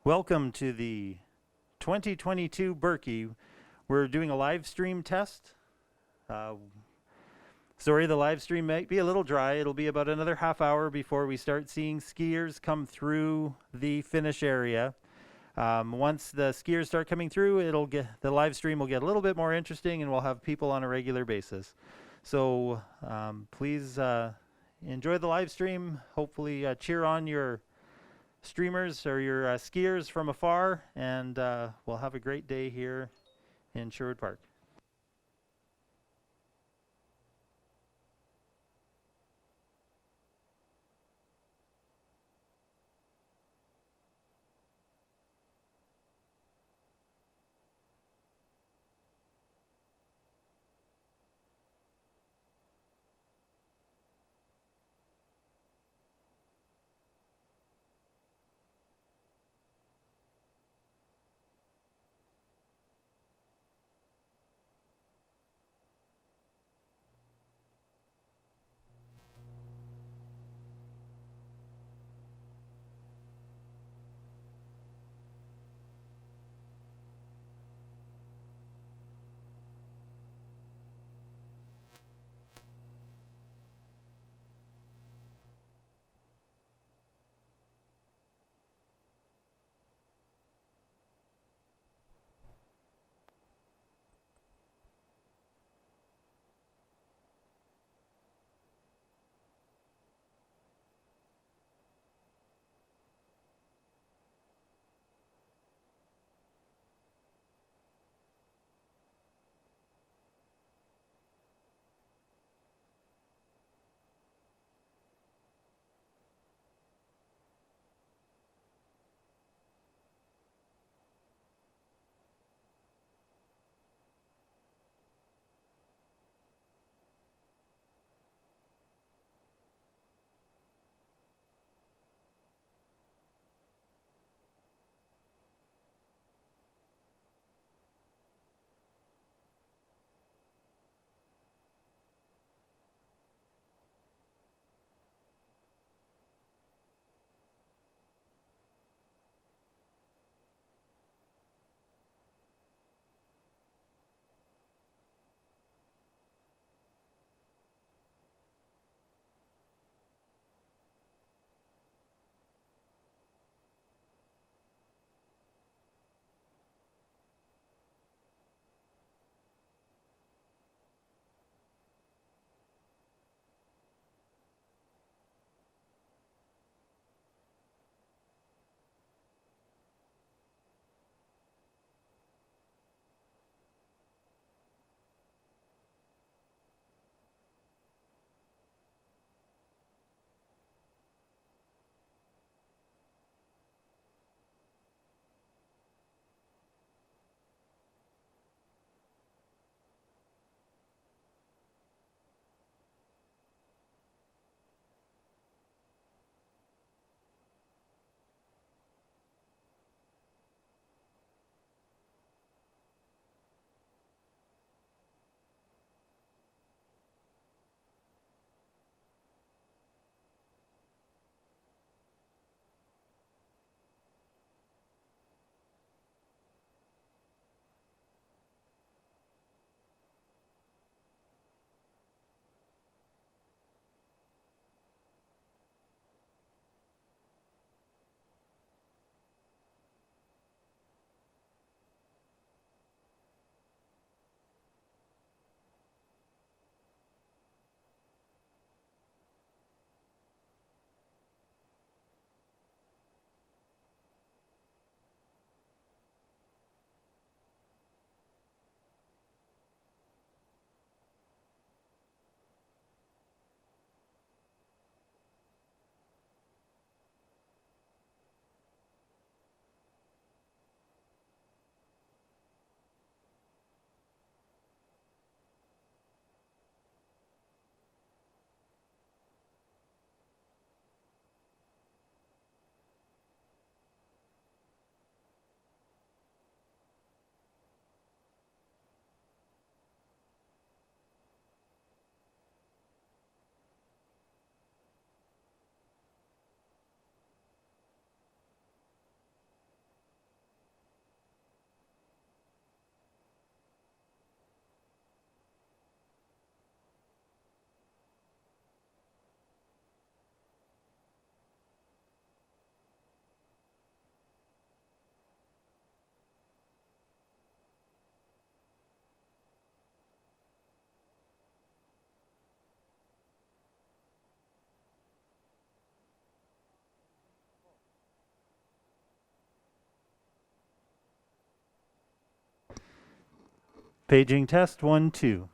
Welcome to the 2022 Birkie. We're doing a live stream test. Sorry, the live stream might be a little dry. It'll be about another half hour before we start seeing skiers come through the finish area. Once the skiers start coming through, the live stream will get a little bit more interesting, and we'll have people on a regular basis. So please enjoy the live stream. Hopefully, cheer on your streamers or your skiers from afar, and we'll have a great day here in Sherwood Park. Paging test 1, 2.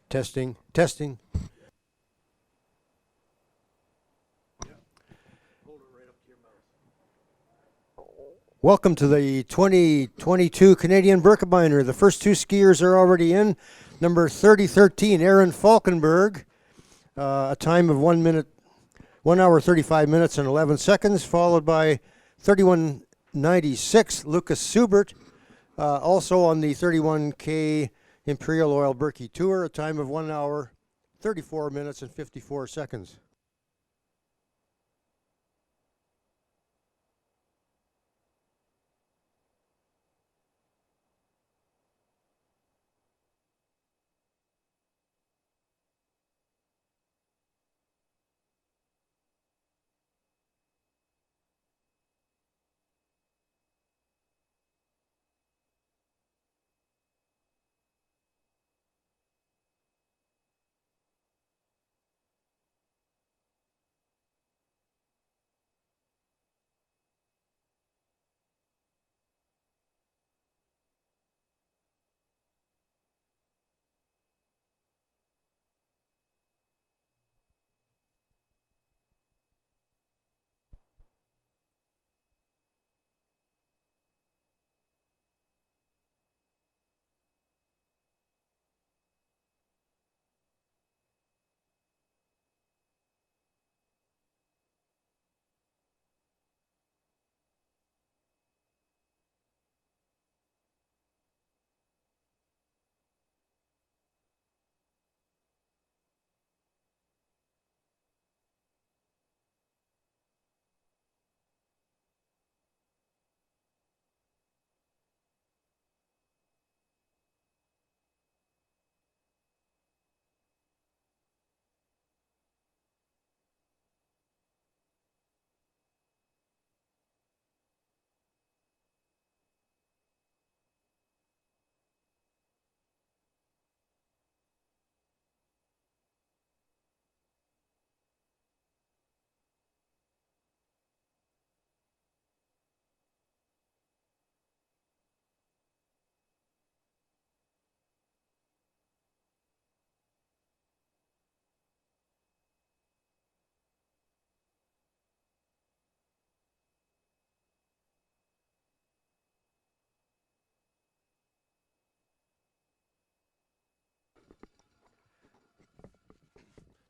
Testing, testing. Welcome to the 2022 Canadian Birkebeiner. The first two skiers are already in. Number 3013, Aaron Falkenberg, a time of 1 hour 35 minutes and 11 seconds, followed by 3196, Lucas Subert, also on the 31K Imperial Oil Birkie Tour, a time of 1 hour 34 minutes and 54 seconds.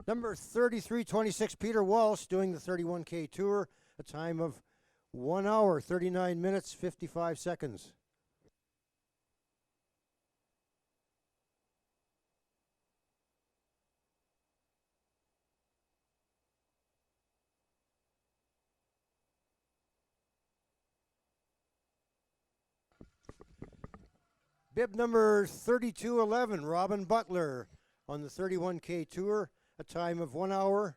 Number 3326, Peter Walsh, doing the 31K Tour, a time of 1 hour, 39 minutes, 55 seconds. Bib number 3211, Robin Butler, on the 31K Tour, a time of 1 hour,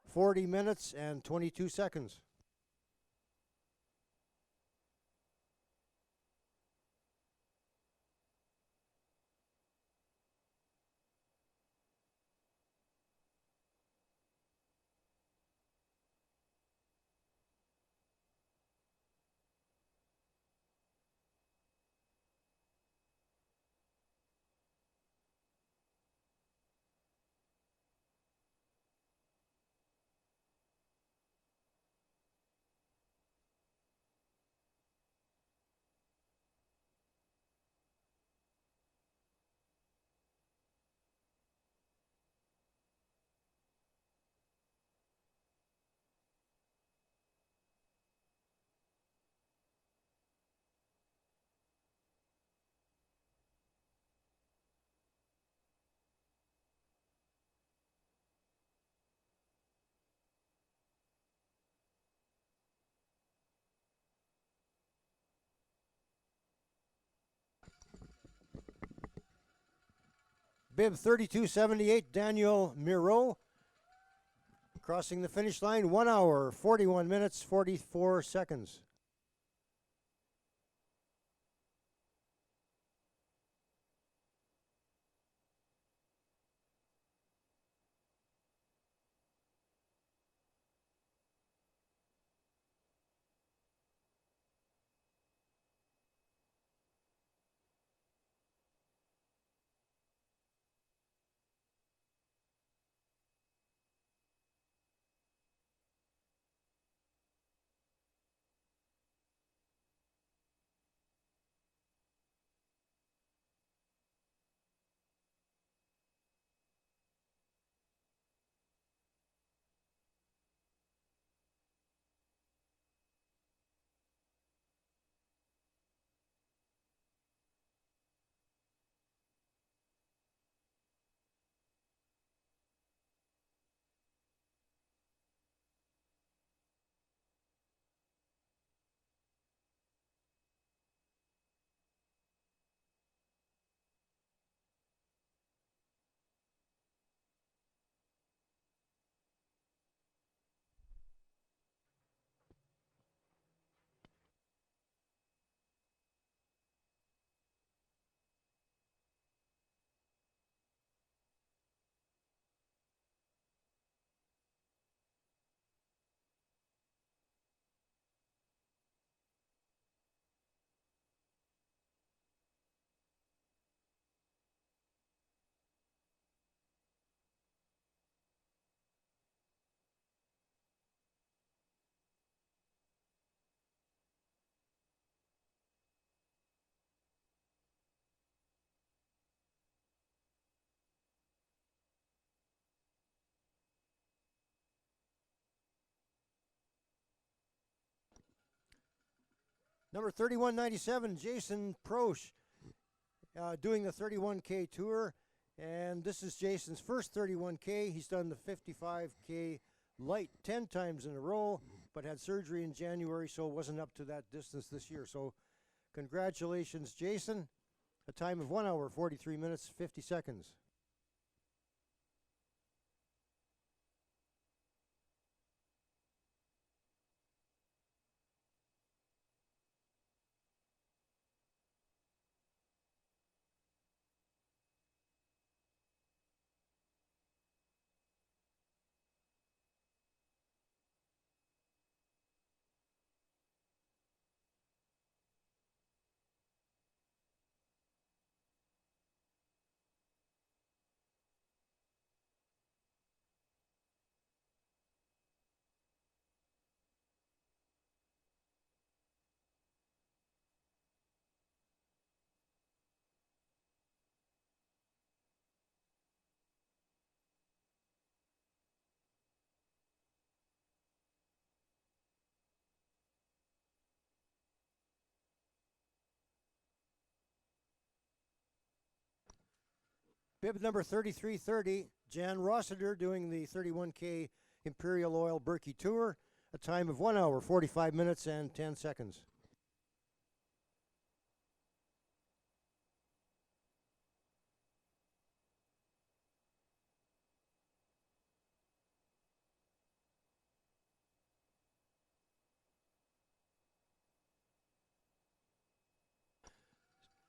40 minutes, and 22 seconds. Bib 3278, Daniel Miro, crossing the finish line, 1 hour, 41 minutes, 44 seconds. Number 3197, Jason Prosch, doing the 31K tour. And this is Jason's first 31K. He's done the 55K light 10 times in a row, but had surgery in January, so wasn't up to that distance this year. So congratulations, Jason. A time of 1 hour, 43 minutes, 50 seconds. Bib number 3330, Jan Rossiter doing the 31K Imperial Oil Birkie Tour. A time of 1 hour, 45 minutes, and 10 seconds.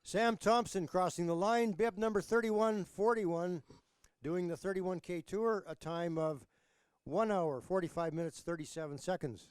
Sam Thompson crossing the line, bib number 3141, doing the 31K tour, a time of 1 hour, 45 minutes, 37 seconds.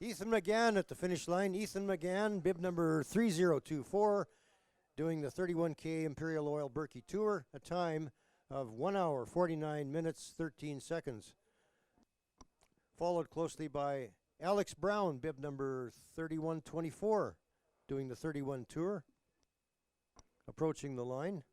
Ethan McGann at the finish line. Ethan McGann, bib number 3024, doing the 31K Imperial Oil Birkie Tour, a time of 1 hour, 49 minutes, 13 seconds. Followed closely by Alex Brown, bib number 3124, doing the 31 Tour, approaching the line.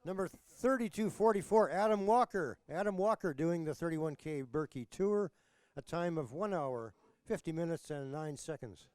Number 3244, Adam Walker. Adam Walker doing the 31K Birkie Tour, a time of 1 hour, 50 minutes, and 9 seconds.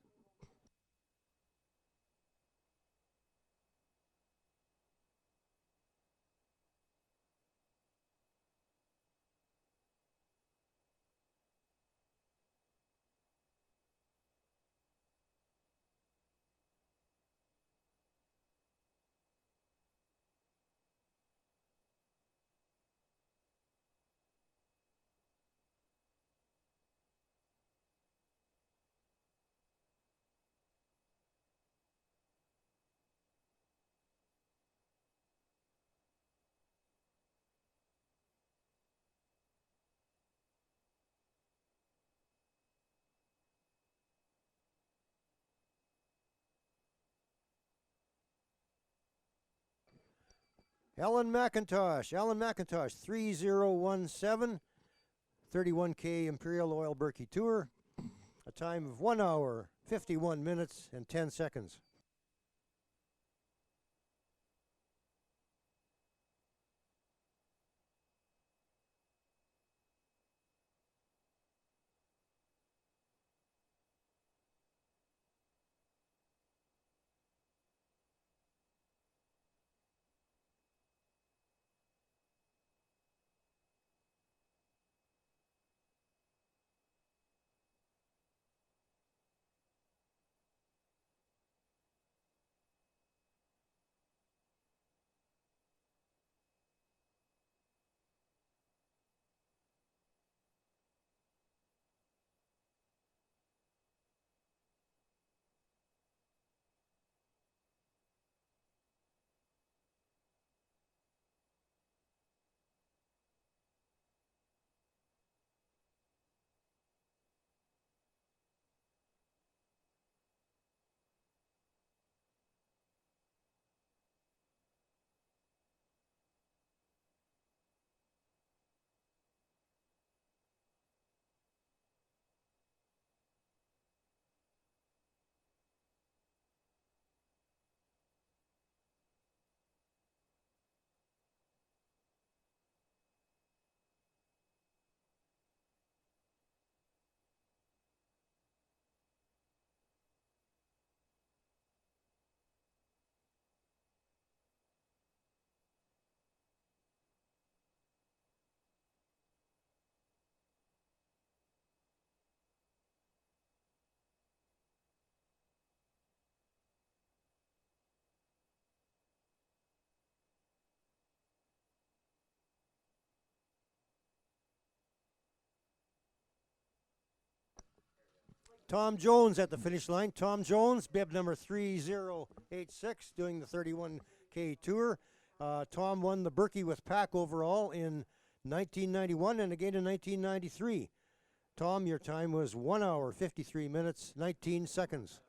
Alan McIntosh, 3017, 31K Imperial Oil Birkie Tour, a time of 1 hour, 51 minutes, and 10 seconds. Tom Jones at the finish line. Tom Jones, bib number 3086, doing the 31K Tour. Tom won the Birkie with Pack overall in 1991 and again in 1993. Tom, your time was 1 hour, 53 minutes, 19 seconds.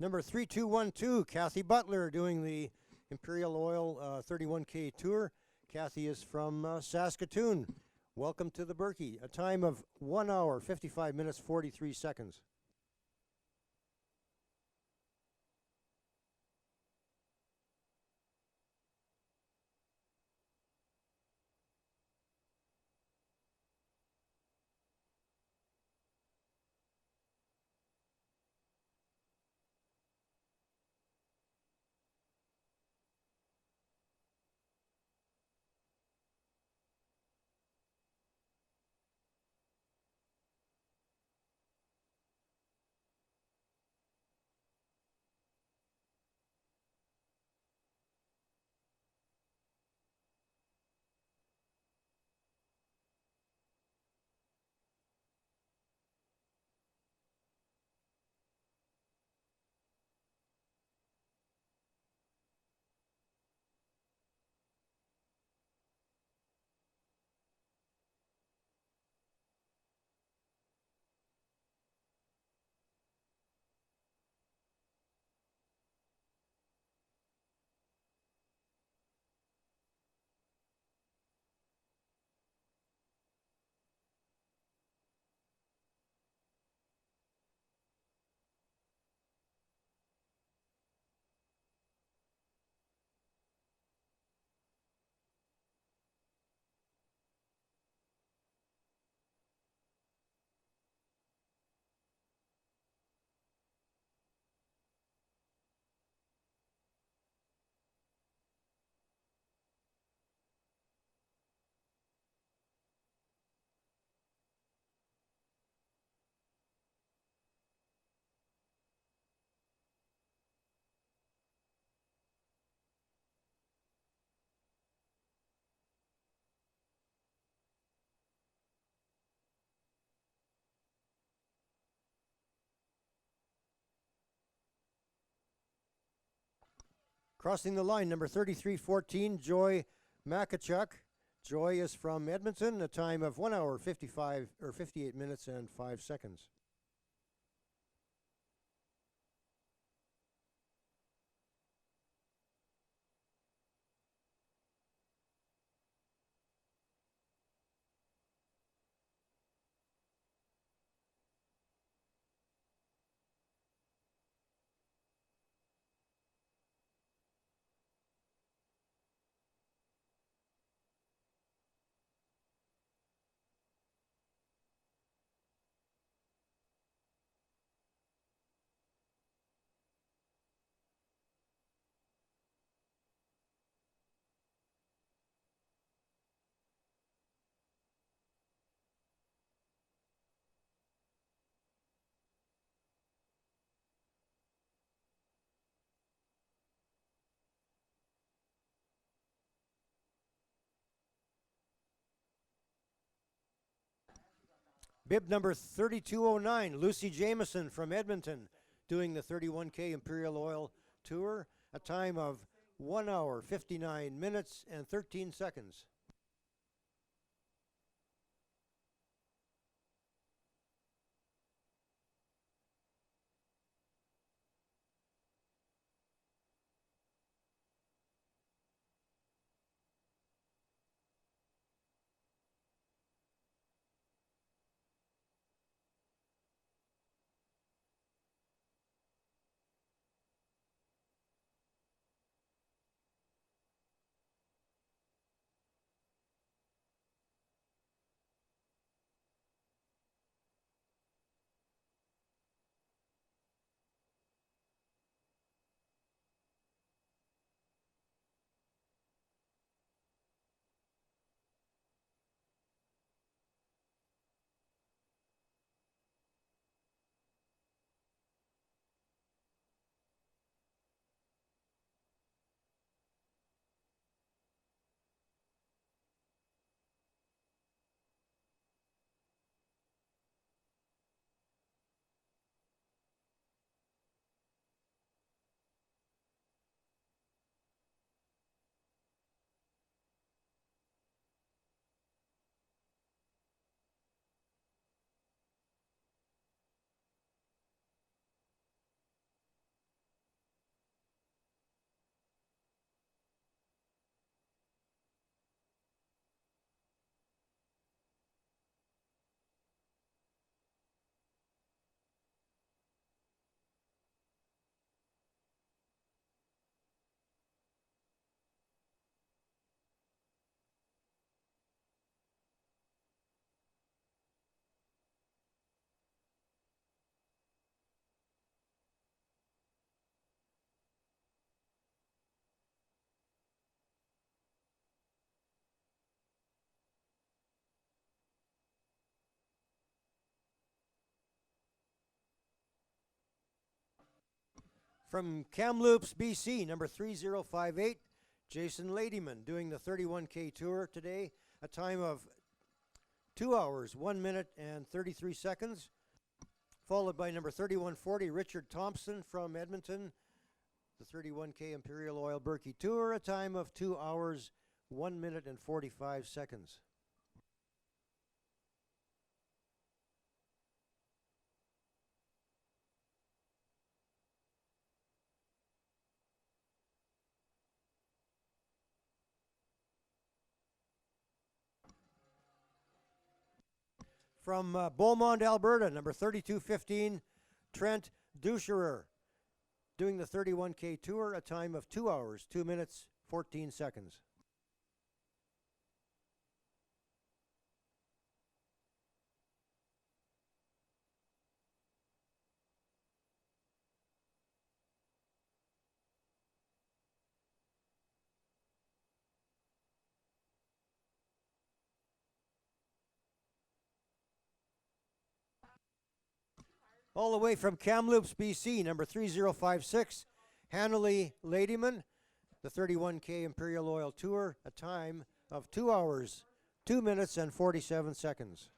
Number 3212, Kathy Butler, doing the Imperial Oil 31K Tour. Kathy is from Saskatoon. Welcome to the Birkie. A time of 1 hour, 55 minutes, 43 seconds. Crossing the line, number 3314, Joy Makachuk. Joy is from Edmonton, a time of 1 hour, 58 minutes and 5 seconds. Bib number 3209, Lucy Jameson from Edmonton, doing the 31K Imperial Oil Tour, a time of 1 hour, 59 minutes and 13 seconds. From Kamloops, BC, number 3058, Jason Ladyman, doing the 31K tour today, a time of 2 hours, 1 minute, and 33 seconds. Followed by number 3140, Richard Thompson from Edmonton, the 31K Imperial Oil Birkie Tour, a time of 2 hours, 1 minute, and 45 seconds. From Beaumont, Alberta, number 3215, Trent Ducherer, doing the 31K tour, a time of 2 hours, 2 minutes, 14 seconds. All the way from Kamloops, BC, number 3056, Hanley Ladyman, the 31K Imperial Oil Tour, a time of 2 hours, 2 minutes, and 47 seconds.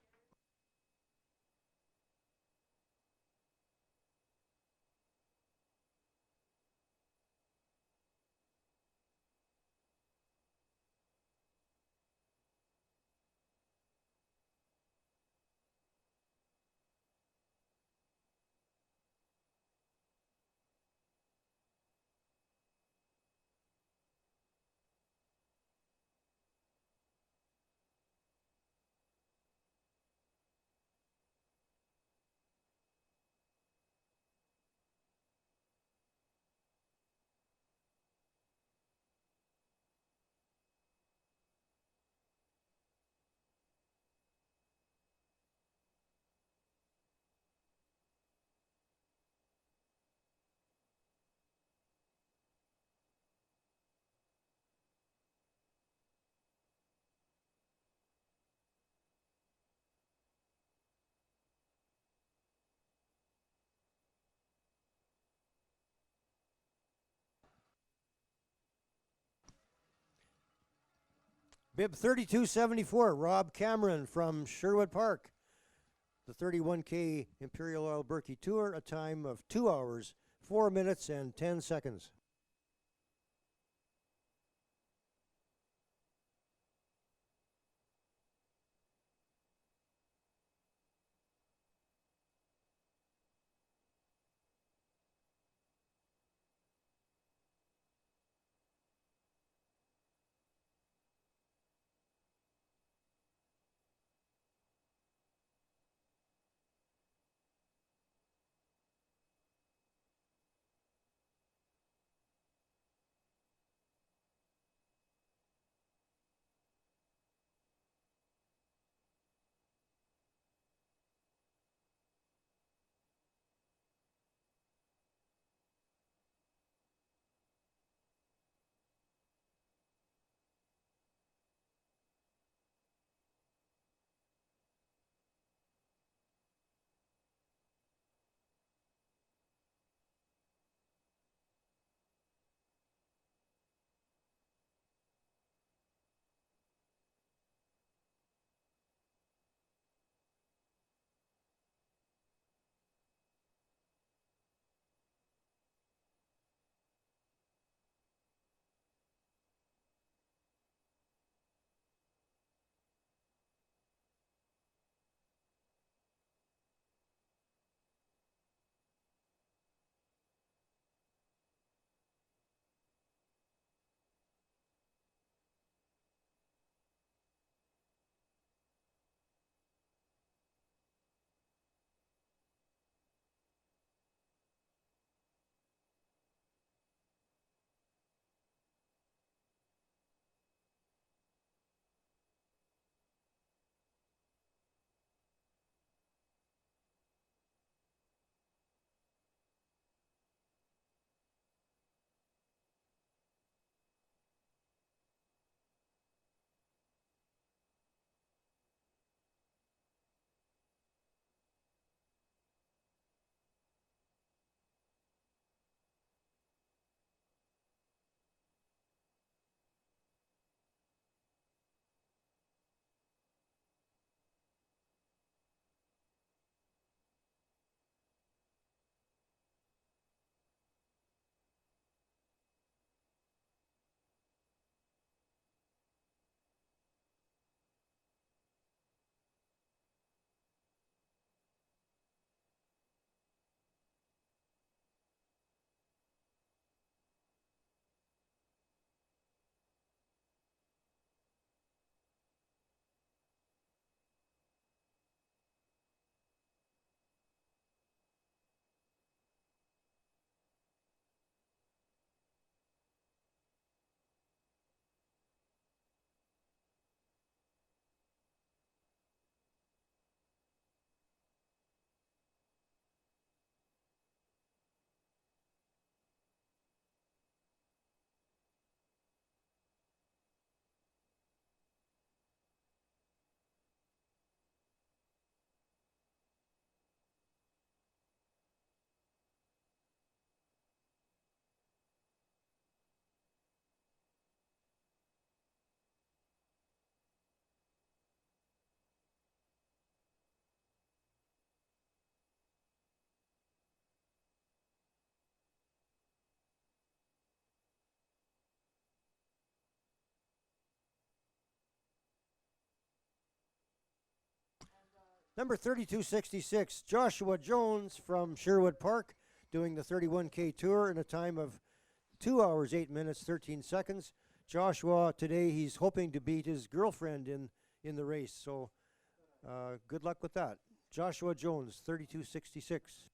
Bib 3274, Rob Cameron from Sherwood Park, the 31K Imperial Oil Birkie Tour, a time of 2 hours, 4 minutes, and 10 seconds. Number 3266, Joshua Jones from Sherwood Park, doing the 31K tour in a time of 2 hours, 8 minutes, 13 seconds. Joshua, today he's hoping to beat his girlfriend in the race, so good luck with that. Joshua Jones, 3266.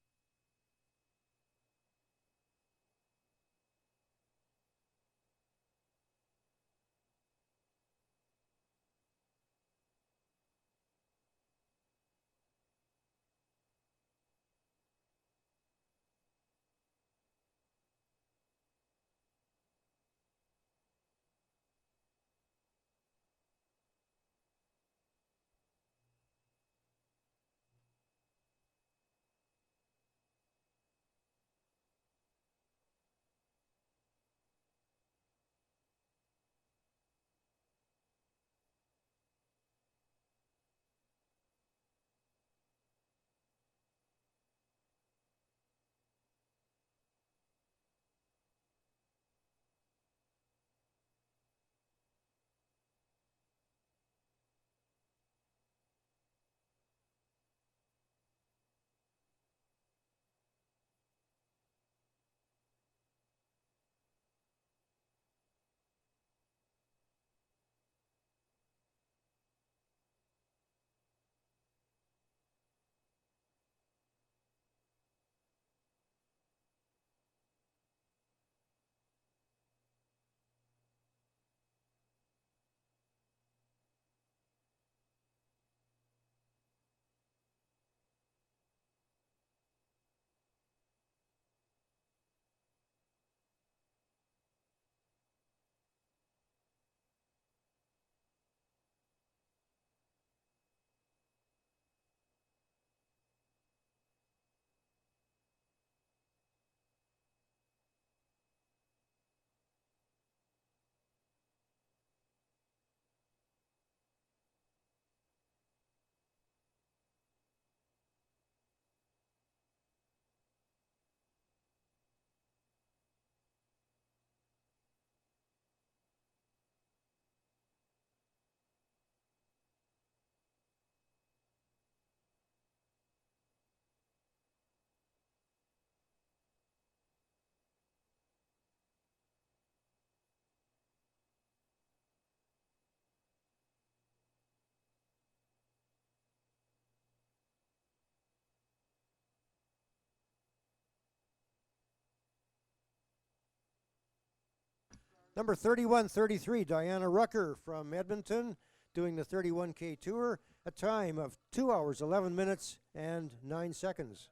Number 3133, Diana Rucker from Edmonton, doing the 31K tour, a time of 2 hours, 11 minutes, and 9 seconds.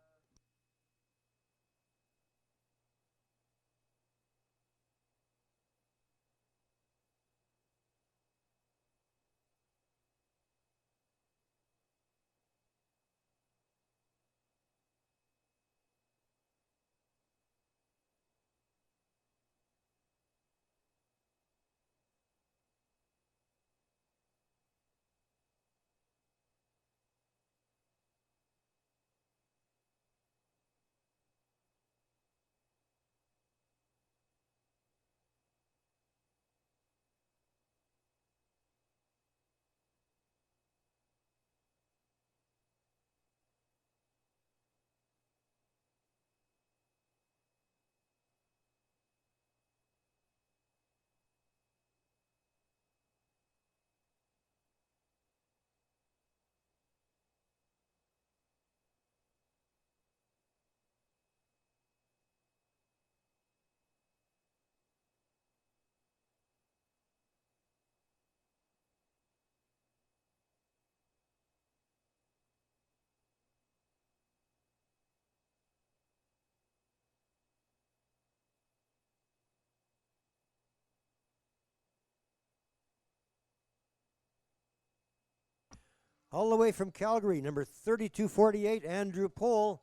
All the way from Calgary, number 3248, Andrew Pohl,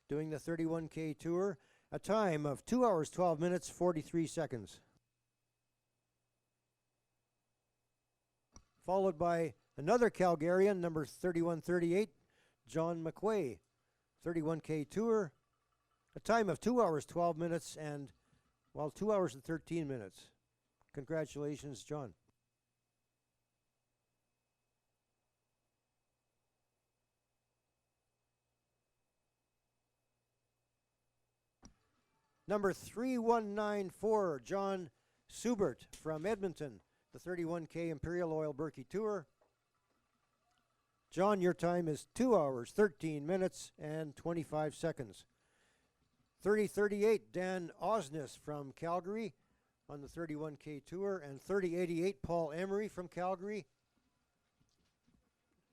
doing the 31K tour, a time of 2 hours, 12 minutes, 43 seconds. Followed by another Calgarian, number 3138, John McQuay, 31K tour, a time of 2 hours, 12 minutes, and, 2 hours and 13 minutes. Congratulations, John. Number 3194, John Subert from Edmonton, the 31K Imperial Oil Birkie Tour. John, your time is 2 hours, 13 minutes, and 25 seconds. 3038, Dan Osnes from Calgary on the 31K Tour, and 3088, Paul Emery from Calgary.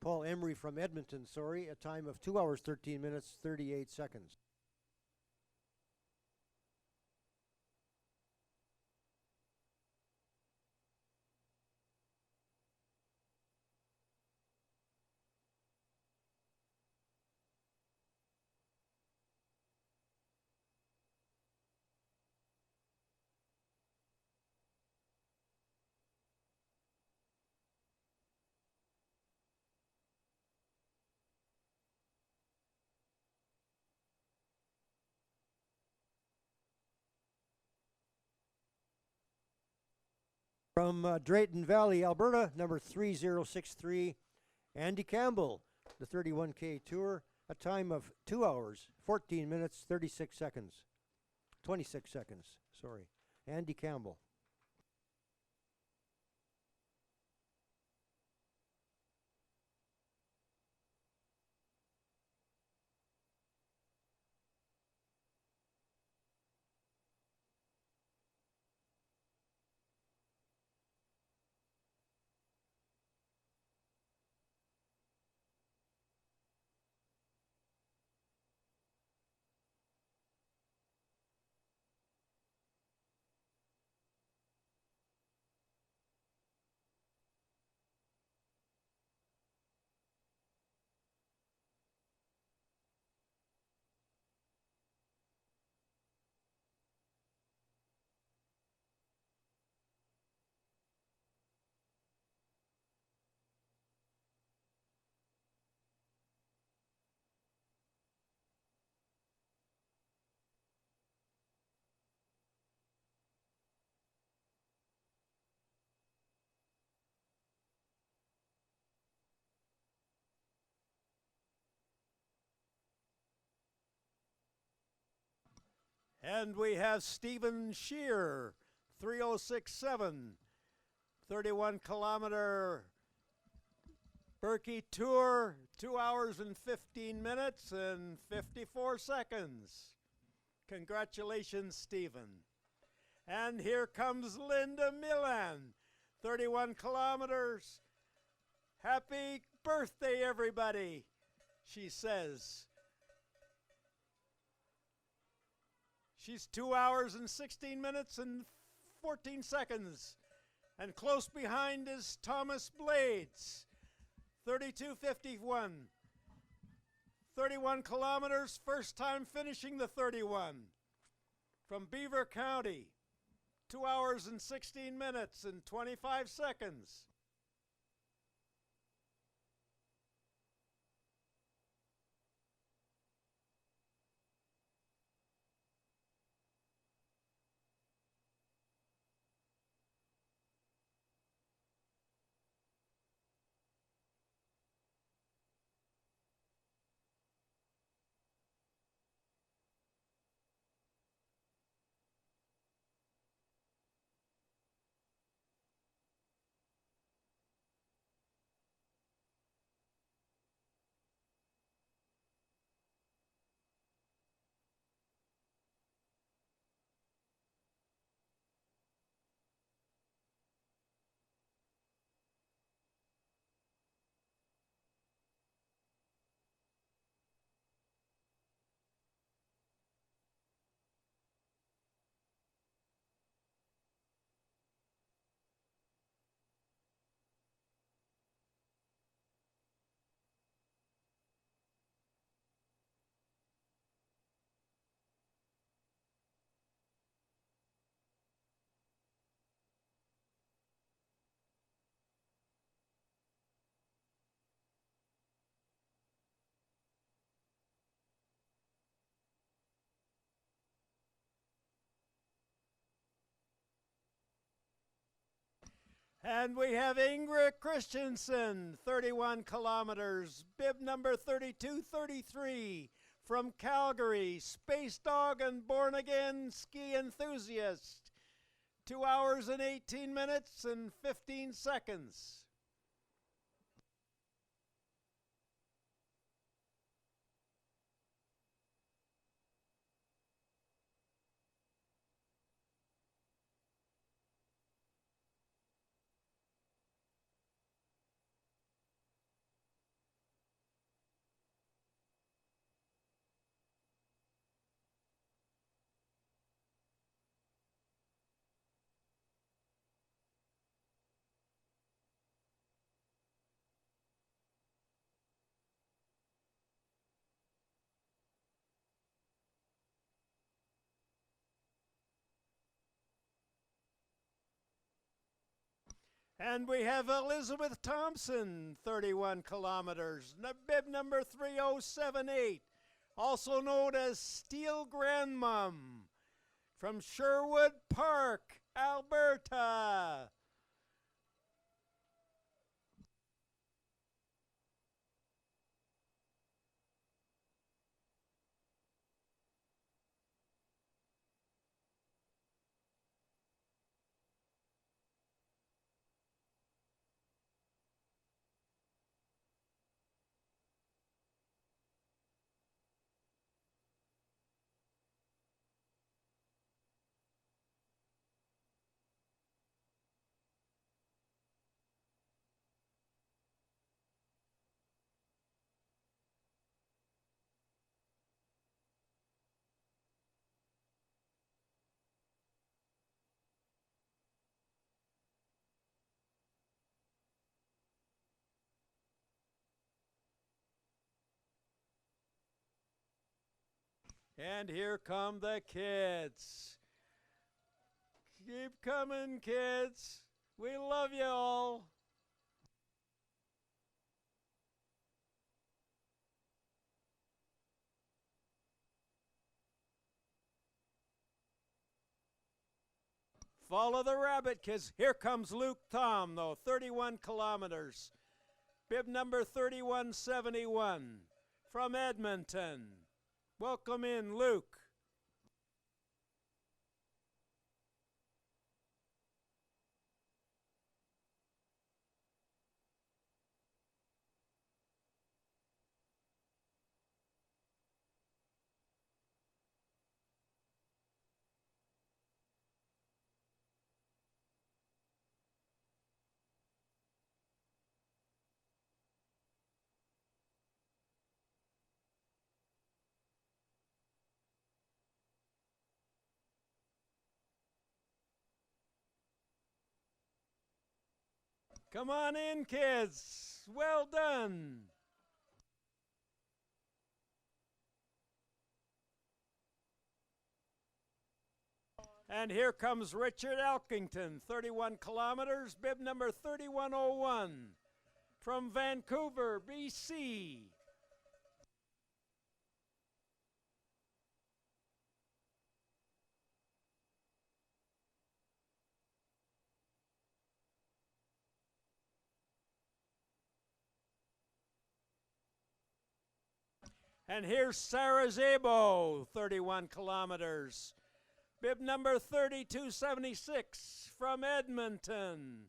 Paul Emery from Edmonton, sorry, a time of 2 hours, 13 minutes, 38 seconds. From Drayton Valley, Alberta, number 3063, Andy Campbell, the 31K Tour, a time of 2 hours, 14 minutes, 36 seconds. 26 seconds, sorry. Andy Campbell. And we have Stephen Shear, 3067, 31-kilometer Birkie Tour, 2 hours and 15 minutes and 54 seconds. Congratulations, Stephen. And here comes Linda Milan, 31 kilometers. Happy birthday, everybody, she says. She's 2 hours and 16 minutes and 14 seconds. And close behind is Thomas Blades, 32:51. 31 kilometers, first time finishing the 31. From Beaver County, 2 hours and 16 minutes and 25 seconds. And we have Ingrid Christensen, 31 kilometers, bib number 3233 From Calgary, Space Dog and Born Again Ski Enthusiast. 2 hours and 18 minutes and 15 seconds. And we have Elizabeth Thompson, 31 kilometers, bib number 3078, also known as Steel Grandmom, from Sherwood Park, Alberta. And here come the kids. Keep coming, kids. We love you all. Follow the rabbit, kids. Here comes Luke Thom, though, 31 kilometers. Bib number 3171 from Edmonton. Welcome in, Luke. Come on in, kids. Well done. And here comes Richard Elkington, 31 kilometers, bib number 3101, from Vancouver, BC. And here's Sarah Zabo, 31 kilometers. Bib number 3276 from Edmonton.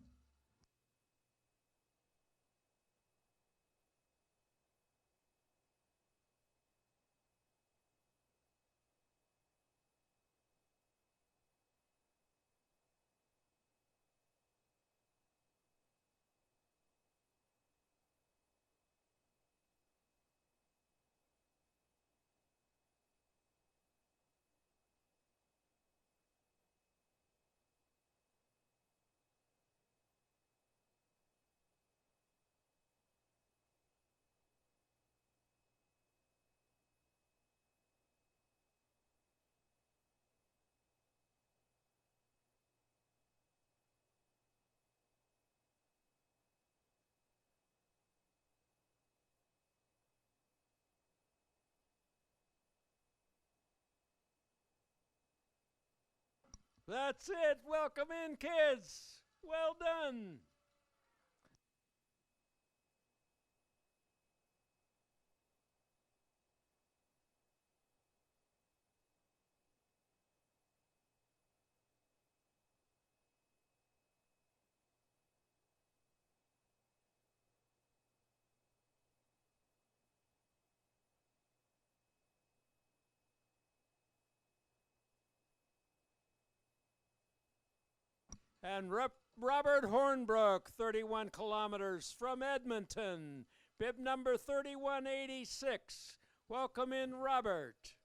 That's it. Welcome in, kids. Well done. And Robert Hornbrook, 31 kilometers from Edmonton, bib number 3186. Welcome in, Robert.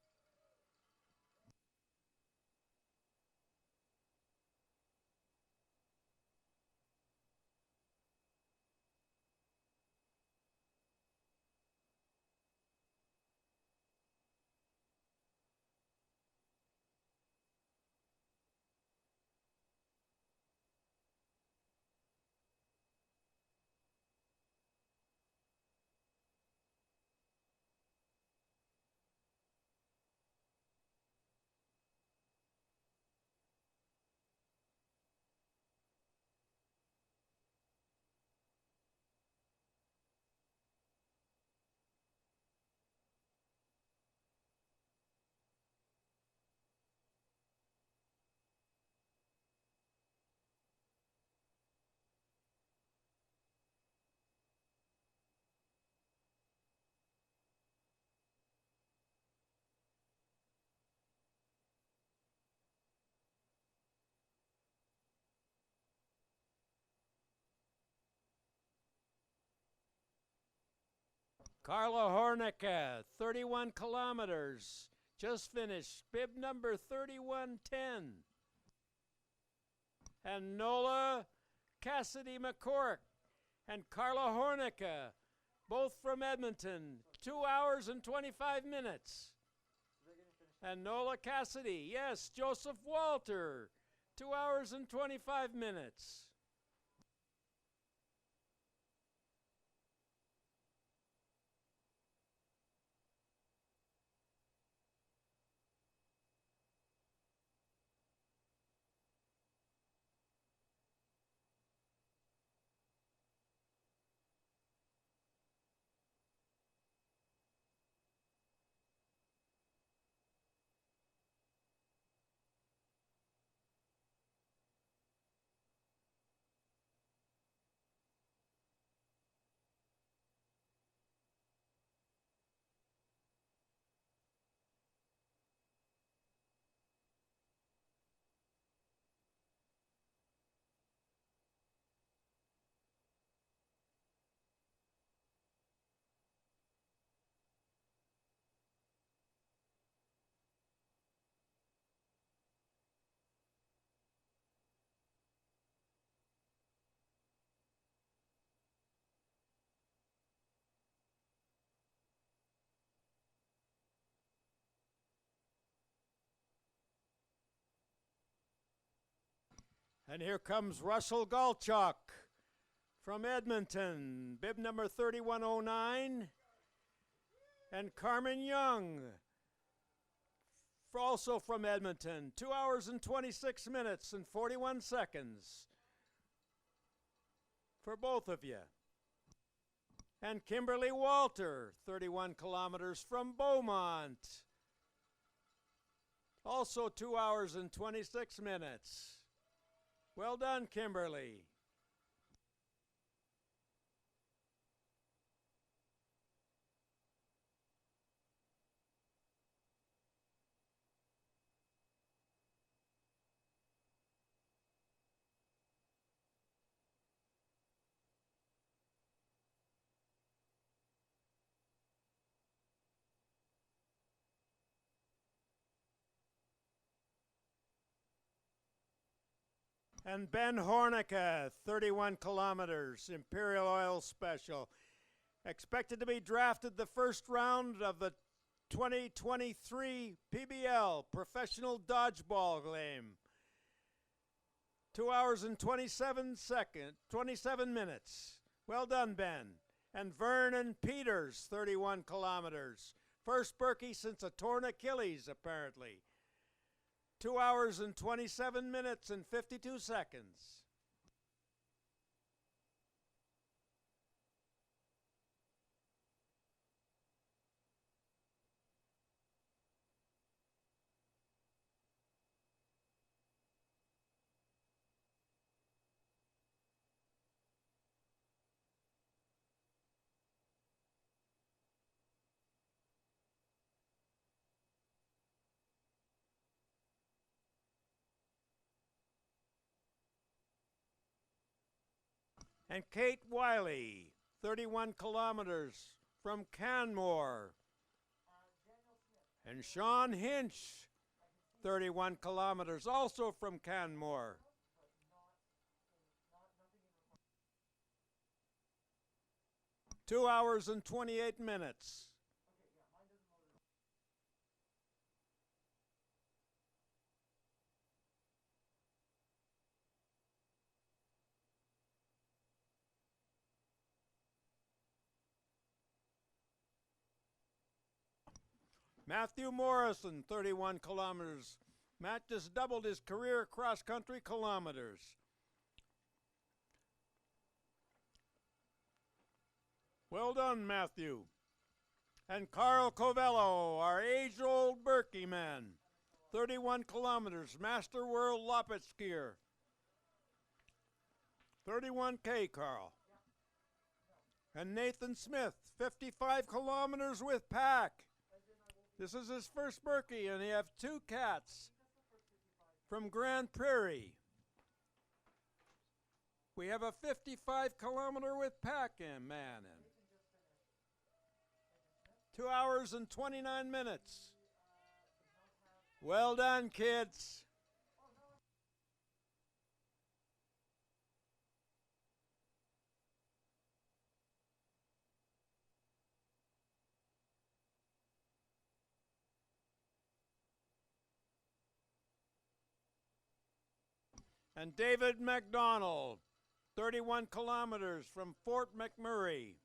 Carla Hornica, 31 kilometers, just finished, bib number 3110. And Nola Cassidy McCork and Carla Hornica, both from Edmonton, 2 hours and 25 minutes. And Nola Cassidy, yes, Joseph Walter, 2 hours and 25 minutes. And here comes Russell Galchuk from Edmonton, bib number 3109. And Carmen Young, also from Edmonton, 2 hours and 26 minutes and 41 seconds for both of you. And Kimberly Walter, 31 kilometers from Beaumont, also 2 hours and 26 minutes. Well done, Kimberly. And Ben Hornica, 31 kilometers, Imperial Oil Special. Expected to be drafted the first round of the 2023 PBL Professional Dodgeball Game. 2 hours and 27 minutes. Well done, Ben. And Vernon Peters, 31 kilometers. First Birkie since a torn Achilles, apparently. 2 hours and 27 minutes and 52 seconds. And Kate Wiley, 31 kilometers from Canmore. And Sean Hinch, 31 kilometers, also from Canmore. Two hours and 28 minutes. Matthew Morrison, 31 kilometers. Matt just doubled his career cross-country kilometers. Well done, Matthew. And Carl Covello, our age-old Birkie man, 31 kilometers, Master World Loppet skier. 31K, Carl. And Nathan Smith, 55 kilometers with pack. This is his first Birkie, and he have two cats from Grand Prairie. We have a 55-kilometer with pack in, man. 2 hours and 29 minutes. Well done, kids. And David McDonald, 31 kilometers from Fort McMurray.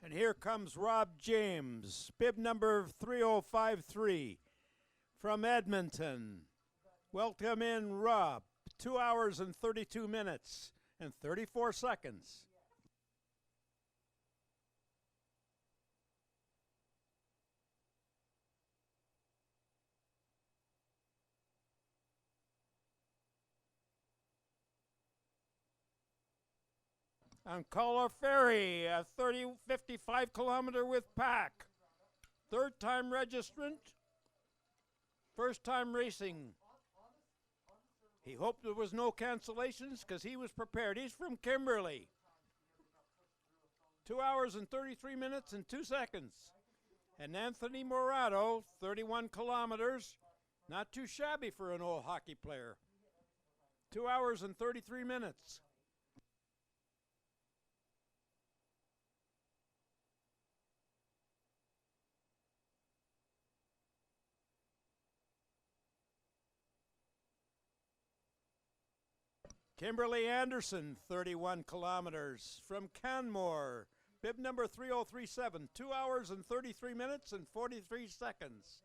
And here comes Rob James, bib number 3053 from Edmonton. Welcome in, Rob. 2 hours and 32 minutes and 34 seconds. And Caller Ferry, a 55-kilometer with pack. Third-time registrant, first-time racing. He hoped there was no cancellations because he was prepared. He's from Kimberley. 2 hours and 33 minutes and 2 seconds. And Anthony Morato, 31 kilometers. Not too shabby for an old hockey player. 2 hours and 33 minutes. Kimberly Anderson, 31 kilometers from Canmore. Bib number 3037, 2 hours and 33 minutes and 43 seconds.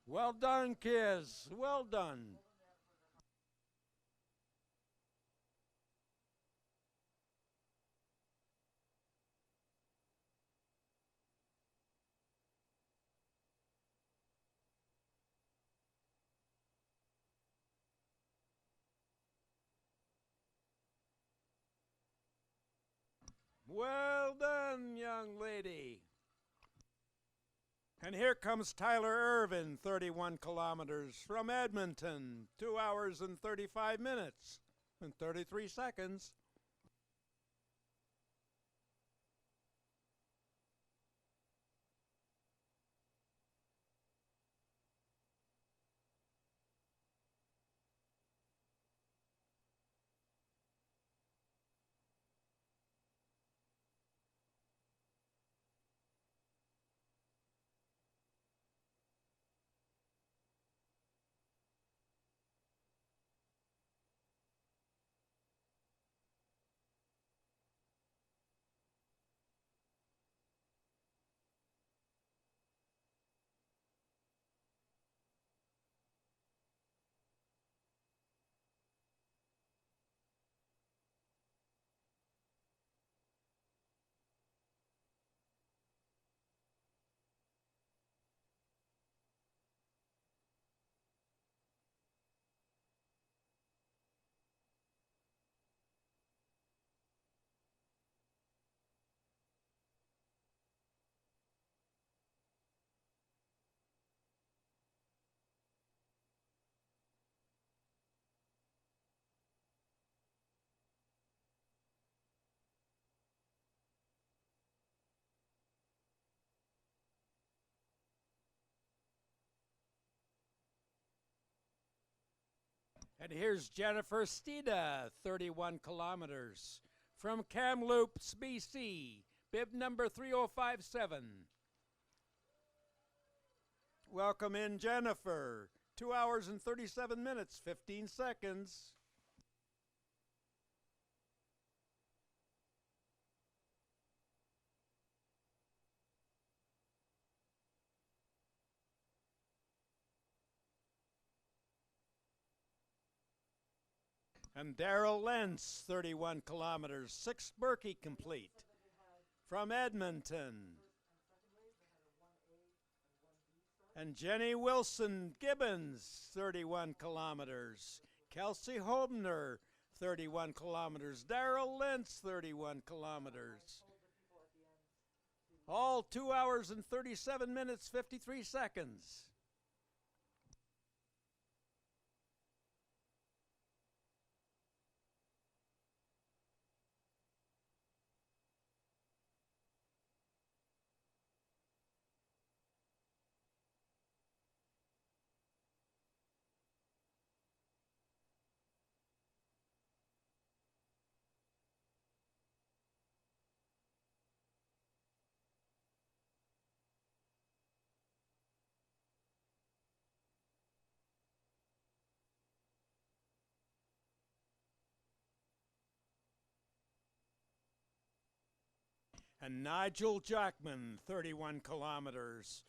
Well done, kids. Well done. Well done, young lady. And here comes Tyler Irvin, 31 kilometers from Edmonton, 2 hours and 35 minutes and 33 seconds. And here's Jennifer Steeda, 31 kilometers from Kamloops, BC, bib number 3057. Welcome in, Jennifer. 2 hours and 37 minutes, 15 seconds. And Daryl Lentz, 31 kilometers, 6th Birkie complete from Edmonton. And Jenny Wilson Gibbons, 31 kilometers. Kelsey Hobner, 31 kilometers. Daryl Lentz, 31 kilometers. All 2 hours and 37 minutes, 53 seconds. And Nigel Jackman, 31 kilometers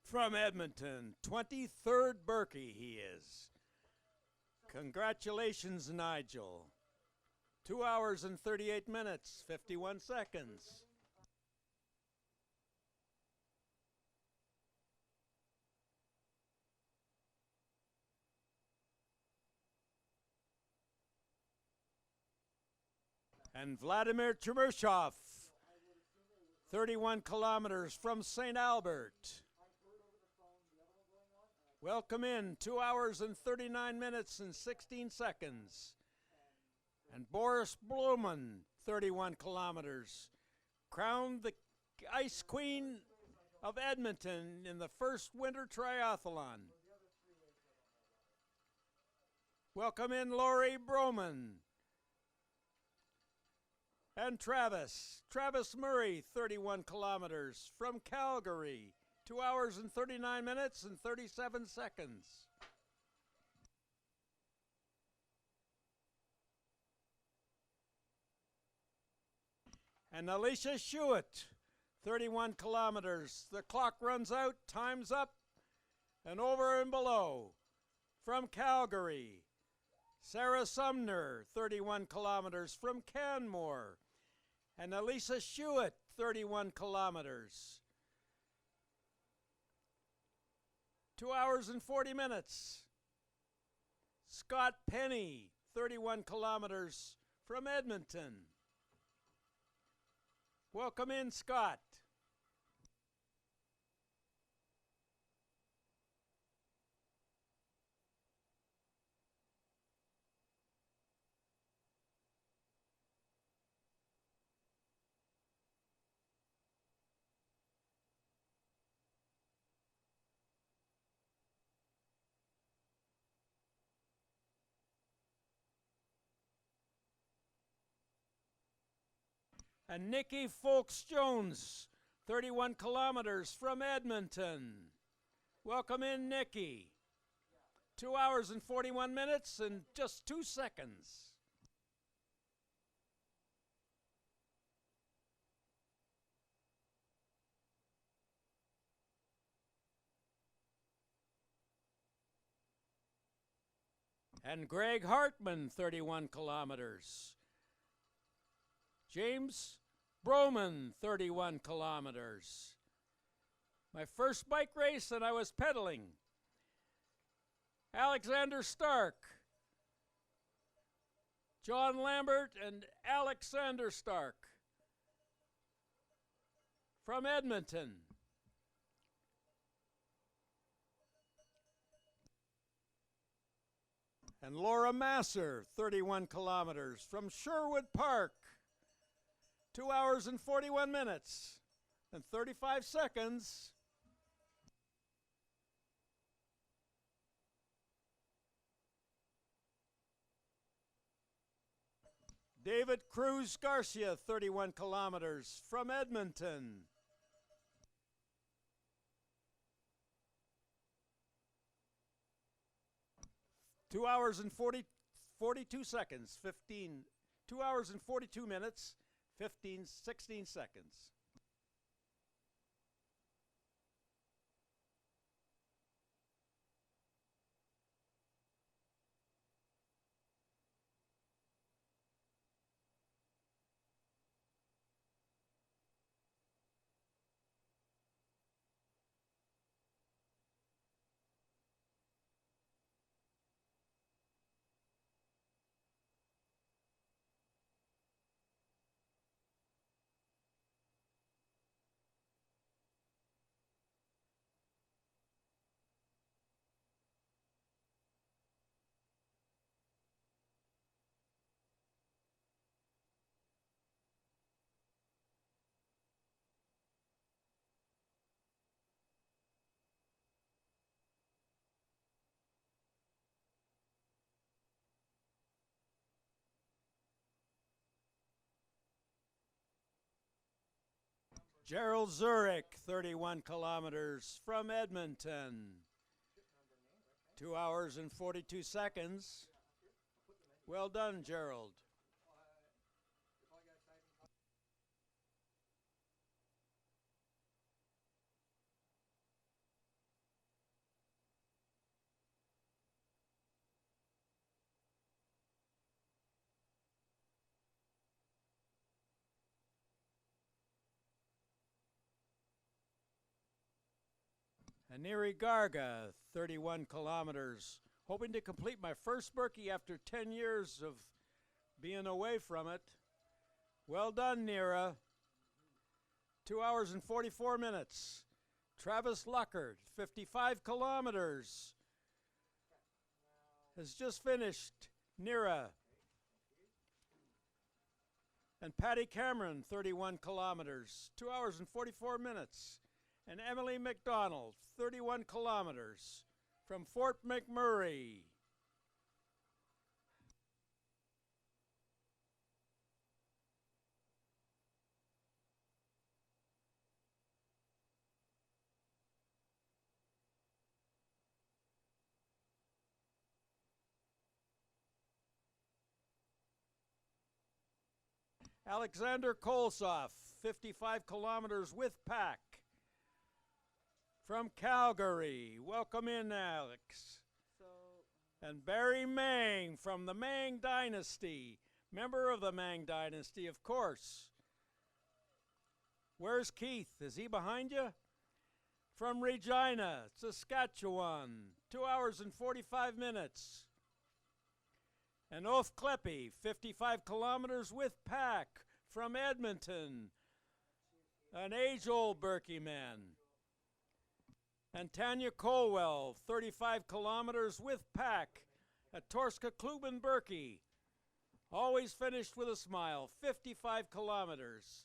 from Edmonton, 23rd Birkie he is. Congratulations, Nigel. 2 hours and 38 minutes, 51 seconds. And Vladimir Chemyshov, 31 kilometers from St. Albert. Welcome in, 2 hours and 39 minutes and 16 seconds. And Boris Blumen, 31 kilometers, crowned the Ice Queen of Edmonton in the first winter triathlon. Welcome in Laurie Broman. And Travis Murray, 31 kilometers from Calgary, 2 hours and 39 minutes and 37 seconds. And Alicia Shewitt, 31 kilometers. The clock runs out, time's up, and over and below. From Calgary, Sarah Sumner, 31 kilometers from Canmore. And Elisa Shewitt, 31 kilometers. 2 hours and 40 minutes. Scott Penny, 31 kilometers from Edmonton. Welcome in, Scott. And Nikki Folks-Jones, 31 kilometers from Edmonton. Welcome in, Nikki. 2 hours and 41 minutes and just 2 seconds. And Greg Hartman, 31 kilometers. James Broman, 31 kilometers. My first bike race and I was pedaling. Alexander Stark. John Lambert and Alexander Stark from Edmonton. And Laura Masser, 31 kilometers from Sherwood Park. 2 hours and 41 minutes and 35 seconds. David Cruz Garcia, 31 kilometers from Edmonton. Two hours and 42 seconds, 2 hours and 42 minutes, 16 seconds. Gerald Zurich, 31 kilometers from Edmonton. 2 hours and 42 seconds. Well done, Gerald. Aniri Garga, 31 kilometers. Hoping to complete my first Birkie after 10 years of being away from it. Well done, Nira. 2 hours and 44 minutes. Travis Luckert, 55 kilometers. Has just finished. Nira. And Patty Cameron, 31 kilometers. 2 hours and 44 minutes. And Emily McDonald, 31 kilometers. From Fort McMurray. Alexander Kolsoff, 55 kilometers with pack. From Calgary. Welcome in, Alex. And Barry Mang from the Mang Dynasty. Member of the Mang Dynasty, of course. Where's Keith? Is he behind you? From Regina, Saskatchewan. 2 hours and 45 minutes. And Oath Kleppy, 55 kilometers with pack from Edmonton. An age-old Birkie man. And Tanya Colwell, 35 kilometers with pack at Torska Kluben Birkie. Always finished with a smile, 55 kilometers.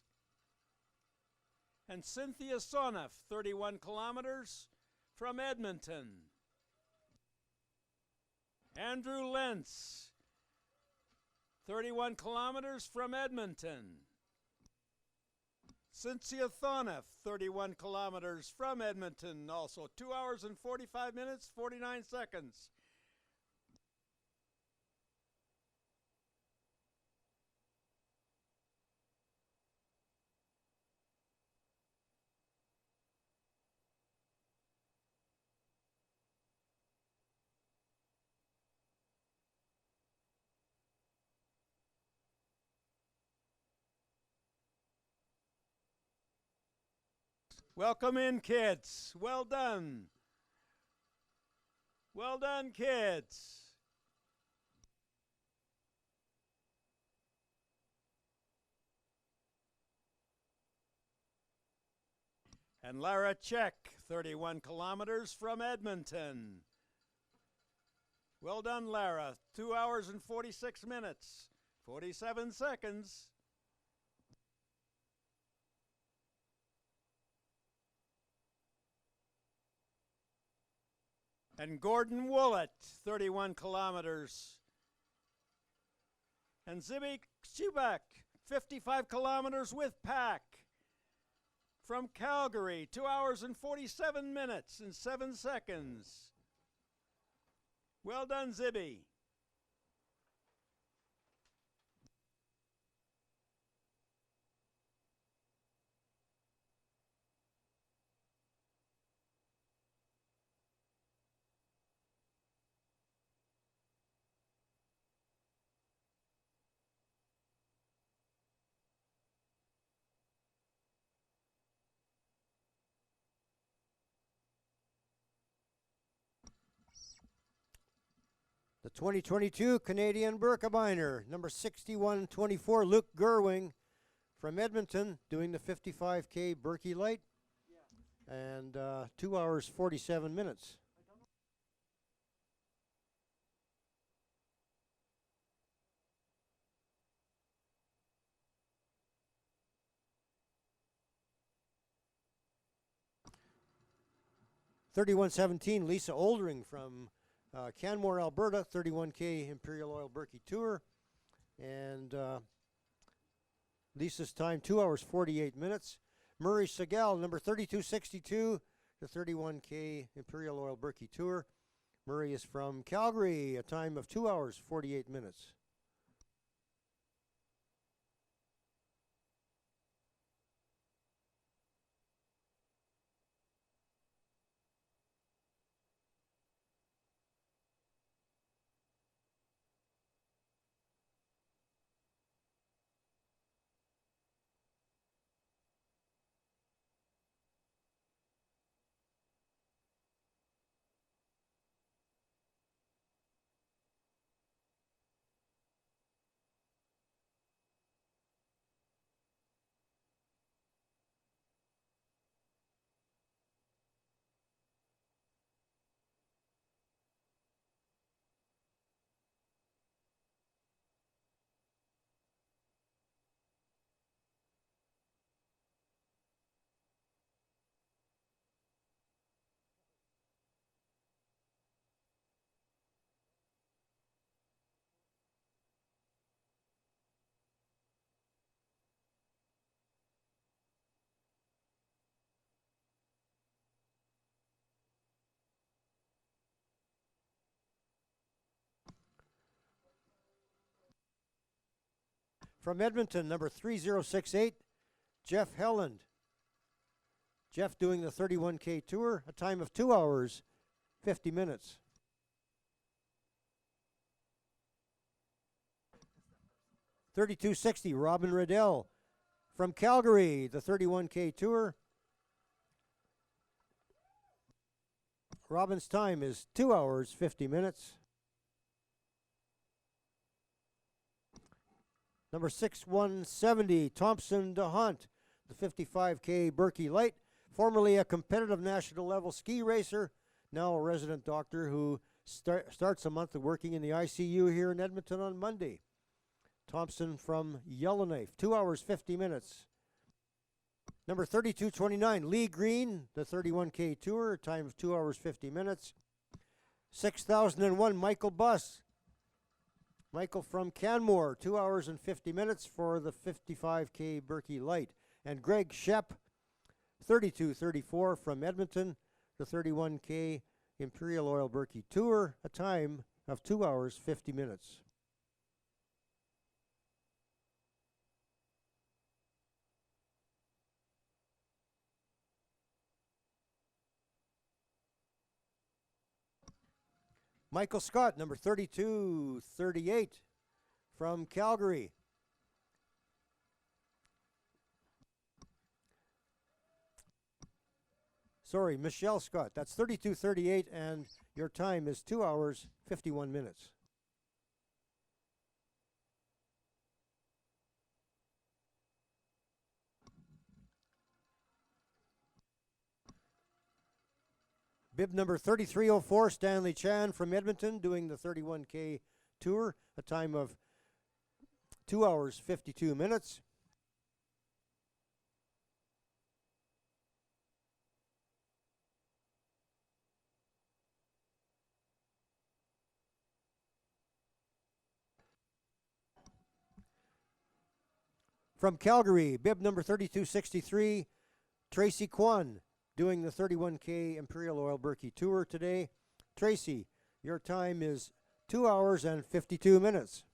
And Cynthia Soneff, 31 kilometers from Edmonton. Andrew Lentz, 31 kilometers from Edmonton. Cynthia Thoneff, 31 kilometers from Edmonton, also 2 hours and 45 minutes, 49 seconds. Welcome in, kids. Well done. Well done, kids. And Lara Check, 31 kilometers from Edmonton. Well done, Lara. 2 hours and 46 minutes, 47 seconds. And Gordon Willett, 31 kilometers. And Zibby Schubach, 55 kilometers with pack. From Calgary, 2 hours and 47 minutes and 7 seconds. Well done, Zibby. The 2022 Canadian Birkebeiner, number 6124, Luke Gerwing from Edmonton, doing the 55K Birkie Light. And 2 hours, 47 minutes. (31:17) Lisa Oldring from Canmore, Alberta, 31K Imperial Oil Birkie Tour. And Lisa's time, 2 hours, 48 minutes. Murray Segal, number 3262, the 31K Imperial Oil Birkie Tour. Murray is from Calgary, a time of 2 hours, 48 minutes. From Edmonton, number 3068, Jeff Helland. Jeff doing the 31K tour, a time of 2 hours, 50 minutes. $32.60, Robin Riddell. From Calgary, the 31K tour. Robin's time is 2 hours, 50 minutes. Number 6170, Thompson DeHunt, the 55K Birkie Light, formerly a competitive national level ski racer, now a resident doctor who starts a month of working in the ICU here in Edmonton on Monday. Thompson from Yellowknife, 2 hours, 50 minutes. Number 3229, Lee Green, the 31K tour, time of 2 hours, 50 minutes. 6001, Michael Buss. Michael from Canmore, 2 hours and 50 minutes for the 55K Birkie Light. And Greg Shep, 3234 from Edmonton, the 31K Imperial Oil Birkie Tour, a time of 2 hours, 50 minutes. Michael Scott, number 3238 from Calgary. Sorry, Michelle Scott. That's 3238, and your time is 2 hours, 51 minutes. Bib number 3304, Stanley Chan from Edmonton, doing the 31K tour, a time of 2 hours, 52 minutes. From Calgary, bib number 3263, Tracy Kwan, doing the 31K Imperial Oil Birkie Tour today. Tracy, your time is 2 hours and 52 minutes.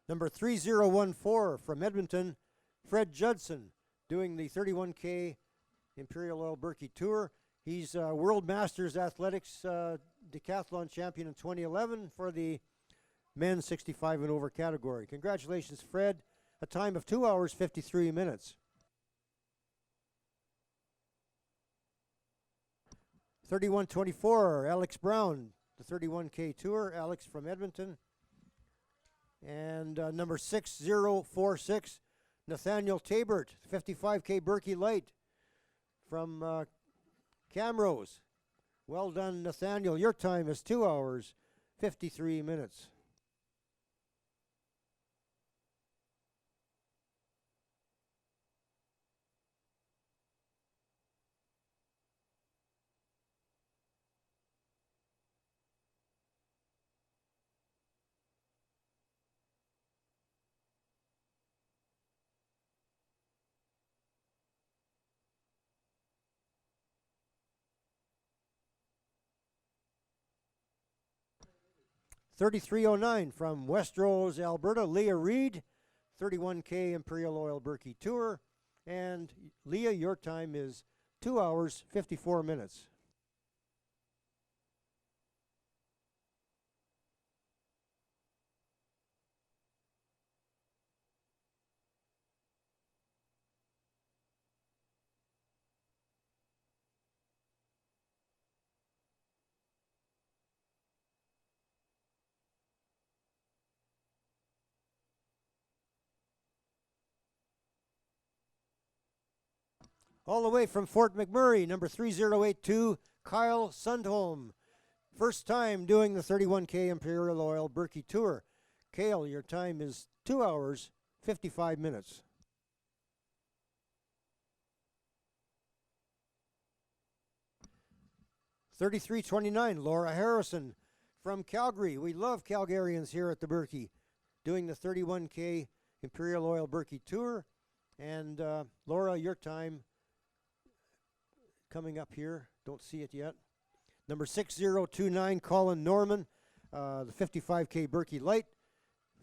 Number 3014 from Edmonton, Fred Judson, doing the 31K Imperial Oil Birkie Tour. He's World Masters Athletics decathlon champion in 2011 for the men's 65 and over category. Congratulations, Fred. A time of 2 hours, 53 minutes. 3124, Alex Brown, the 31K Tour. Alex from Edmonton. And number 6046, Nathaniel Tabert, 55K Birkie Light from Camrose. Well done, Nathaniel. Your time is 2 hours, 53 minutes. $33.09 from Westeros, Alberta, Leah Reed, 31K Imperial Oil Birkie Tour. And Leah, your time is 2 hours, 54 minutes. All the way from Fort McMurray, number 3082, Kyle Sundholm. First time doing the 31K Imperial Oil Birkie Tour. Kale, your time is 2 hours, 55 minutes. $33.29, Laura Harrison from Calgary. We love Calgarians here at the Birkie, doing the 31K Imperial Oil Birkie Tour. And Laura, your time coming up here. Don't see it yet. Number 6029, Colin Norman, the 55K Birkie Light,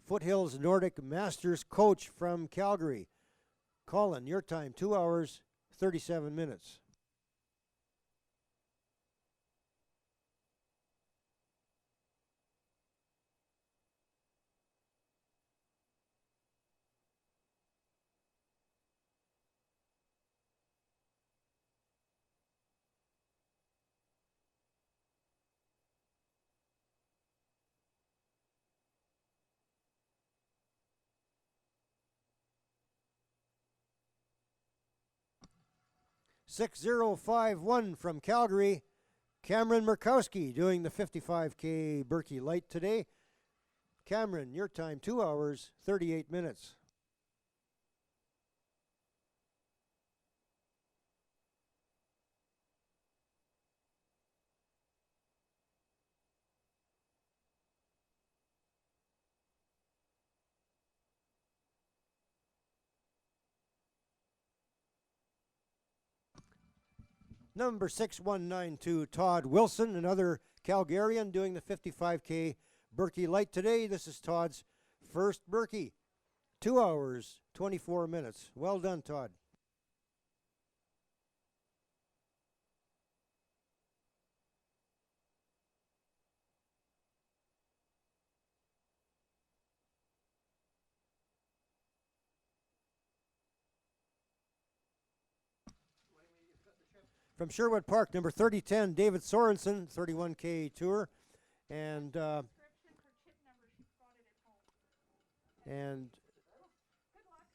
Foothills Nordic Masters coach from Calgary. Colin, your time, 2 hours, 37 minutes. $6051 from Calgary, Cameron Murkowski doing the 55K Birkie Light today. Cameron, your time, 2 hours, 38 minutes. Number 6192, Todd Wilson, another Calgarian doing the 55K Birkie Light today. This is Todd's first Birkie. 2 hours, 24 minutes. Well done, Todd. From Sherwood Park, number 3010, David Sorensen, 31K Tour. And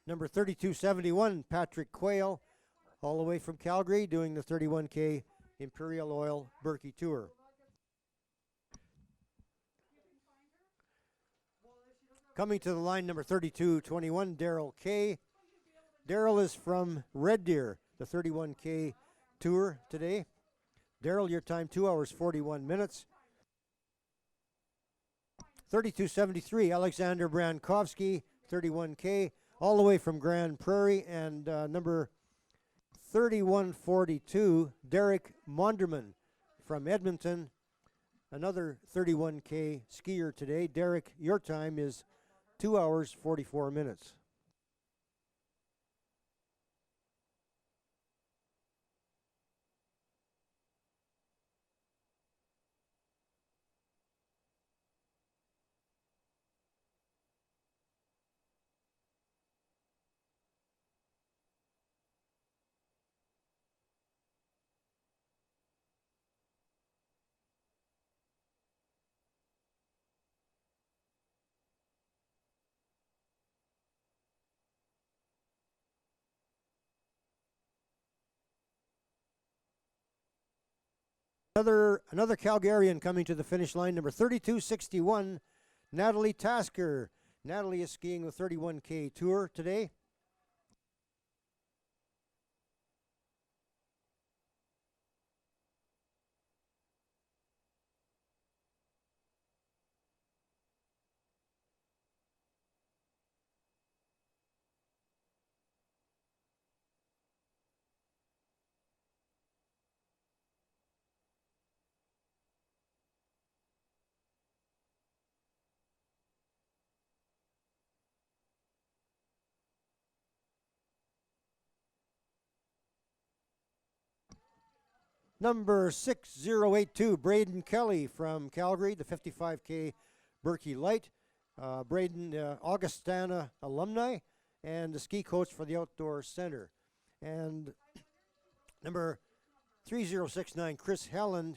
number 3271, Patrick Quayle, all the way from Calgary, doing the 31K Imperial Oil Birkie Tour. Coming to the line, number 3221, Daryl Kay. Daryl is from Red Deer, the 31K Tour today. Daryl, your time, 2 hours, 41 minutes. 3273, Alexander Brankovsky, 31K, all the way from Grand Prairie. And number 3142, Derek Monderman from Edmonton, another 31K skier today. Derek, your time is 2 hours, 44 minutes. Another Calgarian coming to the finish line, number 3261, Natalie Tasker. Natalie is skiing the 31K Tour today. Number 6082, Braden Kelly from Calgary, the 55K Birkie Light. Braden, Augustana alumni and the ski coach for the Outdoor Center. And number 3069, Chris Helland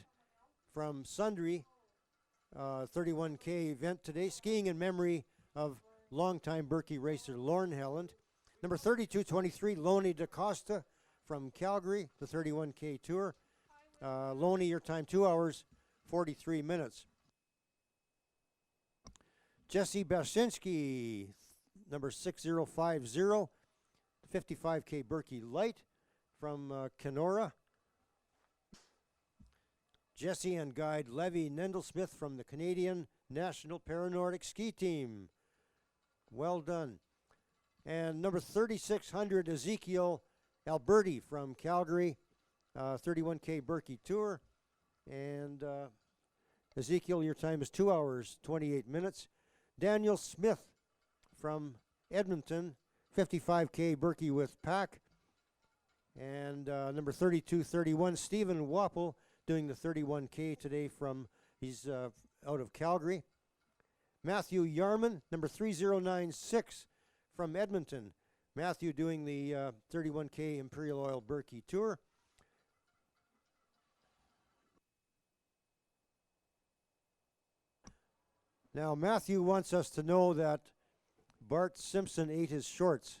from Sundre, 31K event today, skiing in memory of longtime Birkie racer Lorne Helland. Number 3223, Lonnie DaCosta from Calgary, the 31K Tour. Loney, your time 2 hours, 43 minutes. Jesse Basinski, number 6050, 55K Birkie Light from Kenora. Jesse and guide Levi Nendelsmith from the Canadian National Paranordic Ski Team. Well done. And number 3600, Ezekiel Alberti from Calgary, 31K Birkie Tour. And Ezekiel, your time is 2 hours, 28 minutes. Daniel Smith from Edmonton, 55K Birkie with pack. And number 3231, Stephen Wapple, doing the 31K today he's out of Calgary. Matthew Yarman, number 3096 from Edmonton. Matthew doing the 31K Imperial Oil Birkie Tour. Now Matthew wants us to know that Bart Simpson ate his shorts.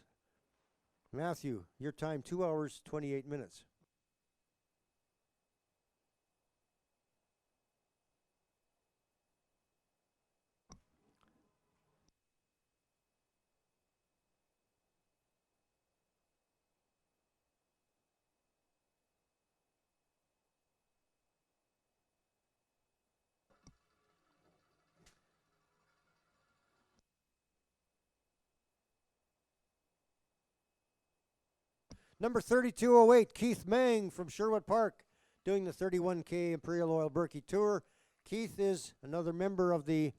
Matthew, your time 2 hours, 28 minutes. Number 3208, Keith Mang from Sherwood Park, doing the 31K Imperial Oil Birkie Tour. Keith is another member of the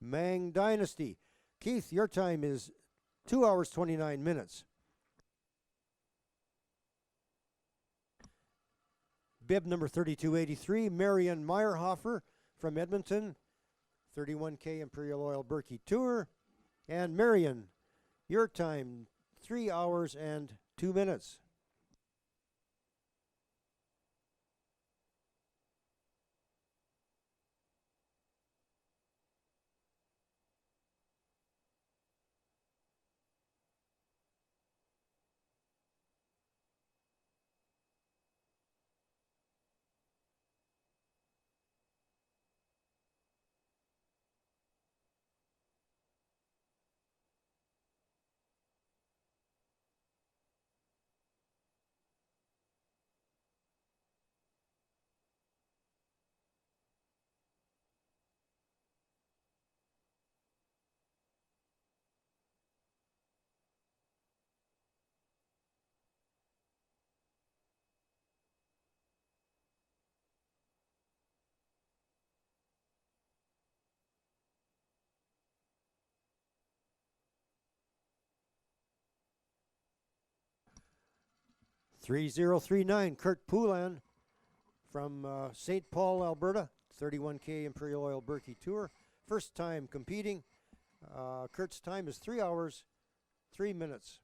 Mang dynasty. Keith, your time is 2 hours, 29 minutes. Bib number 3283, Marion Meyerhofer from Edmonton, 31K Imperial Oil Birkie Tour. And Marion, your time, 3 hours and 2 minutes. .3039, Kurt Poulan from St. Paul, Alberta, 31K Imperial Oil Birkie Tour. First time competing. Kurt's time is 3 hours, 3 minutes.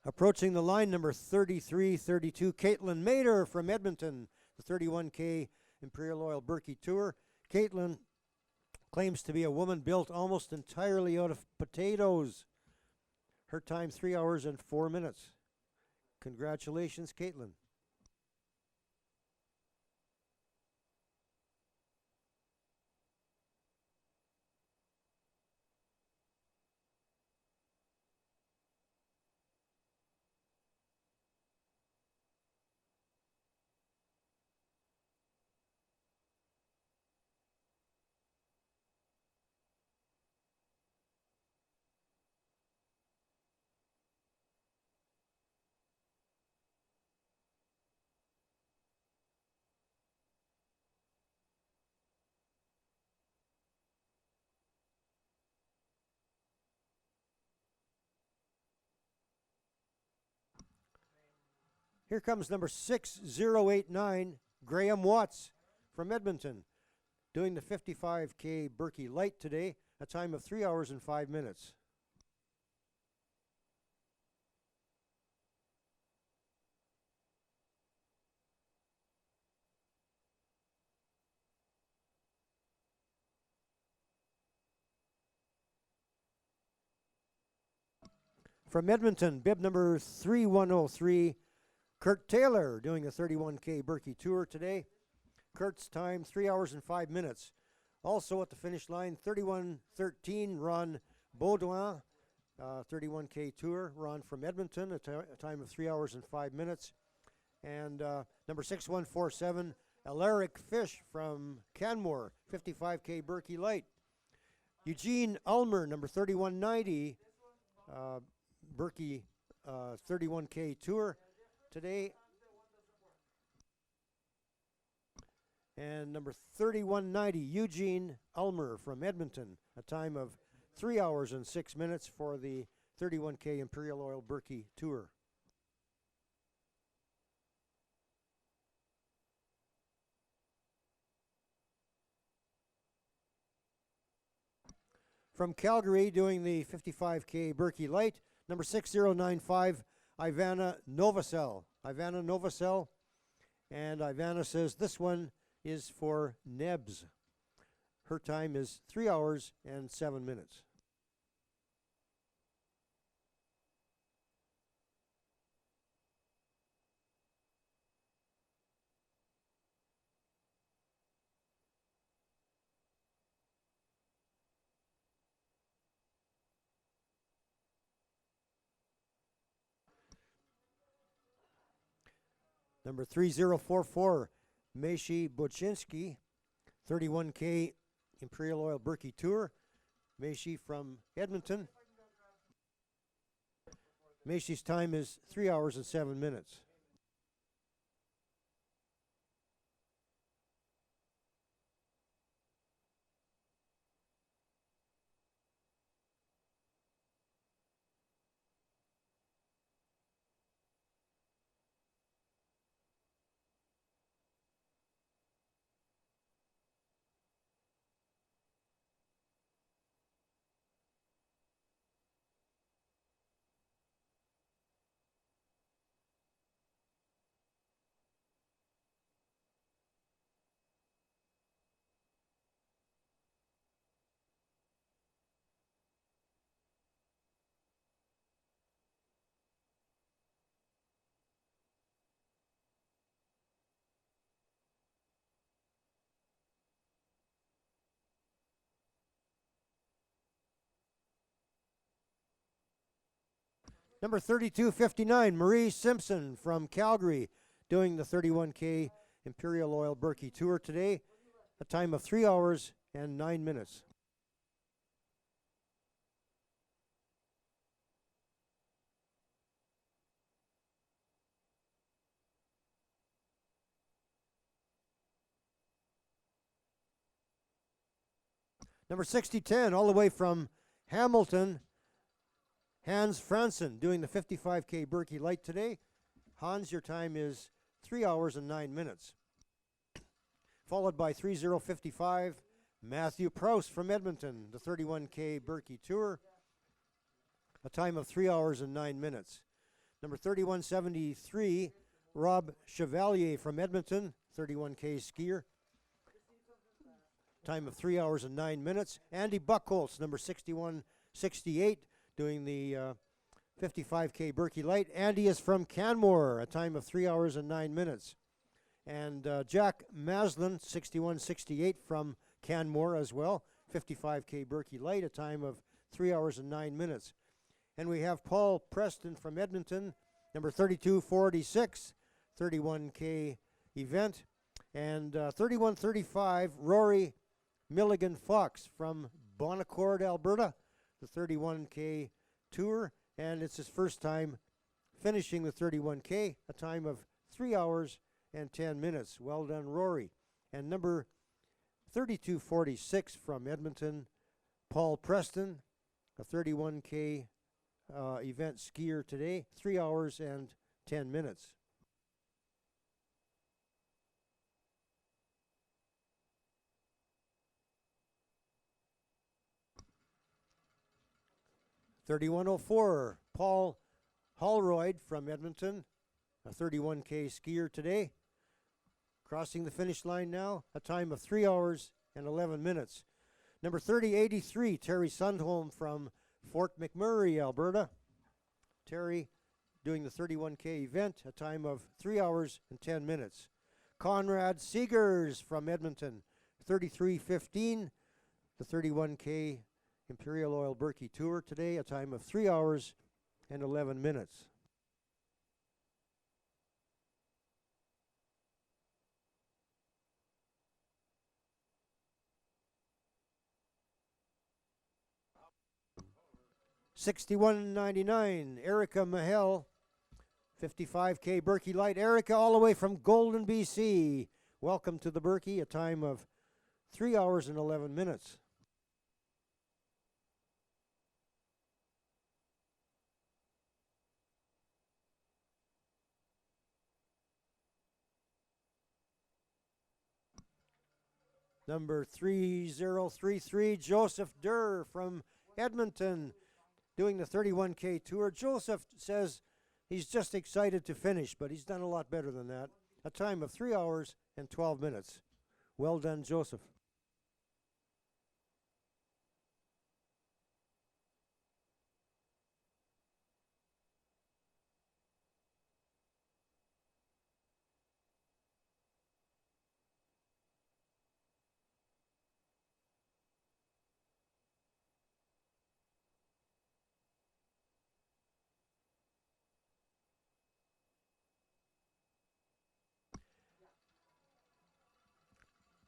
Approaching the line, number 3332, Caitlin Mader from Edmonton, the 31K Imperial Oil Birkie Tour. Caitlin claims to be a woman built almost entirely out of potatoes. Her time, 3 hours and 4 minutes. Congratulations, Caitlin. Here comes number 6089, Graham Watts from Edmonton, doing the 55K Birkie Light today, a time of 3 hours and 5 minutes. From Edmonton, bib number 3103, Kurt Taylor, doing the 31K Birkie Tour today. Kurt's time, 3 hours and 5 minutes. Also at the finish line, 3113, Ron Baudouin, 31K Tour, Ron from Edmonton, a time of 3 hours and 5 minutes. And number 6147, Alaric Fish from Canmore, 55K Birkie Light. Eugene Ulmer, number 3190, Birkie 31K Tour today. And number 3190, Eugene Ulmer from Edmonton, a time of 3 hours and 6 minutes for the 31K Imperial Oil Birkie Tour. From Calgary, doing the 55K Birkie Light, number 6095, Ivana Novosel. Ivana Novosel, and Ivana says this one is for Nebs. Her time is 3 hours and 7 minutes. Number 3044, Meshi Bochinski, 31K Imperial Oil Birkie Tour. Meshi from Edmonton. Meshi's time is 3 hours and 7 minutes. Number 3259, Marie Simpson from Calgary, doing the 31K Imperial Oil Birkie Tour today, a time of 3 hours and 9 minutes. Number 6010, all the way from Hamilton, Hans Franson, doing the 55K Birkie Light today. Hans, your time is 3 hours and 9 minutes. Followed by 3055, Matthew Proust from Edmonton, the 31K Birkie Tour, a time of 3 hours and 9 minutes. Number 3173, Rob Chevalier from Edmonton, 31K skier, time of 3 hours and 9 minutes. Andy Buckholz, number 6168, doing the 55K Birkie Light. Andy is from Canmore, a time of 3 hours and 9 minutes. And Jack Maslin, 6168 from Canmore as well, 55K Birkie Light, a time of 3 hours and 9 minutes. And we have Paul Preston from Edmonton, number 3246, 31K event. And 3135, Rory Milligan Fox from Bonaccord, Alberta, the 31K Tour, and it's his first time finishing the 31K, a time of 3 hours and 10 minutes. Well done, Rory. And number 3246 from Edmonton, Paul Preston, a 31K event skier today, 3 hours and 10 minutes. 31:04, Paul Holroyd from Edmonton, a 31K skier today. Crossing the finish line now, a time of 3 hours and 11 minutes. Number 3083, Terry Sundholm from Fort McMurray, Alberta. Terry doing the 31K event, a time of 3 hours and 10 minutes. Conrad Seegers from Edmonton, 3315, the 31K Imperial Oil Birkie Tour today, a time of 3 hours and 11 minutes. $61.99, Erica Mahel, 55K Birkie Light. Erica all the way from Golden, BC. Welcome to the Birkie, a time of 3 hours and 11 minutes. Number 3033, Joseph Durr from Edmonton, doing the 31K tour. Joseph says he's just excited to finish, but he's done a lot better than that. A time of 3 hours and 12 minutes. Well done, Joseph.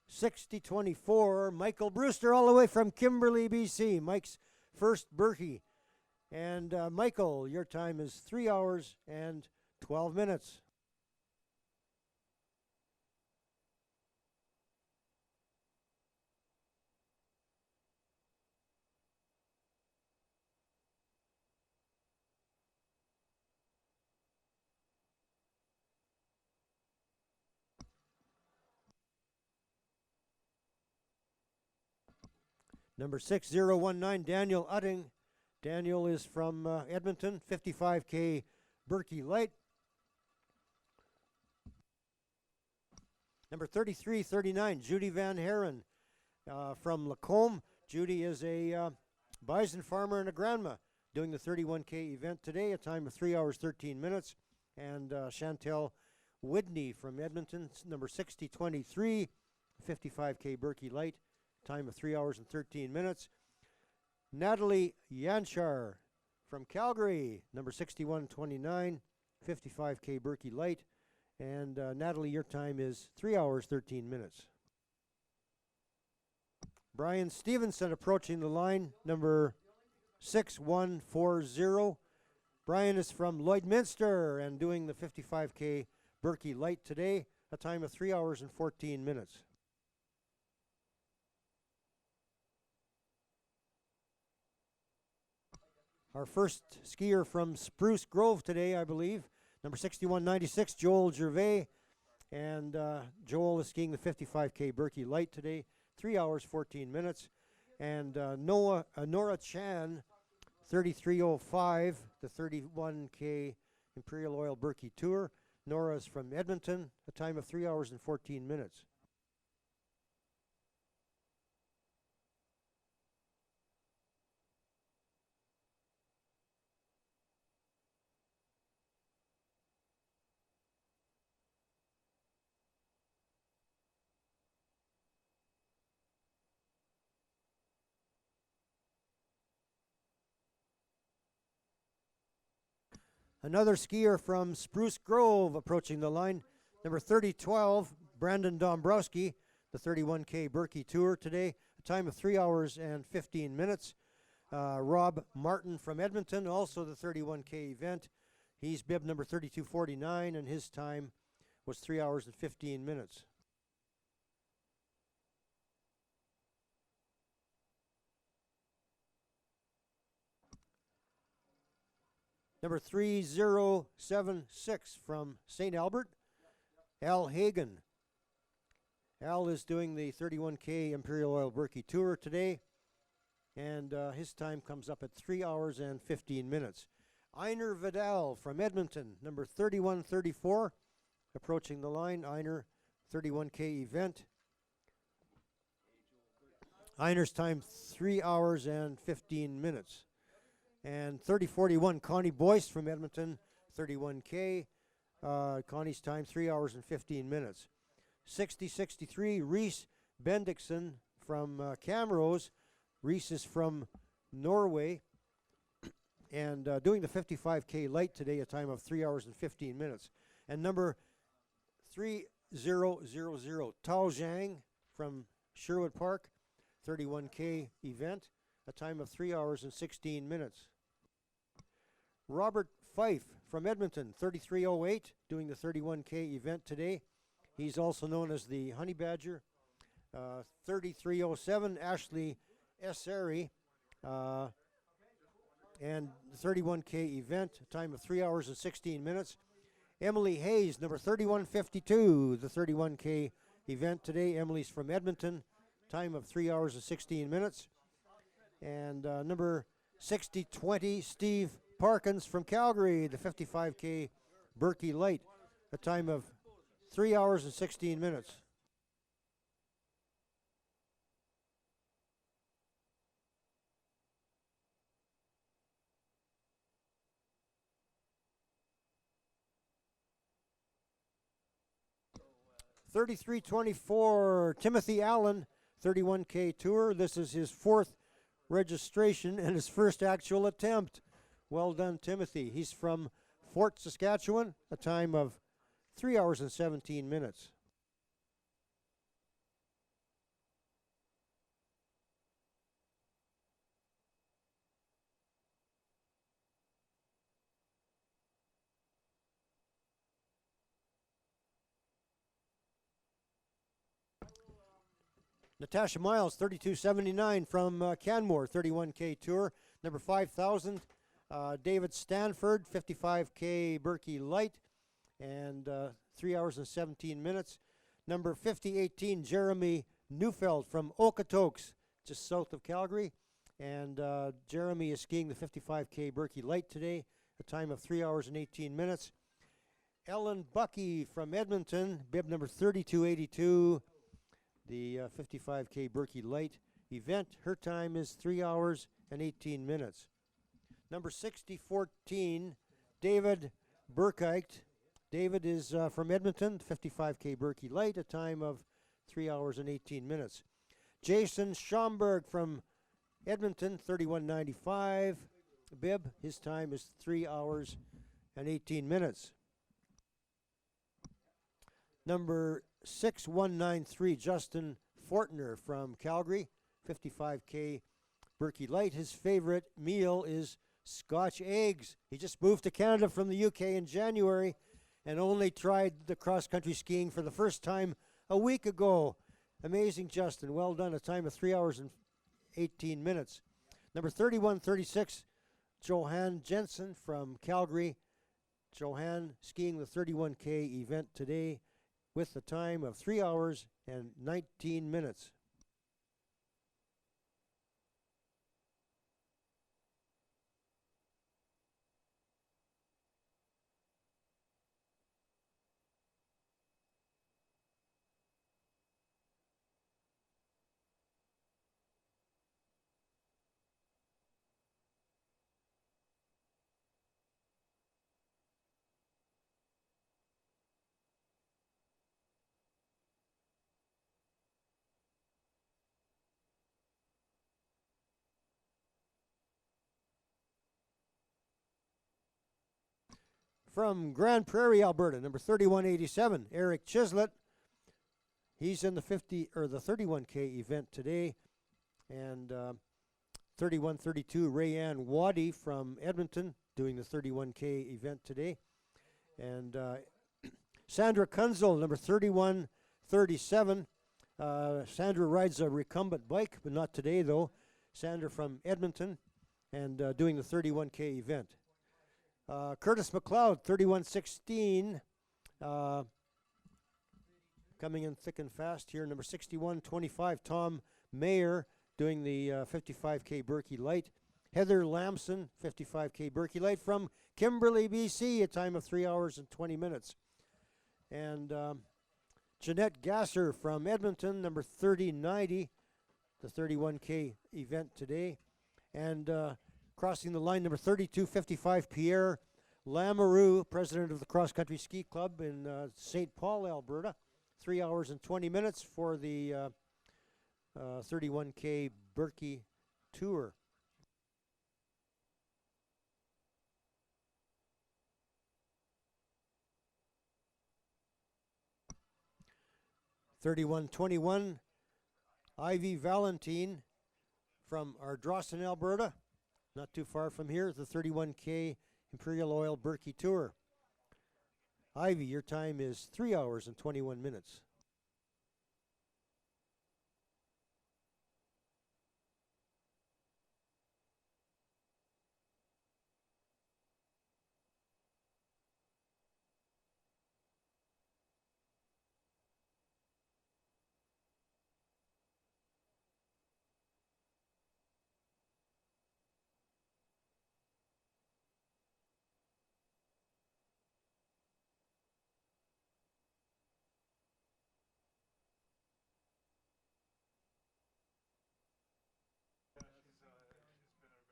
$60.24, Michael Brewster all the way from Kimberley, BC. Mike's first Birkie. And Michael, your time is 3 hours and 12 minutes. Number 6019, Daniel Utting. Daniel is from Edmonton, 55K Birkie Light. Number 3339, Judy Van Haren from Lacombe. Judy is a bison farmer and a grandma doing the 31K event today, a time of 3 hours 13 minutes. And Chantel Whitney from Edmonton, number 6023, 55K Birkie Light, time of 3 hours and 13 minutes. Natalie Yanchar from Calgary, number 6129, 55K Birkie Light. And Natalie, your time is 3 hours, 13 minutes. Brian Stevenson approaching the line, number 6140. Brian is from Lloydminster and doing the 55K Birkie Light today, a time of 3 hours and 14 minutes. Our first skier from Spruce Grove today, I believe, number 6196, Joel Gervais. And Joel is skiing the 55K Birkie Light today, 3 hours, 14 minutes. And Nora Chan, 3305, the 31K Imperial Oil Birkie Tour. Nora is from Edmonton, a time of 3 hours and 14 minutes. Another skier from Spruce Grove approaching the line, number 3012, Brandon Dombrowski, the 31K Birkie Tour today, a time of 3 hours and 15 minutes. Rob Martin from Edmonton, also the 31K event. He's bib number 3249, and his time was 3 hours and 15 minutes. Number 3076 from St. Albert, Al Hagen. Al is doing the 31K Imperial Oil Birkie Tour today, and his time comes up at 3 hours and 15 minutes. Einar Vidal from Edmonton, number 3134, approaching the line. Einar, 31K event. Einar's time 3 hours and 15 minutes. And 3041, Connie Boyce from Edmonton, 31K. Connie's time 3 hours and 15 minutes. 6063, Reese Bendixson from Camrose. Reese is from Norway and doing the 55K light today, a time of 3 hours and 15 minutes. And number 3000, Tao Zhang from Sherwood Park, 31K event, a time of 3 hours and 16 minutes. Robert Fife from Edmonton, 3308, doing the 31K event today. He's also known as the Honey Badger. 3307, Ashley Esseri, and the 31K event, a time of 3 hours and 16 minutes. Emily Hayes, number 3152, the 31K event today. Emily's from Edmonton, time of 3 hours and 16 minutes. And number 6020, Steve Parkins from Calgary, the 55K Birkie Light, a time of 3 hours and 16 minutes. $33.24, Timothy Allen, 31K Tour. This is his fourth registration and his first actual attempt. Well done, Timothy. He's from Fort Saskatchewan, a time of 3 hours and 17 minutes. Natasha Miles, 3279 from Canmore, 31K Tour. Number 5000, David Stanford, 55K Birkie Light, and 3 hours and 17 minutes. Number 5018, Jeremy Neufeld from Okotoks, just south of Calgary. And Jeremy is skiing the 55K Birkie Light today, a time of 3 hours and 18 minutes. Ellen Bucky from Edmonton, bib number 3282. The 55K Birkie Light event. Her time is 3 hours and 18 minutes. Number 6014, David Burkite. David is from Edmonton, 55K Birkie Light, a time of 3 hours and 18 minutes. Jason Schomburg from Edmonton, 3195 bib. His time is 3 hours and 18 minutes. Number 6193, Justin Fortner from Calgary, 55K Birkie Light. His favorite meal is Scotch eggs. He just moved to Canada from the UK in January and only tried the cross-country skiing for the first time a week ago. Amazing, Justin. Well done. A time of 3 hours and 18 minutes. Number 3136, Johan Jensen from Calgary. Johan skiing the 31K event today, with a time of 3 hours and 19 minutes. From Grand Prairie, Alberta, number 3187, Eric Chislett. He's in the 31K event today. And 3132, Rayanne Waddy from Edmonton, doing the 31K event today. And Sandra Kunzel, number 3137. Sandra rides a recumbent bike, but not today, though. Sandra from Edmonton, and doing the 31K event. Curtis McLeod, 3116, coming in thick and fast here. Number 6125, Tom Mayer, doing the 55K Birkie Light. Heather Lamson, 55K Birkie Light from Kimberley, BC, a time of 3 hours and 20 minutes. And Jeanette Gasser from Edmonton, number 3090, the 31K event today. And crossing the line, number 3255, Pierre Lamoureux, president of the Cross Country Ski Club in St. Paul, Alberta. 3 hours and 20 minutes for the 31K Birkie Tour. (31:21), Ivy Valentine from Ardrossan, Alberta, not too far from here, the 31K Imperial Oil Birkie Tour. Ivy, your time is 3 hours and 21 minutes.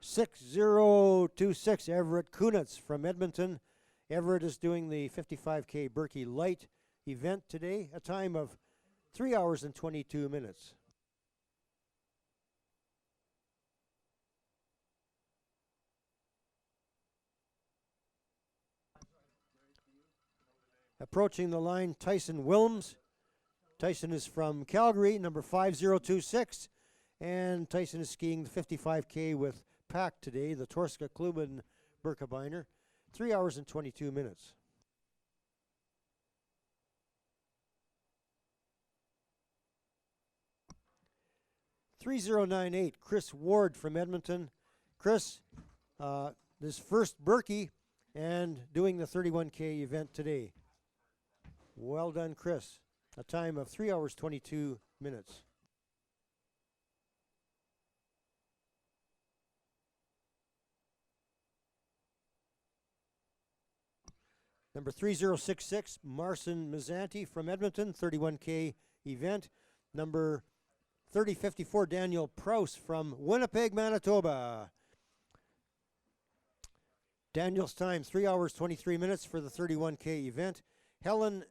(6026) Everett Kunitz from Edmonton. Everett is doing the 55K Birkie Light event today, a time of 3 hours and 22 minutes. Approaching the line, Tyson Wilms. Tyson is from Calgary, number 5026, and Tyson is skiing the 55K with Pack today, the Torska Kluben Birkebeiner, 3 hours and 22 minutes. (3098) Chris Ward from Edmonton. Chris, his first Birkie and doing the 31K event today. Well done, Chris. A time of 3 hours 22 minutes. Number 3066, Marcin Mizanti from Edmonton, 31K event. Number 3054, Daniel Prouse from Winnipeg, Manitoba. Daniel's time, 3 hours 23 minutes for the 31K event. Helene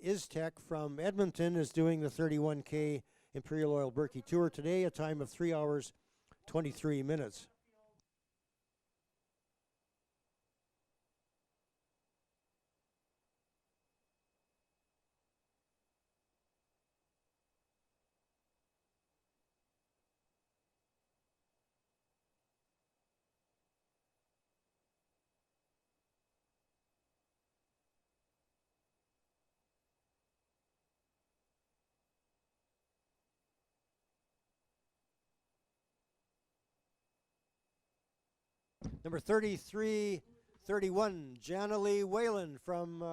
Istek from Edmonton is doing the 31K Imperial Oil Birkie Tour today, a time of 3 hours 23 minutes. Number 3331, Janalee Whalen from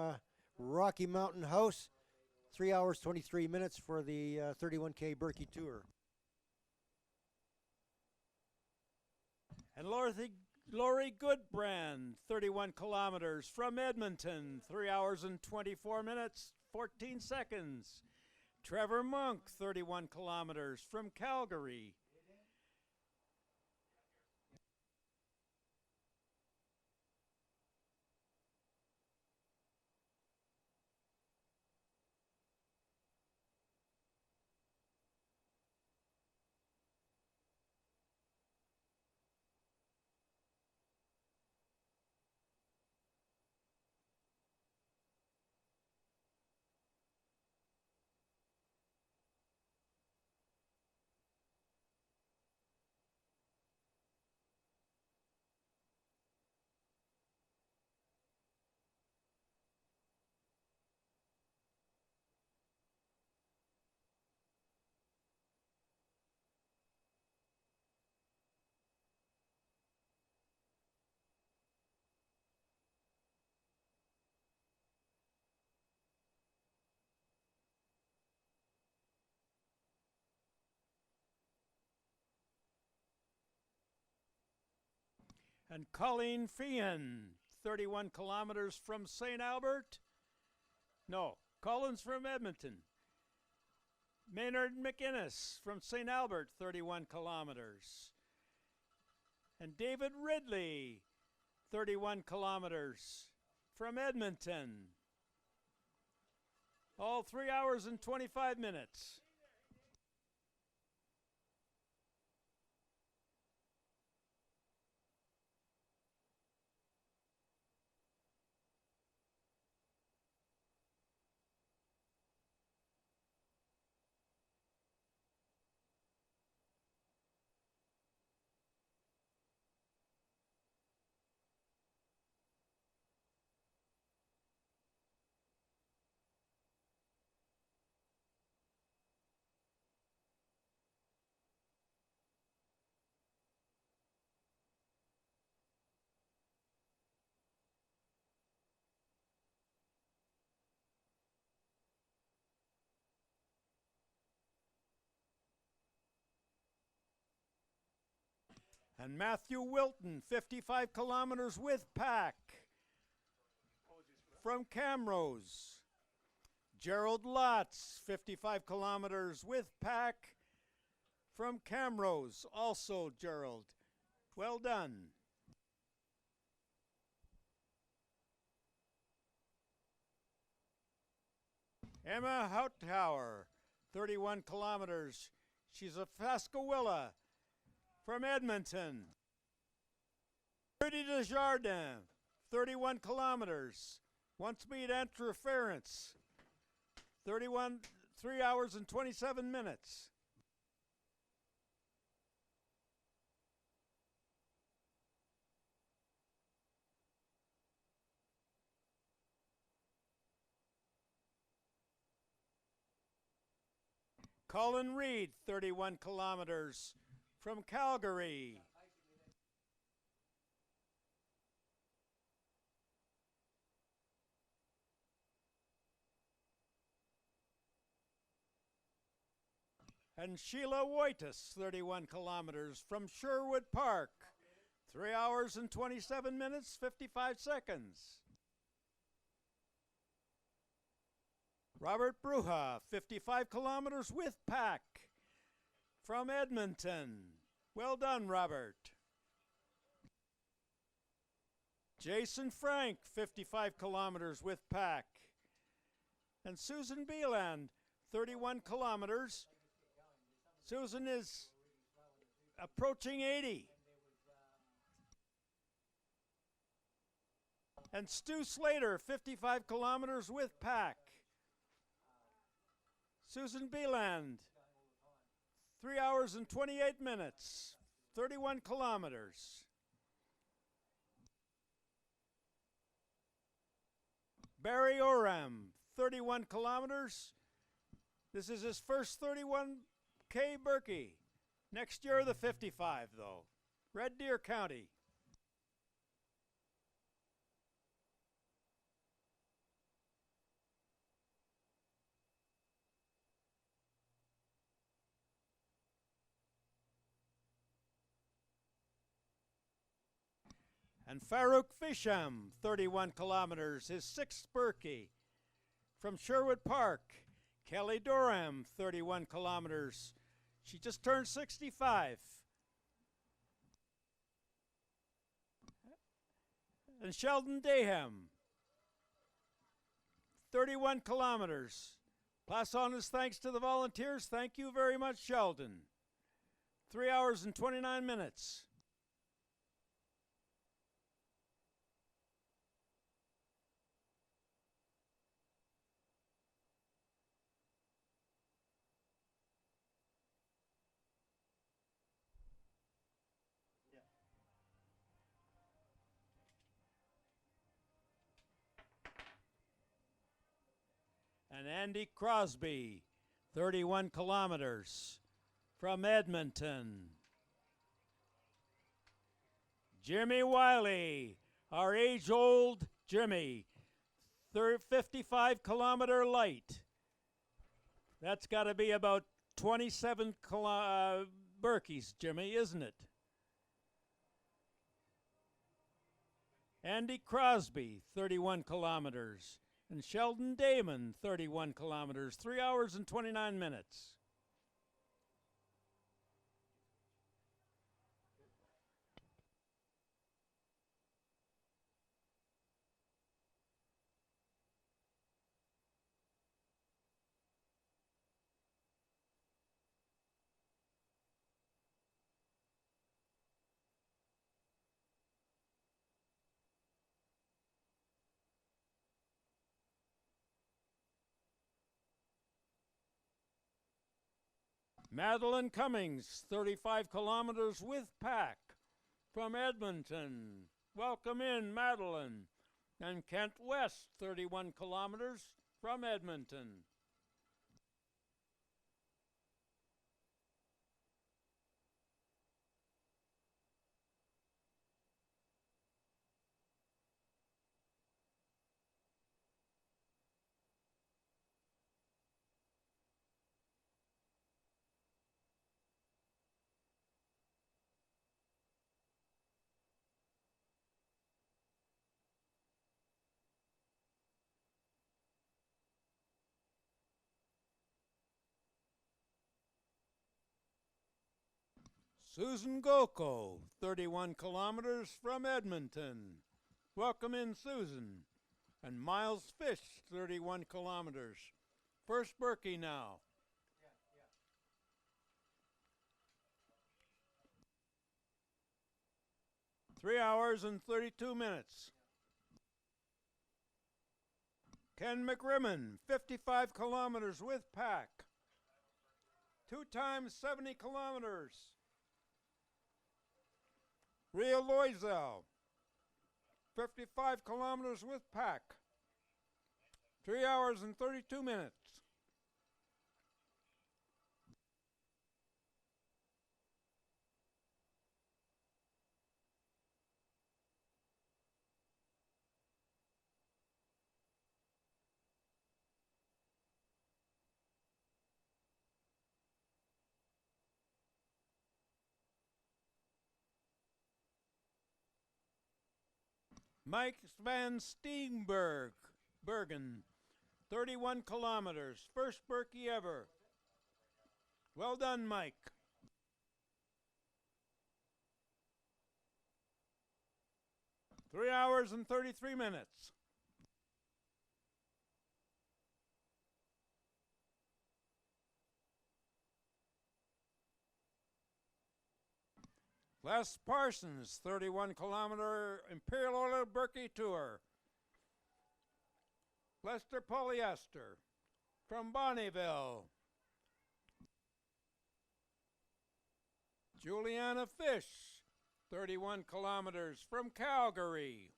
Rocky Mountain House, 3 hours 23 minutes for the 31K Birkie Tour. And Lori Goodbrand, 31 kilometers from Edmonton, 3 hours and 24 minutes, 14 seconds. Trevor Monk, 31 kilometers from Calgary. And Colleen Feehan, 31 kilometers from St. Albert. No, Collins from Edmonton. Maynard McInnes from St. Albert, 31 kilometers. And David Ridley, 31 kilometers from Edmonton. All 3 hours and 25 minutes. And Matthew Wilton, 55 kilometers with pack from Camrose. Gerald Lotz, 55 kilometers with pack from Camrose. Also Gerald. Well done. Emma Hauthauer, 31 kilometers. She's a Fascowilla from Edmonton. Rudy Desjardins, 31 kilometers. Once beat interference. 3 hours and 27 minutes. Colin Reed, 31 kilometers from Calgary. And Sheila Wojtus, 31 kilometers from Sherwood Park. 3 hours and 27 minutes, 55 seconds. Robert Bruja, 55 kilometers with pack from Edmonton. Well done, Robert. Jason Frank, 55 kilometers with pack. And Susan Beeland, 31 kilometers. Susan is approaching 80. And Stu Slater, 55 kilometers with pack. Susan Beeland, 3 hours and 28 minutes, 31 kilometers. Barry Oram, 31 kilometers. This is his first 31K Birkie. Next year, the 55, though. Red Deer County. And Farouk Fisham, 31 kilometers, his sixth Birkie. From Sherwood Park, Kelly Doram, 31 kilometers. She just turned 65. And Sheldon Daham, 31 kilometers. Pass on his thanks to the volunteers. Thank you very much, Sheldon. 3 hours and 29 minutes. And Andy Crosby, 31 kilometers from Edmonton. Jimmy Wiley, our age-old Jimmy, 55 kilometer light. That's got to be about 27 Birkies, Jimmy, isn't it? Andy Crosby, 31 kilometers. And Sheldon Damon, 31 kilometers, 3 hours and 29 minutes. Madeline Cummings, 35 kilometers with pack from Edmonton. Welcome in, Madeline. And Kent West, 31 kilometers from Edmonton. Susan Goko, 31 kilometers from Edmonton. Welcome in, Susan. And Miles Fish, 31 kilometers. First Birkie now. 3 hours and 32 minutes. Ken McRimmon, 55 kilometers with pack. 2 times 70 kilometers. Ria Loisel, 55 kilometers with pack. 3 hours and 32 minutes. Mike Van Steenberg, Bergen, 31 kilometers, first Birkie ever. Well done, Mike. Three hours and 33 minutes. Les Parsons, 31-kilometer Imperial Oil Birkie Tour. Lester Polyester from Bonnyville. Juliana Fish, 31 kilometers from Calgary.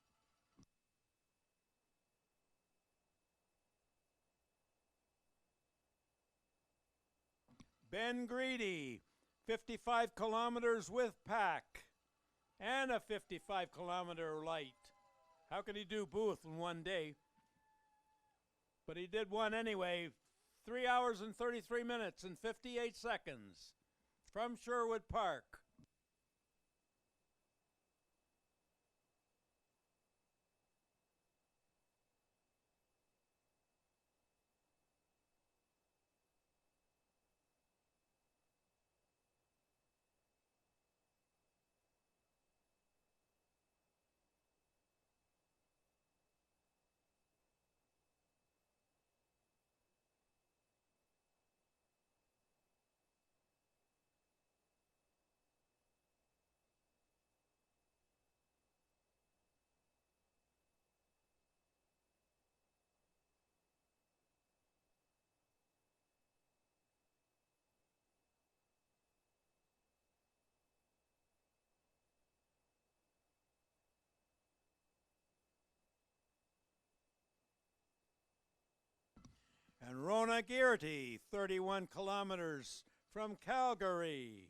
Ben Greedy, 55 kilometers with pack and a 55-kilometer light. How could he do both in one day? But he did one anyway. 3 hours and 33 minutes and 58 seconds from Sherwood Park. And Rona Gearty, 31 kilometers from Calgary.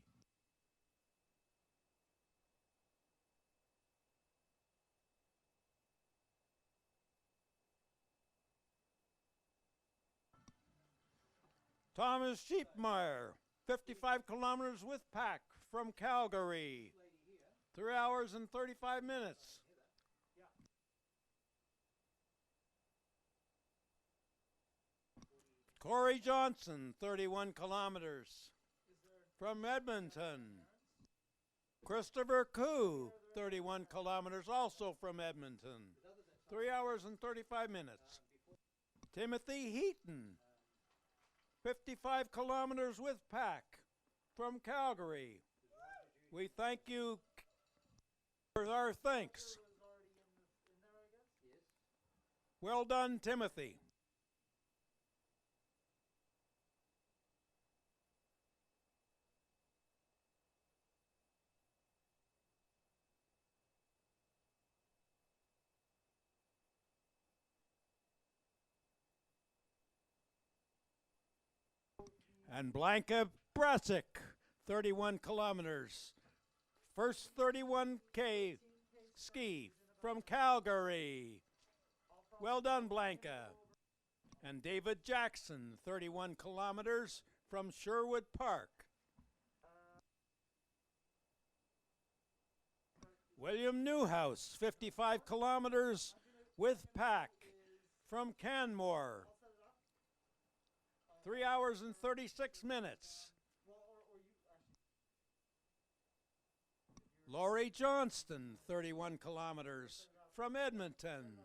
Thomas Sheepmeyer, 55 kilometers with pack from Calgary. 3 hours and 35 minutes. Corey Johnson, 31 kilometers from Edmonton. Christopher Koo, 31 kilometers, also from Edmonton. 3 hours and 35 minutes. Timothy Heaton, 55 kilometers with pack from Calgary. We thank you for our thanks. Well done, Timothy. And Blanca Brasic, 31 kilometers. First 31K ski from Calgary. Well done, Blanca. And David Jackson, 31 kilometers from Sherwood Park. William Newhouse, 55 kilometers with pack from Canmore. 3 hours and 36 minutes. Laurie Johnston, 31 kilometers from Edmonton.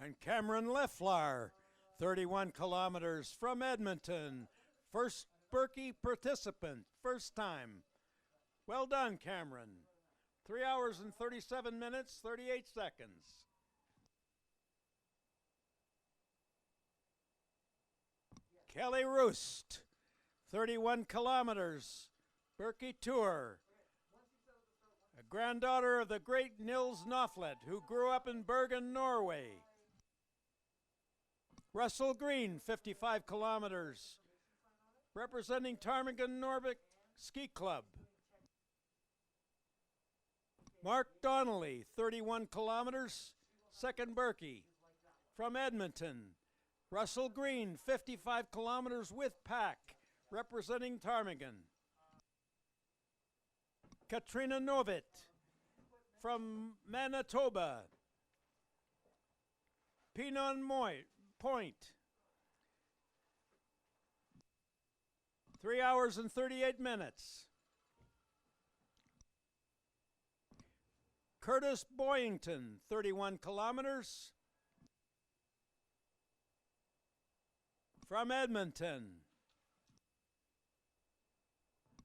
And Cameron Lefflar, 31 kilometers from Edmonton. First Birkie participant, first time. Well done, Cameron. 3 hours and 37 minutes, 38 seconds. Kelly Roost, 31 kilometers, Birkie Tour. A granddaughter of the great Nils Knoflet, who grew up in Bergen, Norway. Russell Green, 55 kilometers, representing Ptarmigan Nordic Ski Club. Mark Donnelly, 31 kilometers, second Birkie, from Edmonton. Russell Green, 55 kilometers with pack, representing Ptarmigan. Katrina Novit, from Manitoba. Pinon Point. 3 hours and 38 minutes. Curtis Boyington, 31 kilometers from Edmonton.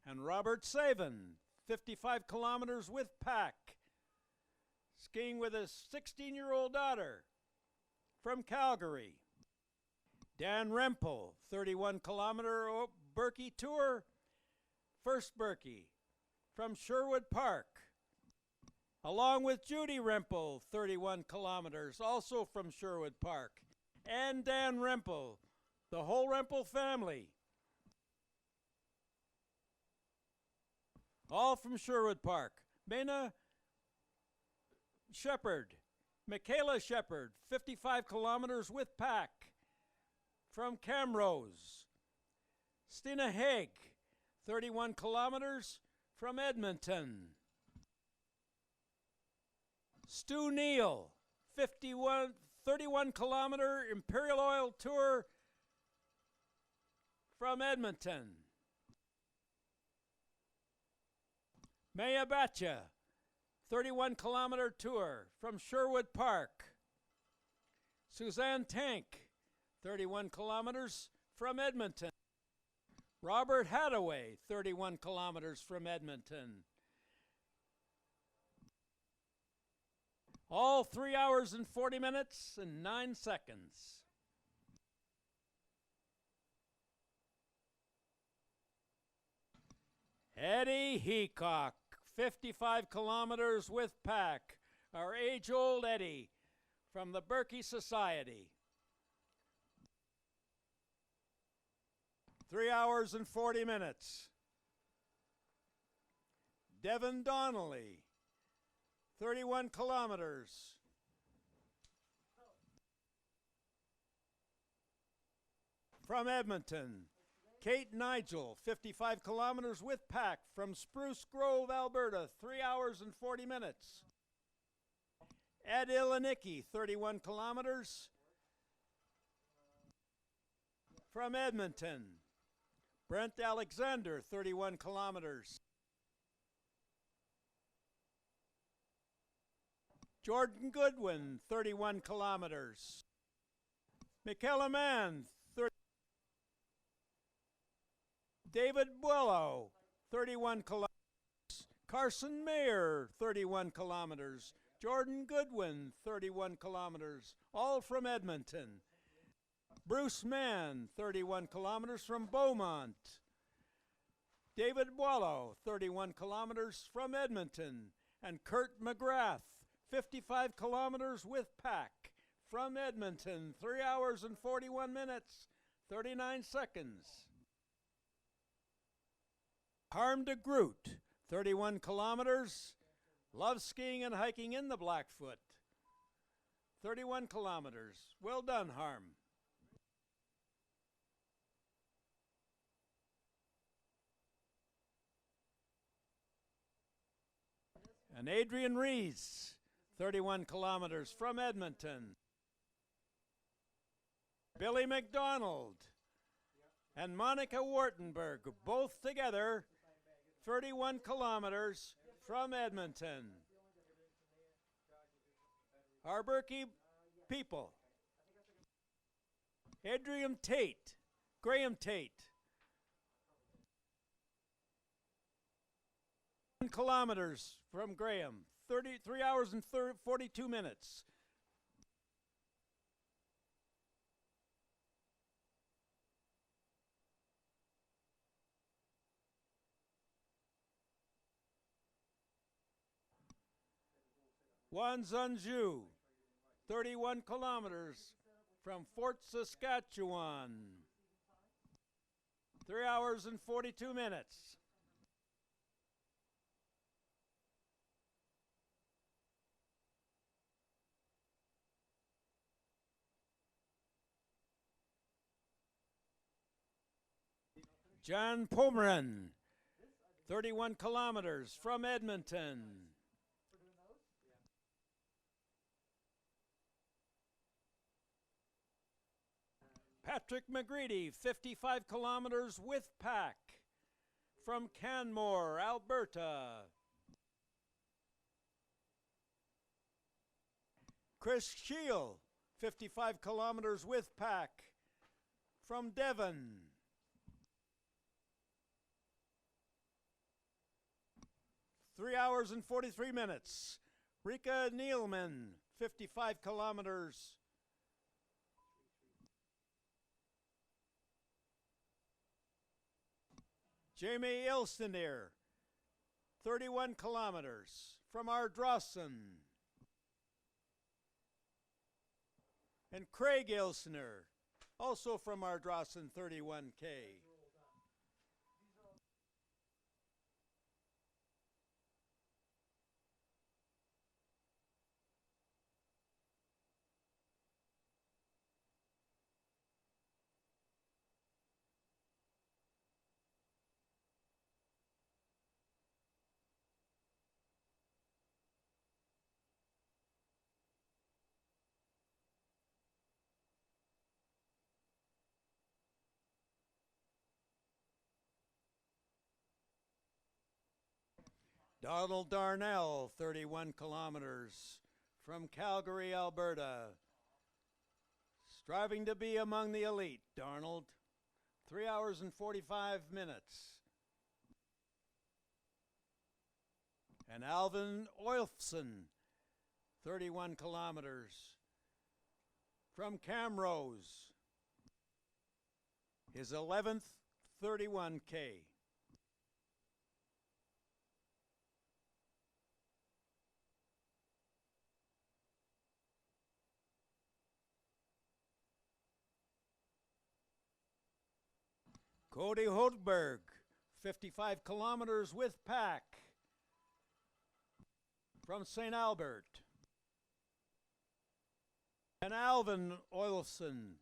And Robert Saven, 55 kilometers with pack, skiing with his 16-year-old daughter from Calgary. Dan Rempel, 31 kilometer Birkie Tour, first Birkie from Sherwood Park. Along with Judy Rempel, 31 kilometers, also from Sherwood Park. And Dan Rempel, the whole Rempel family. All from Sherwood Park. Mena Shepard, Michaela Shepard, 55 kilometers with pack from Camrose. Stina Haig, 31 kilometers from Edmonton. Stu Neal, 31 kilometer Imperial Oil Tour from Edmonton. Maya Batcha, 31 kilometer tour from Sherwood Park. Suzanne Tank, 31 kilometers from Edmonton. Robert Hadaway, 31 kilometers from Edmonton. All 3 hours and 40 minutes and 9 seconds. Eddie Heacock, 55 kilometers with pack. Our age-old Eddie from the Birkie Society. 3 hours and 40 minutes. Devin Donnelly, 31 kilometers. From Edmonton, Kate Nigel, 55 kilometers with pack from Spruce Grove, Alberta, 3 hours and 40 minutes. Ed Ilanicki, 31 kilometers. From Edmonton, Brent Alexander, 31 kilometers. Jordan Goodwin, 31 kilometers. Michaela Mann, David Buello, 31 kilometers. Carson Mayer, 31 kilometers. Jordan Goodwin, 31 kilometers, all from Edmonton. Bruce Mann, 31 kilometers from Beaumont. David Buello, 31 kilometers from Edmonton. And Kurt McGrath, 55 kilometers with pack from Edmonton, 3 hours and 41 minutes, 39 seconds. Harm de Groot, 31 kilometers, loves skiing and hiking in the Blackfoot. 31 kilometers. Well done, Harm. And Adrian Rees, 31 kilometers from Edmonton. Billy McDonald and Monica Wartenberg, both together, 31 kilometers from Edmonton. Our Birkie people. Adrian Tate, Graham Tate. 1 kilometers from Graham, 3 hours and 42 minutes. Juan Zunju, 31 kilometers from Fort Saskatchewan. 3 hours and 42 minutes. John Pomeran, 31 kilometers from Edmonton. Patrick McGreedy, 55 kilometers with pack from Canmore, Alberta. Chris Shield, 55 kilometers with pack from Devon. Three hours and 43 minutes. Rika Nealman, 55 kilometers. Jamie Ilsteneer, 31 kilometers from Ardrossan. And Craig Ilsteneer, also from Ardrossan, 31K. Donald Darnell, 31 kilometers from Calgary, Alberta. Striving to be among the elite, Darnold. 3 hours and 45 minutes. And Alvin Oilfson, 31 kilometers from Camrose. His 11th 31K. Cody Holdberg, 55 kilometers with pack from St. Albert. And Alvin Oilson.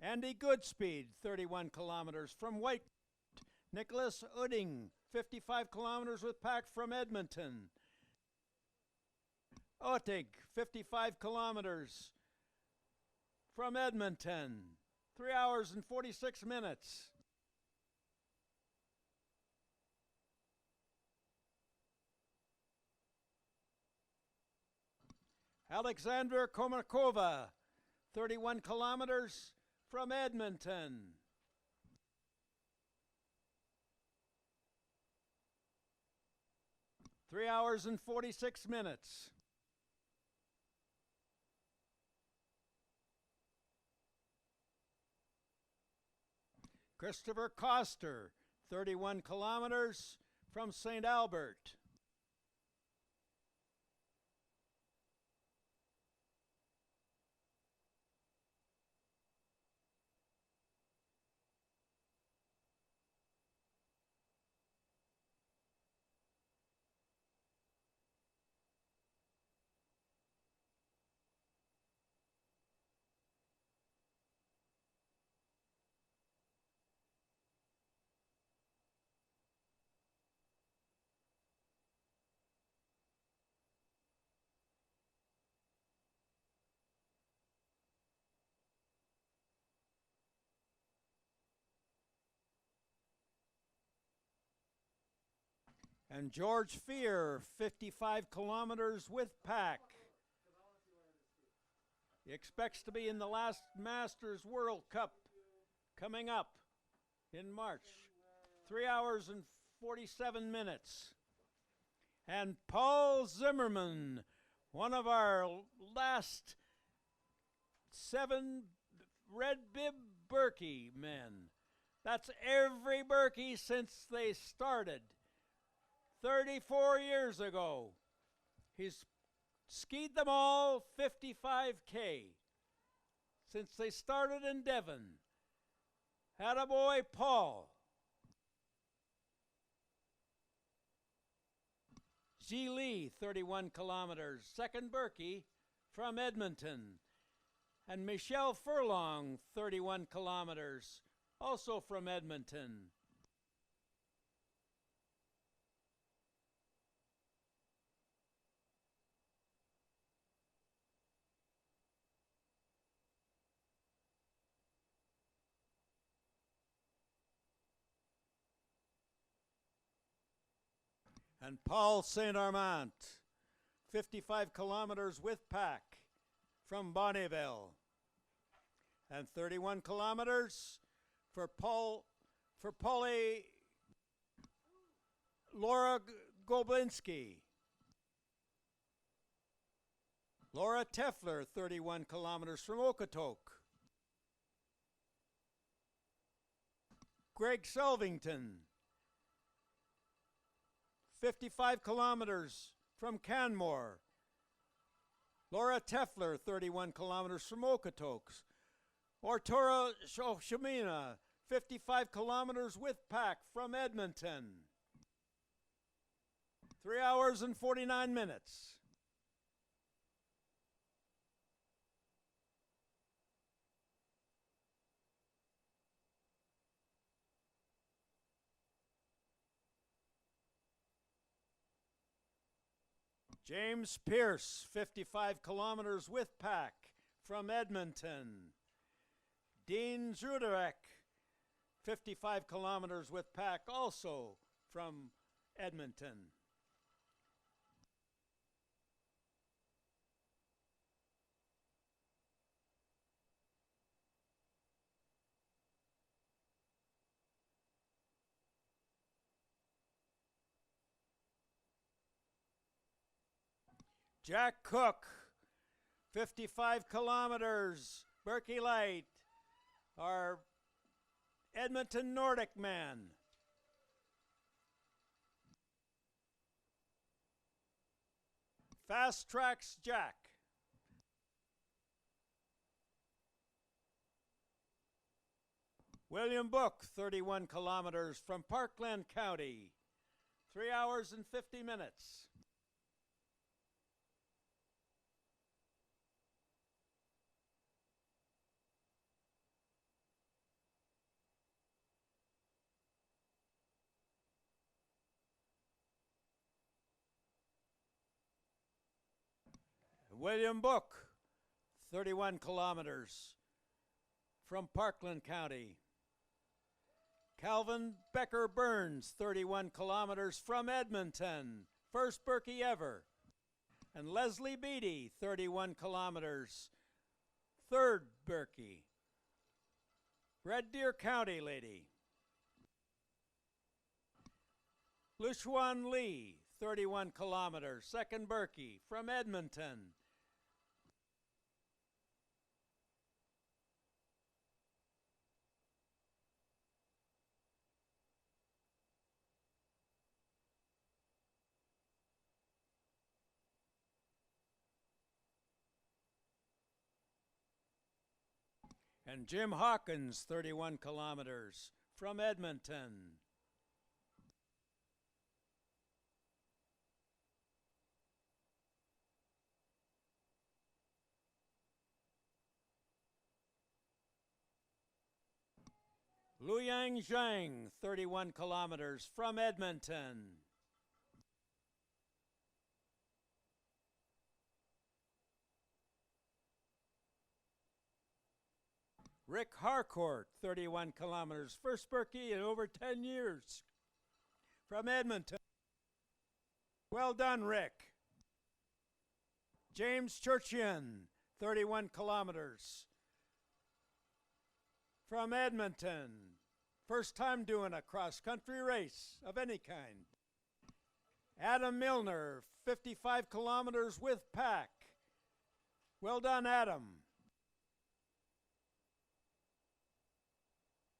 Andy Goodspeed, 31 kilometers from White. Nicholas Udding, 55 kilometers with pack from Edmonton. Otig, 55 kilometers from Edmonton. 3 hours and 46 minutes. Alexandra Komarkova, 31 kilometers from Edmonton. Three hours and 46 minutes. Christopher Coster, 31 kilometers from St. Albert. And George Fear, 55 kilometers with pack. He expects to be in the last Masters World Cup coming up in March. 3 hours and 47 minutes. And Paul Zimmerman, one of our last 7 red bib Birkie men. That's every Birkie since they started 34 years ago. He's skied them all 55K since they started in Devon. Attaboy Paul. G. Lee, 31 kilometers, second Birkie from Edmonton. And Michelle Furlong, 31 kilometers, also from Edmonton. And Paul Saint Armand, 55 kilometers with pack from Bonnieville. And 31 kilometers for Polly Laura Goblinski. Laura Teffler, 31 kilometers from Okotoks. Greg Selvington, 55 kilometers from Canmore. Laura Teffler, 31 kilometers from Okotoks. Arturo Shamina, 55 kilometers with pack from Edmonton. 3 hours and 49 minutes. James Pierce, 55 kilometers with pack from Edmonton. Dean Zuderek, 55 kilometers with pack also from Edmonton. Jack Cook, 55 kilometers, Birkie Light, our Edmonton Nordic man. Fast Tracks Jack. William Book, 31 kilometers from Parkland County, 3 hours and 50 minutes. William Book, 31 kilometers from Parkland County. Calvin Becker Burns, 31 kilometers from Edmonton, first Birkie ever. And Leslie Beatty, 31 kilometers, third Birkie. Red Deer County lady. Luchuan Lee, 31 kilometers, second Birkie from Edmonton. And Jim Hawkins, 31 kilometers from Edmonton. Luyang Zhang, 31 kilometers from Edmonton. Rick Harcourt, 31 kilometers, first Birkie in over 10 years from Edmonton. Well done, Rick. James Churchian, 31 kilometers from Edmonton. First time doing a cross-country race of any kind. Adam Milner, 55 kilometers with pack. Well done, Adam.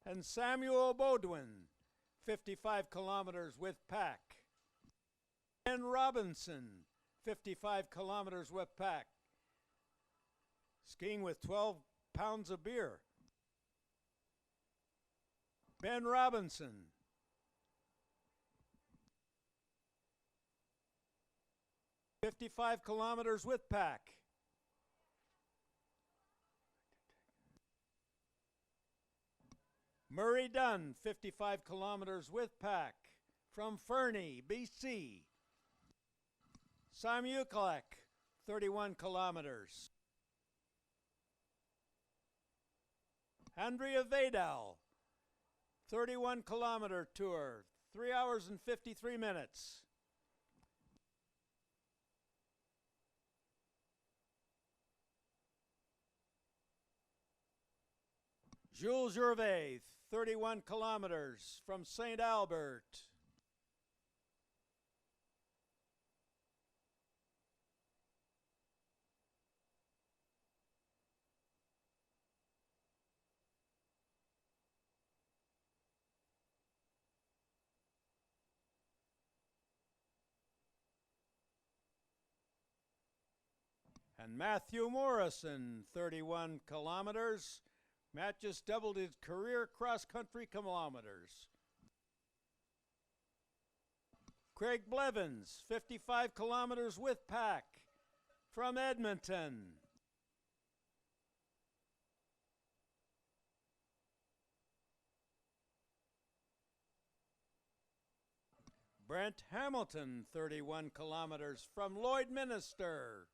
And Samuel Bodwin, 55 kilometers with pack. Ben Robinson, 55 kilometers with pack. Skiing with 12 pounds of beer. Ben Robinson. "55 kilometers with pack." Murray Dunn, 55 kilometers with pack from Fernie, BC. Sam Ukalek, 31 kilometers. Andrea Vadal, 31 kilometer tour, 3 hours and 53 minutes. Jules Gervais, 31 kilometers from St. Albert. And Matthew Morrison, 31 kilometers. Matt just doubled his career cross-country kilometers. Craig Blevins, 55 kilometers with pack from Edmonton. Brent Hamilton, 31 kilometers from Lloydminster.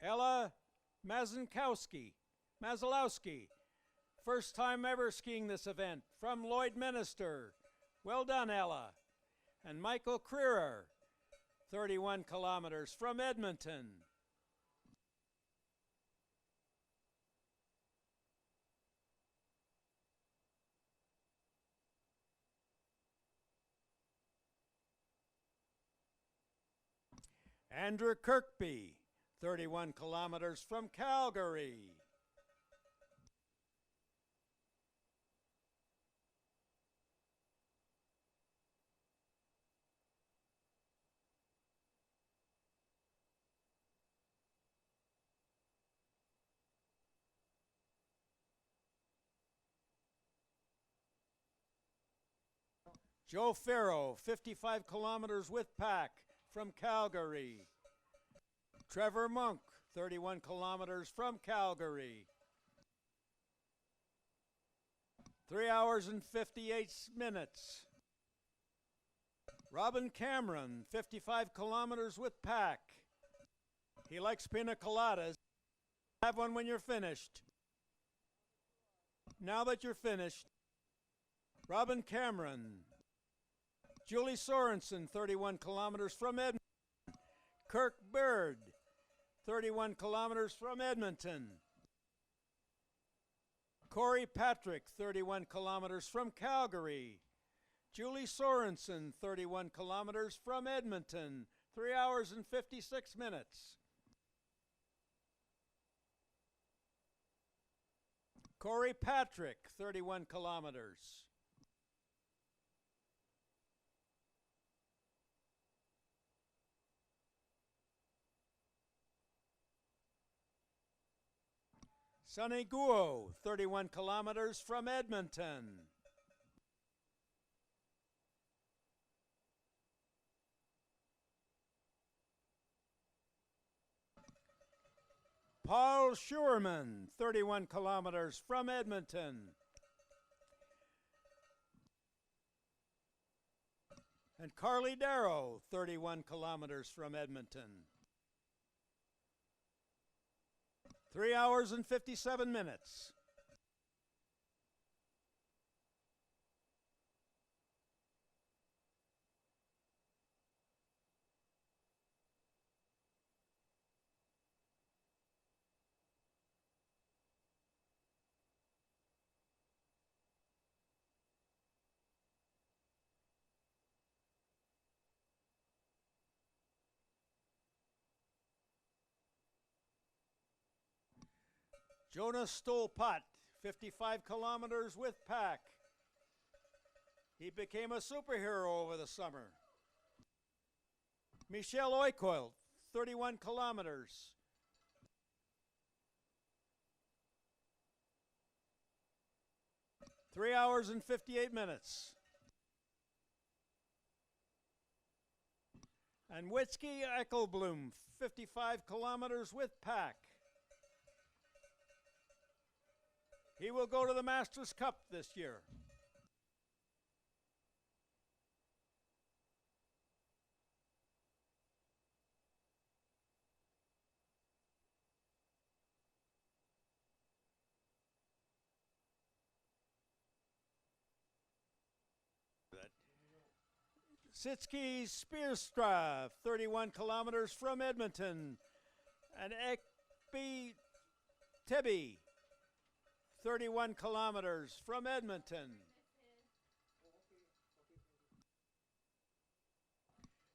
Ella Mazalowski, first time ever skiing this event from Lloydminster. Well done, Ella. And Michael Creerer, 31 kilometers from Edmonton. Andrew Kirkby, 31 kilometers from Calgary. Joe Farrow, 55 kilometers with pack from Calgary. Trevor Monk, 31 kilometers from Calgary. 3 hours and 58 minutes. Robin Cameron, 55 kilometers with pack. He likes pina coladas. Have one when you're finished. Now that you're finished, Robin Cameron. Julie Sorensen, 31 kilometers from Edmonton. Kirk Bird, 31 kilometers from Edmonton. Corey Patrick, 31 kilometers from Calgary. Julie Sorensen, 31 kilometers from Edmonton. 3 hours and 56 minutes. Corey Patrick, 31 kilometers. Sonny Guo, 31 kilometers from Edmonton. Paul Schurman, 31 kilometers from Edmonton. And Carly Darrow, 31 kilometers from Edmonton. 3 hours and 57 minutes. Jonas Stolpat, 55 kilometers with pack. He became a superhero over the summer. Michelle Oykolt, 31 kilometers. Three hours and 58 minutes. And Witzke Eichelblum, 55 kilometers with pack. He will go to the Masters Cup this year. Sitski Spearstra, 31 kilometers from Edmonton. And Ekby Tebby, 31 kilometers from Edmonton.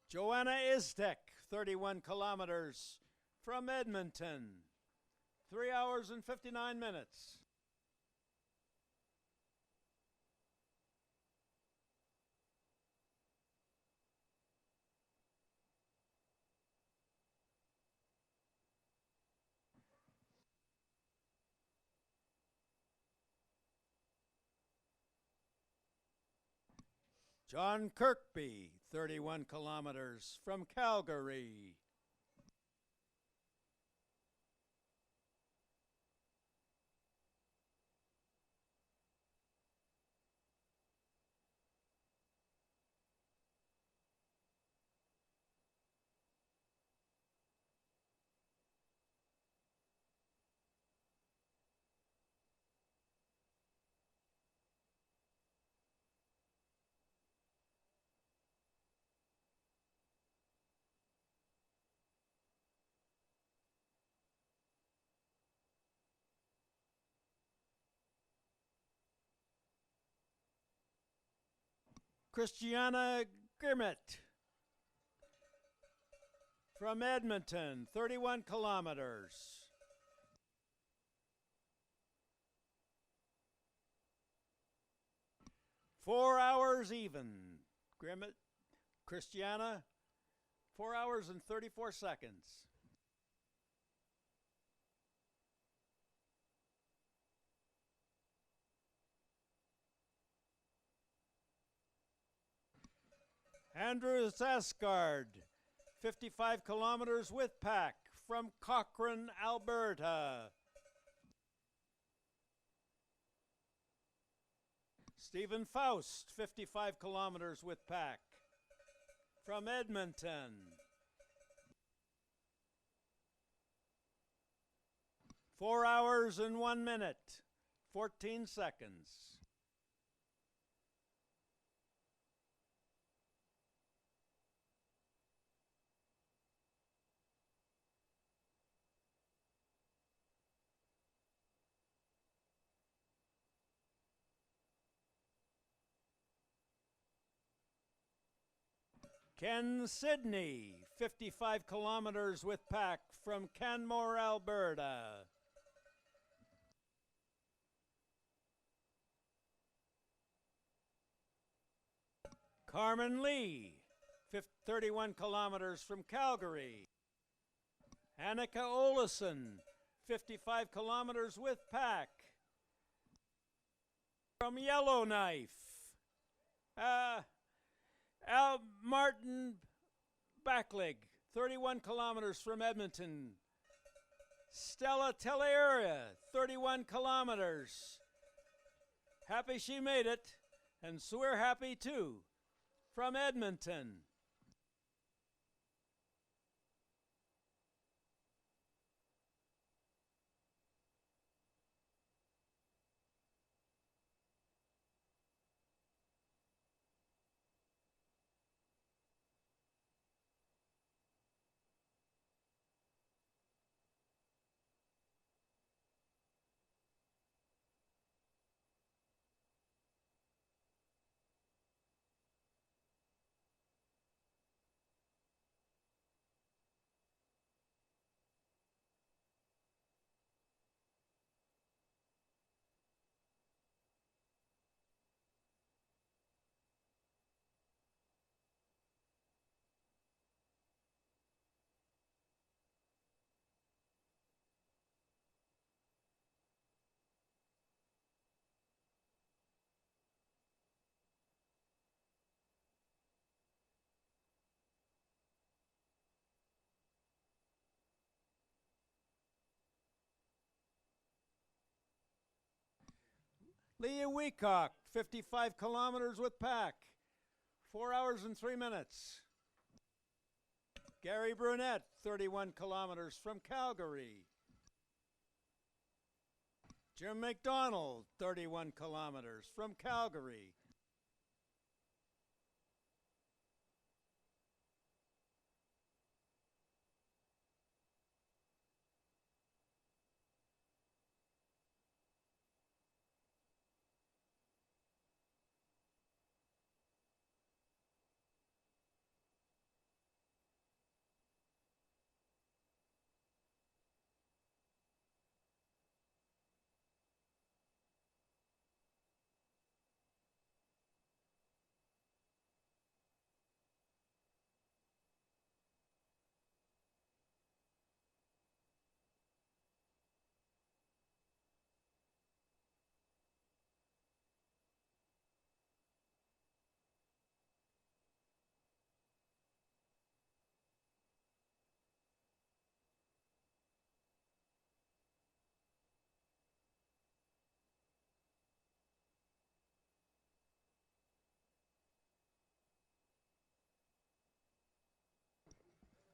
Joanna Istek, 31 kilometers from Edmonton. 3 hours and 59 minutes. John Kirkby, 31 kilometers from Calgary. Christiana Grimmett from Edmonton, 31 kilometers. Four hours even. Grimmett, Christiana, 4 hours and 34 seconds. Andrew Zasgard, 55 kilometers with pack from Cochrane, Alberta. Stephen Faust, 55 kilometers with pack from Edmonton. Four hours and 1 minute, 14 seconds. Ken Sidney, 55 kilometers with pack from Canmore, Alberta. Carmen Lee, 31 kilometers from Calgary. Annika Olesen, 55 kilometers with pack from Yellowknife. Al Martin Backlig, 31 kilometers from Edmonton. Stella Telleria, 31 kilometers. Happy she made it, and so we're happy too, from Edmonton. Leah Weacock, 55 kilometers with pack, 4 hours and 3 minutes. Gary Brunette, 31 kilometers from Calgary. Jim McDonald, 31 kilometers from Calgary.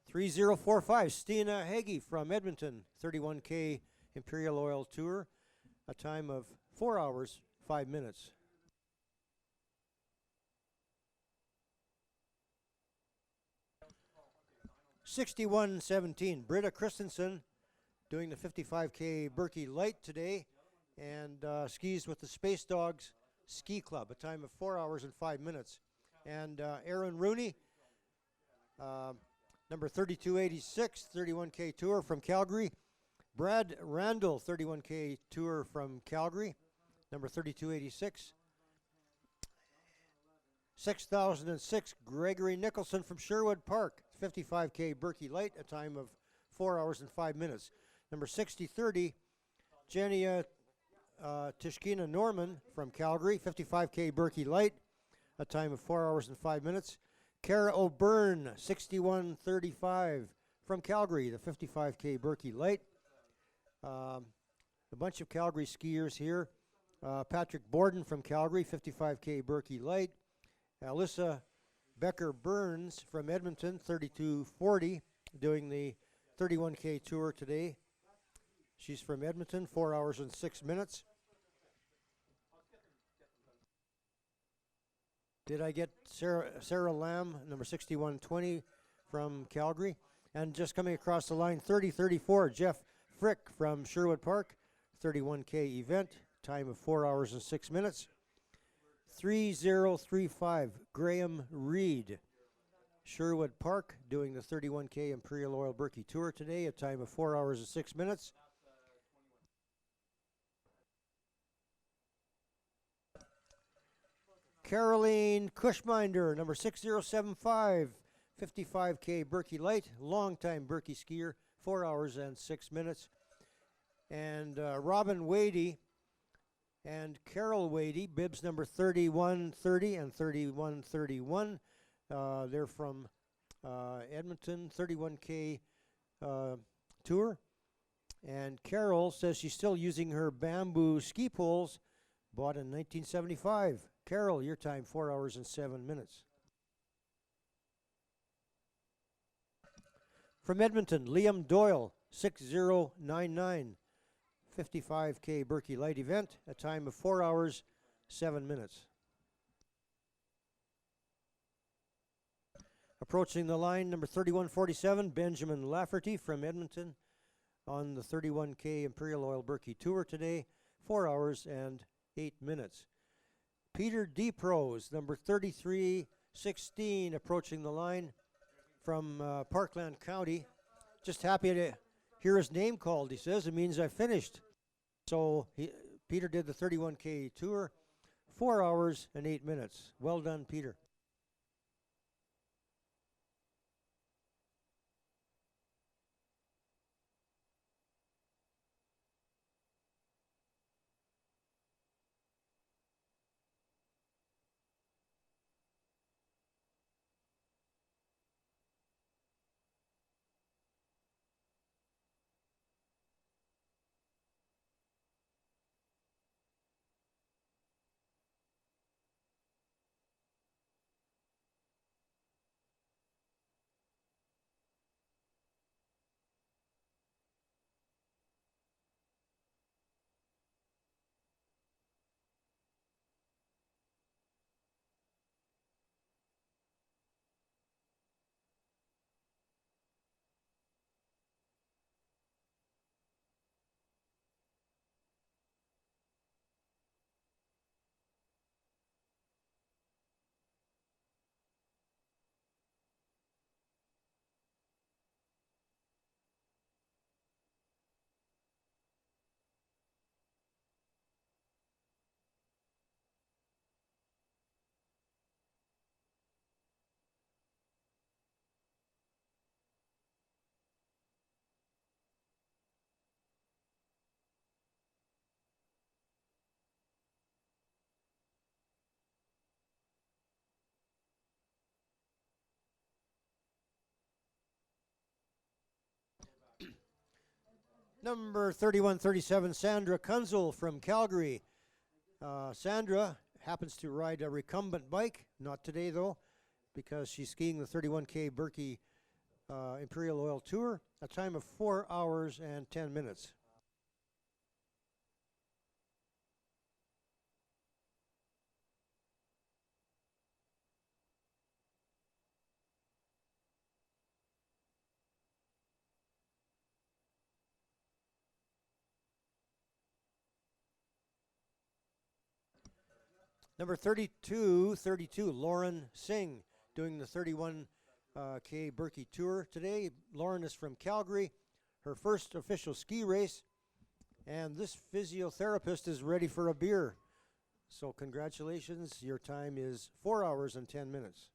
Three 3045, Stina Hagee from Edmonton, 31K Imperial Oil Tour, a time of 4 hours, 5 minutes. $61.17, Britta Christensen doing the 55K Birkie Light today, and skis with the Space Dogs Ski Club, a time of 4 hours and 5 minutes. And Aaron Rooney, number 3286, 31K Tour from Calgary. Brad Randall, 31K Tour from Calgary, number 3286. 6006, Gregory Nicholson from Sherwood Park, 55K Birkie Light, a time of 4 hours and 5 minutes. Number 6030, Jenia Tishkina Norman from Calgary, 55K Birkie Light, a time of 4 hours and 5 minutes. Kara O'Byrne, 61:35 from Calgary, the 55K Birkie Light. A bunch of Calgary skiers here. Patrick Borden from Calgary, 55K Birkie Light. Alyssa Becker-Burns from Edmonton, 32:40, doing the 31K tour today. She's from Edmonton, 4 hours and 6 minutes. Did I get Sarah Lamb, number 6120 from Calgary? And just coming across the line, 30:34, Jeff Frick from Sherwood Park, 31K event, time of 4 hours and 6 minutes. 30:35, Graham Reed, Sherwood Park, doing the 31K Imperial Oil Birkie Tour today, a time of 4 hours and 6 minutes. Caroline Cushminder, number 6075, 55K Birkie Light, longtime Birkie skier, 4 hours and 6 minutes. And Robin Wadey and Carol Wadey, bibs number 3130 and 3131. They're from Edmonton, 31K tour. And Carol says she's still using her bamboo ski poles, bought in 1975. Carol, your time, 4 hours and 7 minutes. From Edmonton, Liam Doyle, 6099, 55K Birkie Light event, a time of 4 hours, 7 minutes. Approaching the line, number 3147, Benjamin Lafferty from Edmonton on the 31K Imperial Oil Birkie Tour today, 4 hours and 8 minutes. Peter DeProse, number 3316, approaching the line from Parkland County. Just happy to hear his name called, he says. It means I finished. So Peter did the 31K tour, 4 hours and 8 minutes. Well done, Peter. Number 3137, Sandra Kunzel from Calgary. Sandra happens to ride a recumbent bike, not today though, because she's skiing the 31K Birkie Imperial Oil Tour, a time of 4 hours and 10 minutes. Number 3232, Lauren Singh, doing the 31K Birkie Tour today. Lauren is from Calgary, her first official ski race, and this physiotherapist is ready for a beer. So congratulations, your time is 4 hours and 10 minutes.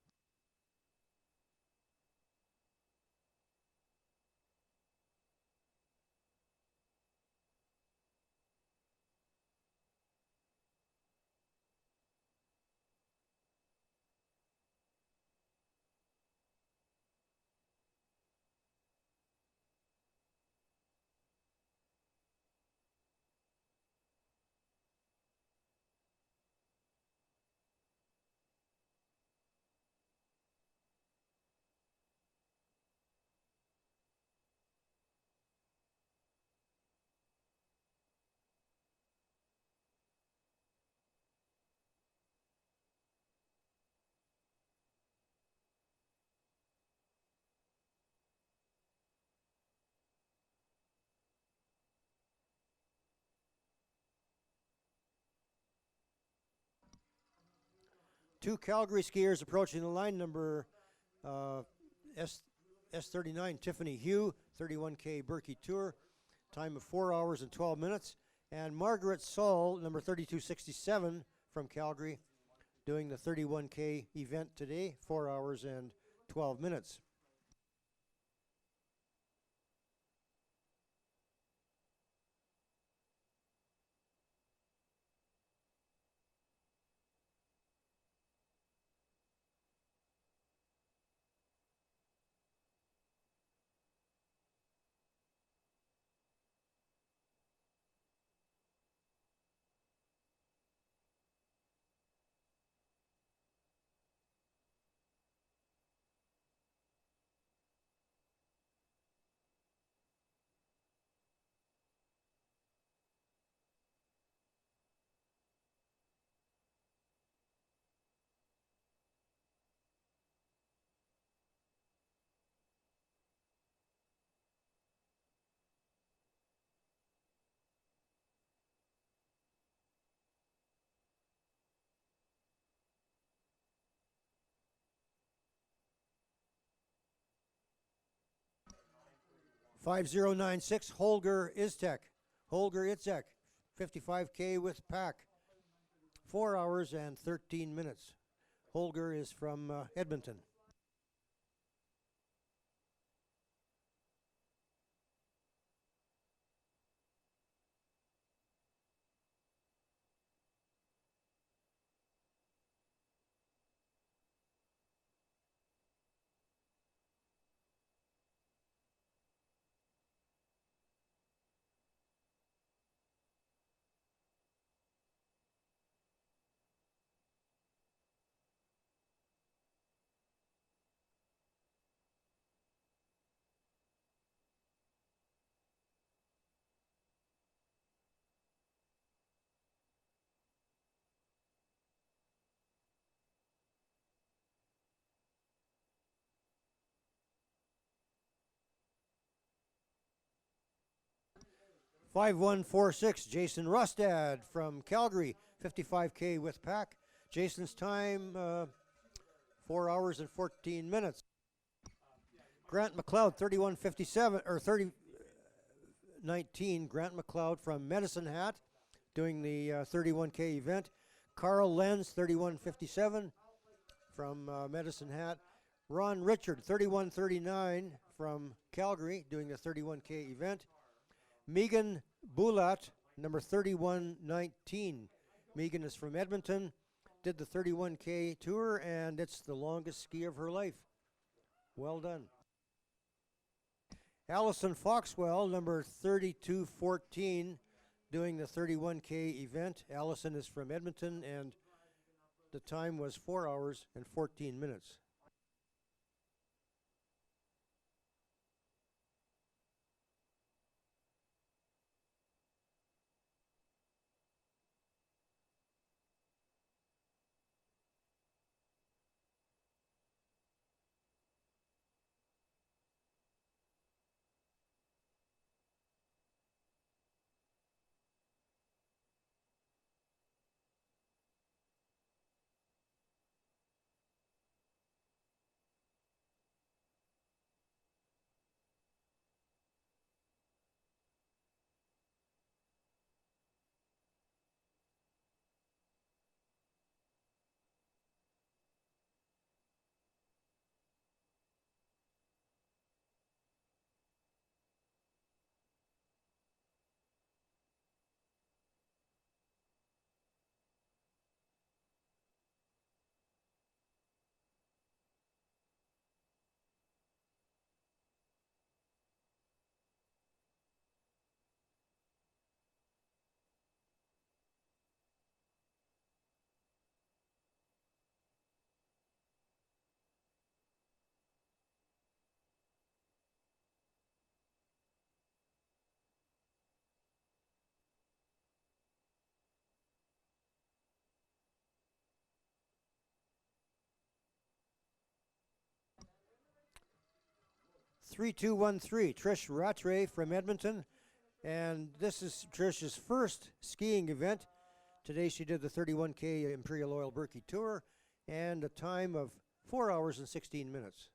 Two Calgary skiers approaching the line. Number S39, Tiffany Hugh, 31K Birkie Tour, time of 4 hours and 12 minutes. And Margaret Saul, number 3267 from Calgary, doing the 31K event today, 4 hours and 12 minutes. '5096 Holger Itzek, 55K with pack, 4 hours and 13 minutes. Holger is from Edmonton. '5146 Jason Rustad from Calgary, 55K with pack. Jason's time 4 hours and 14 minutes. Grant McLeod, 3157 or 3019. Grant McLeod from Medicine Hat, doing the 31K event. Carl Lenz, 3157 from Medicine Hat. Ron Richard, 3139 from Calgary, doing the 31K event. Megan Boulat, number 3119. Megan is from Edmonton, did the 31K tour, and it's the longest ski of her life. Well done. Allison Foxwell, number 3214, doing the 31K event. Allison is from Edmonton, and the time was 4 hours and 14 minutes. '3213 Trish Rattray from Edmonton, and this is Trish's first skiing event. Today she did the 31K Imperial Oil Birkie Tour, and a time of 4 hours and 16 minutes.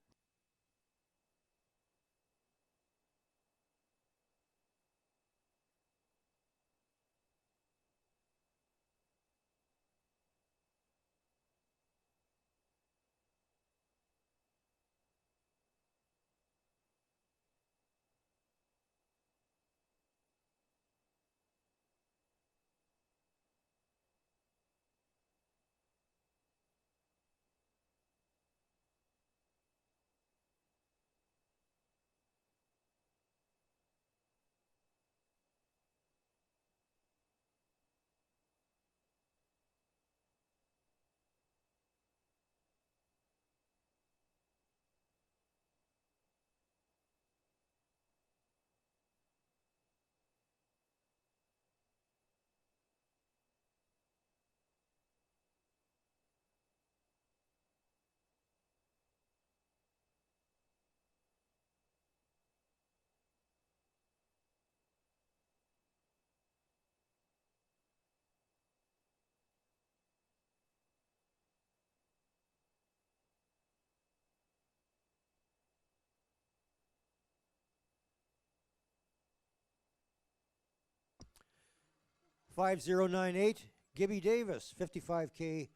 .5098, Gibby Davis, 55K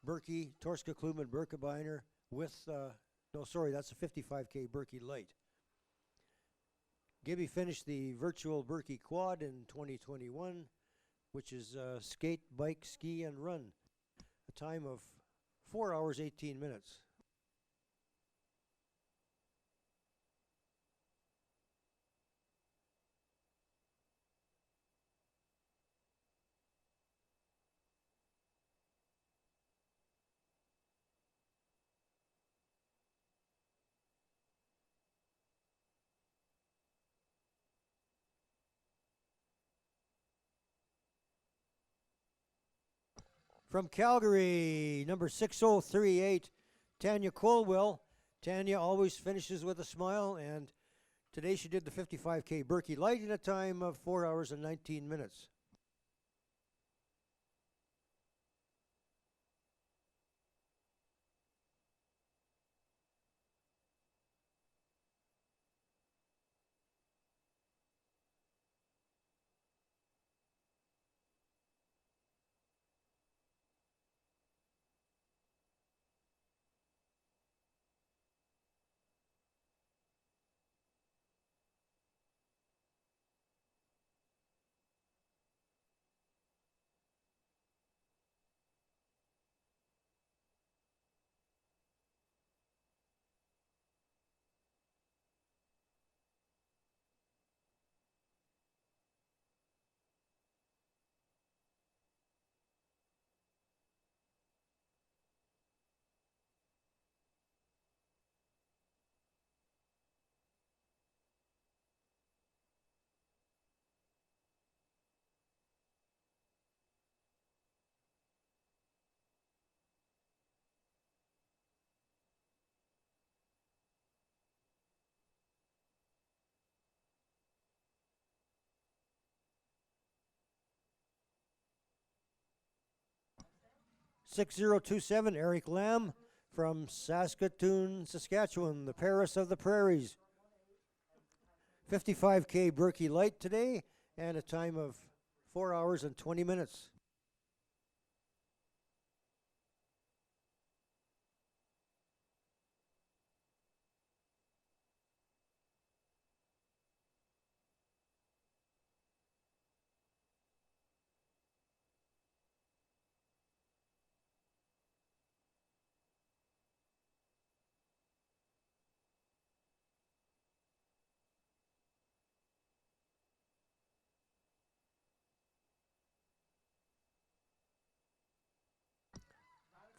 Birkie, Torska Kluman Birkebeiner with, no, sorry, that's a 55K Birkie Light. Gibby finished the virtual Birkie Quad in 2021, which is skate, bike, ski, and run. A time of 4 hours, 18 minutes. From Calgary, number 6038, Tanya Colwell. Tanya always finishes with a smile, and today she did the 55K Birkie Light in a time of 4 hours and 19 minutes. .6027, Eric Lamb from Saskatoon, Saskatchewan, the Paris of the Prairies. 55K Birkie Light today, and a time of 4 hours and 20 minutes.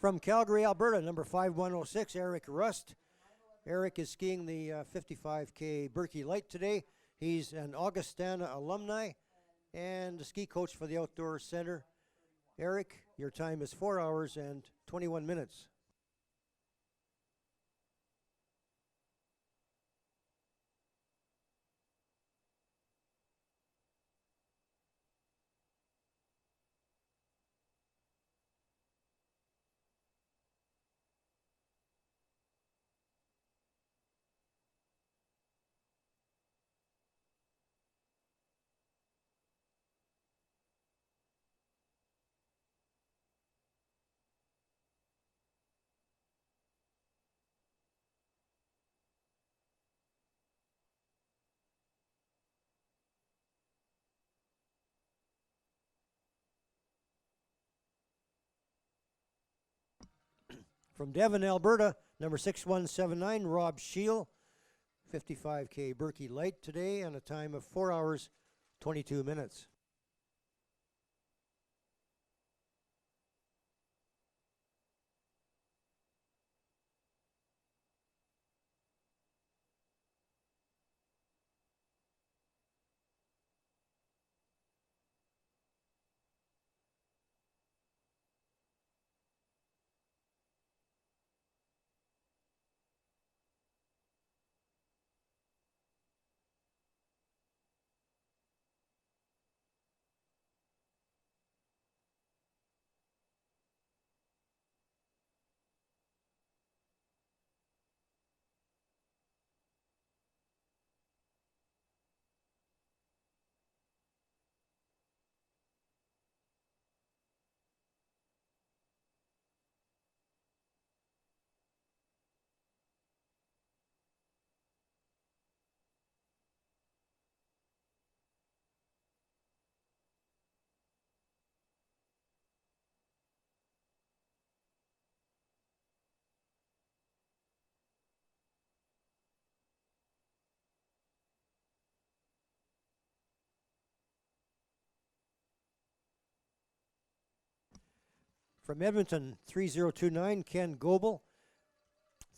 From Calgary, Alberta, number 5106, Eric Rust. Eric is skiing the 55K Birkie Light today. He's an Augustana alumni and a ski coach for the Outdoor Center. Eric, your time is 4 hours and 21 minutes. From Devon, Alberta, number 6179, Rob Scheel, 55K Birkie Light today, and a time of 4 hours, 22 minutes. From Edmonton, 3029, Ken Goebel,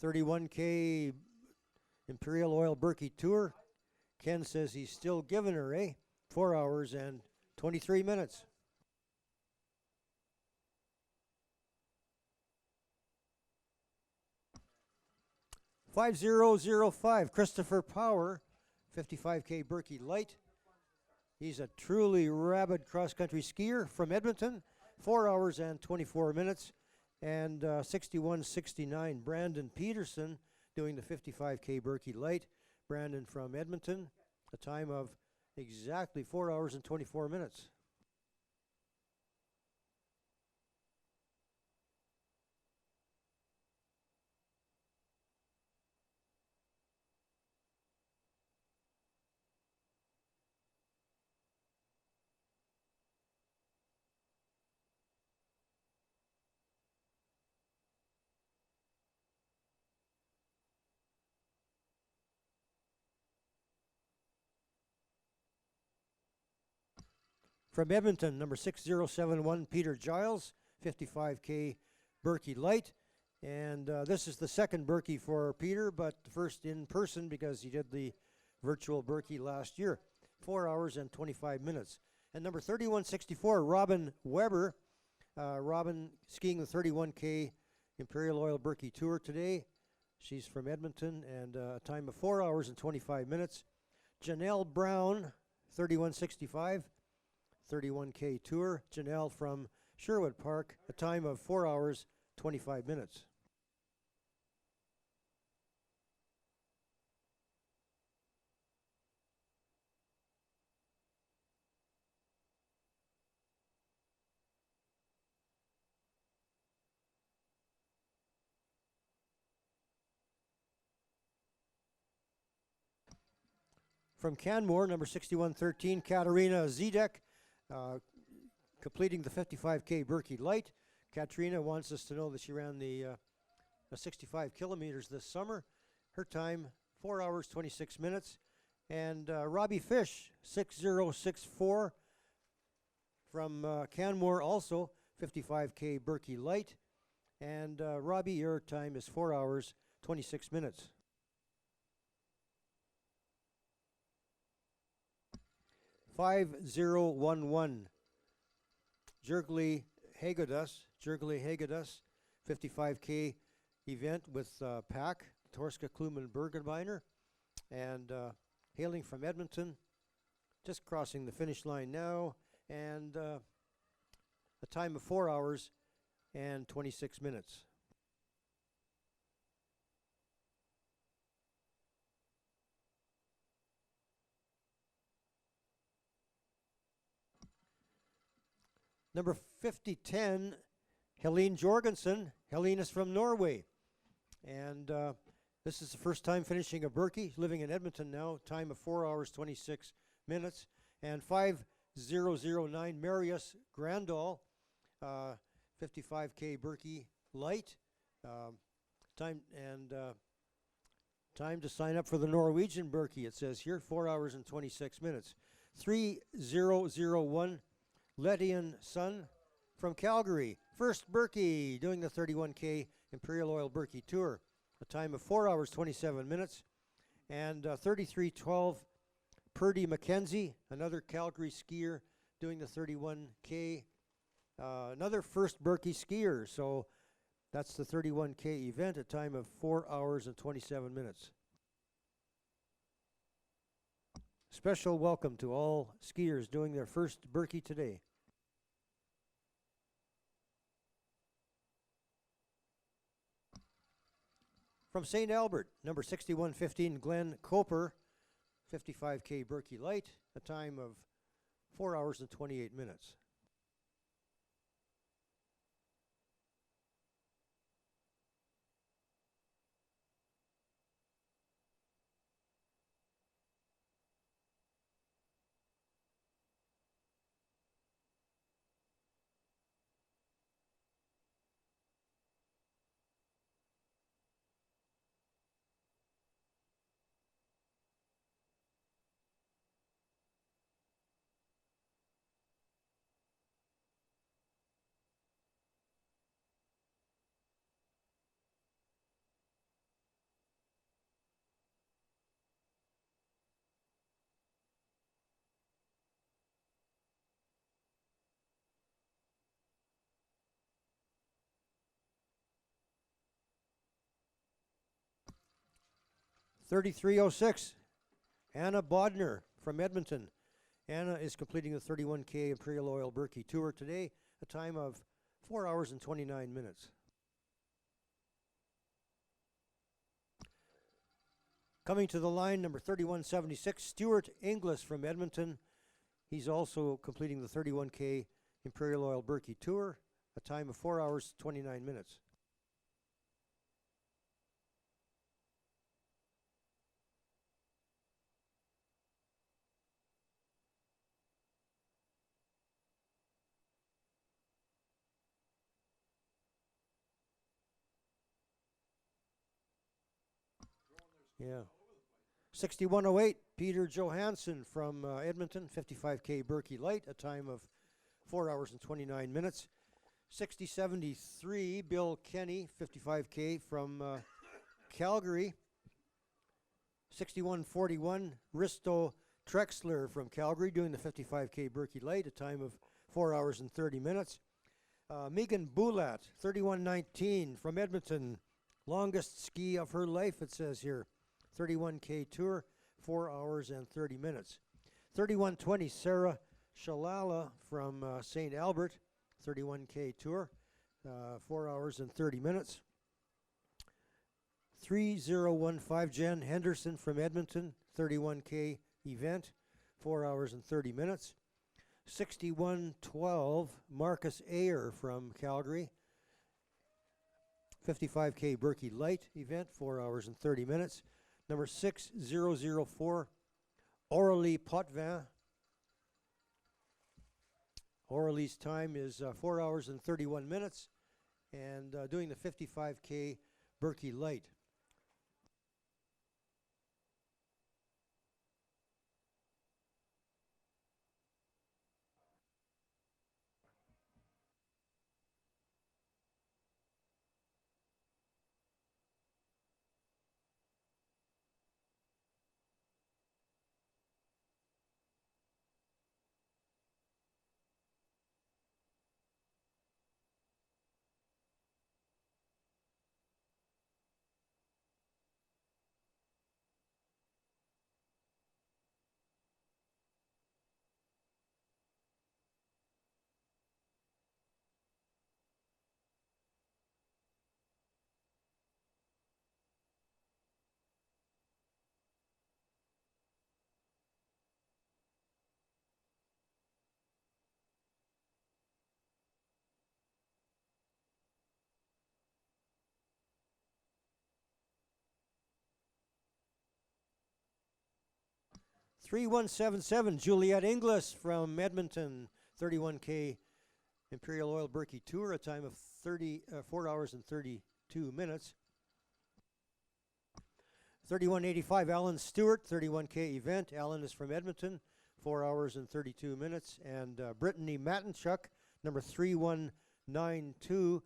31K Imperial Oil Birkie Tour. Ken says he's still giving her, 4 hours and 23 minutes. $5005, Christopher Power, 55K Birkie Light. He's a truly rabid cross-country skier from Edmonton, 4 hours and 24 minutes. And 6169, Brandon Peterson, doing the 55K Birkie Light. Brandon from Edmonton, a time of exactly 4 hours and 24 minutes. From Edmonton, number 6071, Peter Giles, 55K Birkie Light. And this is the second Birkie for Peter, but the first in person because he did the virtual Birkie last year. 4 hours and 25 minutes. And number 3164, Robin Weber. Robin skiing the 31K Imperial Oil Birkie Tour today. She's from Edmonton, and a time of 4 hours and 25 minutes. Janelle Brown, 3165. 31K Tour. Janelle from Sherwood Park, a time of 4 hours, 25 minutes. From Canmore, number 6113, Katarina Zedek, completing the 55K Birkie Light. Katrina wants us to know that she ran the 65 kilometers this summer. Her time, 4 hours, 26 minutes. And Robbie Fish, 6064, from Canmore, also 55K Birkie Light. And Robbie, your time is 4 hours, 26 minutes. $5011, Jergly Hagedus, 55K event with Pack, Torska Kluman Bergenbeiner, and hailing from Edmonton, just crossing the finish line now, and a time of 4 hours and 26 minutes. Number 5010, Helene Jorgensen. Helene is from Norway. And this is the first time finishing a Birkie, living in Edmonton now, time of 4 hours, 26 minutes. And 5009, Marius Grandal, 55K Birkie Light, Time and time to sign up for the Norwegian Birkie. It says here 4 hours and 26 minutes. 3001 Lettian Sun from Calgary. First Birkie doing the 31K Imperial Oil Birkie Tour. A time of 4 hours 27 minutes. And 3312 Purdy Mackenzie, another Calgary skier doing the 31K. Another first Birkie skier. So that's the 31K event, a time of 4 hours and 27 minutes. Special welcome to all skiers doing their first Birkie today. From St. Albert, number 6115, Glenn Coper, 55K Birkie Light, a time of 4 hours and 28 minutes. .3306, Anna Bodner from Edmonton. Anna is completing the 31K Imperial Oil Birkie Tour today, a time of 4 hours and 29 minutes. Coming to the line, number 3176, Stuart Inglis from Edmonton. He's also completing the 31K Imperial Oil Birkie Tour, a time of 4 hours 29 minutes. Yeah. 6108, Peter Johansson from Edmonton, 55K Birkie Light, a time of 4 hours and 29 minutes. 6073, Bill Kenny, 55K from Calgary. 6141, Risto Trexler from Calgary, doing the 55K Birkie Light, a time of 4 hours and 30 minutes. Megan Boulat, 3119 from Edmonton, longest ski of her life, it says here. 31K Tour, 4 hours and 30 minutes. 3120, Sarah Shalala from St. Albert, 31K Tour, 4 hours and 30 minutes. 3015, Jen Henderson from Edmonton, 31K event, 4 hours and 30 minutes. 6112, Marcus Ayer from Calgary, 55K Birkie Light event, 4 hours and 30 minutes. Number 6004, Aurélie Potvin. Aurélie's time is 4 hours and 31 minutes, and doing the 55K Birkie Light. .3177, Juliette Inglis from Edmonton, 31K Imperial Oil Birkie Tour, a time of 4 hours and 32 32 minutes. 3185 Alan Stewart, 31K event. Alan is from Edmonton, 4 hours and 32 minutes. And Brittany Matenchuk, number 3192,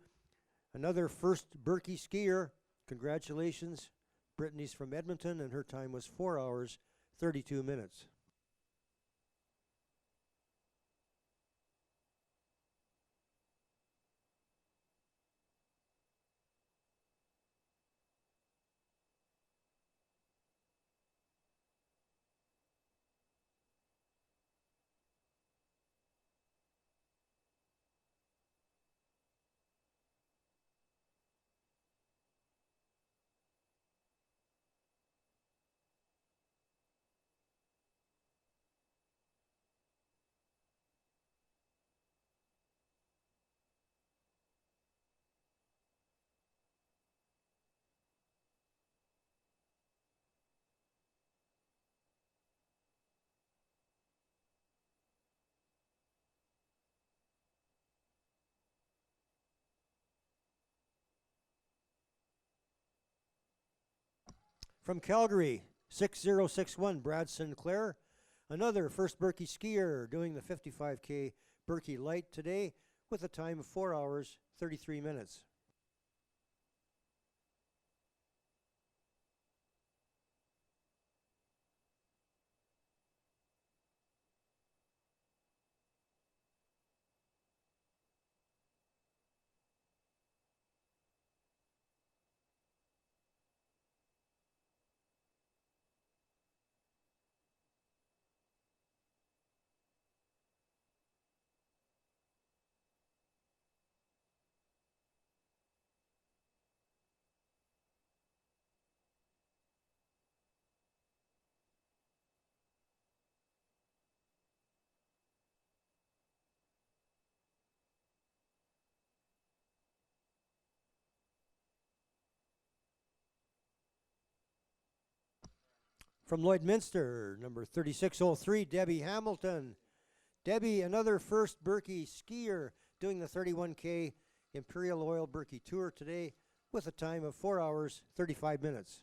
another first Birkie skier. Congratulations. Brittany's from Edmonton, and her time was 4 hours, 32 minutes. From Calgary, 6061, Brad Sinclair, another first Birkie skier doing the 55K Birkie Light today with a time of 4 hours, 33 minutes. From Lloydminster, number 3603, Debbie Hamilton. Debbie, another first Birkie skier doing the 31K Imperial Oil Birkie Tour today with a time of 4 hours, 35 minutes.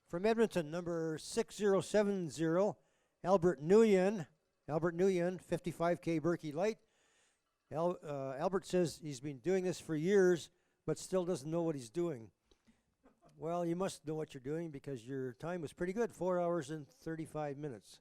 From Edmonton, number 6070, Albert Nguyen. Albert Nguyen, 55K Birkie Light. Albert says he's been doing this for years, but still doesn't know what he's doing. Well, you must know what you're doing because your time was pretty good, 4 hours and 35 minutes.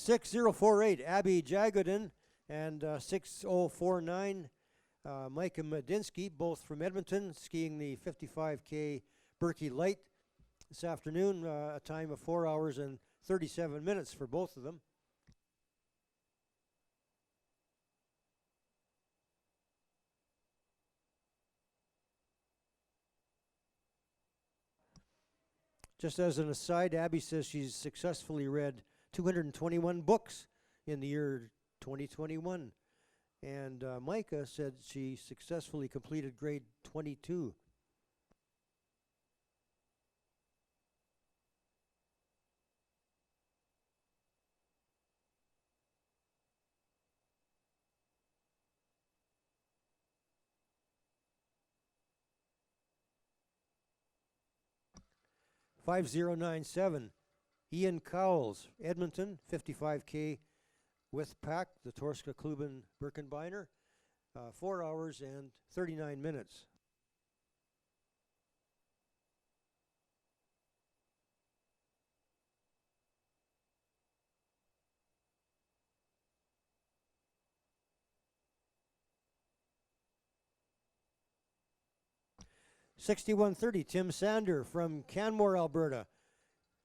6048 Abby Jagodin and 6049 Micah Medinsky, both from Edmonton, skiing the 55K Birkie Light this afternoon, a time of 4 hours and 37 minutes for both of them. Just as an aside, Abby says she's successfully read 221 books in the year 2021. And Micah said she successfully completed grade 22. $5097 Ian Cowles, Edmonton, 55K with pack, the Torska Kluben Birkenbeiner, 4 hours and 39 minutes. $6130 Tim Sander from Canmore, Alberta.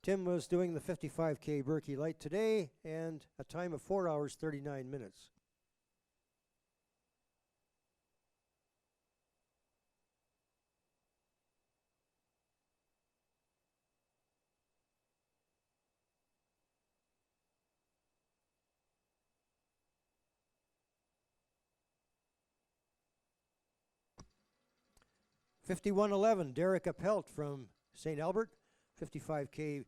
Tim was doing the 55K Birkie Light today and a time of 4 hours 39 minutes. $5111 Derek Appelt from St. Albert, 55K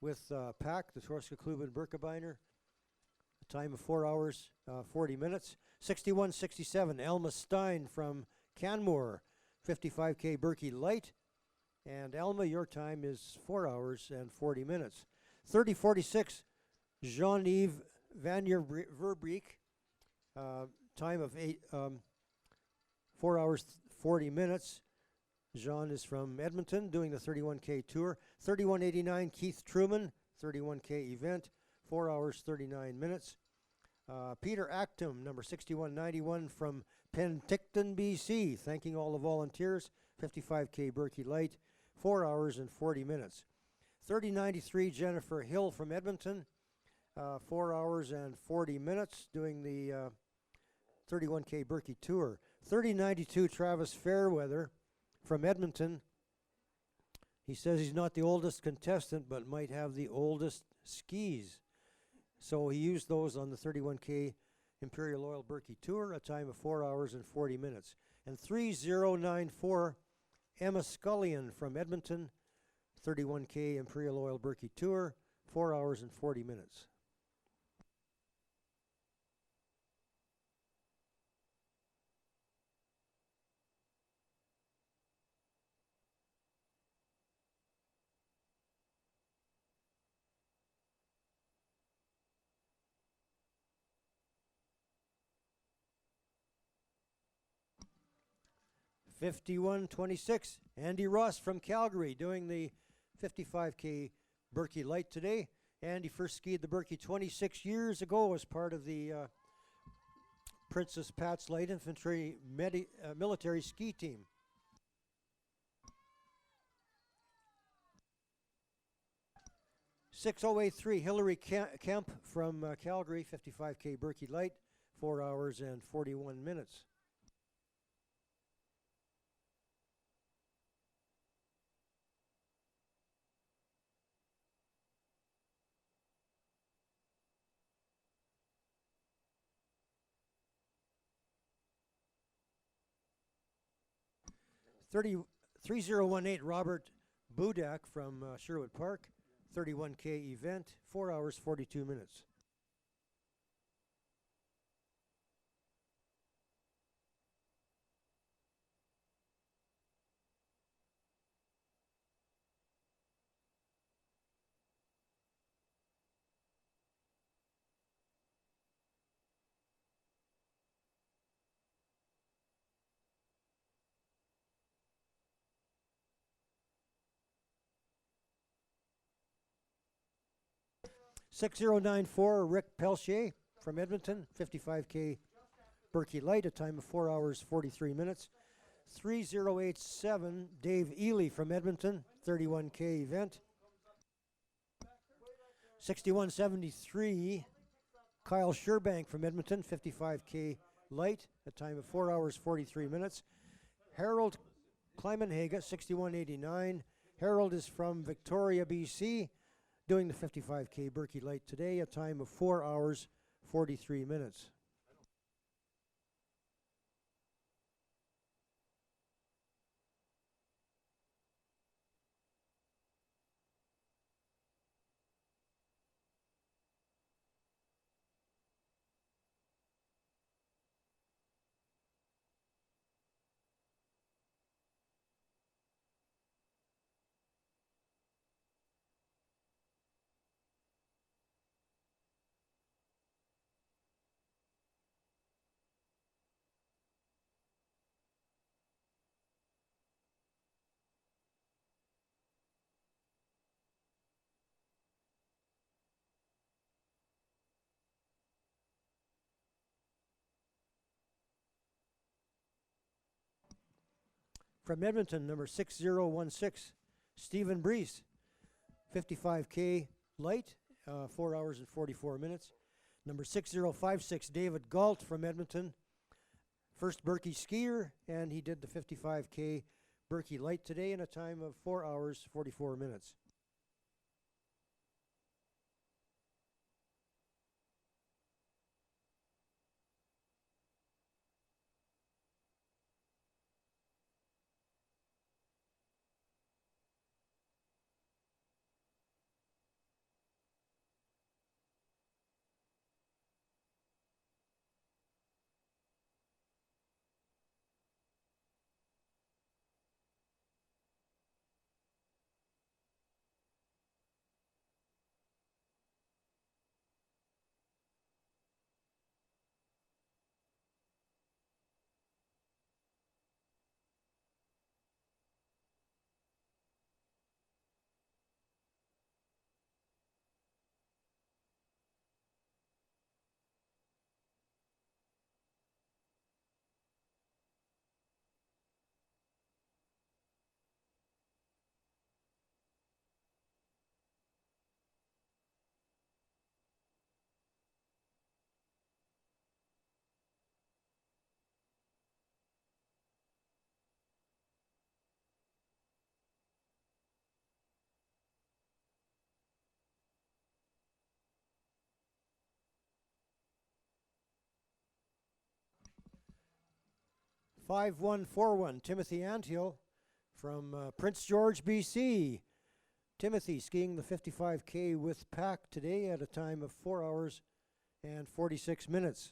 with pack, the Torska Kluben Birkebeiner, a time of 4 hours 40 minutes. 6167 Elma Stein from Canmore, 55K Birkie Light, and Elma, your time is 4 hours and 40 minutes. 3046 Jean-Yves Vanier Verbeek, time of 4 hours 40 minutes. Jean is from Edmonton doing the 31K tour. 3189 Keith Truman, 31K event, 4 hours 39 minutes. Peter Actum, number 6191 from Penticton, BC, thanking all the volunteers. 55K Birkie Light, 4 hours and 40 minutes. 3093 Jennifer Hill from Edmonton, 4 hours and 40 minutes doing the 31K Birkie tour. 3092 Travis Fairweather from Edmonton. He says he's not the oldest contestant, but might have the oldest skis. So he used those on the 31K Imperial Oil Birkie Tour, a time of 4 hours and 40 minutes. And 3094 Emma Scullion from Edmonton, 31K Imperial Oil Birkie Tour, 4 hours and 40 minutes. $51.26 Andy Ross from Calgary doing the 55K Birkie Light today. Andy first skied the Birkie 26 years ago as part of the Princess Pat's Light Infantry military ski team. $6083 Hillary Kemp from Calgary, 55K Birkie Light, 4 hours and 41 minutes. $3018 Robert Budak from Sherwood Park, 31K event, 4 hours 42 minutes. 6094 Rick Pelchier from Edmonton, 55K Birkie Light, a time of 4 hours 43 minutes. 3087 Dave Ely from Edmonton, 31K event. 6173 Kyle Sherbank from Edmonton, 55K Light, a time of 4 hours 43 minutes. Harold Kleimenhaga, 6189. Harold is from Victoria, BC, doing the 55K Birkie Light today, a time of 4 hours 43 minutes. From Edmonton, number 6016, Stephen Brees, 55K Light, 4 hours and 44 minutes. Number 6056, David Galt from Edmonton, first Birkie skier, and he did the 55K Birkie Light today in a time of 4 hours 44 minutes. (5141) Timothy Anthill from Prince George, BC. Timothy skiing the 55K with pack today at a time of 4 hours and 46 minutes.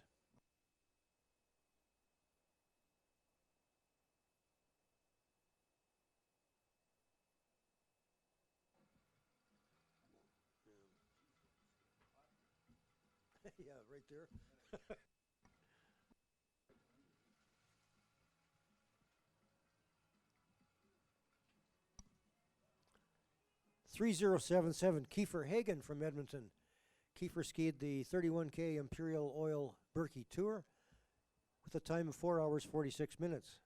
Yeah, right there. (3077) Kiefer Hagen from Edmonton. Kiefer skied the 31K Imperial Oil Birkie Tour with a time of 4 hours 46 minutes.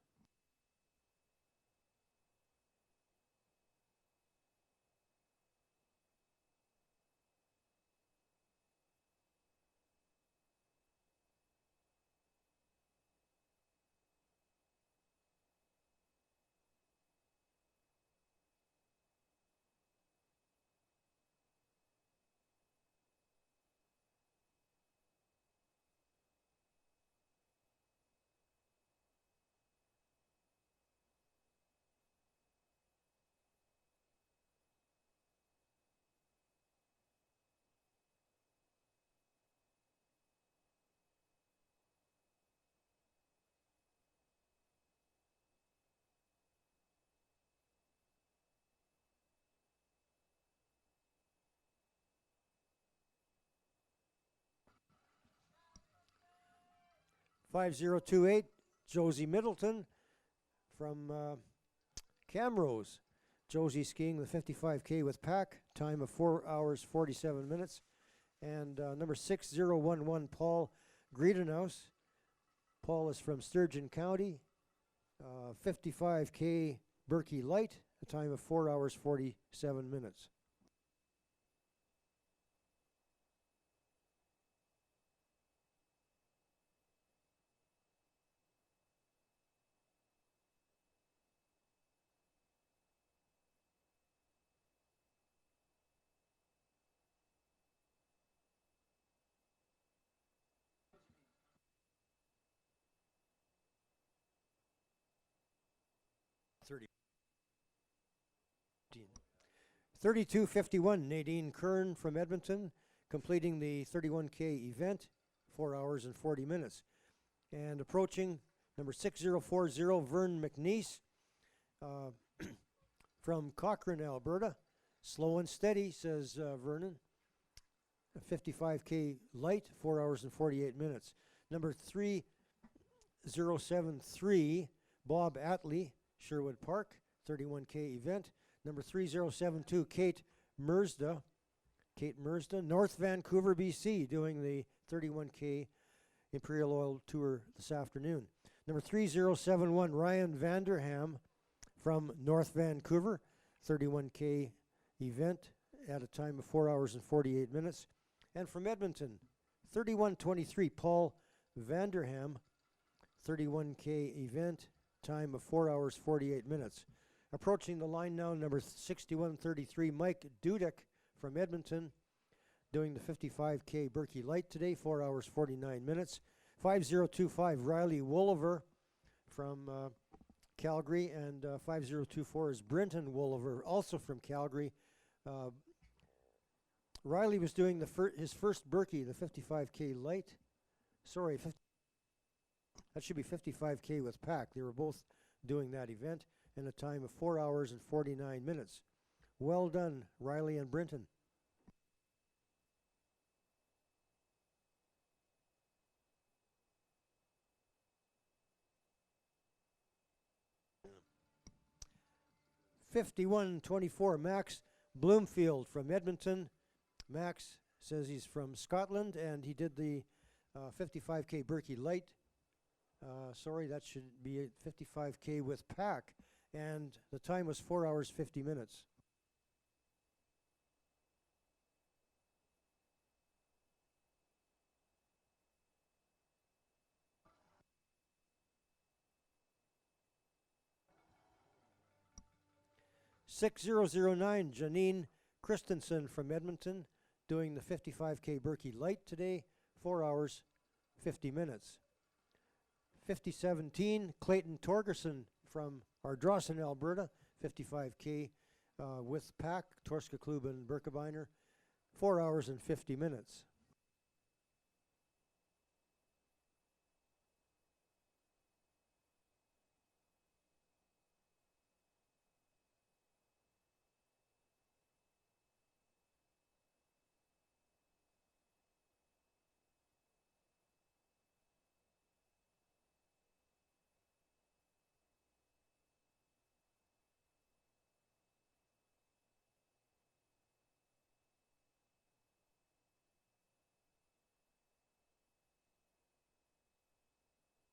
(5028) Josie Middleton from Camrose. Josie skiing the 55K with pack, time of 4 hours 47 minutes. And number 6011, Paul Griedenhaus. Paul is from Sturgeon County. 55K Birkie Light, a time of 4 hours 47 minutes. $30. 32:51, Nadine Kern from Edmonton, completing the 31K event, 4 hours and 40 minutes. And approaching number 6040, Vern McNeese from Cochrane, Alberta. Slow and steady, says Vernon. A 55K light, 4 hours and 48 minutes. Number 3073, Bob Atley, Sherwood Park, 31K event. Number 3072, Kate Mersda, North Vancouver, BC, doing the 31K Imperial Oil Tour this afternoon. Number 3071, Ryan Vanderham from North Vancouver, 31K event at a time of 4 hours and 48 minutes. And from Edmonton, 3123, Paul Vanderham, 31K event, time of 4 hours 48 minutes. Approaching the line now, number 6133, Mike Dudek from Edmonton, doing the 55K Birkie Light today, 4 hours 49 minutes. 5025, Riley Wolliver from Calgary, and 5024 is Brenton Wolliver, also from Calgary. Riley was doing his first Birkie, the 55K Light. Sorry, that should be 55K with Pack. They were both doing that event in a time of 4 hours and 49 minutes. Well done, Riley and Brenton. $51.24, Max Bloomfield from Edmonton. Max says he's from Scotland, and he did the 55K Birkie Light. Sorry, that should be a 55K with Pack, and the time was 4 hours 50 minutes. $6009, Janine Christensen from Edmonton, doing the 55K Birkie Light today, 4 hours 50 minutes. 5017, Clayton Torgerson from Ardrossan, Alberta, 55K with Pack, Torska Klub and Birkebeiner, 4 hours and 50 minutes.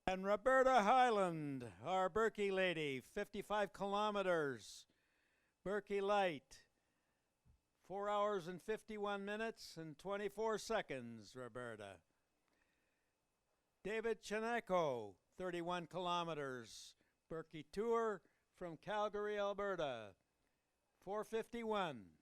And Roberta Highland, our Birkie lady, 55 kilometers. Birkie Light, 4 hours and 51 minutes and 24 seconds, Roberta. David Cheneko, 31 kilometers. Birkie Tour from Calgary, Alberta, 4:51.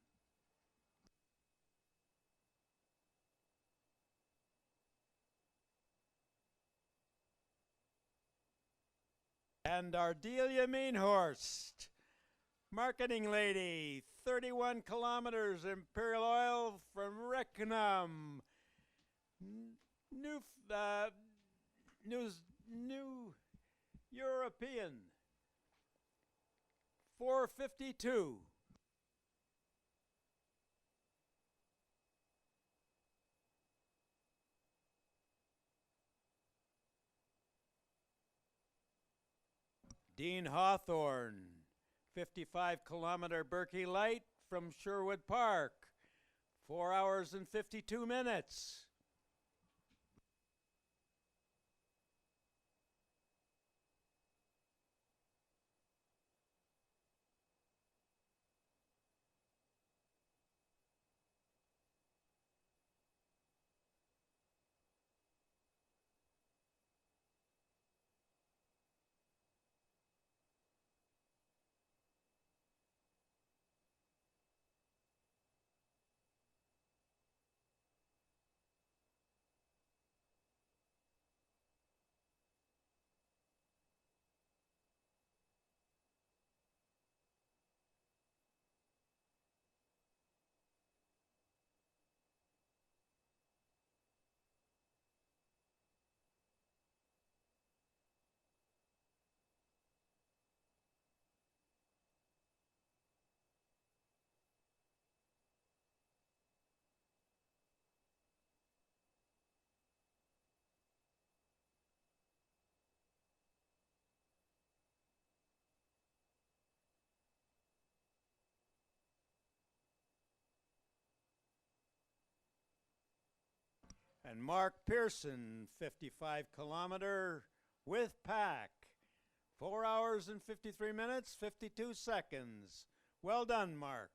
And Ardelia Meanhorst, marketing lady, 31 kilometers, Imperial Oil from Rechnam, New European, 4:52. Dean Hawthorne, 55 kilometer Birkie Light from Sherwood Park, 4 hours and 52 minutes. And Mark Pearson, 55-kilometer with pack. 4 hours and 53 minutes, 52 seconds. Well done, Mark.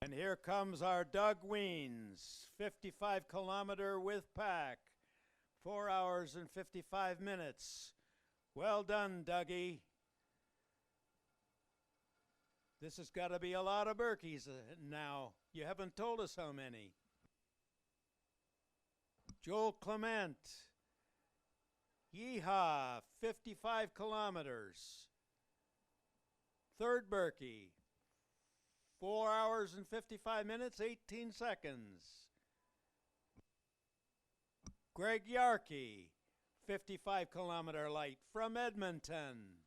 And here comes our Doug Weens, 55-kilometer with pack. 4 hours and 55 minutes. Well done, Dougie. This has got to be a lot of Birkies now. You haven't told us how many. Joel Clement. Yeehaw, 55 kilometers. Third Birkie. 4 hours and 55 minutes, 18 seconds. Greg Yarkey, 55-kilometer light from Edmonton.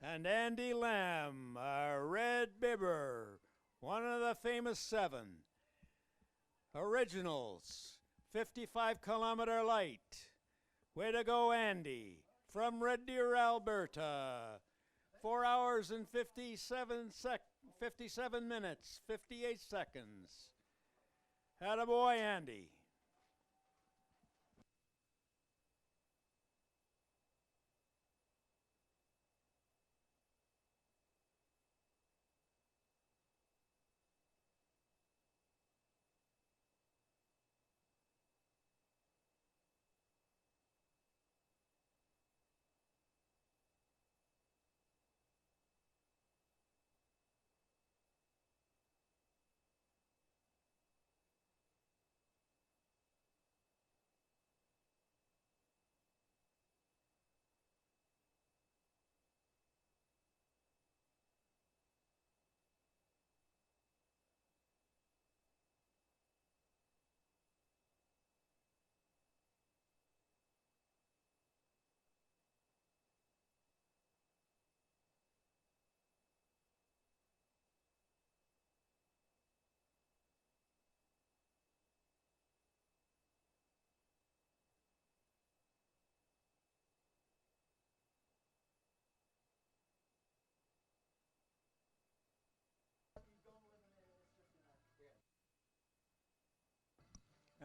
And Andy Lamb, a red bibber, one of the famous 7. Originals, 55-kilometer light. Way to go, Andy, from Red Deer, Alberta. 4 hours and 57 minutes, 58 seconds. Attaboy, Andy.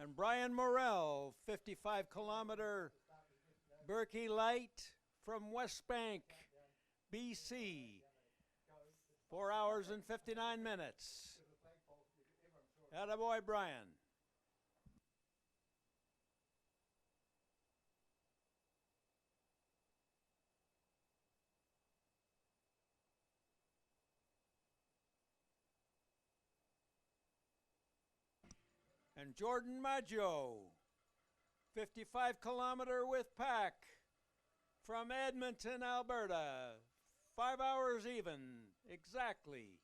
And Brian Morrell, 55-kilometer Birkie light from West Bank, BC. 4 hours and 59 minutes. Attaboy, Brian. And Jordan Maggio, 55-kilometer with pack from Edmonton, Alberta. 5 hours even, exactly.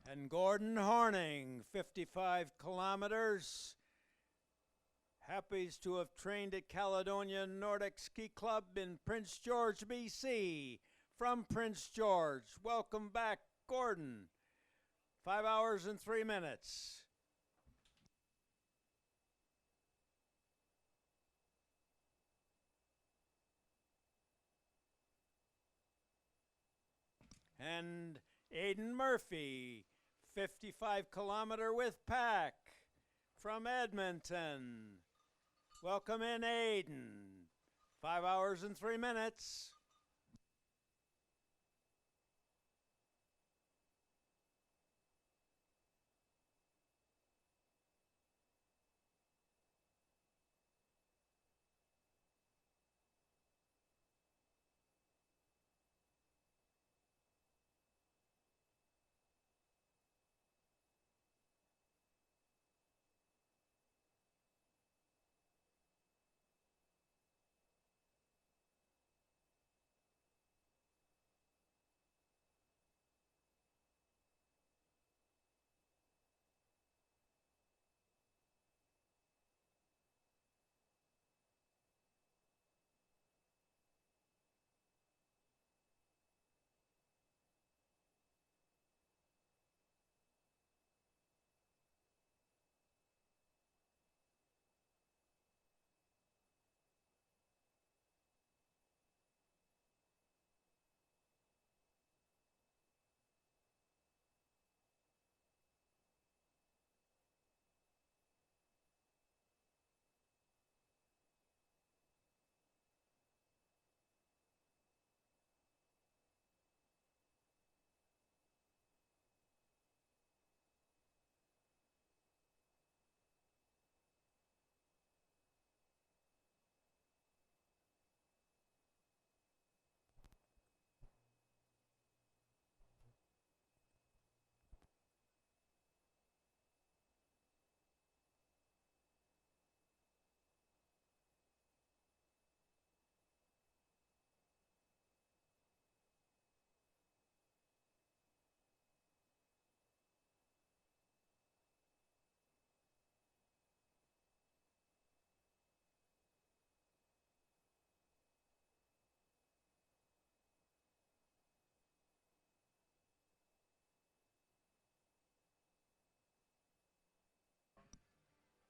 And Gordon Horning, 55 kilometers. Happy to have trained at Caledonia Nordic Ski Club in Prince George, BC. From Prince George, welcome back, Gordon. 5 hours and 3 minutes. And Aiden Murphy, 55 kilometer with pack from Edmonton. Welcome in, Aiden. 5 hours and 3 minutes.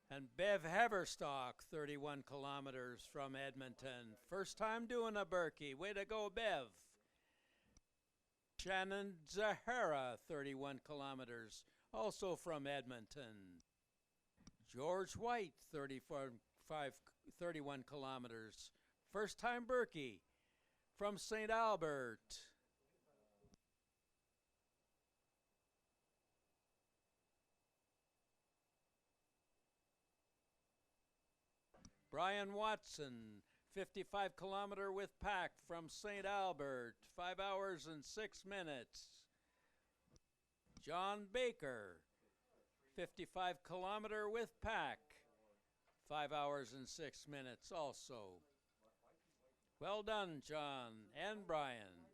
And Bev Haverstock, 31 kilometers from Edmonton. First time doing a Birkie. Way to go, Bev. Shannon Zahara, 31 kilometers, also from Edmonton. George White, 31 kilometers. First time Birkie from St. Albert. Brian Watson, 55 kilometer with pack from St. Albert, 5 hours and 6 minutes. John Baker, 55 kilometer with pack, 5 hours and 6 minutes also. Well done, John and Brian.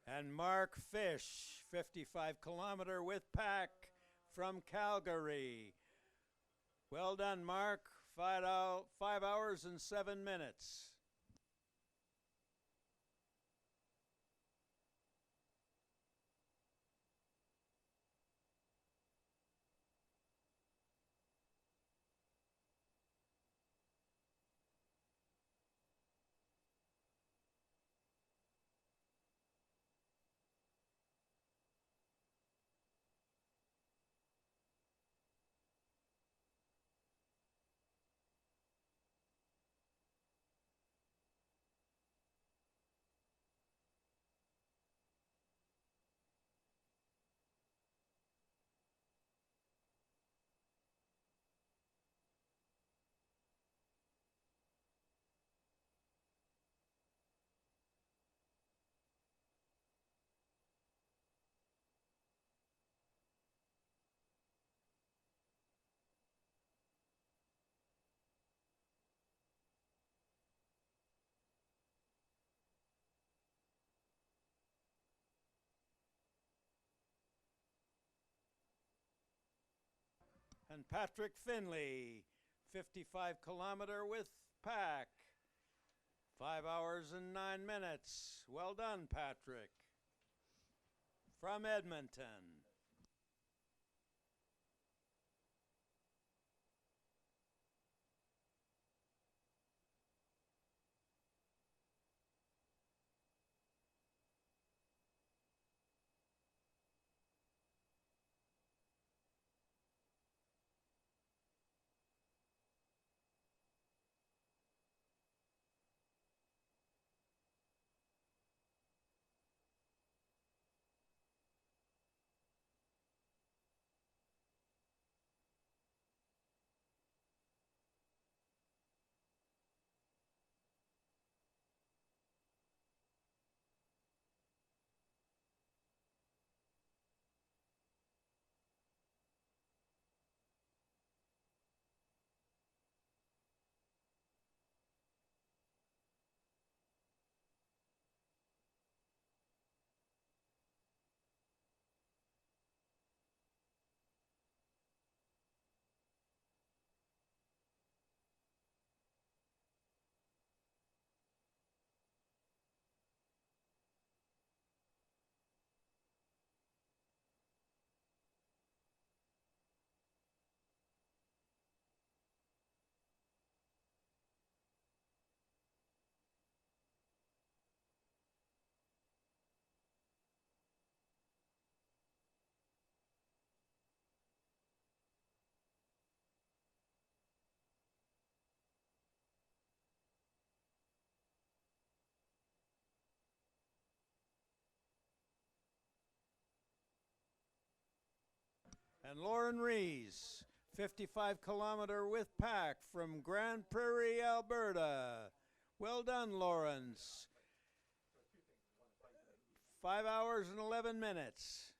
And Mark Fish, 55 kilometer with pack from Calgary. Well done, Mark. 5 hours and 7 minutes. And Patrick Finley, 55-kilometer with pack. 5 hours and 9 minutes. Well done, Patrick. From Edmonton. And Lauren Rees, 55-kilometer with pack from Grand Prairie, Alberta. Well done, Lawrence. 5 hours and 11 minutes.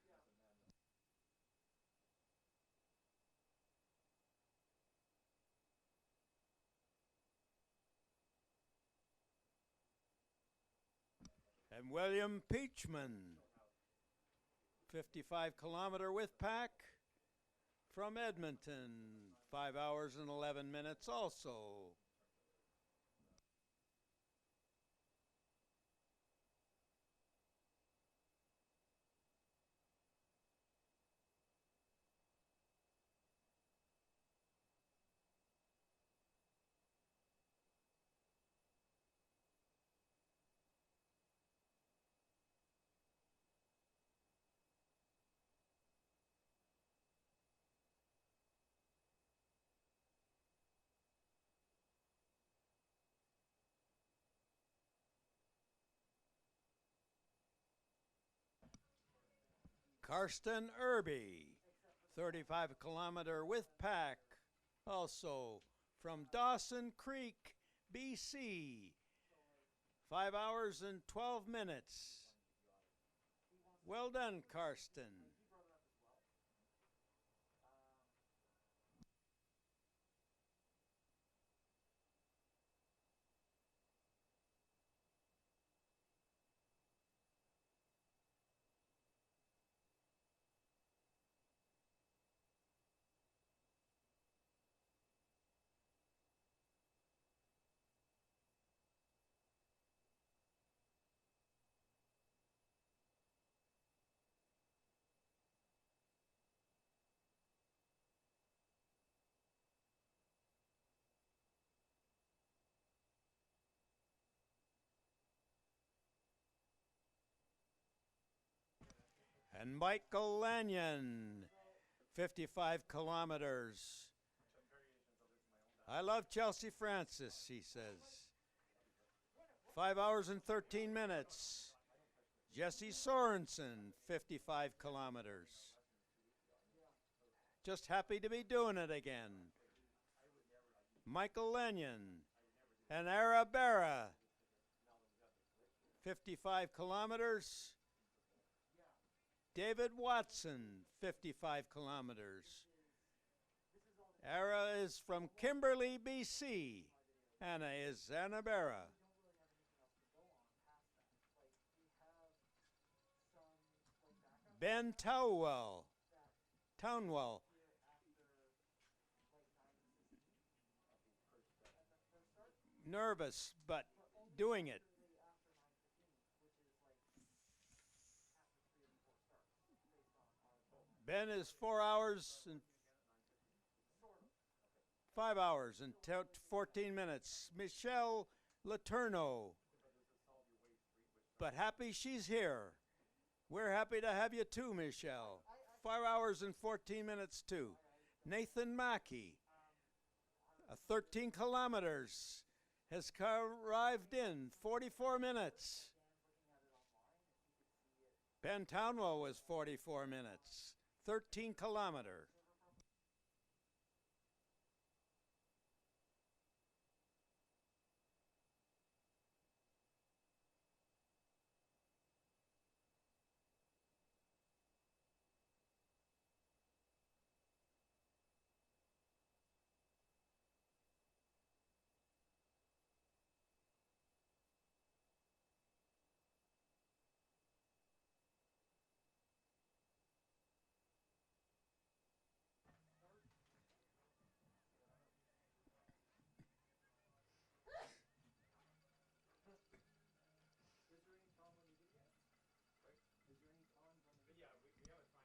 And William Peachman, 55-kilometer with pack from Edmonton, 5 hours and 11 minutes also. Karsten Irby, 35-kilometer with pack, also from Dawson Creek, BC, 5 hours and 12 minutes. Well done, Karsten. And Michael Lanyon, 55 kilometers. I love Chelsea Francis, he says. 5 hours and 13 minutes. Jesse Sorensen, 55 kilometers. Just happy to be doing it again. Michael Lanyon and Arabera, 55 kilometers. David Watson, 55 kilometers. Ara is from Kimberley, BC. Anna is Anabera. Ben Townwell, nervous, but doing it. Ben is 4 hours and 5 hours and 14 minutes. Michelle Letourneau. But happy she's here. We're happy to have you too, Michelle. 5 hours and 14 minutes too. Nathan Mackey, 13 kilometers, has arrived in 44 minutes. Ben Townwell was 44 minutes, 13 kilometer.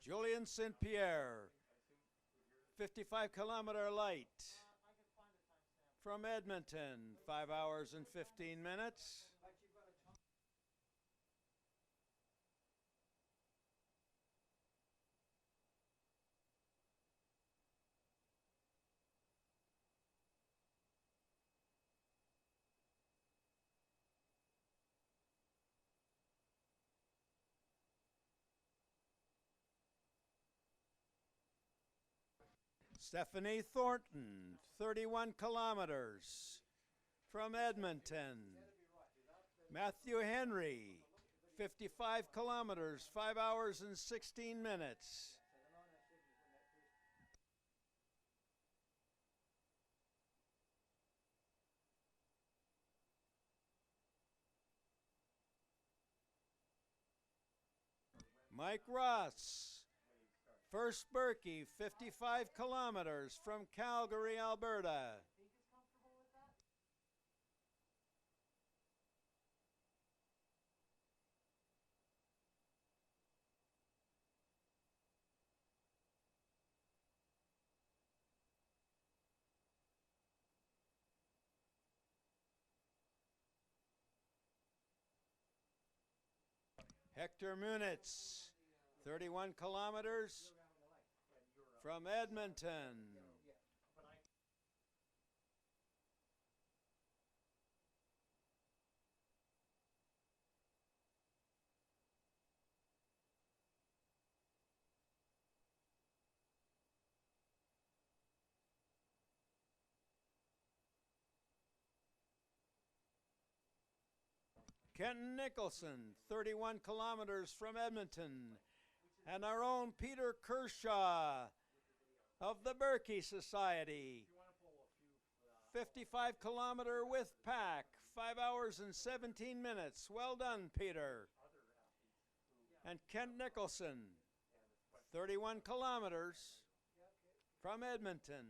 Julian St. Pierre, 55 kilometer light from Edmonton, 5 hours and 15 minutes. Stephanie Thornton, 31 kilometers from Edmonton. Matthew Henry, 55 kilometers, 5 hours and 16 minutes. Mike Ross, first Birkie, 55 kilometers from Calgary, Alberta. Hector Munitz, 31 kilometers from Edmonton. Kenton Nicholson, 31 kilometers from Edmonton. And our own Peter Kershaw of the Birkie Society, 55 kilometer with pack, 5 hours and 17 minutes. Well done, Peter. And Kent Nicholson, 31 kilometers from Edmonton.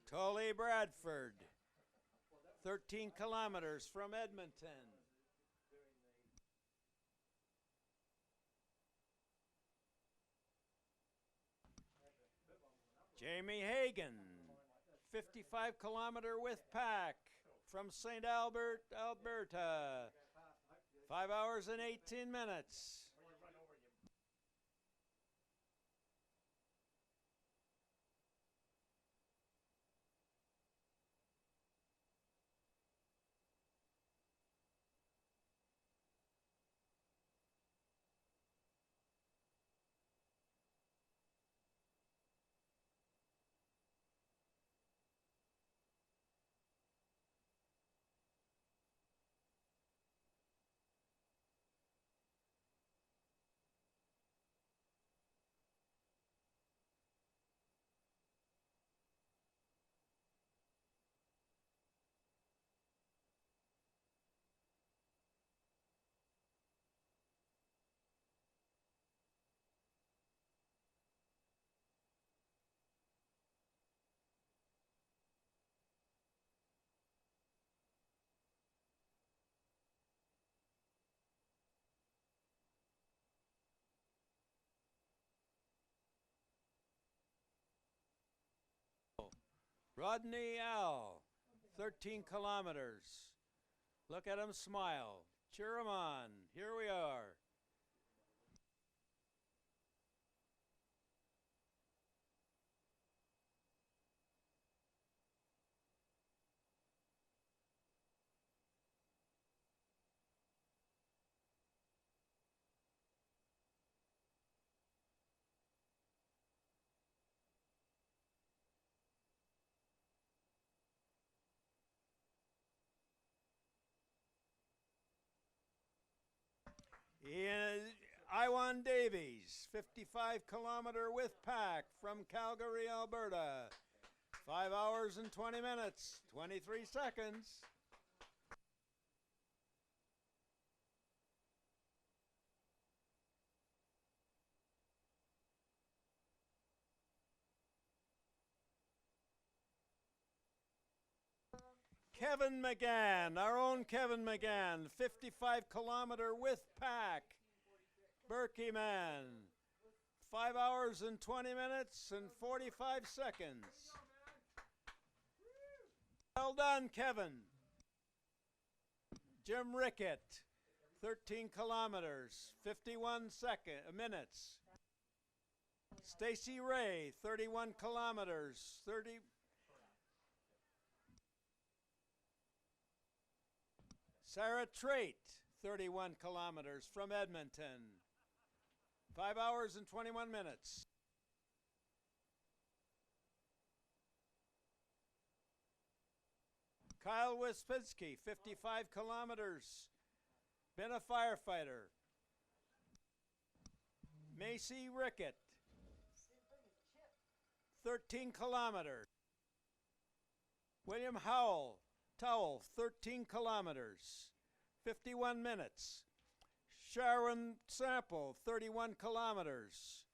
Tully Bradford, 13 kilometers from Edmonton. Jamie Hagan, 55 kilometer with pack from St. Albert, Alberta. 5 hours and 18 minutes. Rodney Al, 13 kilometers. Look at him smile. Cheer him on. Here we are. Iwan Davies, 55-kilometer with pack from Calgary, Alberta. 5 hours and 20 minutes, 23 seconds. Kevin McGann, our own Kevin McGann, 55-kilometer with pack. Birkie man, 5 hours and 20 minutes and 45 seconds. Well done, Kevin. Jim Rickett, 13 kilometers, 51 minutes. Stacy Ray, 31 kilometers, 30. Sarah Trait, 31 kilometers from Edmonton. 5 hours and 21 minutes. Kyle Wispinski, 55 kilometers. Been a firefighter. Macy Rickett, 13 kilometers. William Howell, 13 kilometers, 51 minutes. Sharon Sample, 31 kilometers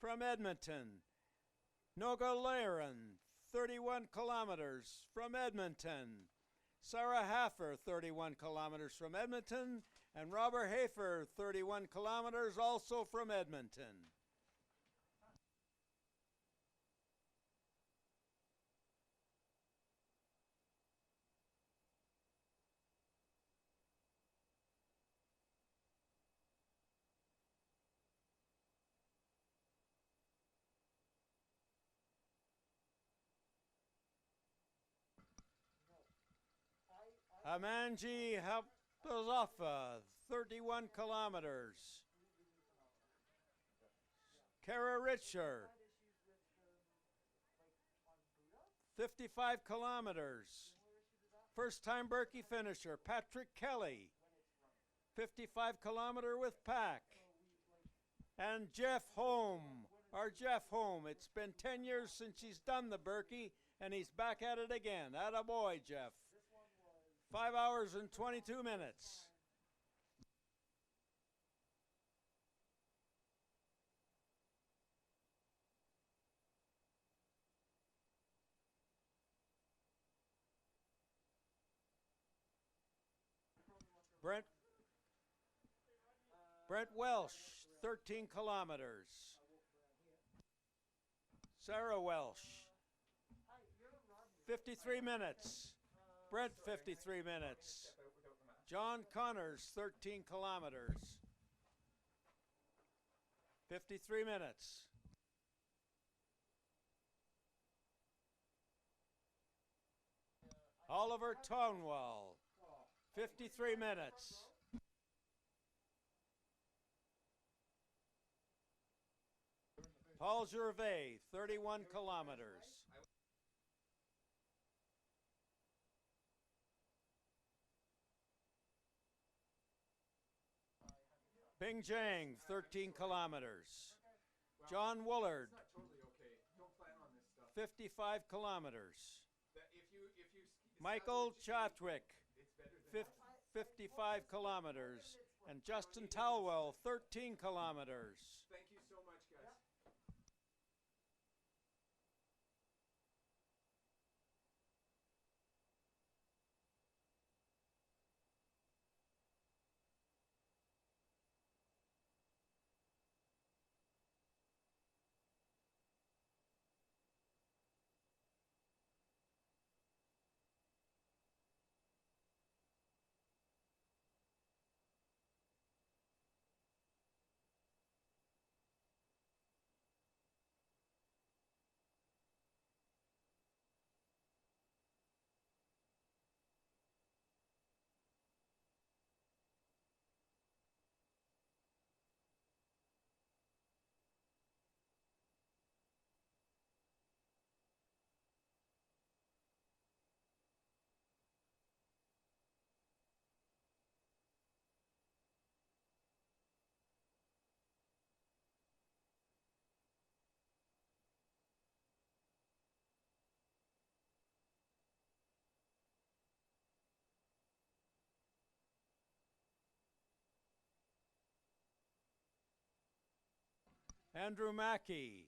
from Edmonton. Noga Laren, 31 kilometers from Edmonton. Sarah Haffer, 31 kilometers from Edmonton. And Robert Hafer, 31 kilometers, also from Edmonton. Amanji Hapazafa, 31 kilometers. Kara Richer, 55 kilometers. First time Birkie finisher, Patrick Kelly, 55 kilometer with pack. And Jeff Holm, our Jeff Holm. It's been 10 years since he's done the Birkie, and he's back at it again. Attaboy, Jeff. 5 hours and 22 minutes. Brent Welsh, 13 kilometers. Sarah Welsh, 53 minutes. Brent, 53 minutes. John Connors, 13 kilometers. 53 minutes. Oliver Tonwell, 53 minutes. Paul Gervais, 31 kilometers. Bing Jang, 13 kilometers. John Woolard, 55 kilometers. Michael Chatwick, 55 kilometers. And Justin Talwell, 13 kilometers. Thank you so much, guys. Andrew Mackey,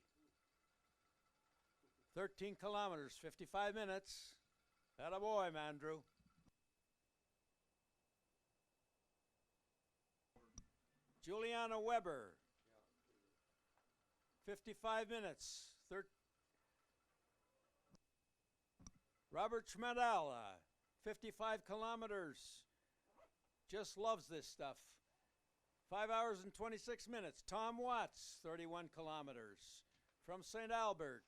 13 kilometers, 55 minutes. Attaboy, Andrew. Juliana Weber, 55 minutes. Robert Schmidala, 55 kilometers. Just loves this stuff. 5 hours and 26 minutes. Tom Watts, 31 kilometers from St. Albert.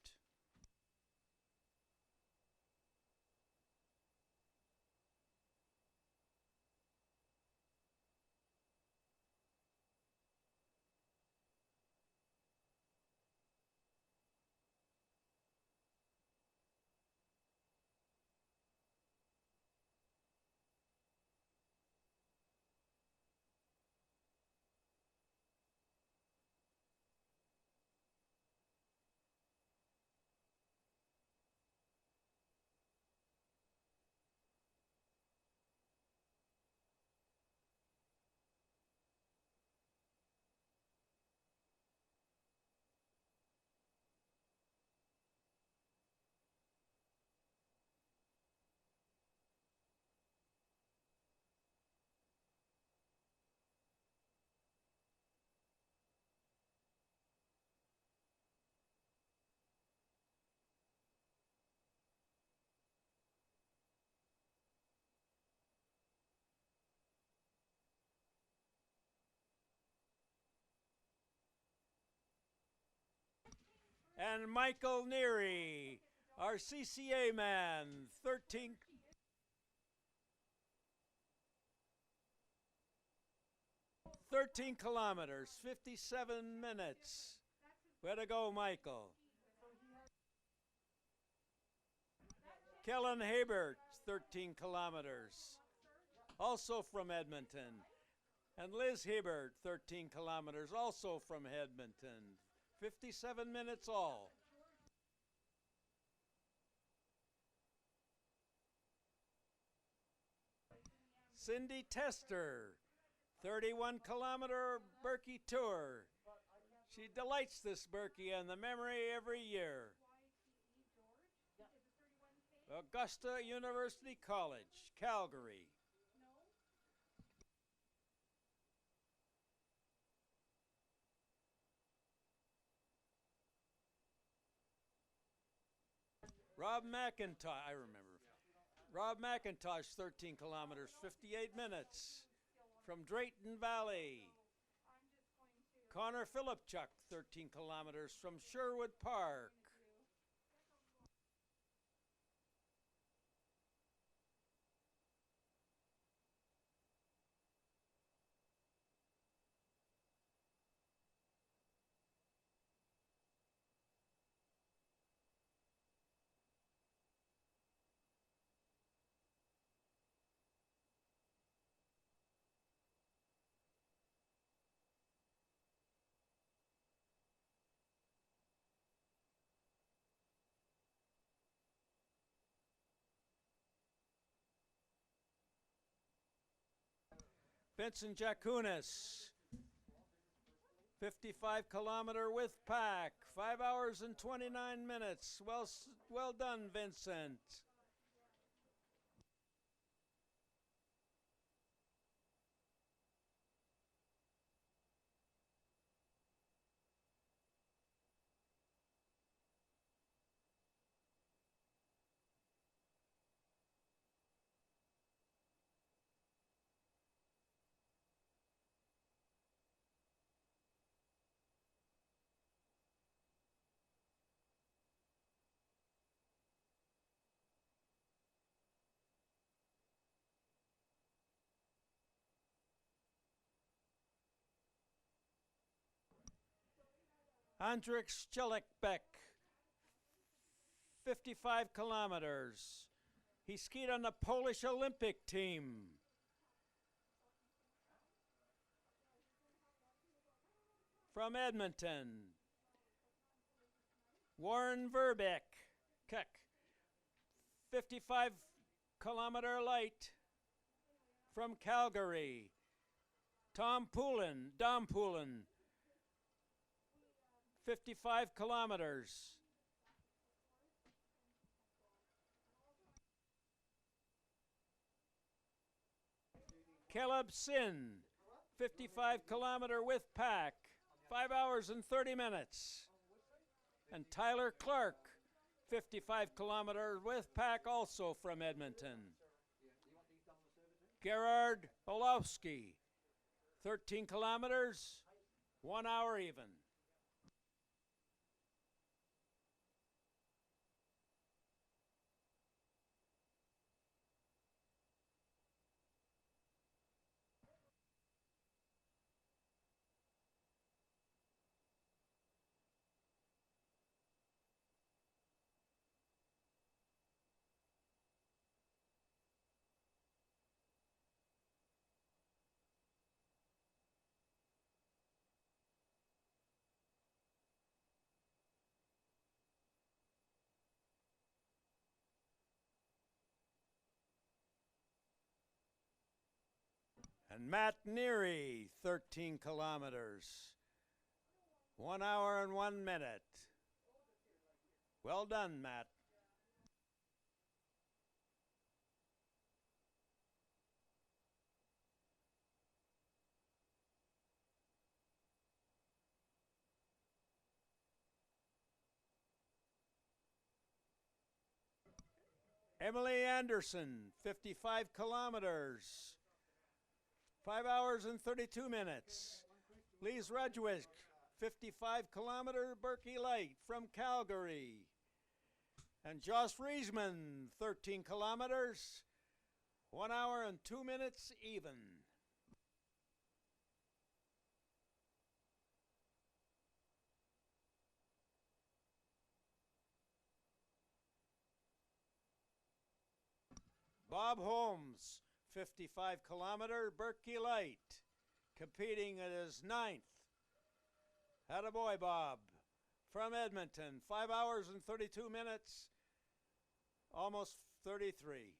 And Michael Neary, our CCA man, 13 kilometers, 57 minutes. Way to go, Michael. Kellen Habert, 13 kilometers, also from Edmonton. And Liz Hebert, 13 kilometers, also from Edmonton. 57 minutes all. Cindy Tester, 31 kilometer Birkie Tour. She delights this Birkie and the memory every year. Augusta University College, Calgary. Rob McIntosh, I remember. Rob McIntosh, 13 kilometers, 58 minutes from Drayton Valley. Connor Philipchuk, 13 kilometers from Sherwood Park. Vincent Jakunis, 55 kilometer with pack, 5 hours and 29 minutes. Well done, Vincent. Andrix Chelikbeck, 55 kilometers. He skied on the Polish Olympic team. From Edmonton, Warren Verbeek, 55 kilometer light. From Calgary, Dom Poulin, 55 kilometers. Caleb Sin, 55-kilometer with pack, 5 hours and 30 minutes. And Tyler Clark, 55-kilometer with pack, also from Edmonton. Gerard Olowski, 13 kilometers, 1 hour even. And Matt Neary, 13 kilometers, 1 hour and 1 minute. Well done, Matt. Emily Anderson, 55 kilometers, 5 hours and 32 minutes. Lise Rudgwick, 55-kilometer Birkie Light from Calgary. And Joss Riesman, 13 kilometers, 1 hour and 2 minutes even. Bob Holmes, 55-kilometer Birkie Light, competing at his 9th. Attaboy, Bob. From Edmonton, 5 hours and 32 minutes, almost 33.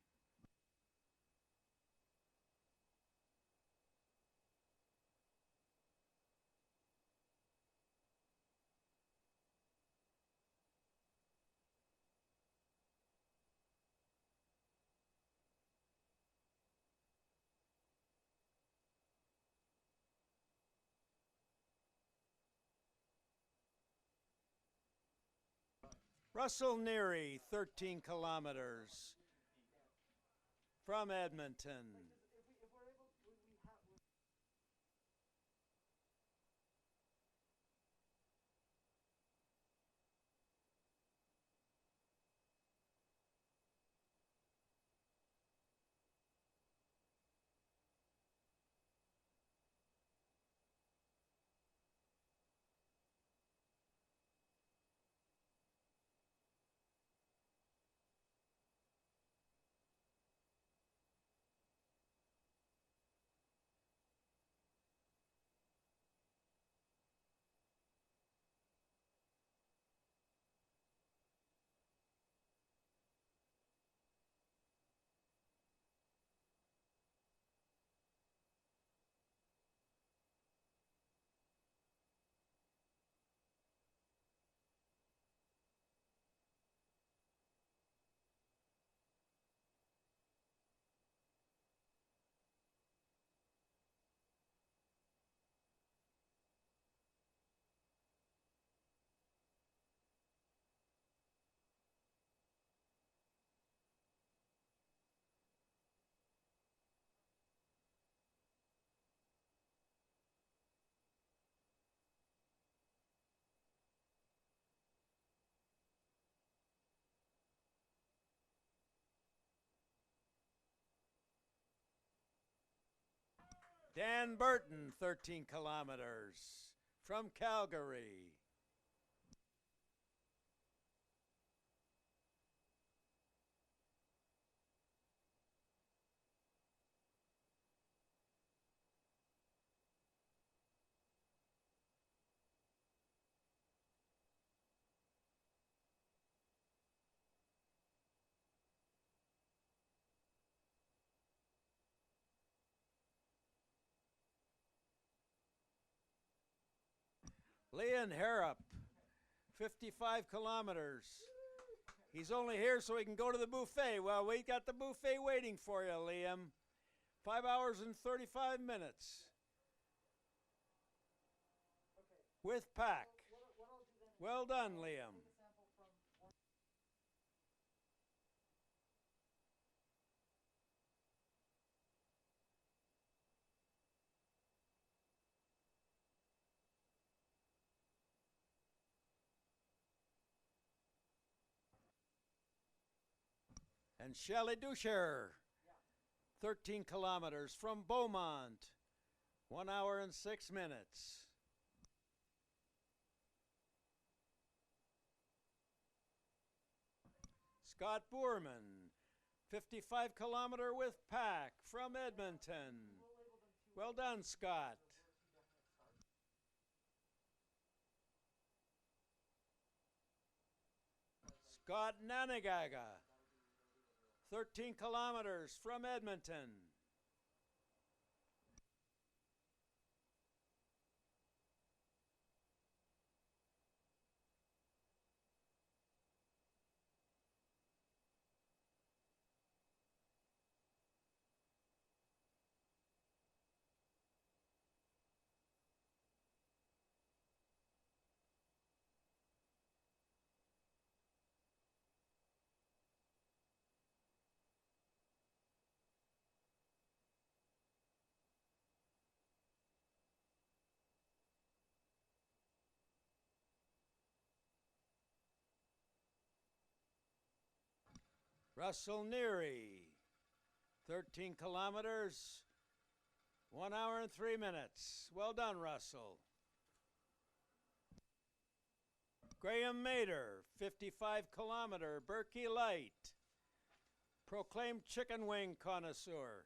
Russell Neary, 13 kilometers from Edmonton. Dan Burton, 13 kilometers from Calgary. Leon Harrop, 55 kilometers. He's only here so he can go to the buffet. Well, we got the buffet waiting for you, Liam. 5 hours and 35 minutes. With pack. Well done, Liam. And Shelley Dusher, 13 kilometers from Beaumont, 1 hour and 6 minutes. Scott Boorman, 55 kilometer with pack from Edmonton. Well done, Scott. Scott Nanagaga, 13 kilometers from Edmonton. Russell Neary, 13 kilometers, 1 hour and 3 minutes. Well done, Russell. Graham Mader, 55 kilometer, Birkie Light. Proclaimed chicken wing connoisseur.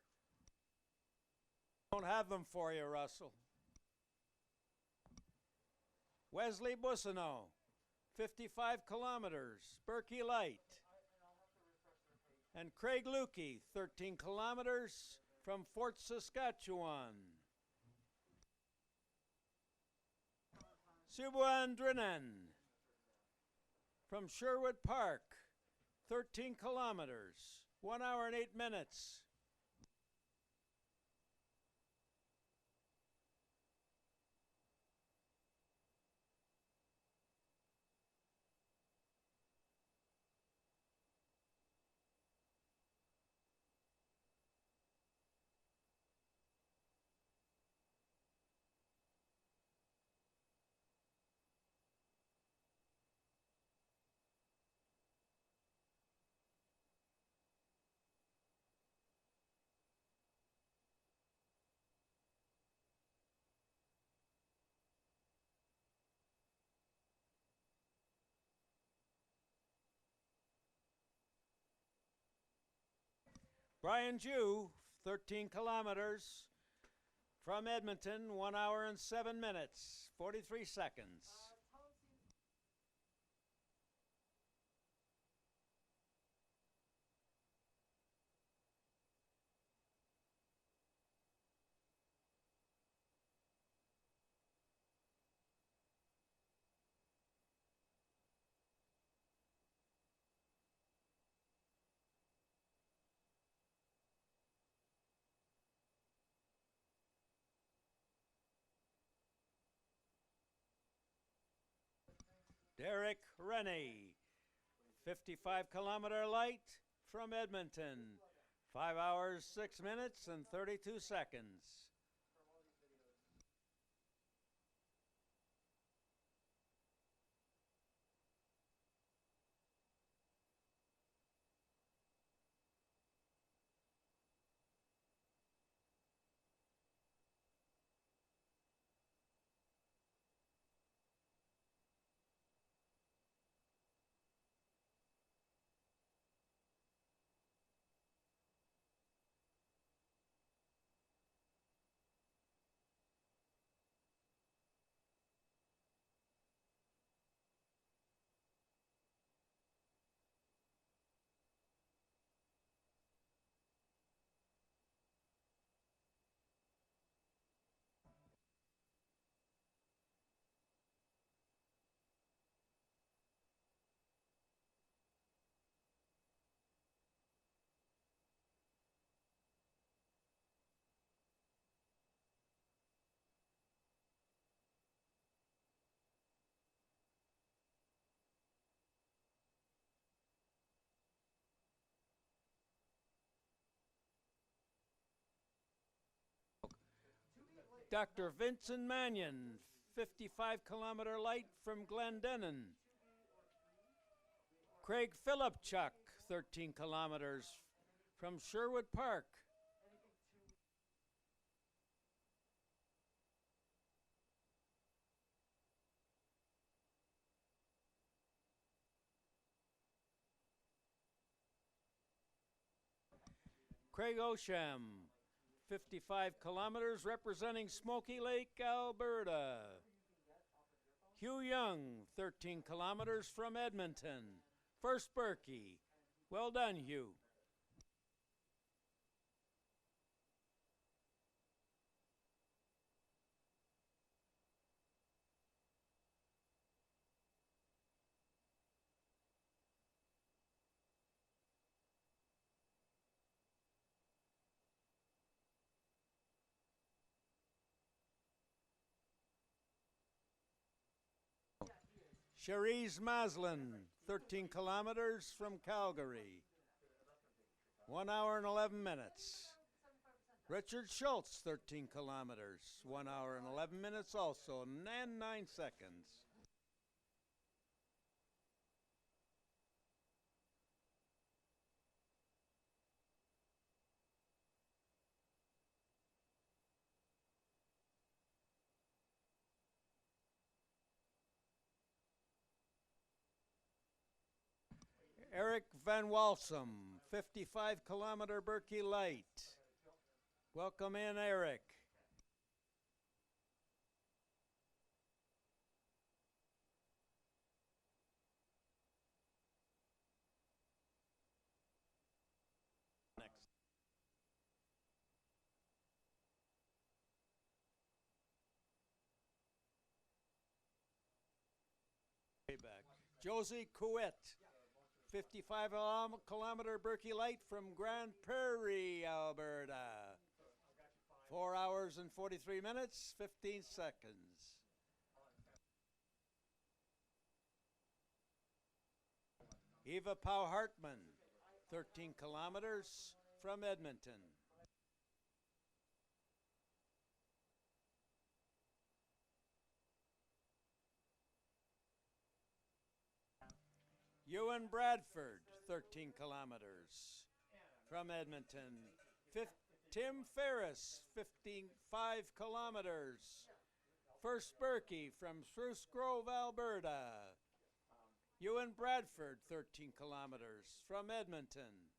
Don't have them for you, Russell. Wesley Bussino, 55 kilometers, Birkie Light. And Craig Lukey, 13 kilometers from Fort Saskatchewan. Subuan Drinan from Sherwood Park, 13 kilometers, 1 hour and 8 minutes. Brian Jew, 13 kilometers from Edmonton, 1 hour and 7 minutes, 43 seconds. Derek Rennie, 55 kilometer light from Edmonton, 5 hours, 6 minutes, and 32 seconds. Dr. Vincent Mannion, 55-kilometer light from Glendennin. Craig Philipchuk, 13 kilometers from Sherwood Park. Craig Osham, 55 kilometers representing Smoky Lake, Alberta. Hugh Young, 13 kilometers from Edmonton. First Birkie. Well done, Hugh. Cherise Maslin, 13 kilometers from Calgary. 1 hour and 11 minutes. Richard Schultz, 13 kilometers. 1 hour and 11 minutes also, and 9 seconds. Eric Van Walsum, 55-kilometer Birkie Light. Welcome in, Eric. Next. Way back. Josie Couette. 55-kilometer Birkie Light from Grand Prairie, Alberta. 4 hours and 43 minutes, 15 seconds. Eva Pau Hartman, 13 kilometers from Edmonton. Ewan Bradford, 13 kilometers from Edmonton. Tim Ferris, 55 kilometers. First Birkie from Spruce Grove, Alberta. Ewan Bradford, 13 kilometers from Edmonton.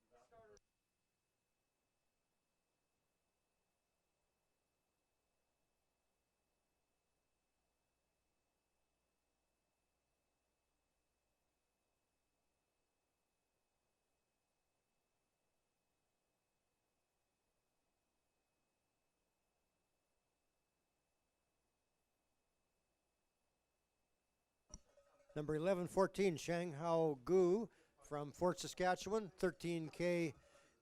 Number 1114, Shanghao Gu from Fort Saskatchewan, 13K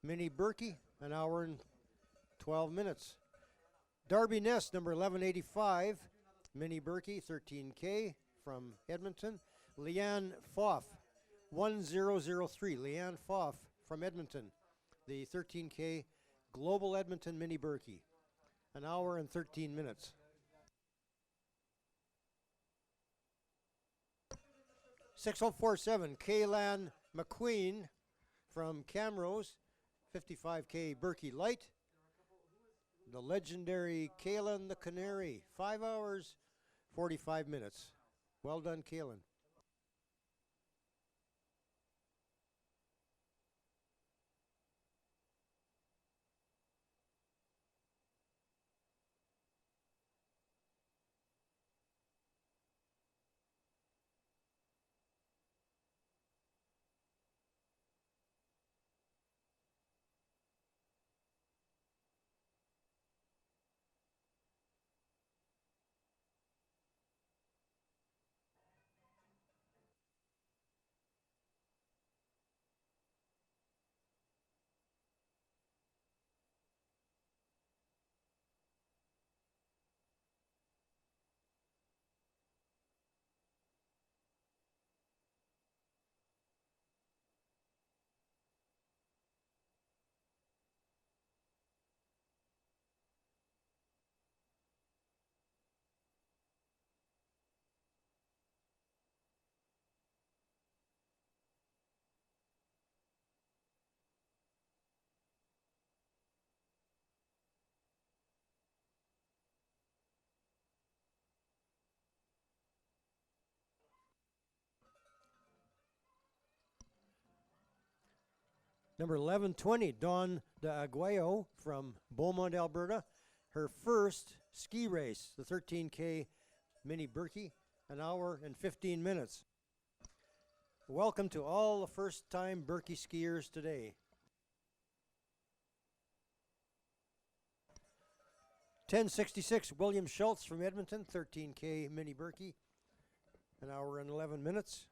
mini Birkie, 1 hour and 12 minutes. Darby Ness, number 1185, mini Birkie, 13K from Edmonton. Leanne Foff, 1003, Leanne Foff from Edmonton, the 13K Global Edmonton mini Birkie, 1 hour and 13 minutes. 6047, Kaylan McQueen from Camrose, 55K Birkie Light. The legendary Kaylan the Canary, 5 hours, 45 minutes. Well done, Kaylan. Number 1120, Dawn de Aguayo from Beaumont, Alberta. Her first ski race, the 13K Mini Birkie, an hour and 15 minutes. Welcome to all the first-time Birkie skiers today. 1066, William Schultz from Edmonton, 13K Mini Birkie, an hour and 11 minutes.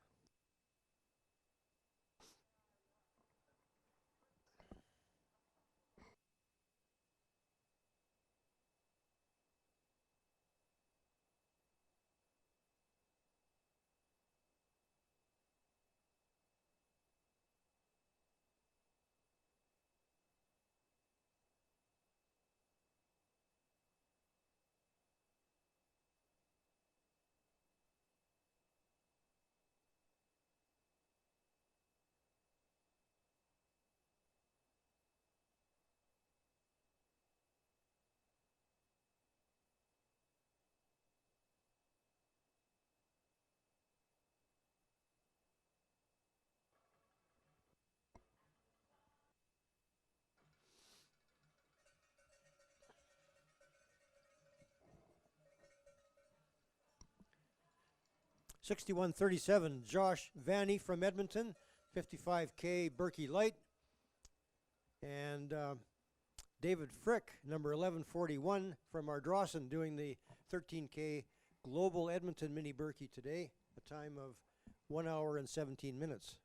$61.37, Josh Vanny from Edmonton, 55K Birkie Light. And David Frick, number 1141 from Ardrossan, doing the 13K Global Edmonton Mini Birkie today, a time of 1 hour and 17 minutes.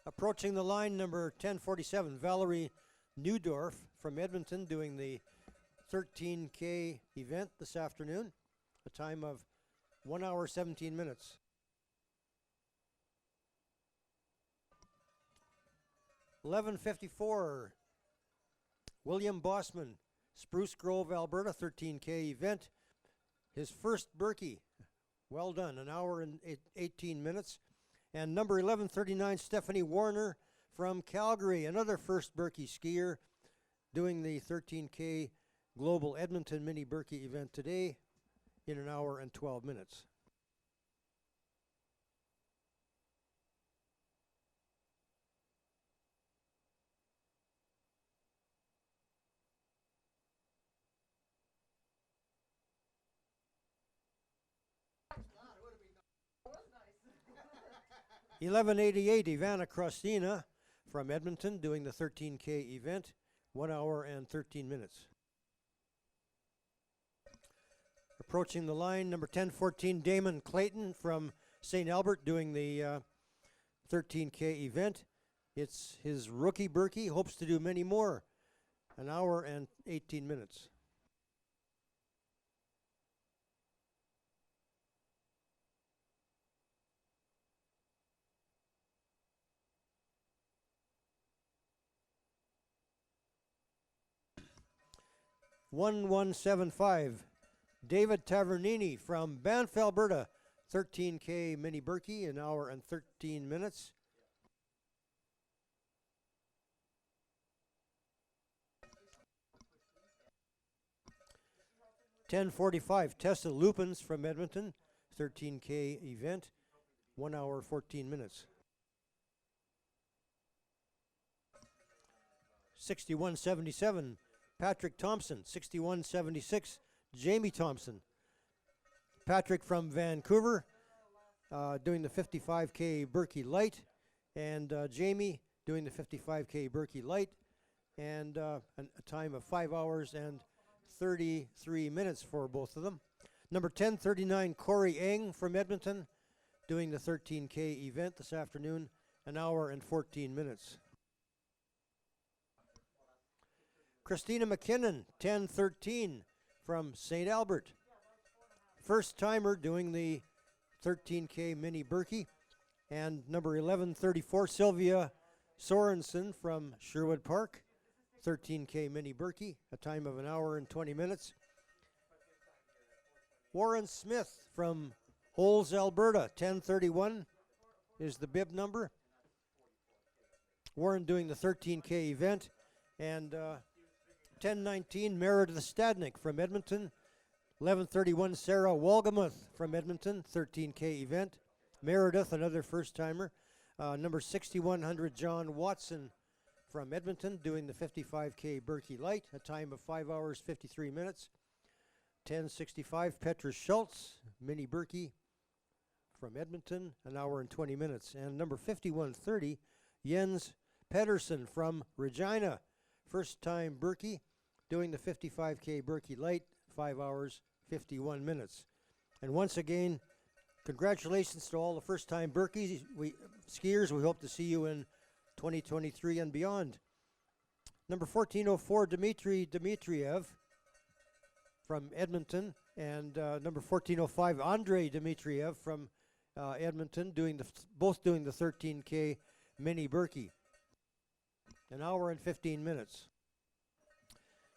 Approaching the line, number 1047, Valerie Neudorf from Edmonton, doing the 13K event this afternoon, a time of 1 hour 17 minutes. $11.54, William Bossman, Spruce Grove, Alberta, 13K event. His first Birkie, well done, 1 hour and 18 minutes. And number 1139, Stephanie Warner from Calgary, another first Birkie skier, doing the 13K Global Edmonton Mini Birkie event today in 1 hour and 12 minutes. $11.88, Ivana Krostina from Edmonton, doing the 13K event, 1 hour and 13 minutes. Approaching the line, number 1014, Damon Clayton from St. Albert, doing the 13K event. It's his rookie Birkie, hopes to do many more, 1 hour and 18 minutes. $11.75, David Tavernini from Banff, Alberta, 13K Mini Birkie, 1 hour and 13 minutes. $10.45, Tessa Lupins from Edmonton, 13K event, 1 hour 14 minutes. $61.77, Patrick Thompson, 61.76, Jamie Thompson. Patrick from Vancouver, doing the 55K Birkie Light, and Jamie doing the 55K Birkie Light, and a time of 5 hours and 33 minutes for both of them. Number 1039, Corey Eng from Edmonton, doing the 13K event this afternoon, 1 hour and 14 minutes. Christina McKinnon, 1013 from St. Albert. First timer doing the 13K Mini Birkie. And number 1134, Sylvia Sorensen from Sherwood Park, 13K Mini Birkie, a time of 1 hour and 20 minutes. Warren Smith from Holes, Alberta, 1031 is the bib number. Warren doing the 13K event, and 10:19, Meredith Stadnik from Edmonton. 11:31, Sarah Walgamuth from Edmonton, 13K event. Meredith, another first-timer. Number 6100, John Watson from Edmonton, doing the 55K Birkie Light, a time of 5 hours, 53 minutes. 10:65, Petra Schultz, Mini Birkie from Edmonton, an hour and 20 minutes. And number 5130, Jens Pedersen from Regina, first-time Birkie, doing the 55K Birkie Light, 5 hours, 51 minutes. And once again, congratulations to all the first-time Birkies, skiers. We hope to see you in 2023 and beyond. Number 1404, Dmitry Dmitriev from Edmonton, and number 1405, Andrei Dmitriev from Edmonton, both doing the 13K Mini Birkie. An hour and 15 minutes.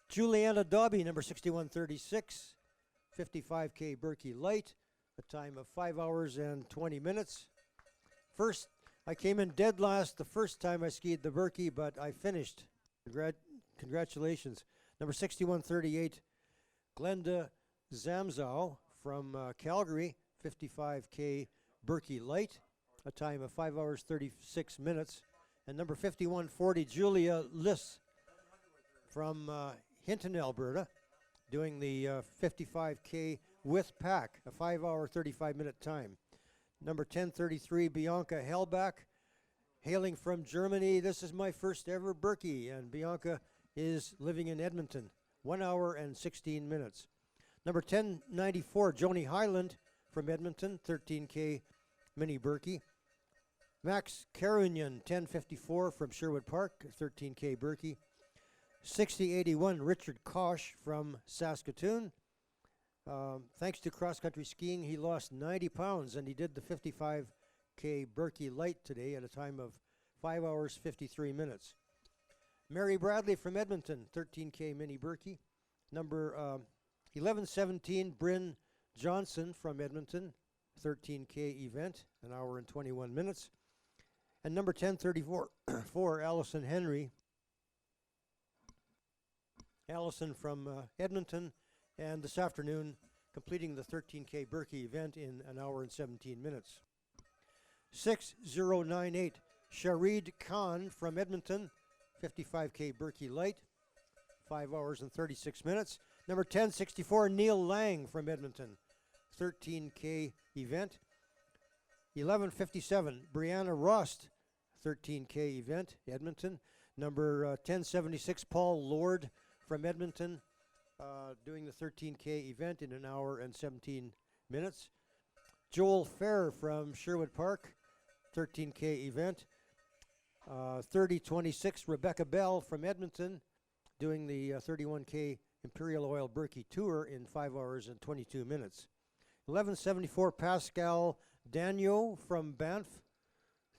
Juliana Dobby, number 6136, 55K Birkie Light, a time of 5 hours and 20 minutes. First, I came in dead last the first time I skied the Birkie, but I finished. Congratulations. Number 6138, Glenda Zamzow from Calgary, 55K Birkie Light, a time of 5 hours, 36 minutes. And number 5140, Julia Liss from Hinton, Alberta, doing the 55K with pack, a 5 hour, 35-minute time. Number 1033, Bianca Hellbach, hailing from Germany. This is my first ever Birkie, and Bianca is living in Edmonton, 1 hour and 16 minutes. Number 1094, Joni Highland from Edmonton, 13K Mini Birkie. Max Karunian, 1054 from Sherwood Park, 13K Birkie. 6081, Richard Kosh from Saskatoon. Thanks to cross-country skiing, he lost 90 pounds, and he did the 55K Birkie Light today at a time of 5 hours, 53 minutes. Mary Bradley from Edmonton, 13K Mini Birkie. Number 1117, Bryn Johnson from Edmonton, 13K event, an hour and 21 minutes. And number 1034, for Allison Henry. Allison from Edmonton, and this afternoon completing the 13K Birkie event in an hour and 17 minutes. 6098, Sharid Khan from Edmonton, 55K Birkie Light, 5 hours and 36 minutes. Number 1064, Neil Lang from Edmonton, 13K event. 1157, Brianna Rost, 13K event, Edmonton. Number 1076, Paul Lord from Edmonton, doing the 13K event in an hour and 17 minutes. Joel Fair from Sherwood Park, 13K event. 3026, Rebecca Bell from Edmonton, doing the 31K Imperial Oil Birkie Tour in 5 hours and 22 minutes. 1174, Pascal Dagneau from Banff,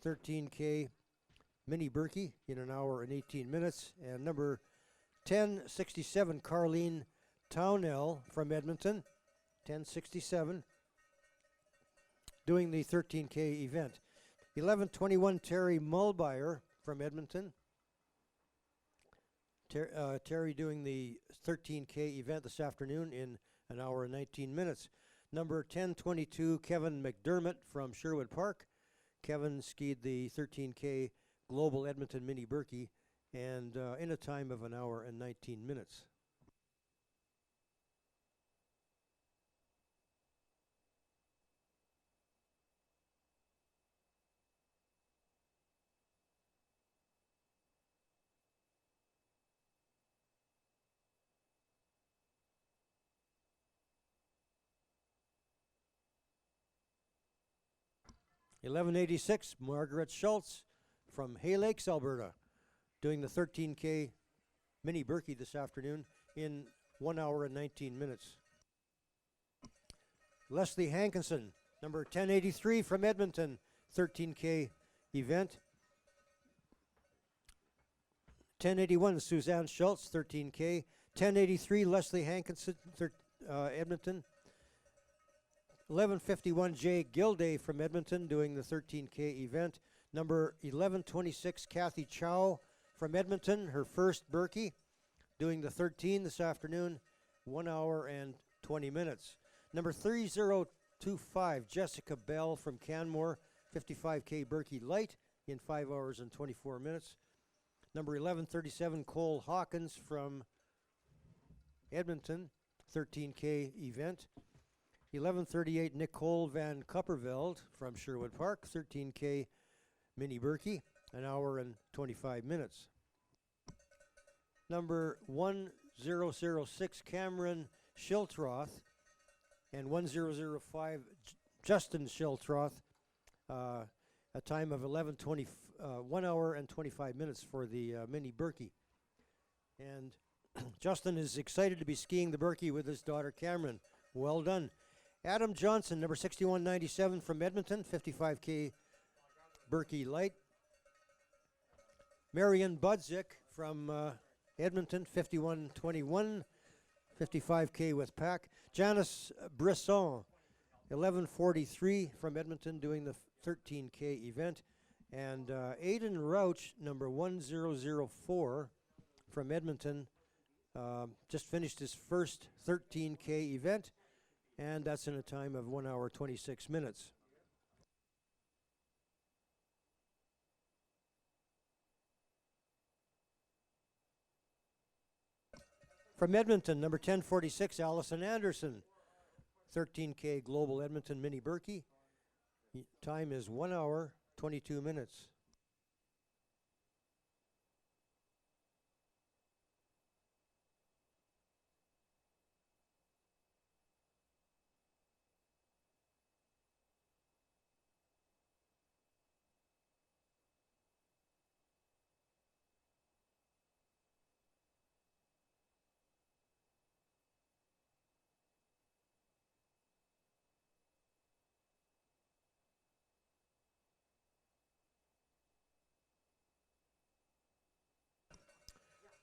13K Mini Birkie in an hour and 18 minutes. And number 1067, Carlene Townell from Edmonton, 1067, doing the 13K event. 1121, Terry Mulbyer from Edmonton. Terry doing the 13K event this afternoon in an hour and 19 minutes. Number 1022, Kevin McDermott from Sherwood Park. Kevin skied the 13K Global Edmonton Mini Birkie and in a time of an hour and 19 minutes. $11.86, Margaret Schultz from Hay Lakes, Alberta, doing the 13K Mini Birkie this afternoon in 1 hour and 19 minutes. Leslie Hankinson, number 1083 from Edmonton, 13K event. 1081, Suzanne Schultz, 13K. 1083, Leslie Hankinson, Edmonton. 1151, Jay Gilday from Edmonton, doing the 13K event. Number 1126, Kathy Chow from Edmonton, her first Birkie, doing the 13 this afternoon, 1 hour and 20 minutes. Number 3025, Jessica Bell from Canmore, 55K Birkie Light in 5 hours and 24 minutes. Number 1137, Cole Hawkins from Edmonton, 13K event. 1138, Nicole Van Kupperveld from Sherwood Park, 13K Mini Birkie, an hour and 25 minutes. Number 1006, Cameron Shiltroth, and 1005, Justin Shiltroth, a time of 1 hour and 25 minutes for the Mini Birkie. And Justin is excited to be skiing the Birkie with his daughter Cameron. Well done. Adam Johnson, number 6197 from Edmonton, 55K Birkie Light. Marion Budzik from Edmonton, 5121, 55K with pack. Janice Brisson, 1143 from Edmonton, doing the 13K event. And Aiden Rauch, number 1004 from Edmonton, just finished his first 13K event, and that's in a time of 1 hour 26 minutes. From Edmonton, number 1046, Allison Anderson, 13K Global Edmonton Mini Birkie. Time is 1 hour 22 minutes.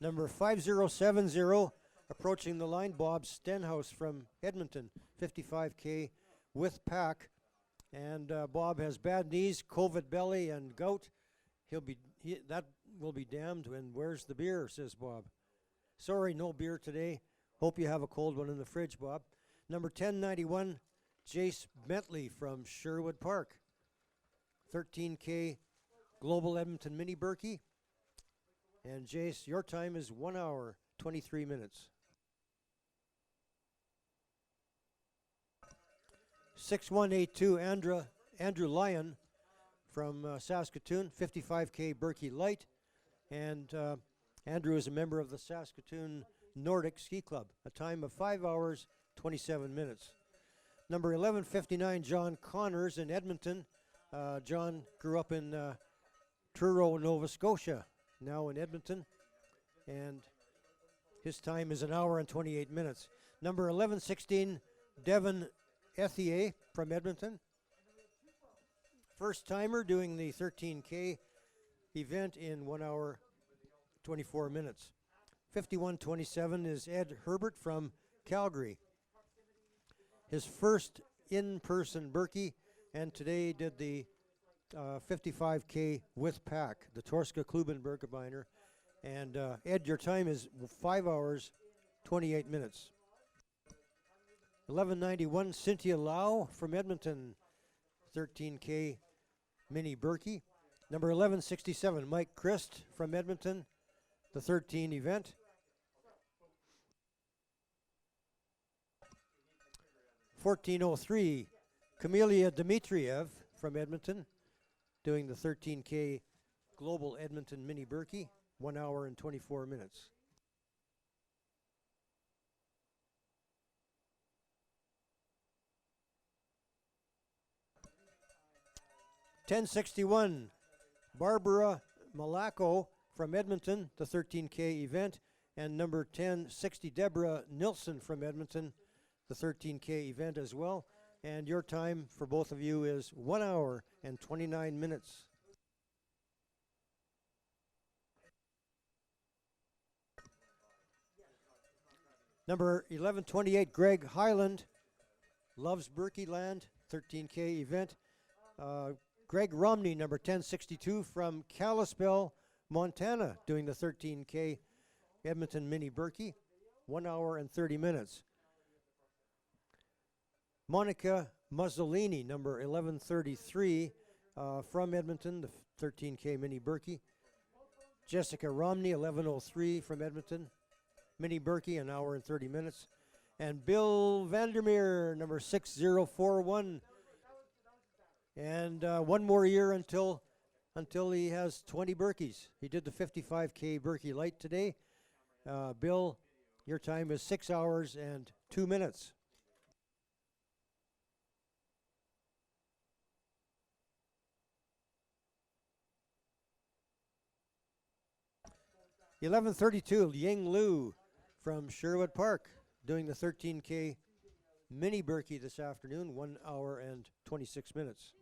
Number 5070, approaching the line, Bob Stenhouse from Edmonton, 55K with pack. And Bob has bad knees, COVID belly, and gout. That will be damned. And where's the beer, says Bob. Sorry, no beer today. Hope you have a cold one in the fridge, Bob. Number 1091, Jace Bentley from Sherwood Park, 13K Global Edmonton Mini Birkie. And Jace, your time is 1 hour, 23 minutes. 6182, Andrew Lyon from Saskatoon, 55K Birkie Light. And Andrew is a member of the Saskatoon Nordic Ski Club, a time of 5 hours, 27 minutes. Number 1159, John Connors in Edmonton. John grew up in Truro, Nova Scotia, now in Edmonton, and his time is 1 hour and 28 minutes. Number 1116, Devin Ethier from Edmonton. First timer doing the 13K event in 1 hour 24 minutes. 5127 is Ed Herbert from Calgary. His first in-person Birkie, and today did the 55K with pack, the Torska Kluben Birkebeiner. And Ed, your time is 5 hours, 28 minutes. 1191, Cynthia Lau from Edmonton, 13K Mini Birkie. Number 1167, Mike Christ from Edmonton, the 13 event. 1403, Camelia Dmitriev from Edmonton, doing the 13K Global Edmonton Mini Birkie, 1 hour and 24 minutes. $10.61, Barbara Malacco from Edmonton, the 13K event, and number 1060, Deborah Nilsson from Edmonton, the 13K event as well. And your time for both of you is 1 hour and 29 minutes. Number 1128, Greg Highland, loves Birkie Land, 13K event. Greg Romney, number 1062 from Kalispell, Montana, doing the 13K Edmonton Mini Birkie, 1 hour and 30 minutes. Monica Muzzolini, number 1133, from Edmonton, the 13K Mini Birkie. Jessica Romney, 1103 from Edmonton, Mini Birkie, 1 hour and 30 minutes. And Bill Vandermeer, number 6041. And one more year until he has 20 Birkies. He did the 55K Birkie Light today. Bill, your time is 6 hours and 2 minutes. (11:32) Ying Lu from Sherwood Park doing the 13K Mini Birkie this afternoon, 1 hour and 26 minutes.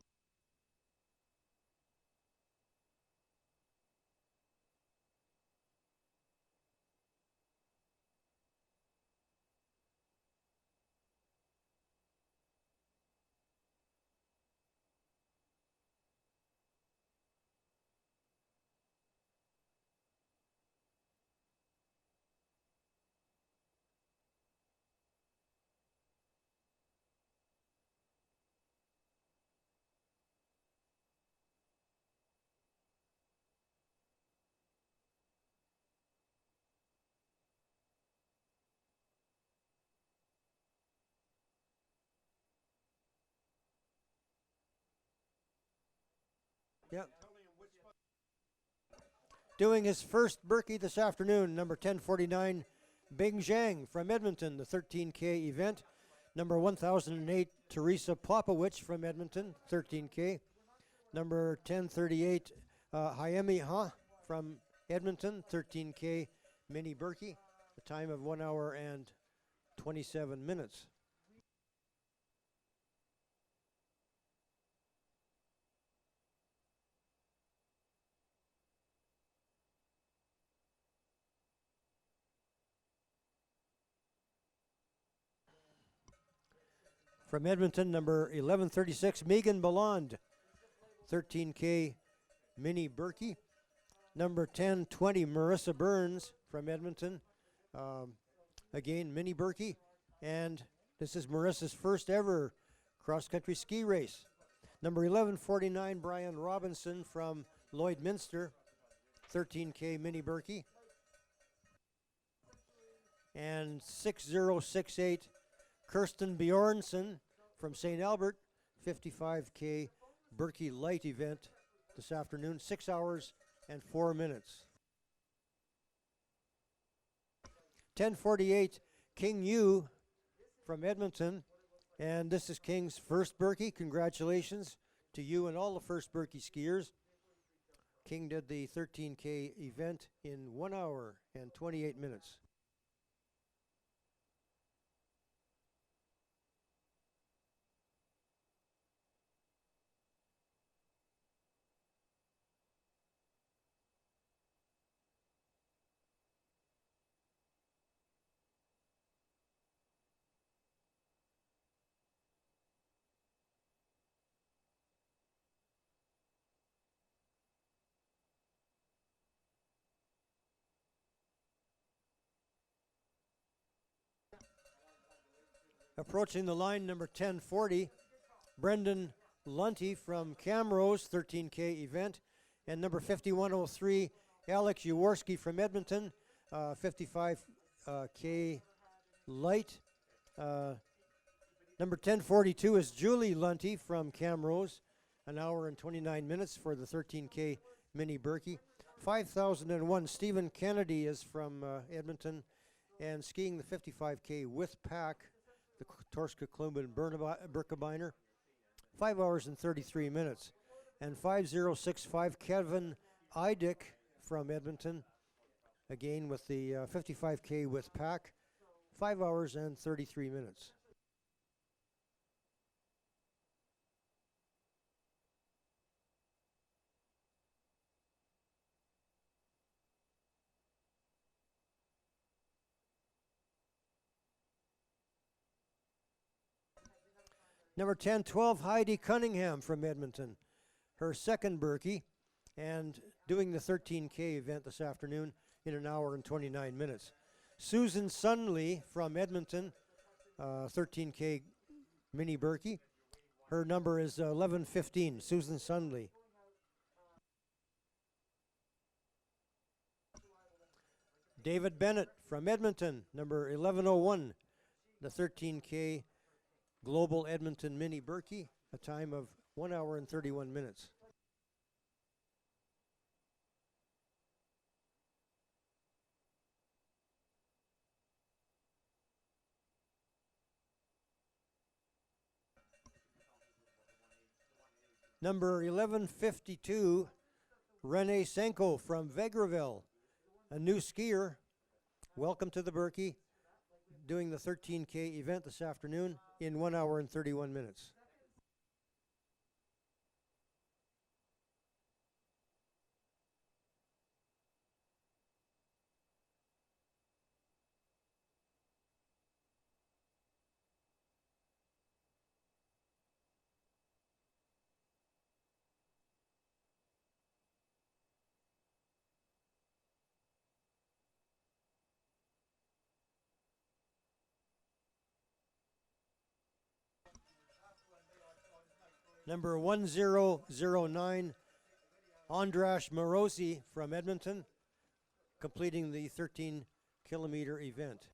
Yep. Doing his first Birkie this afternoon, number 1049, Bing Zhang from Edmonton, the 13K event. Number 1008, Teresa Popowich from Edmonton, 13K. Number 1038, Hayemi Ha from Edmonton, 13K Mini Birkie. A time of 1 hour and 27 minutes. From Edmonton, number 1136, Megan Belland, 13K Mini Birkie. Number 1020, Marissa Burns from Edmonton, again Mini Birkie. And this is Marissa's first ever cross-country ski race. Number 1149, Brian Robinson from Lloydminster, 13K Mini Birkie. And 6068, Kirsten Bjornson from St. Albert, 55K Birkie Light event this afternoon, 6 hours and 4 minutes. 1048, King Yu from Edmonton, and this is King's first Birkie. Congratulations to you and all the first Birkie skiers. King did the 13K event in 1 hour and 28 minutes. Approaching the line, number 1040, Brendan Lunty from Camrose, 13K event. And number 5103, Alex Jaworski from Edmonton, 55K light. Number 1042 is Julie Lunty from Camrose, 1 hour and 29 minutes for the 13K Mini Birkie. 5001, Stephen Kennedy is from Edmonton and skiing the 55K with pack, the Torska Klumben Birkebeiner, 5 hours and 33 minutes. And 5065, Kevin Eidick from Edmonton, again with the 55K with pack, 5 hours and 33 minutes. Number 1012, Heidi Cunningham from Edmonton, her second Birkie, and doing the 13K event this afternoon, in an hour and 29 minutes. Susan Sunley from Edmonton, 13K mini Birkie. Her number is 11:15. Susan Sunley. David Bennett from Edmonton, number 11:01. The 13K Global Edmonton Mini Birkie, a time of 1 hour and 31 minutes. Number 11:52, Rene Senko from Vegreville, a new skier. Welcome to the Birkie, doing the 13K event this afternoon in 1 hour and 31 minutes. Number 1009, Andras Morosi from Edmonton, completing the 13-kilometer event.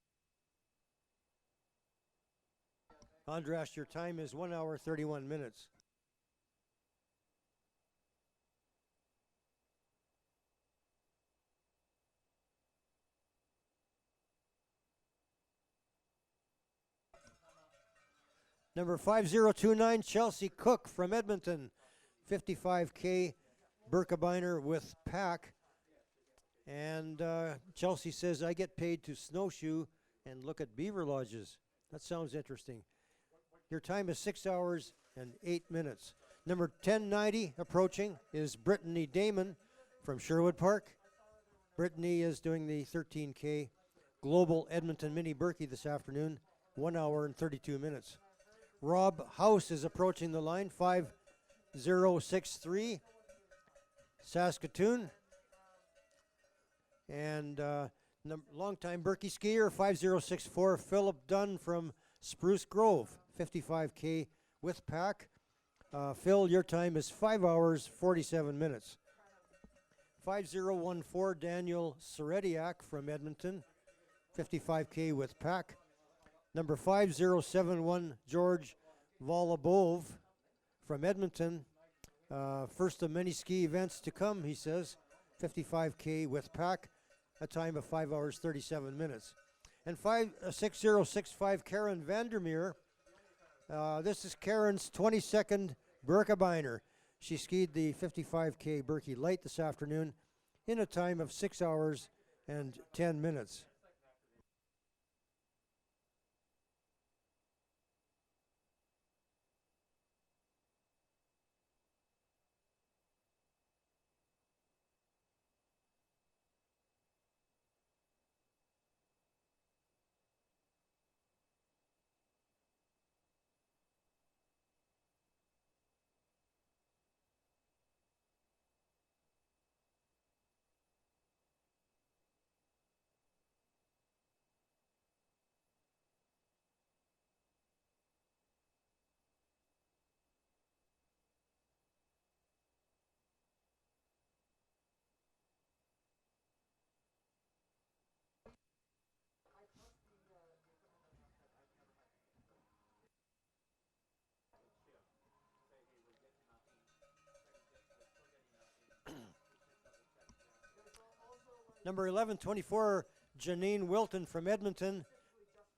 Andras, your time is 1 hour 31 minutes. Number 5029, Chelsea Cook from Edmonton, 55K Birkebeiner with pack. And Chelsea says, I get paid to snowshoe and look at beaver lodges. That sounds interesting. Your time is 6 hours and 8 minutes. Number 1090 approaching is Brittany Damon from Sherwood Park. Brittany is doing the 13K Global Edmonton Mini Birkie this afternoon, 1 hour and 32 minutes. Rob House is approaching the line, 5063, Saskatoon. And longtime Birkie skier, 5064, Philip Dunn from Spruce Grove, 55K with pack. Phil, your time is 5 hours, 47 minutes. 5014, Daniel Serediak from Edmonton, 55K with pack. Number 5071, George Volobov from Edmonton. First of many ski events to come, he says. 55K with pack, a time of 5 hours, 37 minutes. And 6065, Karen Vandermeer. This is Karen's 22nd Birkebeiner. She skied the 55K Birkie Light this afternoon in a time of 6 hours and 10 minutes. Number 1124, Janine Wilton from Edmonton.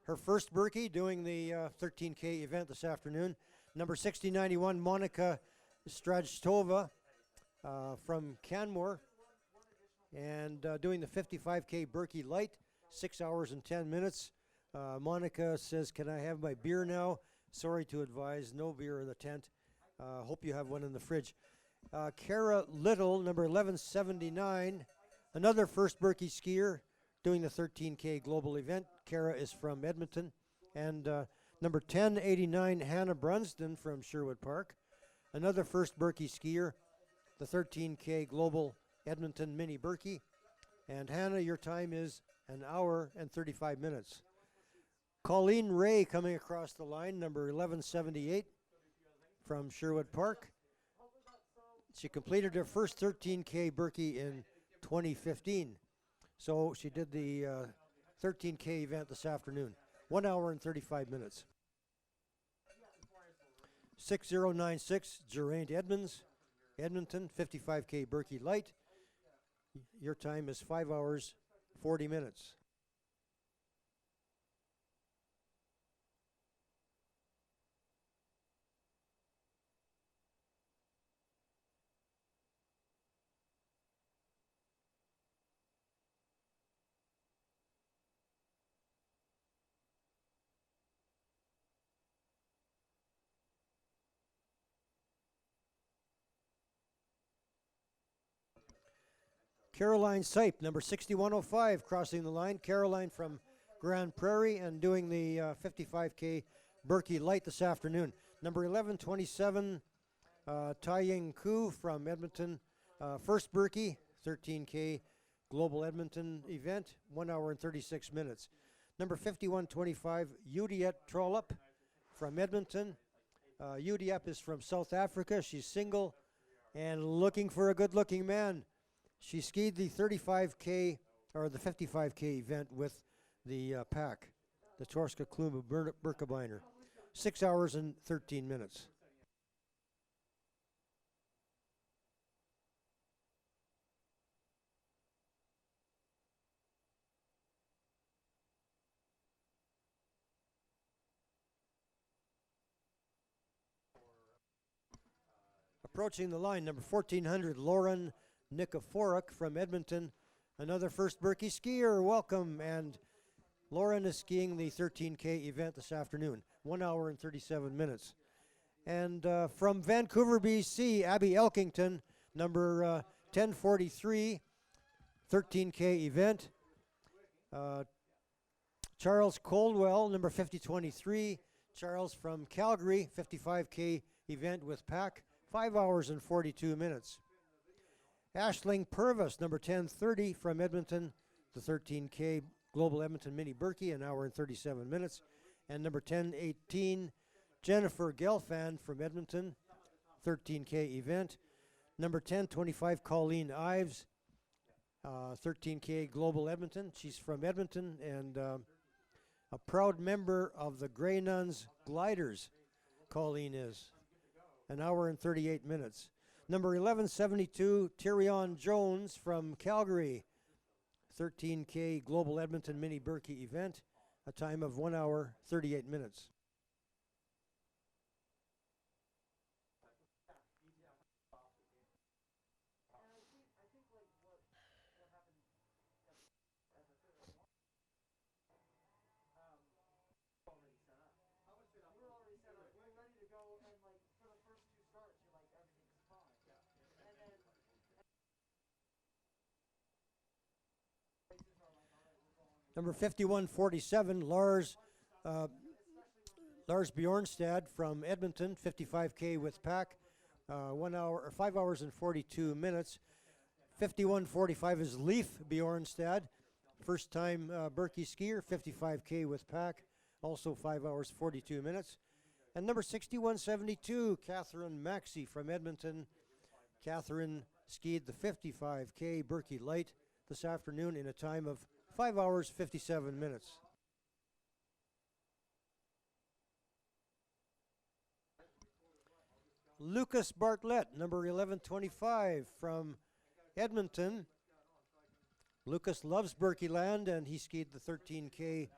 Her first Birkie, doing the 13K event this afternoon. Number 6091, Monica Strajtova from Canmore. And doing the 55K Birkie Light, 6 hours and 10 minutes. Monica says, can I have my beer now? Sorry to advise, no beer in the tent. Hope you have one in the fridge. Kara Little, number 1179. Another first Birkie skier doing the 13K global event. Kara is from Edmonton. And number 1089, Hannah Brunsden from Sherwood Park. Another first Birkie skier, the 13K global Edmonton Mini Birkie. And Hannah, your time is an hour and 35 minutes. Colleen Ray coming across the line, number 1178 from Sherwood Park. She completed her first 13K Birkie in 2015. So she did the 13K event this afternoon. 1 hour and 35 minutes. 6096, Geraint Edmonton, 55K Birkie Light. Your time is 5 hours, 40 minutes. Caroline Sipe, number 6105, crossing the line. Caroline from Grand Prairie and doing the 55K Birkie Light this afternoon. Number 1127, Tai-Ying Koo from Edmonton. First Birkie, 13K Global Edmonton event, 1 hour and 36 minutes. Number 5125, Udiet Trollup from Edmonton. Udiet is from South Africa. She's single and looking for a good-looking man. She skied the 35K or the 55K event with the pack, the Torska Kluma Birkebeiner. 6 hours and 13 minutes. Approaching the line, number 1400, Lauren Nikiforuk from Edmonton, another first Birkie skier. Welcome. And Lauren is skiing the 13K event this afternoon, 1 hour and 37 minutes. And from Vancouver, BC, Abby Elkington, number 1043, 13K event. Charles Coldwell, number 5023. Charles from Calgary, 55K event with pack, 5 hours and 42 minutes. Ashling Purvis, number 1030 from Edmonton, the 13K Global Edmonton Mini Birkie, an hour and 37 minutes. And number 1018, Jennifer Gelfand from Edmonton, 13K event. Number 1025, Colleen Ives, 13K Global Edmonton. She's from Edmonton and a proud member of the Grey Nuns Gliders, Colleen is. An hour and 38 minutes. Number 1172, Tyrion Jones from Calgary, 13K Global Edmonton Mini Birkie event, a time of 1 hour, 38 minutes. Number 5147, Lars Bjornstad from Edmonton, 55K with pack, 1 hour or 5 hours and 42 minutes. 5145 is Leif Bjornstad, first time Birkie skier, 55K with pack, also 5 hours 42 minutes. And number 6172, Catherine Maxey from Edmonton. Catherine skied the 55K Birkie Light this afternoon in a time of 5 hours, 57 minutes. Lucas Bartlett, number 1125 from Edmonton. Lucas loves Birkie Land, and he skied the 13K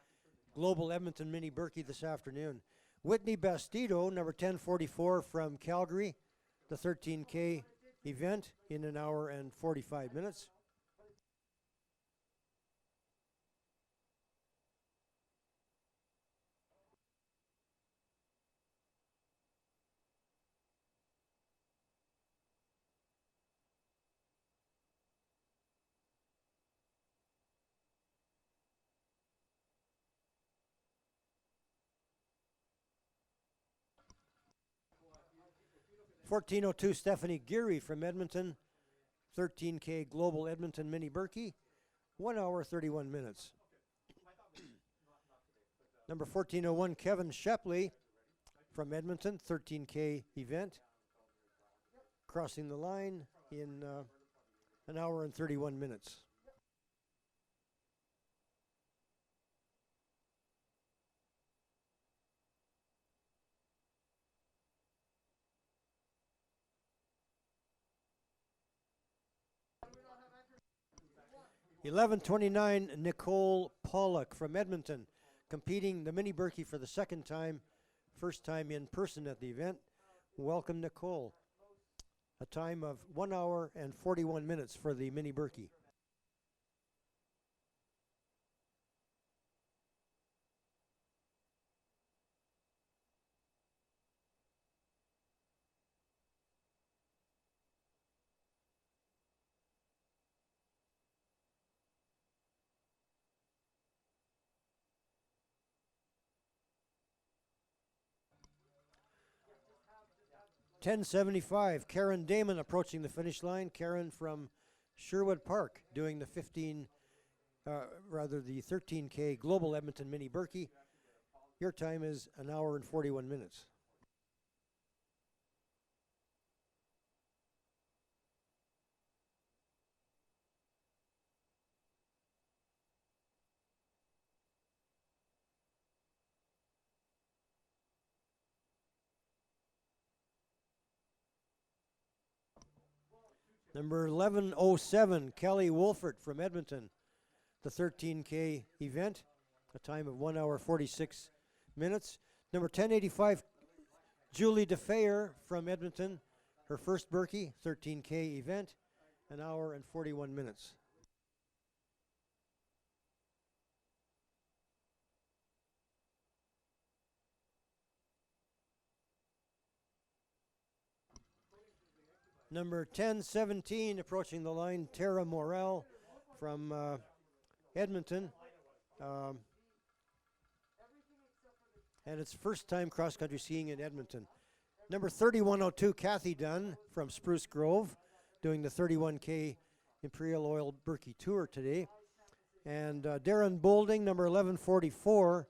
Global Edmonton Mini Birkie this afternoon. Whitney Bastido, number 1044 from Calgary, the 13K event in an hour and 45 minutes. (1402) Stephanie Geary from Edmonton, 13K Global Edmonton Mini Birkie, 1 hour 31 minutes. Number 1401, Kevin Shepley from Edmonton, 13K event. Crossing the line in 1 hour and 31 minutes. $11.29, Nicole Pollock from Edmonton, competing the mini Birkie for the second time, first time in person at the event. Welcome, Nicole. A time of 1 hour and 41 minutes for the mini Birkie. $10.75, Karen Damon approaching the finish line. Karen from Sherwood Park doing the 13K Global Edmonton Mini Birkie. Your time is 1 hour and 41 minutes. Number 1107, Kelly Wolfert from Edmonton, the 13K event, a time of 1 hour 46 minutes. Number 1085, Julie DeFayer from Edmonton, her first Birkie, 13K event, 1 hour and 41 minutes. Number 1017 approaching the line, Tara Morel from Edmonton. And it's first time cross-country skiing in Edmonton. Number 3102, Kathy Dunn from Spruce Grove, doing the 31K Imperial Oil Birkie Tour today. And Darren Boulding, number 1144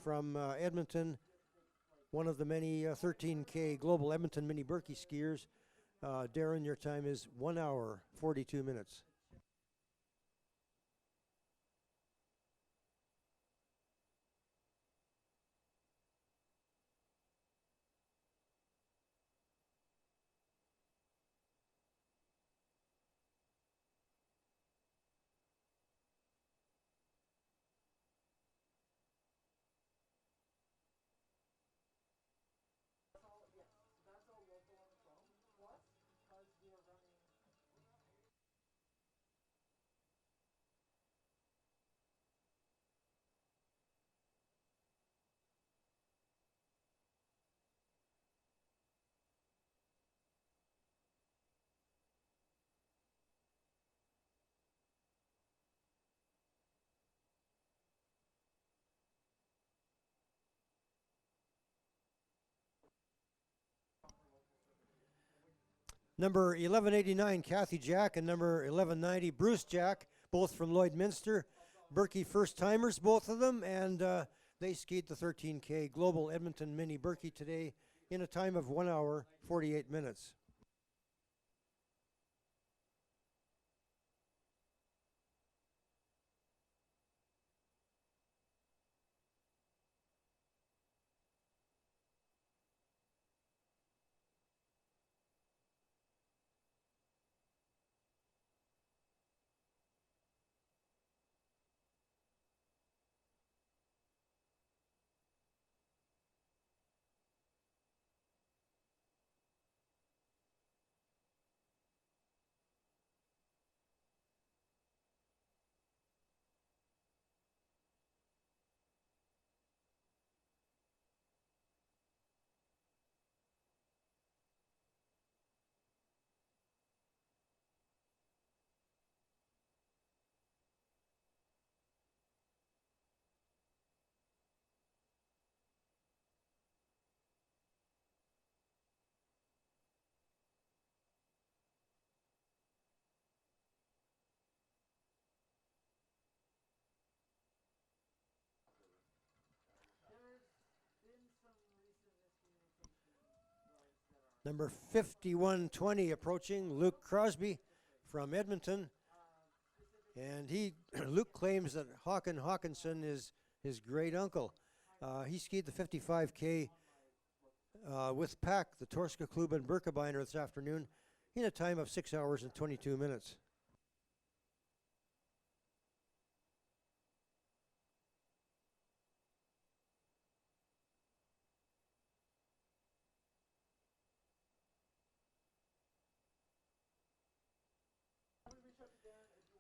from Edmonton, one of the many 13K Global Edmonton Mini Birkie skiers. Darren, your time is 1 hour, 42 minutes. Number 1189, Kathy Jack, and number 1190, Bruce Jack, both from Lloydminster. Birkie first-timers, both of them, and they skied the 13K Global Edmonton Mini Birkie today in a time of 1 hour, 48 minutes. Number 5120 approaching, Luke Crosby from Edmonton. And Luke claims that Håkan Håkansson is his great uncle. He skied the 55K with Pack, the Torska Klub and Birkebeiner this afternoon in a time of 6 hours and 22 minutes.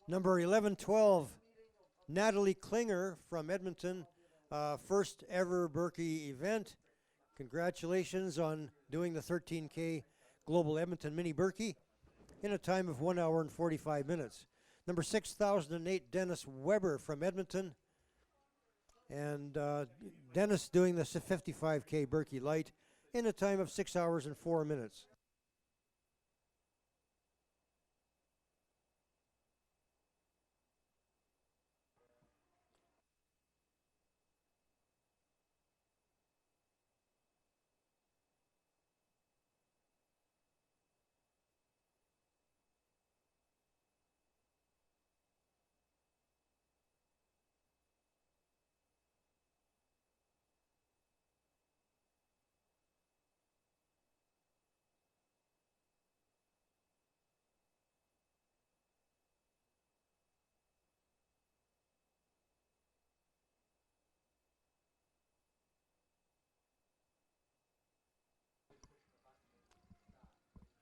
Number 1112, Natalie Klinger from Edmonton, first ever Birkie event. Congratulations on doing the 13K Global Edmonton Mini Birkie in a time of 1 hour and 45 minutes. Number 6008, Dennis Weber from Edmonton. And Dennis doing the 55K Birkie Light in a time of 6 hours and 4 minutes.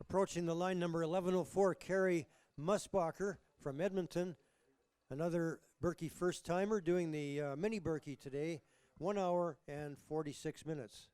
Approaching the line, number 1104, Carrie Musbacher from Edmonton. Another Birkie first-timer doing the mini Birkie today, 1 hour and 46 minutes.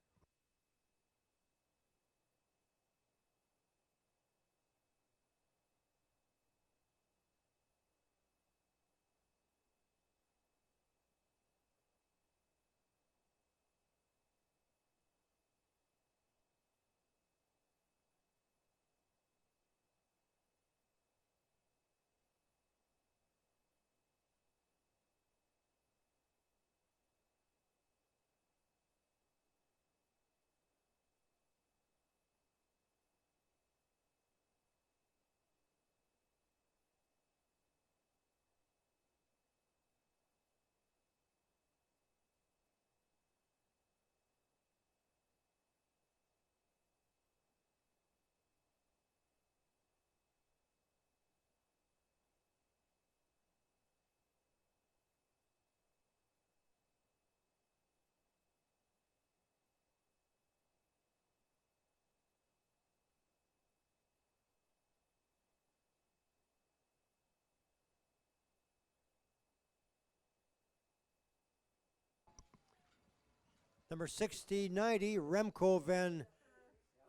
Number 6090, Remco van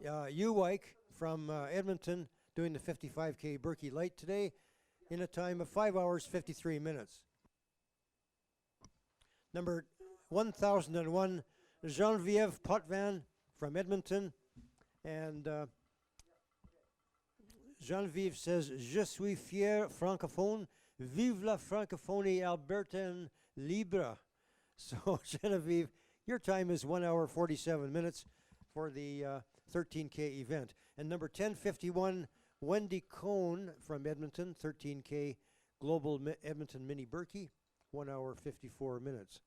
Uwijk from Edmonton, doing the 55K Birkie Light today in a time of 5 hours, 53 minutes. Number 1001, Geneviève Potvin from Edmonton. And Geneviève says, Je suis fier francophone, vive la francophonie albertaine libre. So Geneviève, your time is 1 hour 47 minutes for the 13K event. And number 1051, Wendy Cohn from Edmonton, 13K Global Edmonton Mini Birkie, 1 hour 54 minutes.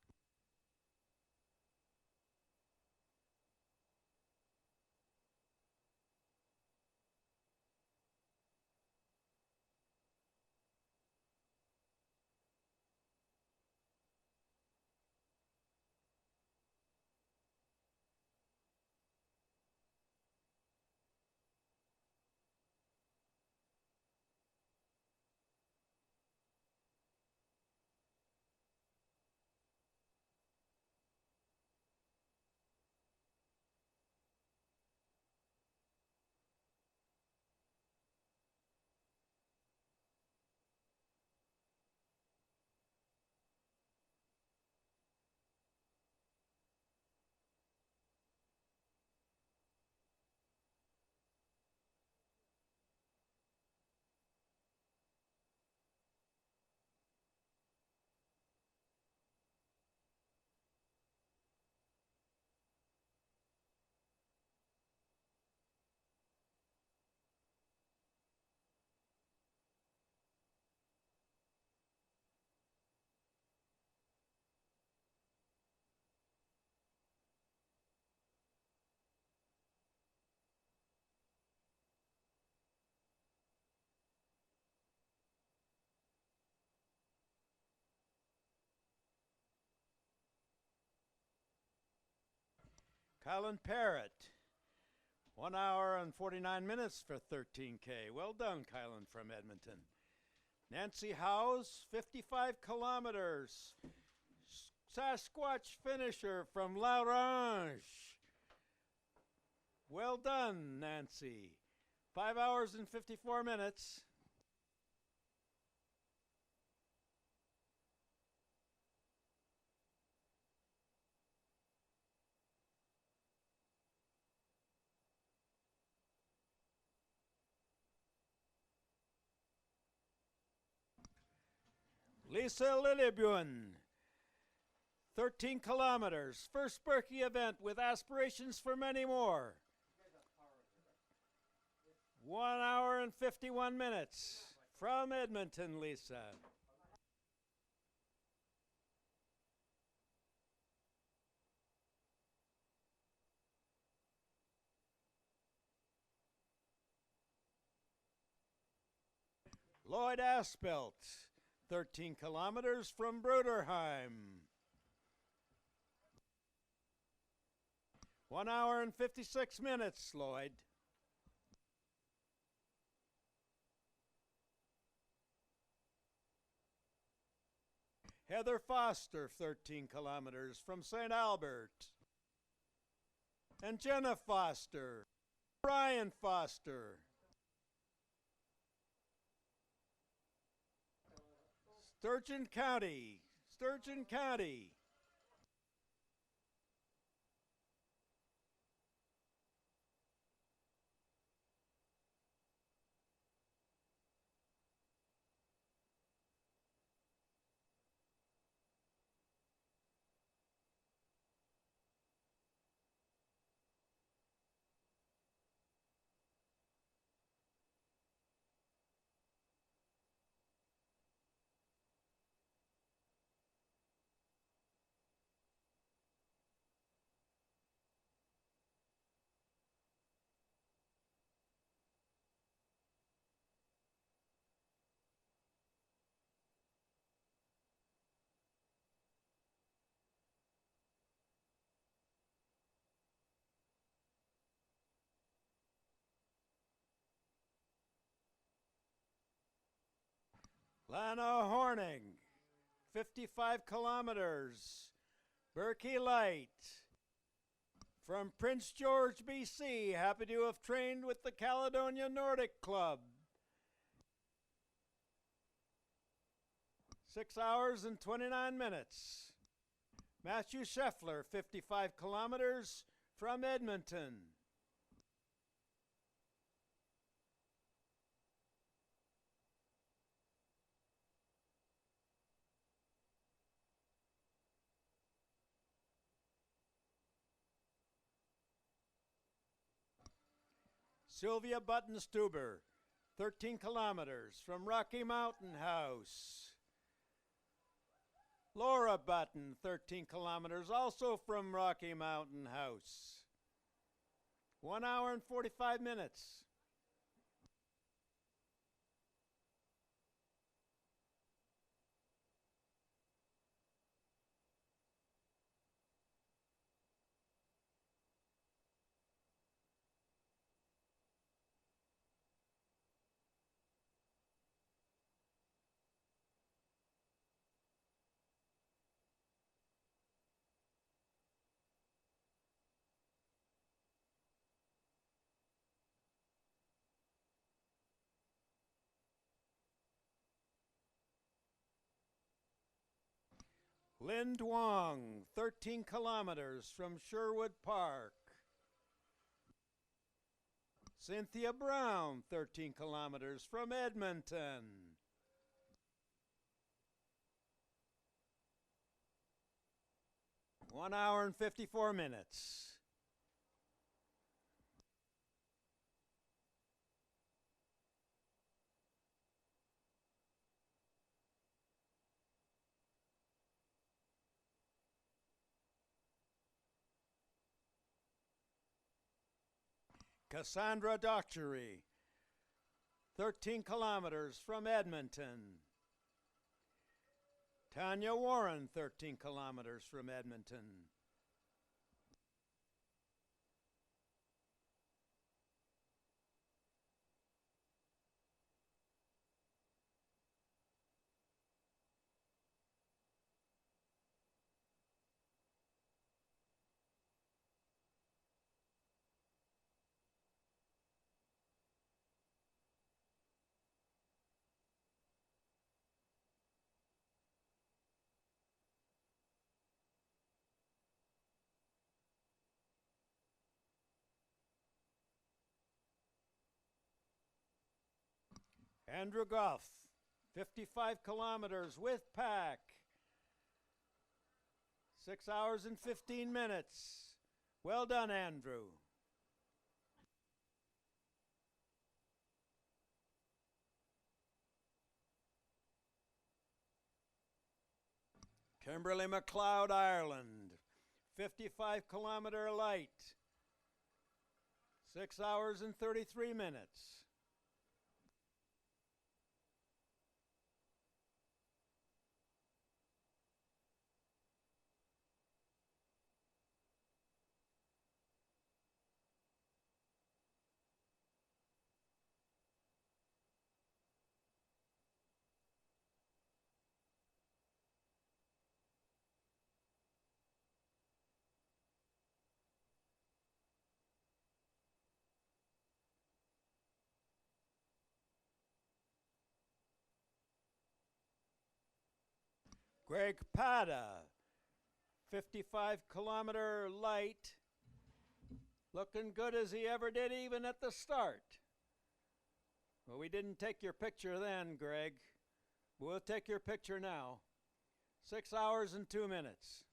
Kylan Parrott, 1 hour and 49 minutes for 13K. Well done, Kylan from Edmonton. Nancy Howes, 55 kilometers. Sasquatch finisher from La Range. Well done, Nancy. 5 hours and 54 minutes. Lisa Lillebuen, 13 kilometers. First Birkie event with aspirations for many more. 1 hour and 51 minutes. From Edmonton, Lisa. Lloyd Aspelt, 13 kilometers from Bruderheim. 1 hour and 56 minutes, Lloyd. Heather Foster, 13 kilometers from St. Albert. And Jenna Foster, Brian Foster. Sturgeon County, Sturgeon County. Lana Horning, 55 kilometers. Birkie Light. From Prince George, BC, happy to have trained with the Caledonia Nordic Club. 6 hours and 29 minutes. Matthew Scheffler, 55 kilometers from Edmonton. Sylvia Button-Stuber, 13 kilometers from Rocky Mountain House. Laura Button, 13 kilometers, also from Rocky Mountain House. 1 hour and 45 minutes. Lynn Duong, 13 kilometers from Sherwood Park. Cynthia Brown, 13 kilometers from Edmonton. One hour and 54 minutes. Cassandra Dockery, 13 kilometers from Edmonton. Tanya Warren, 13 kilometers from Edmonton. Andrew Goff, 55 kilometers with pack. 6 hours and 15 minutes. Well done, Andrew. Kimberly McLeod, Ireland, 55-kilometer light. 6 hours and 33 minutes. Greg Pada, 55-kilometer light. Looking good as he ever did even at the start. Well, we didn't take your picture then, Greg. We'll take your picture now. 6 hours and 2 minutes.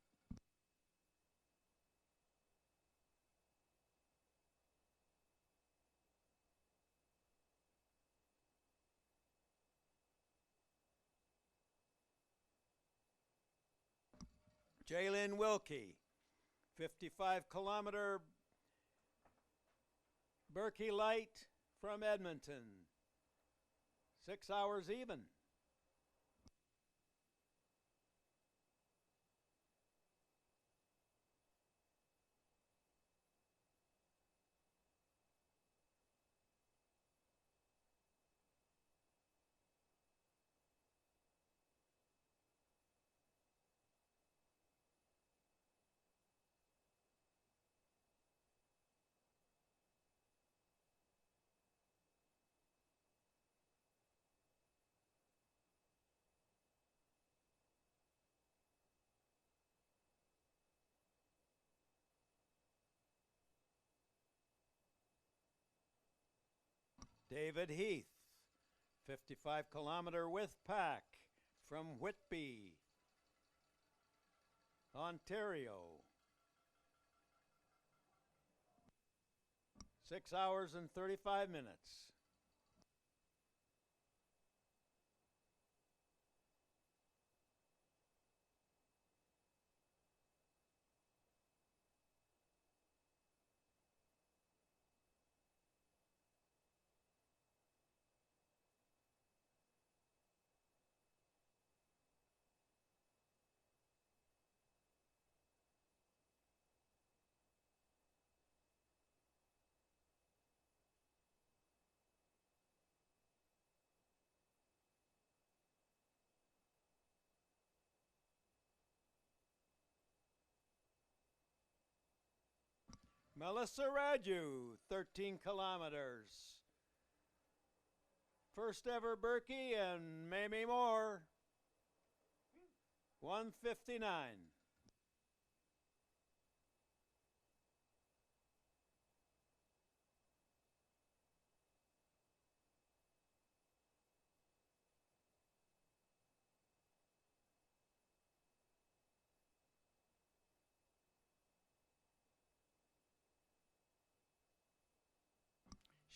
Jalen Wilkie, 55-kilometer Birkie light from Edmonton. 6 hours even. David Heath, 55-kilometer with pack from Whitby, Ontario. 6 hours and 35 minutes. Melissa Raju, 13 kilometers. First ever Birkie and maybe more. 1:59.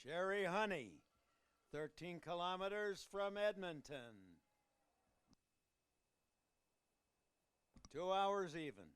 Sherry Honey, 13 kilometers from Edmonton. 2 hours even.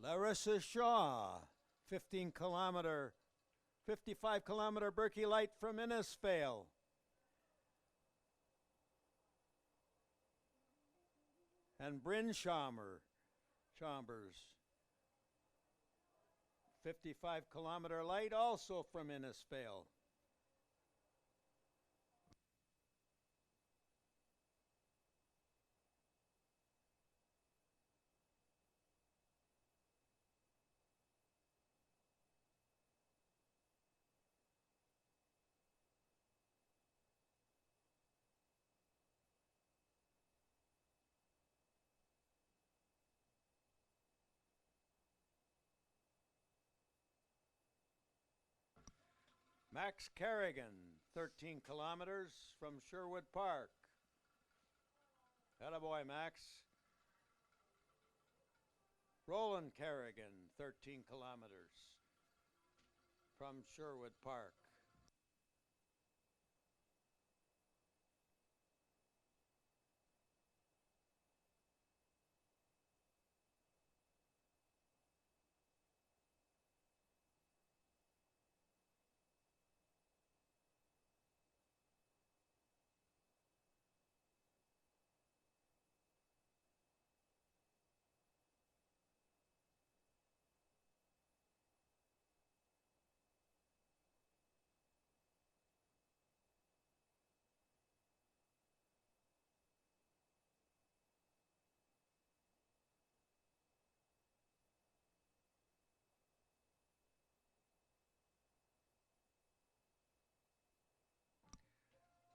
Larissa Shaw, 55-kilometer Birkie Light from Innisfail. And Bryn Chambers, 55-kilometer Light, also from Innisfail. Max Kerrigan, 13 kilometers from Sherwood Park. Attaboy, Max. Roland Kerrigan, 13 kilometers from Sherwood Park.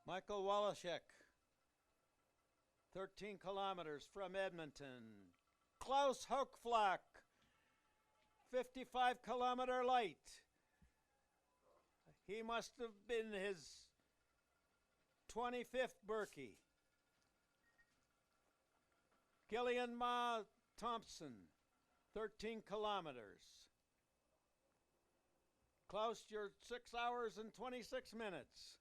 Michael Wallachek, 13 kilometers from Edmonton. Klaus Hochflack, 55-kilometer Light. He must have been his 25th Birkie. Gillian Ma Thompson, 13 kilometers. Klaus, you're 6 hours and 26 minutes.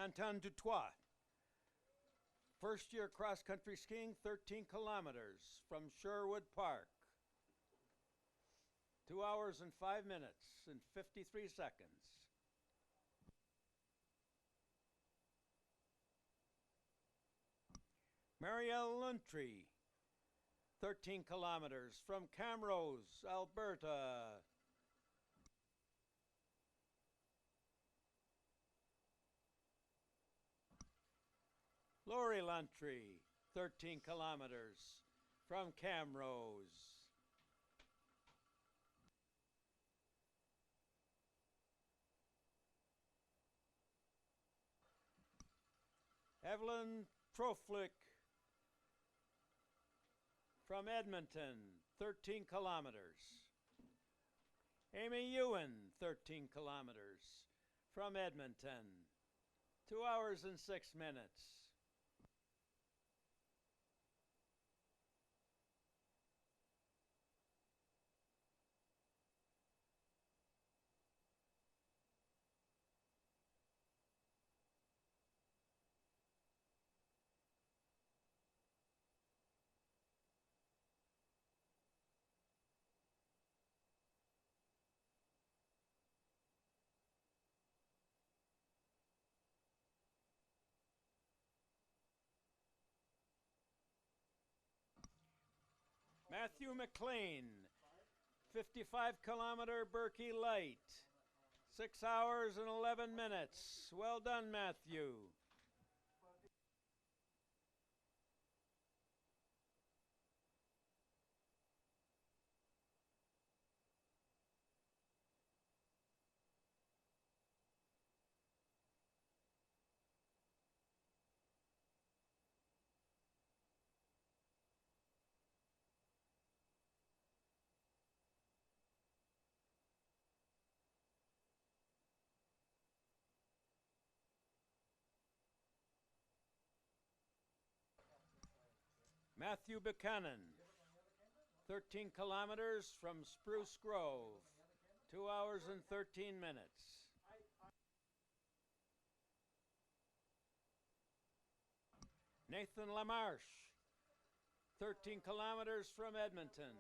Anton Dutoit, first year cross country skiing, 13 kilometers from Sherwood Park. 2 hours and 5 minutes and 53 seconds. Marielle Luntry, 13 kilometers from Camrose, Alberta. Lori Luntry, 13 kilometers from Camrose. Evelyn Troflick from Edmonton, 13 kilometers. Amy Ewan, 13 kilometers from Edmonton, 2 hours and 6 minutes. Matthew McLean, 55-kilometer Birkie Light, 6 hours and 11 minutes. Well done, Matthew. Matthew Buchanan, 13 kilometers from Spruce Grove, 2 hours and 13 minutes. Nathan Lamarche, 13 kilometers from Edmonton.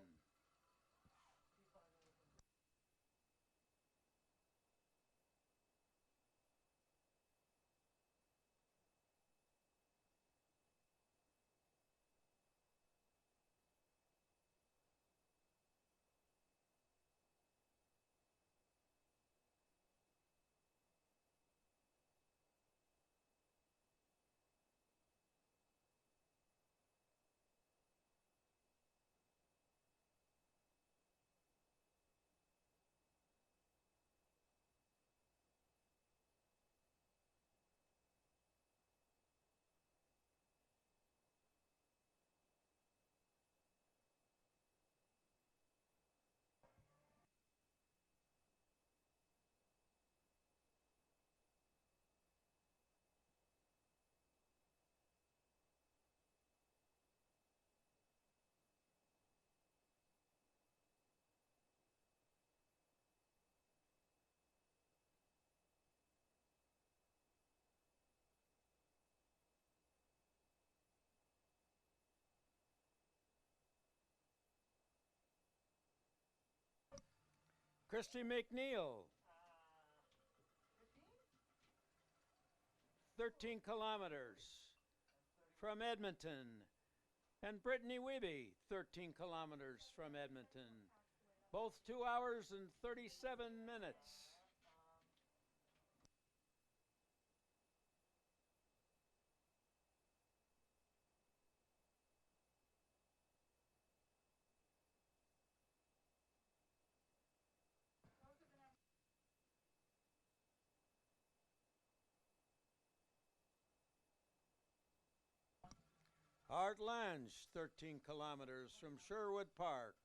Christy McNeil, 13 kilometers from Edmonton. And Brittany Wiebe, 13 kilometers from Edmonton. Both 2 hours and 37 minutes. Art Lange, 13 kilometers from Sherwood Park.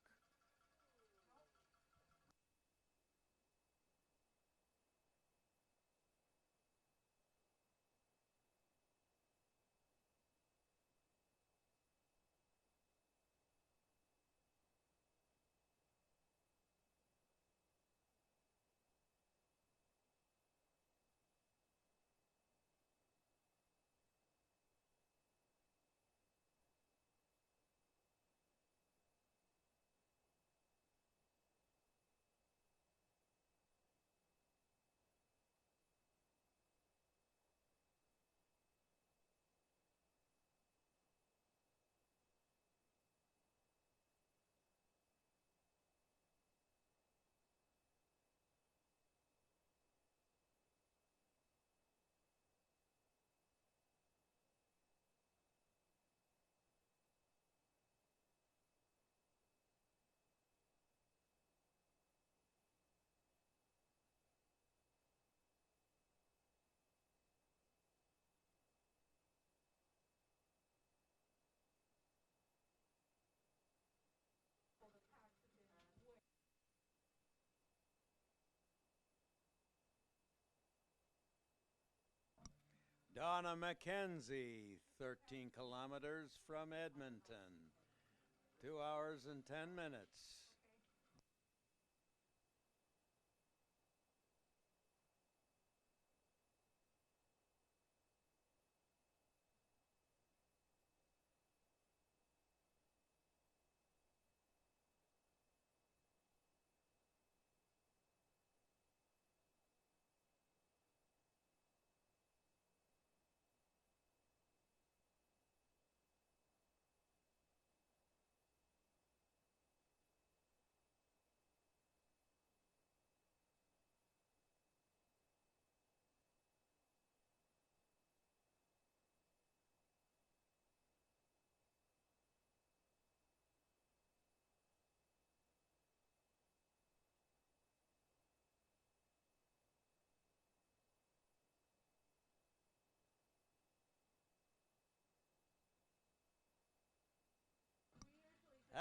Donna McKenzie, 13 kilometers from Edmonton. 2 hours and 10 minutes.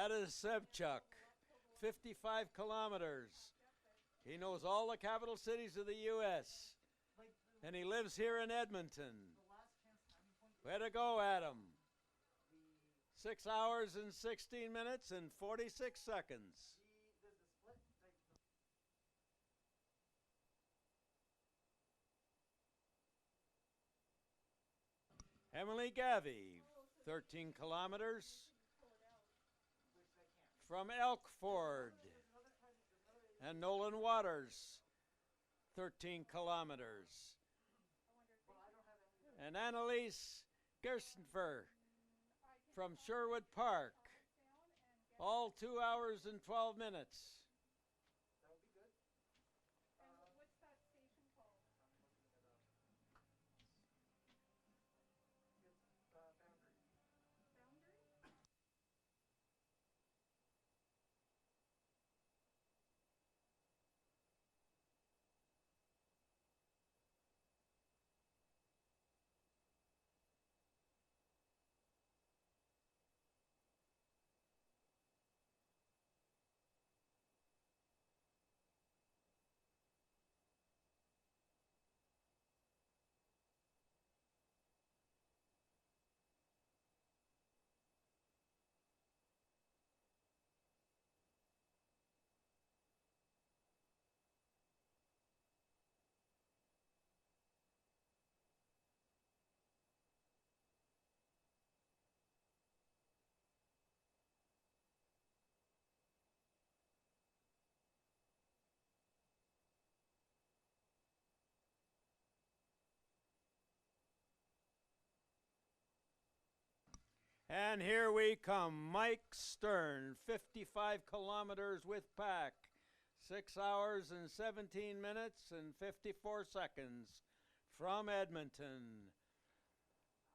Sebchuk, 55 kilometers. He knows all the capital cities of the U.S. and he lives here in Edmonton. Way to go, Adam. 6 hours and 16 minutes and 46 seconds. Emily Gavey, 13 kilometers from Elkford. And Nolan Waters, 13 kilometers. And Annalise Gerstenfer from Sherwood Park, all 2 hours and 12 minutes. That would be good. And what's that station called? It's Boundary. Boundary? And here we come, Mike Stern, 55 kilometers with pack, 6 hours and 17 minutes and 54 seconds from Edmonton.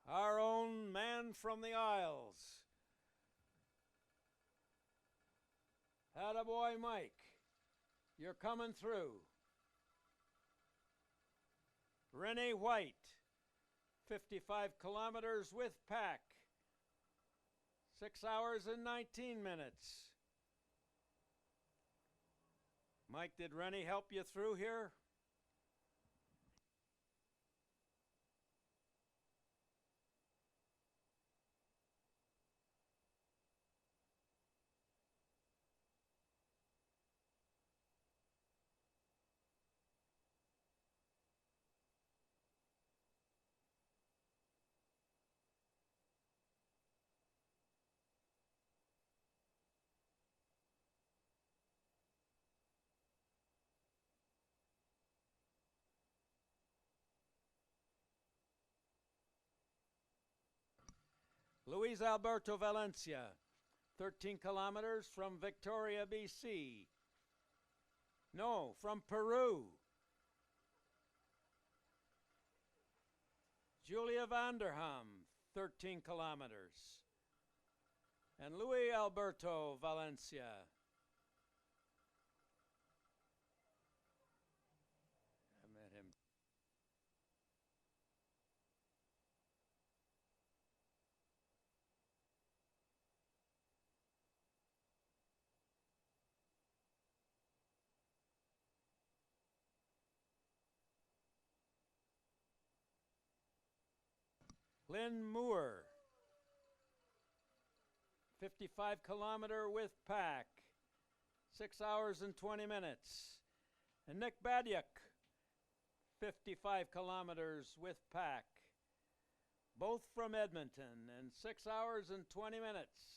Our own man from the Isles. Attaboy, Mike, you're coming through. Renee White, 55 kilometers with pack. 6 hours and 19 minutes. Mike, did Rennie help you through here? Luis Alberto Valencia, 13 kilometers from Victoria, BC. No, from Peru. Julia Vanderham, 13 kilometers. And Luis Alberto Valencia. I met him. Lynn Moore, 55 kilometer with pack, 6 hours and 20 minutes. And Nick Badyuk, 55 kilometers with pack, both from Edmonton, and 6 hours and 20 minutes.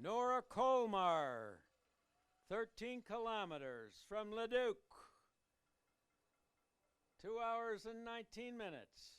Nora Colmar, 13 kilometers from Leduc, 2 hours and 19 minutes.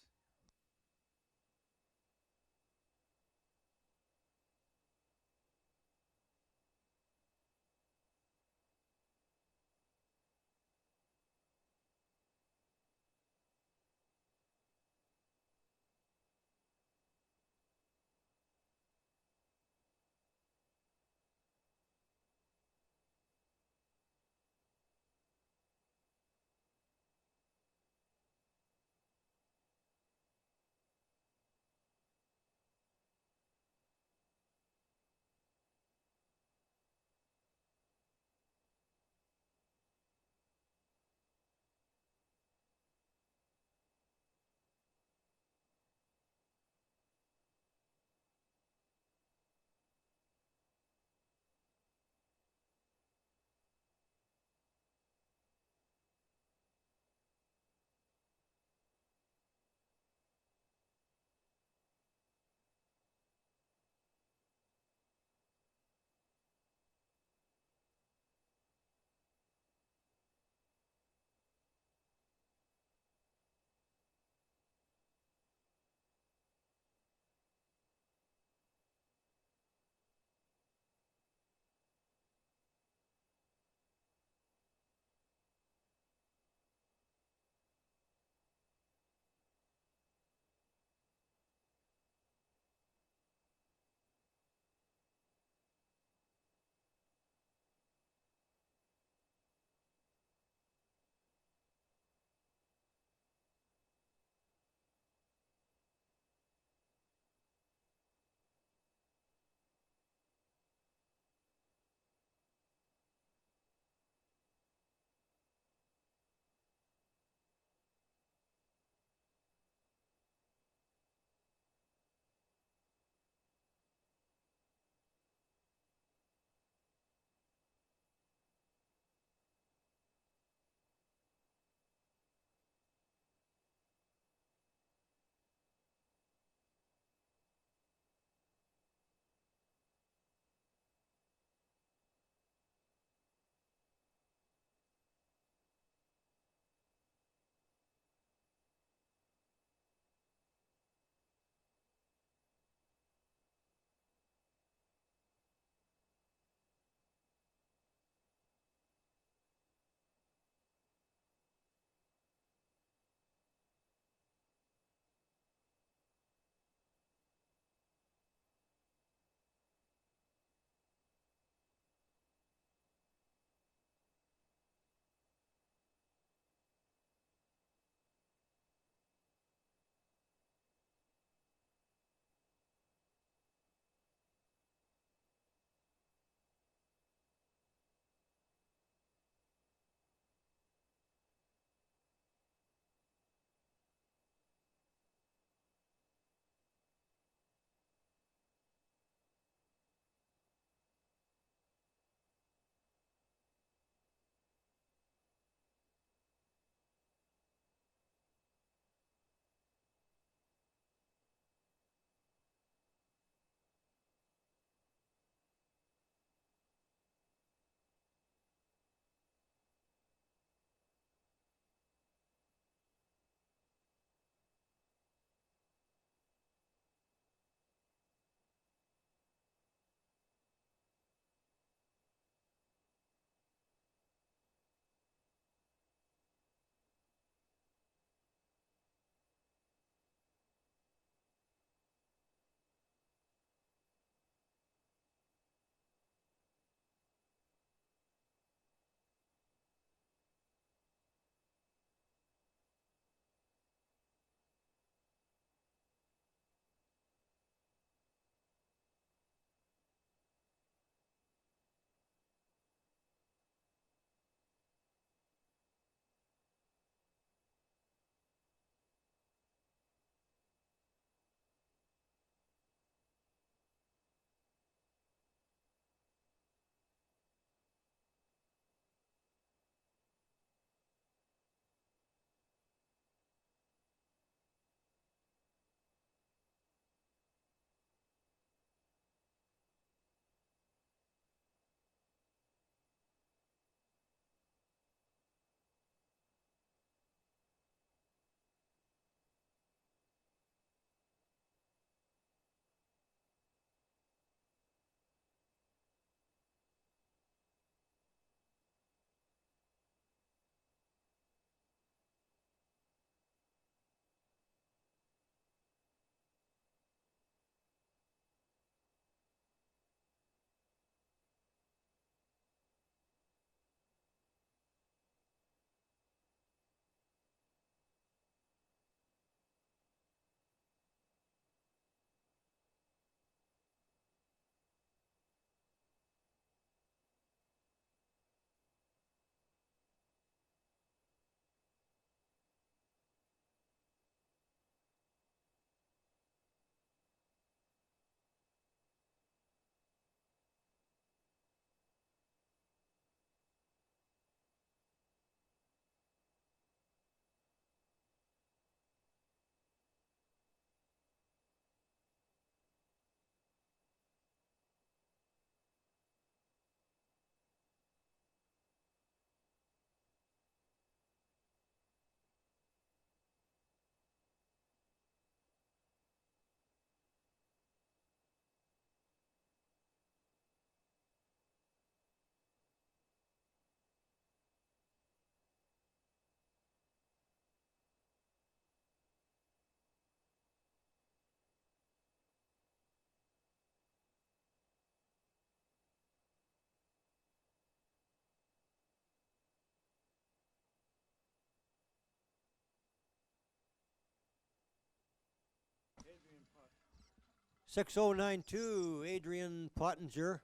6092, Adrian Pottinger.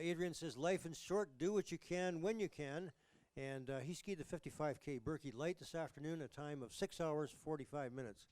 Adrian says, life is short, do what you can when you can. And he skied the 55K Birkie Light this afternoon, a time of 6 hours, 45 minutes.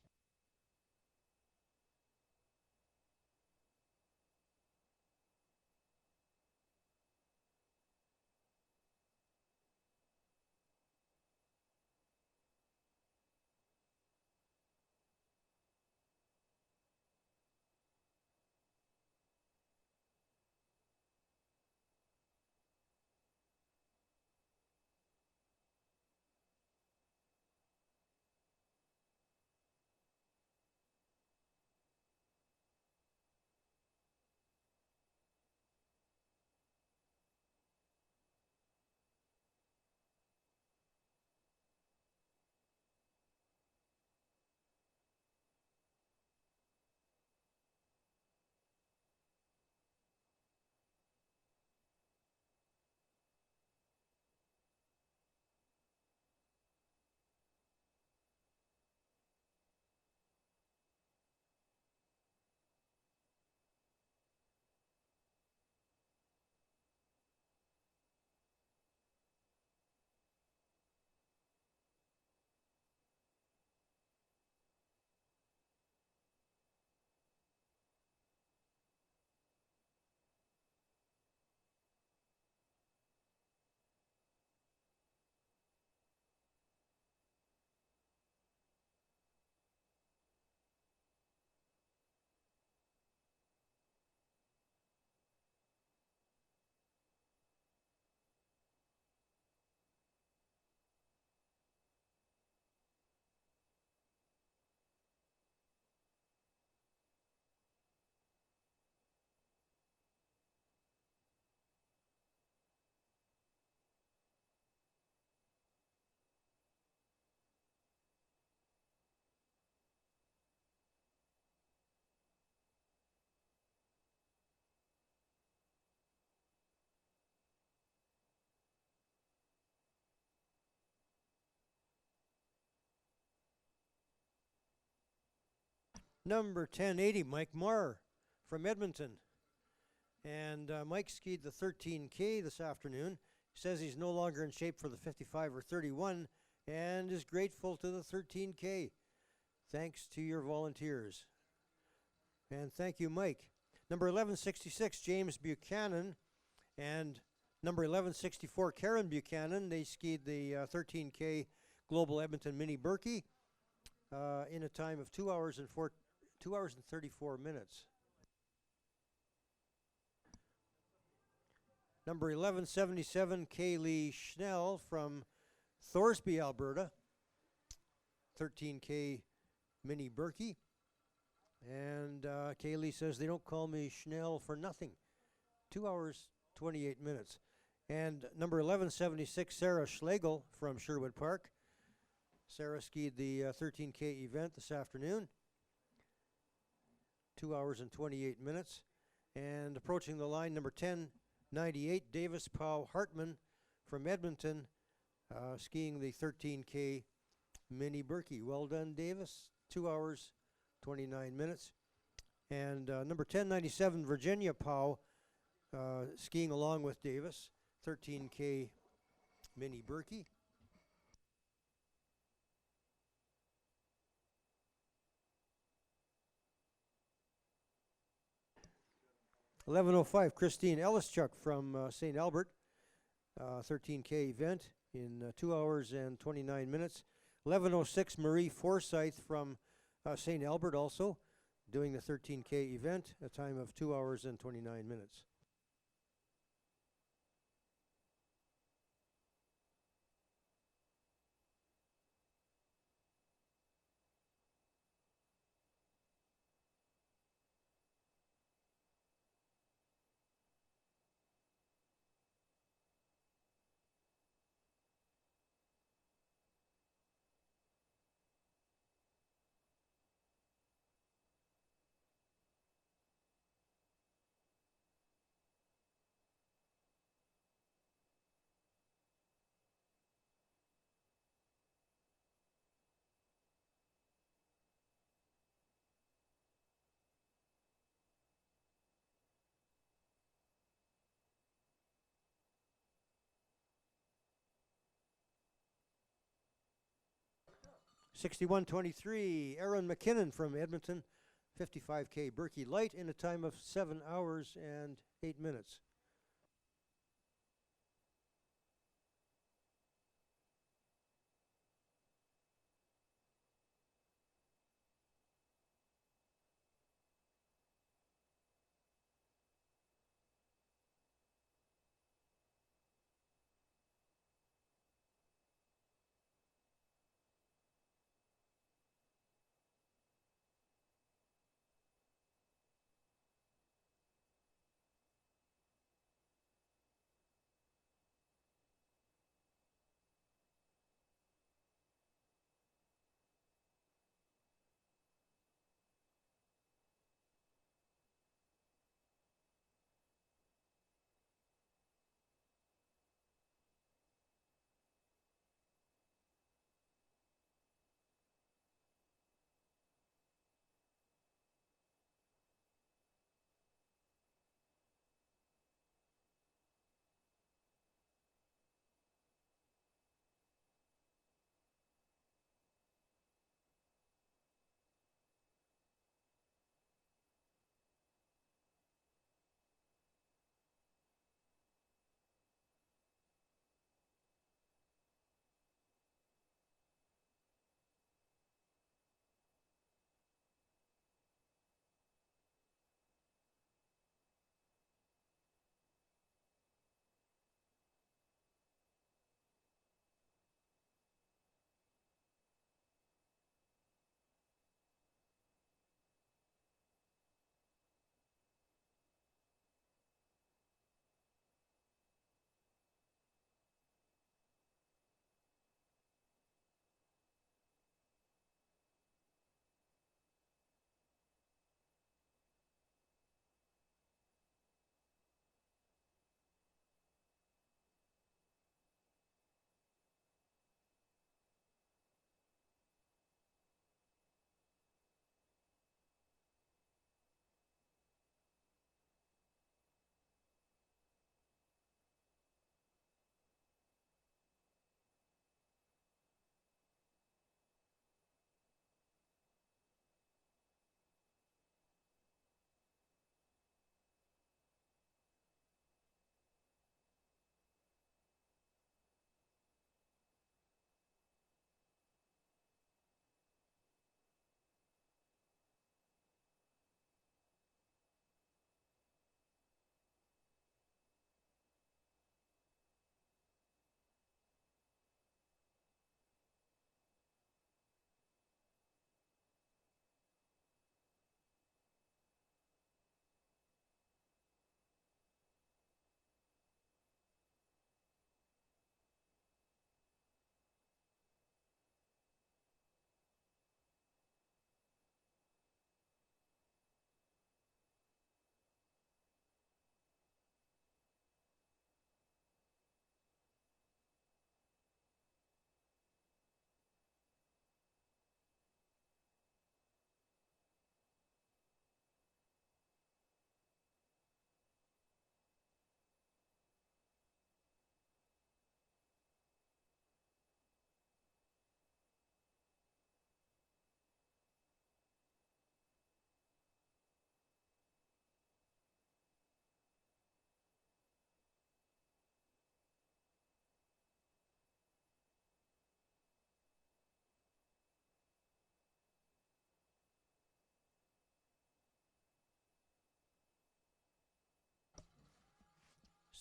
Number 1080, Mike Marr from Edmonton. And Mike skied the 13K this afternoon. He says he's no longer in shape for the 55 or 31 and is grateful to the 13K. Thanks to your volunteers. And thank you, Mike. Number 1166, James Buchanan, and number 1164, Karen Buchanan. They skied the 13K Global Edmonton Mini Birkie in a time of 2 hours and 34 minutes. Number 1177, Kaylee Schnell from Thorsby, Alberta. 13K Mini Birkie. And Kaylee says, they don't call me Schnell for nothing. 2 hours, 28 minutes. And number 1176, Sarah Schlegel from Sherwood Park. Sarah skied the 13K event this afternoon. 2 hours and 28 minutes. And approaching the line, number 1098, Davis Powell Hartman from Edmonton, skiing the 13K Mini Birkie. Well done, Davis. 2 hours, 29 minutes. And number 1097, Virginia Powell, skiing along with Davis, 13K Mini Birkie. 1105, Christine Ellischuk from St. Albert, 13K event in 2 hours and 29 minutes. 1106, Marie Forsyth from St. Albert also doing the 13K event, a time of 2 hours and 29 minutes. 61:23, Aaron McKinnon from Edmonton, 55K Birkie Light in a time of 7 hours and 8 minutes.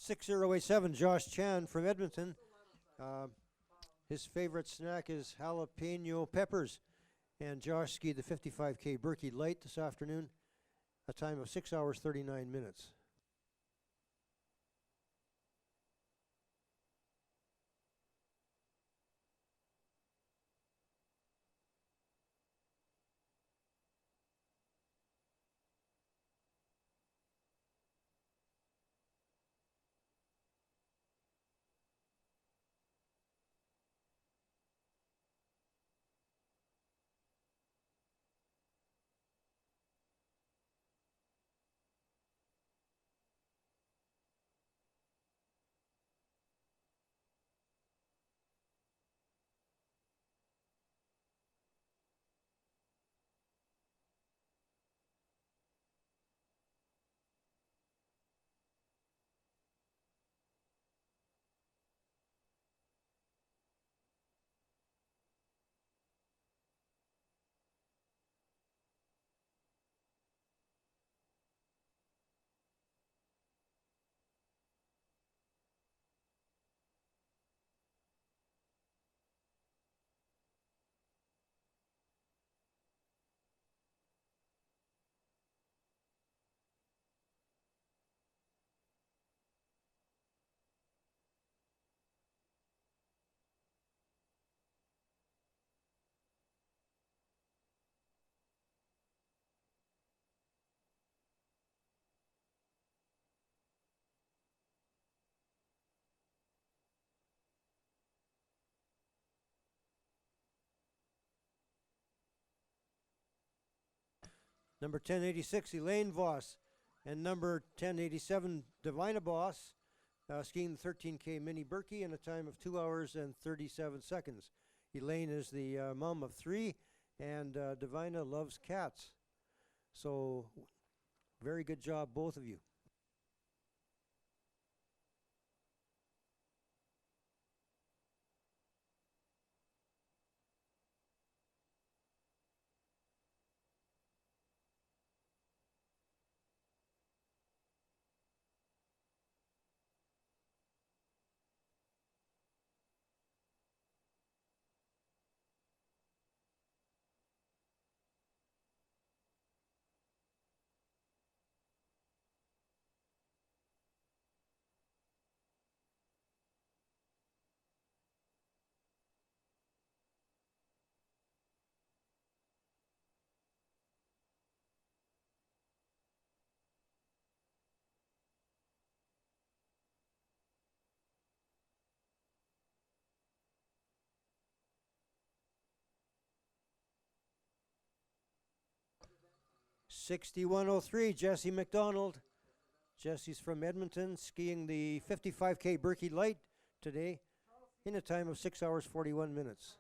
'6087, Josh Chan from Edmonton. His favorite snack is jalapeno peppers. And Josh skied the 55K Birkie Light this afternoon, a time of 6 hours, 39 minutes. Number 1086, Elaine Voss. And number 1087, Divina Boss, skiing the 13K Mini Birkie in a time of 2 hours and 37 seconds. Elaine is the mom of 3, and Divina loves cats. So, very good job, both of you. #6103, Jesse McDonald. Jesse's from Edmonton, skiing the 55K Birkie Light today in a time of 6 hours 41 minutes.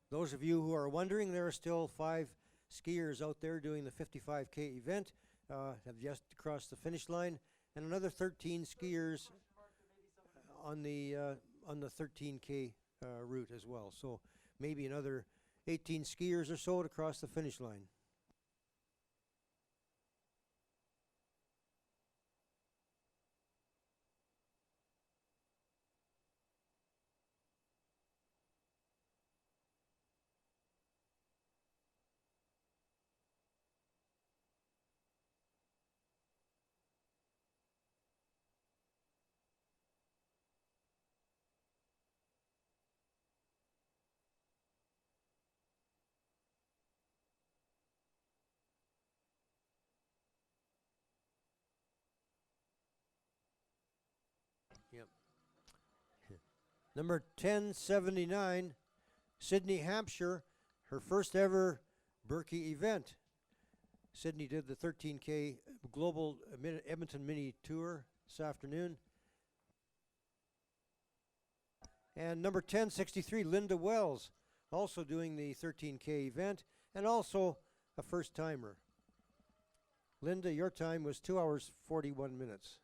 Those of you who are wondering, there are still 5 skiers out there doing the 55K event, have just crossed the finish line, and another 13 skiers on the 13K route as well. So maybe another 18 skiers or so to cross the finish line. Yep. Number 1079, Sydney, Hampshire, her first ever Birkie event. Sydney did the 13K Global Edmonton Mini Tour this afternoon. And number 1063, Linda Wells, also doing the 13K event, and also a first timer. Linda, your time was 2 hours 41 minutes.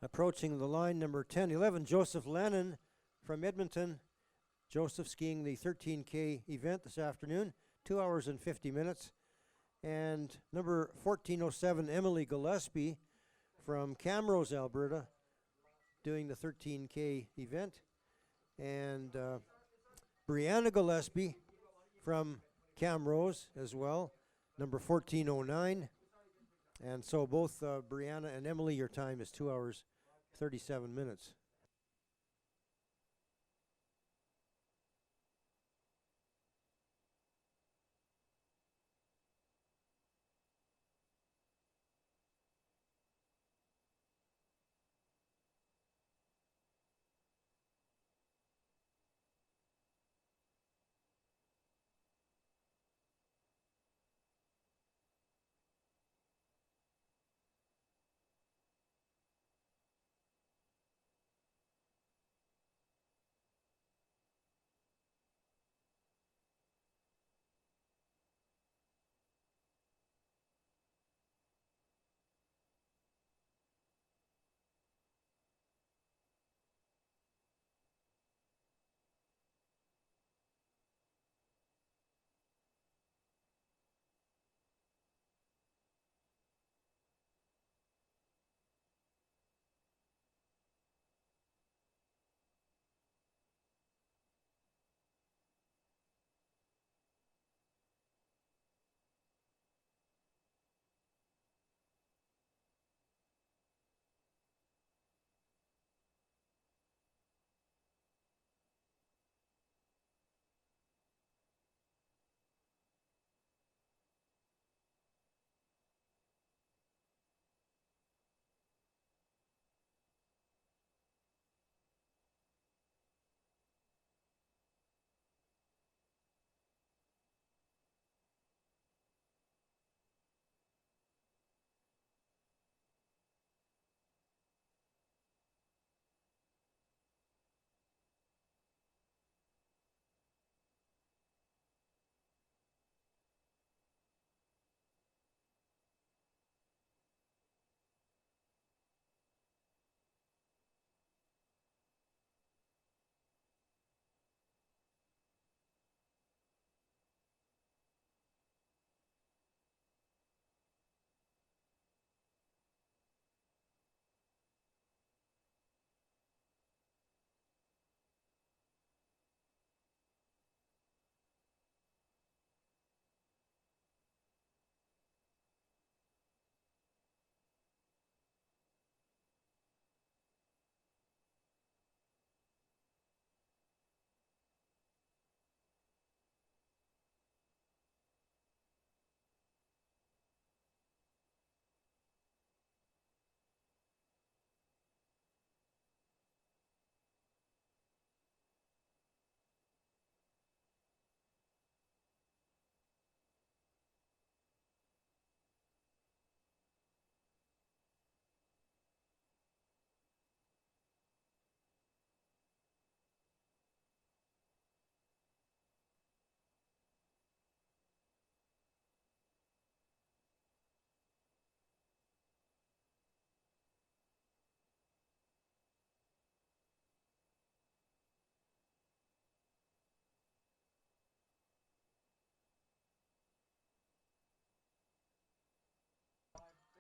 Approaching the line, number 10, 11, Joseph Lennon from Edmonton. Joseph skiing the 13K event this afternoon, 2 hours and 50 minutes. And number 1407, Emily Gillespie from Camrose, Alberta, doing the 13K event. And Brianna Gillespie from Camrose as well, number 1409. And so both Brianna and Emily, your time is 2 hours, 37 minutes.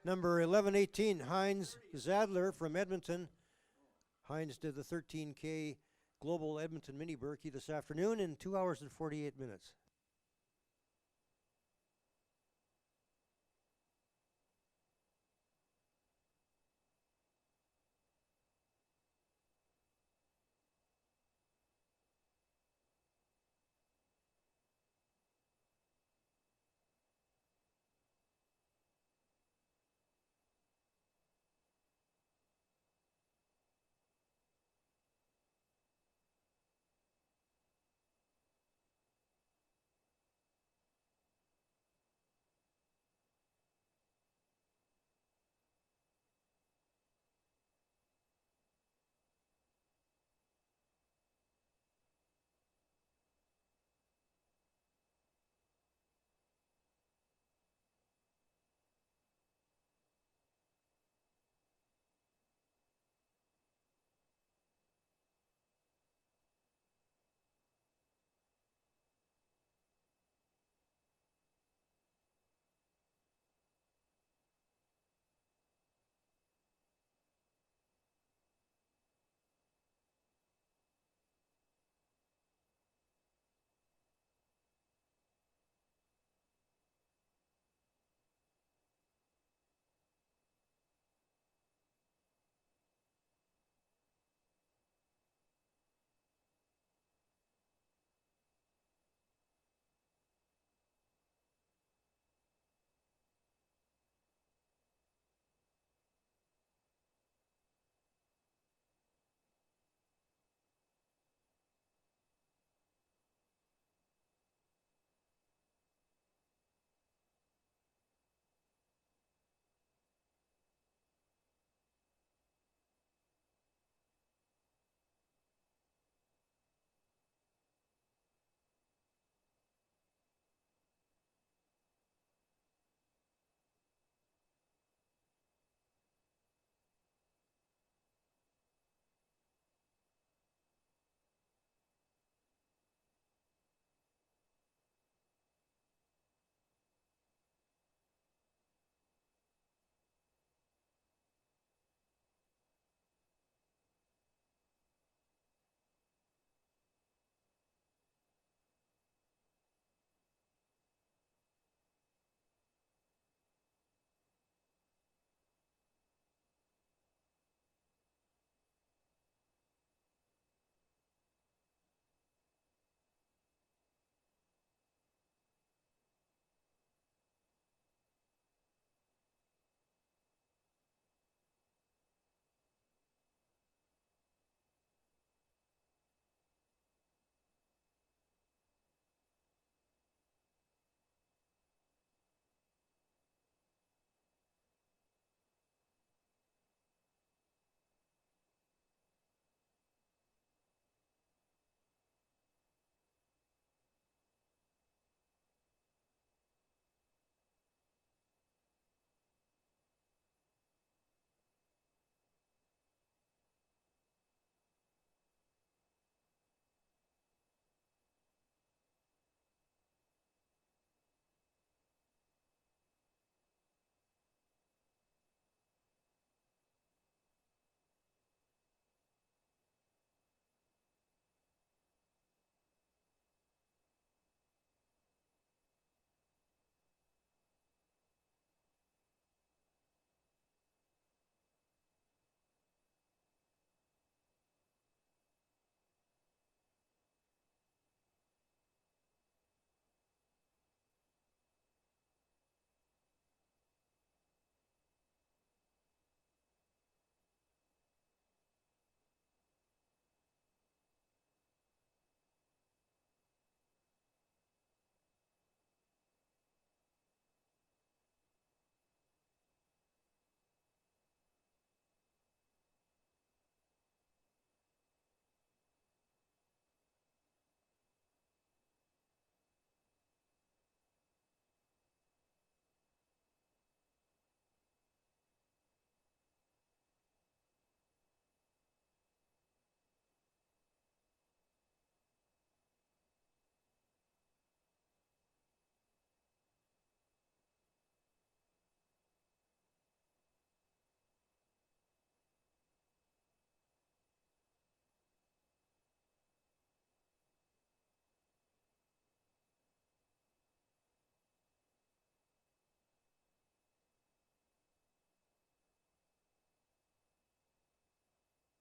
Number 1118, Heinz Zadler from Edmonton. Heinz did the 13K Global Edmonton Mini Birkie this afternoon in 2 hours and 48 minutes.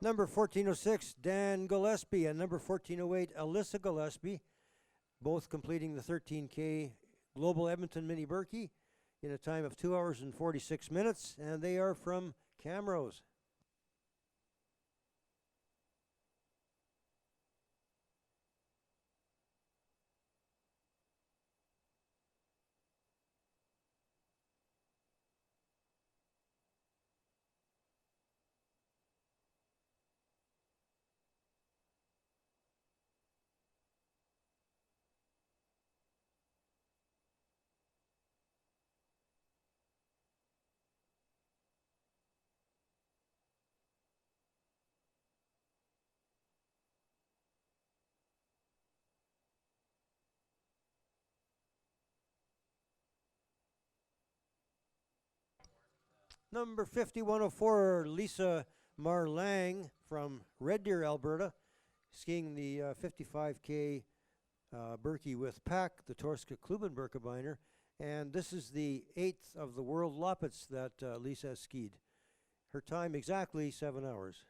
Number 1406, Dan Gillespie, and number 1408, Alyssa Gillespie, both completing the 13K Global Edmonton Mini Birkie in a time of 2 hours and 46 minutes, and they are from Camrose. Number 5104, Lisa Marlang from Red Deer, Alberta, skiing the 55K Birkie with Pack, the Torska Klubenberkebeiner. And this is the 8th of the World Loppets that Lisa has skied. Her time exactly 7 hours.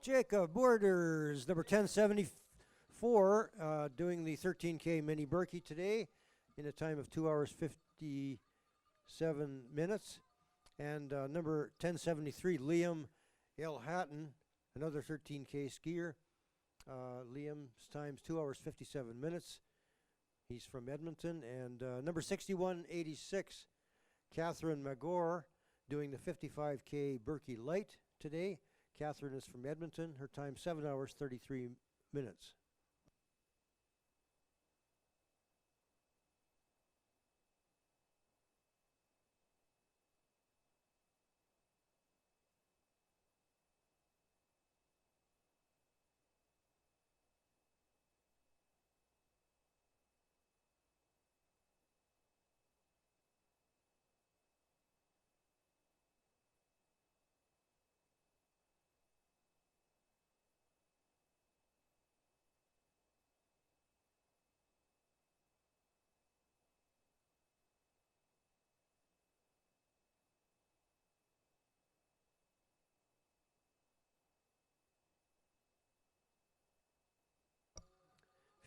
Jacob Borders, number 1074, doing the 13K Mini Birkie today in a time of 2 hours 57 minutes. And number 1073, Liam Hatton, another 13K skier. Liam's time's 2 hours 57 minutes. He's from Edmonton. And number 6186, Catherine Magor, doing the 55K Birkie Light today. Catherine is from Edmonton. Her time 7 hours 33 minutes.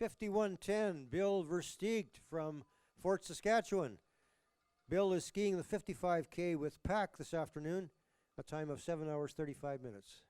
$51.10, Bill Versteegt from Fort Saskatchewan. Bill is skiing the 55K with Pack this afternoon, a time of 7 hours 35 minutes.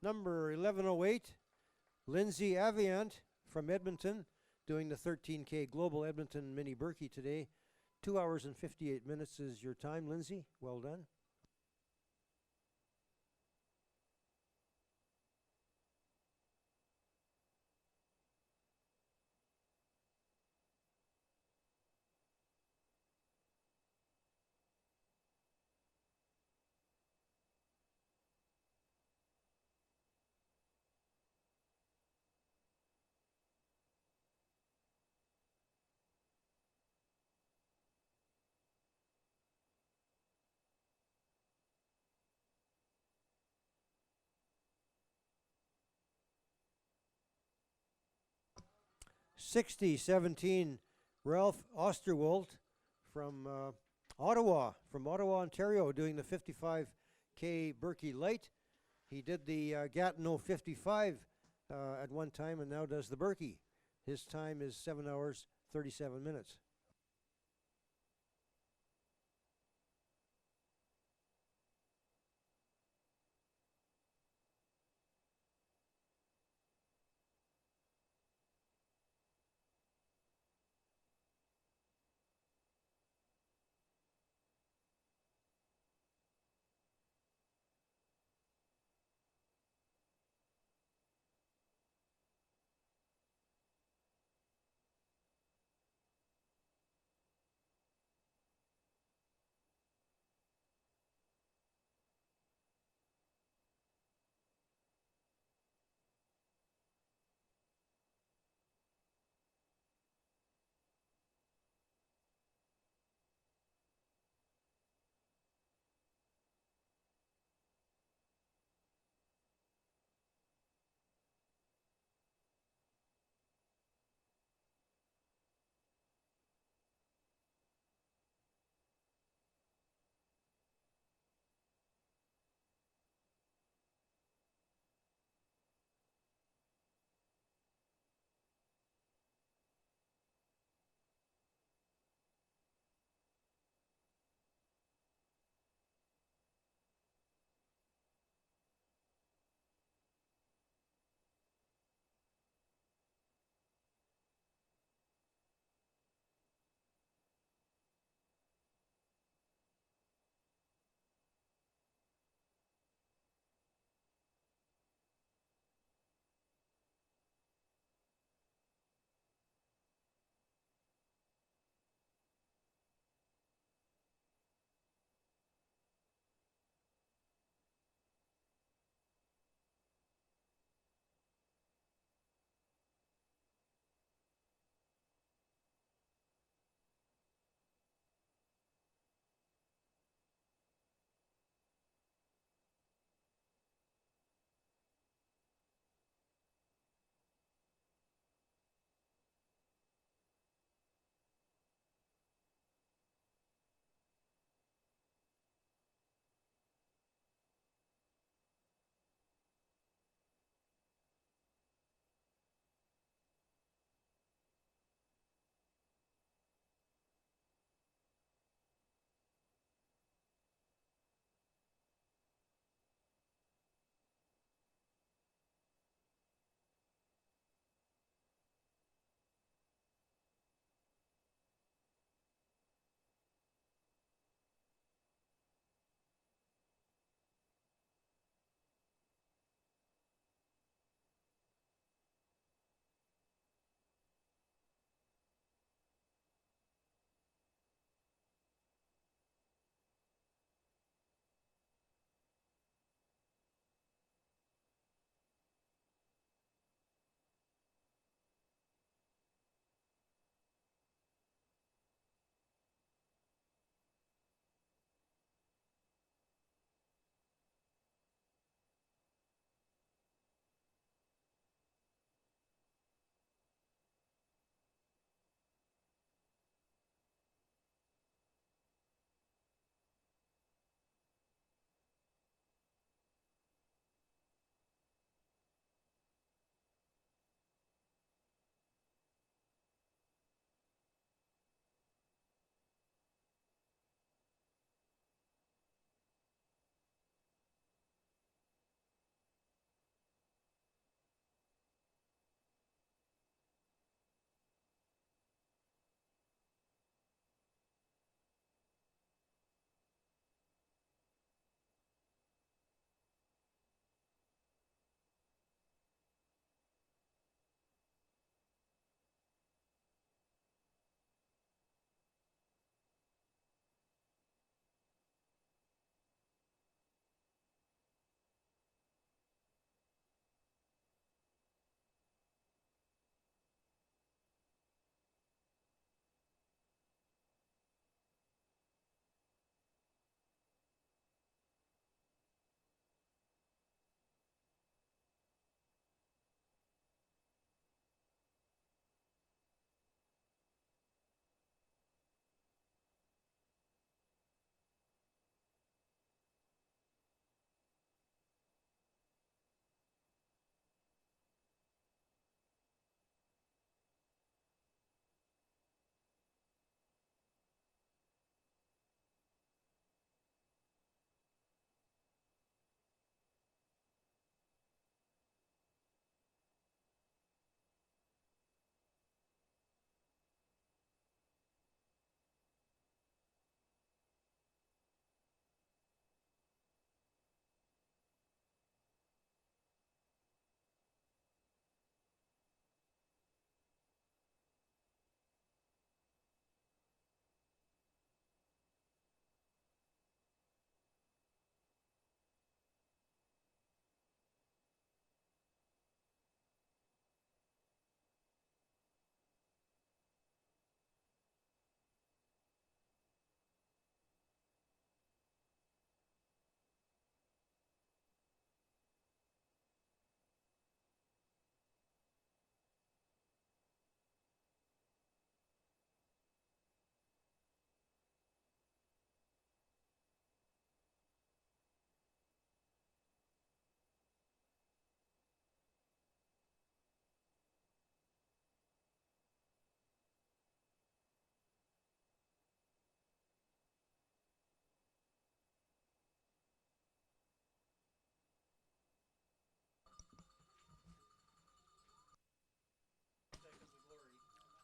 Number 1108, Lindsay Aviant from Edmonton, doing the 13K Global Edmonton Mini Birkie today. 2 hours and 58 minutes is your time, Lindsay. Well done. '17, Ralph Osterwold from Ottawa, Ontario, doing the 55K Birkie Light. He did the Gatineau 55 at one time and now does the Birkie. His time is 7 hours, 37 minutes.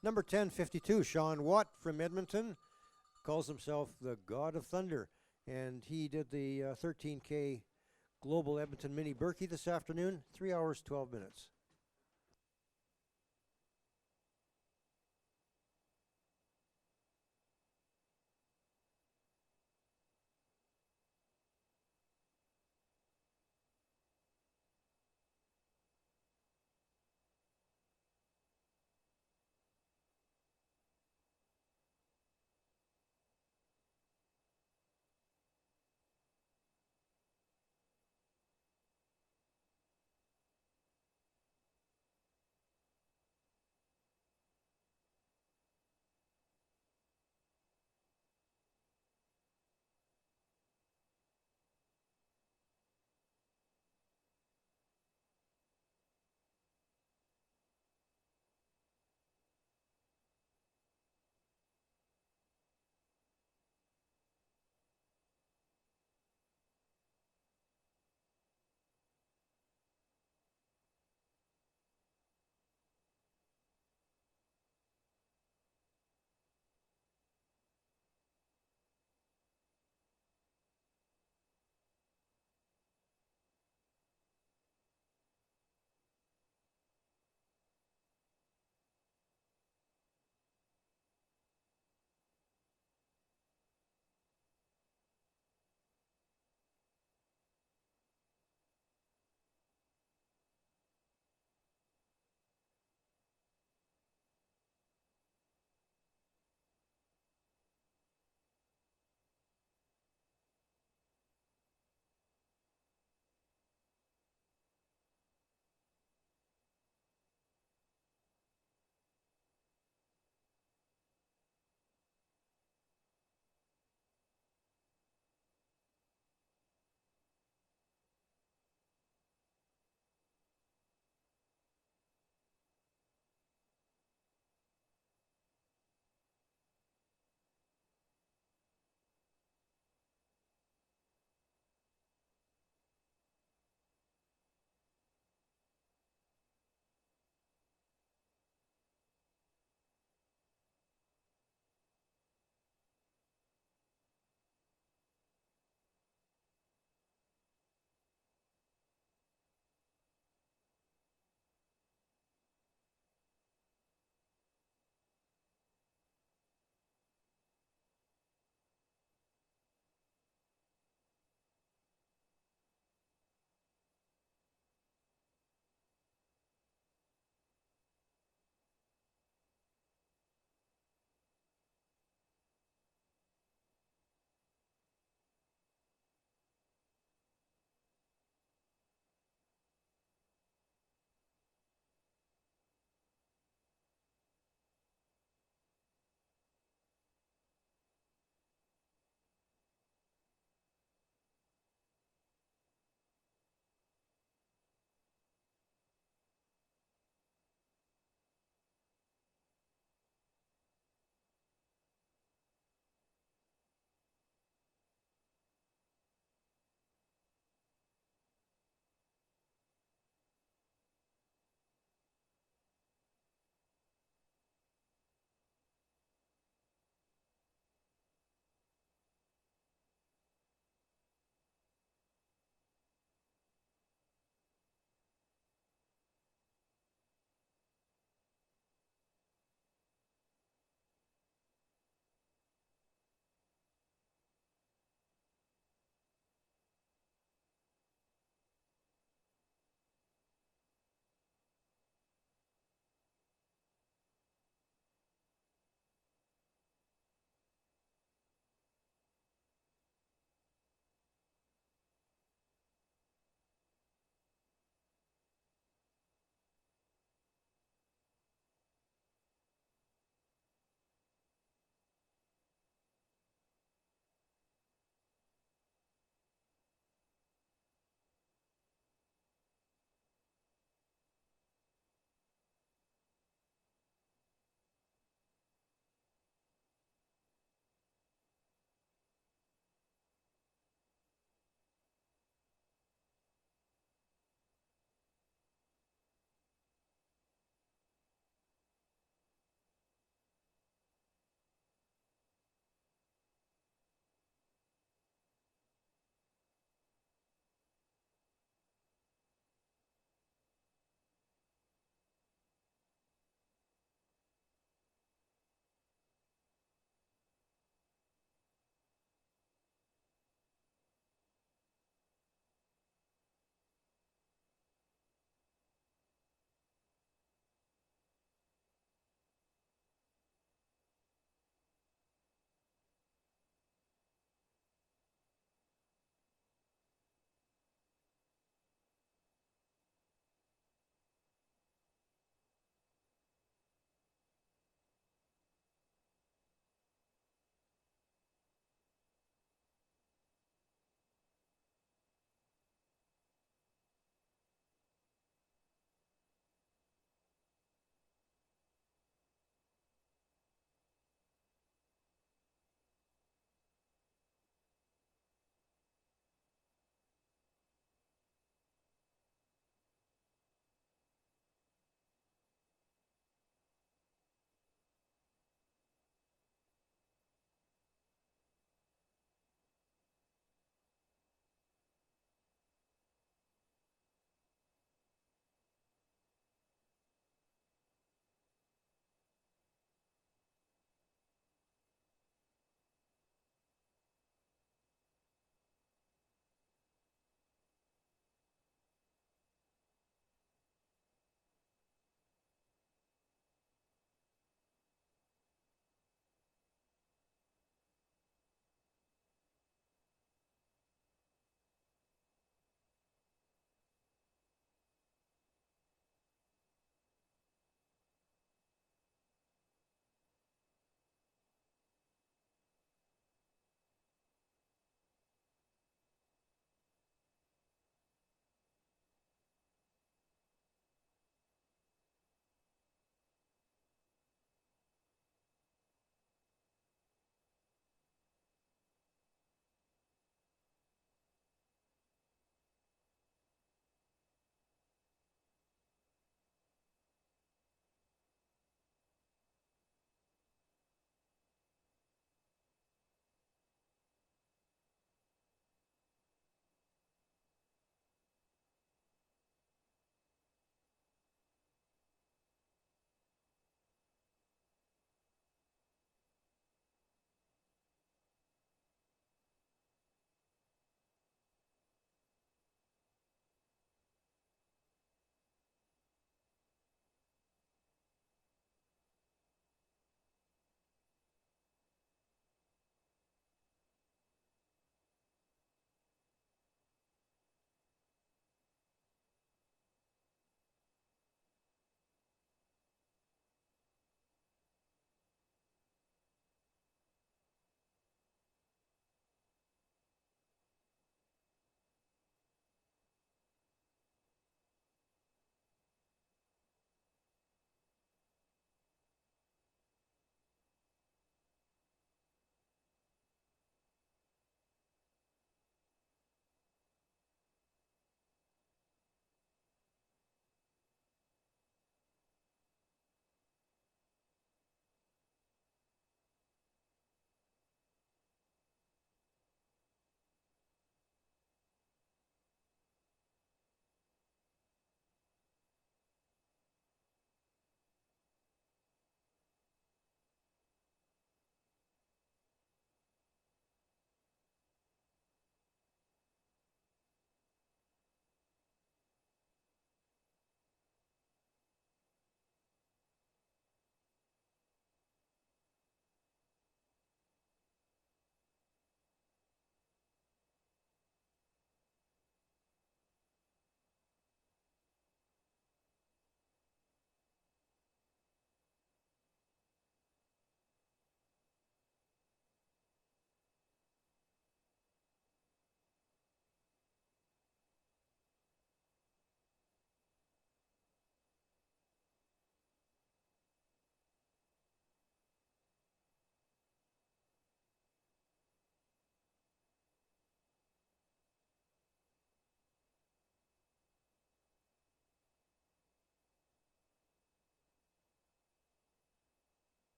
Number 1052, Sean Watt from Edmonton, calls himself the God of Thunder, and he did the 13K Global Edmonton Mini Birkie this afternoon, 3 hours, 12 minutes.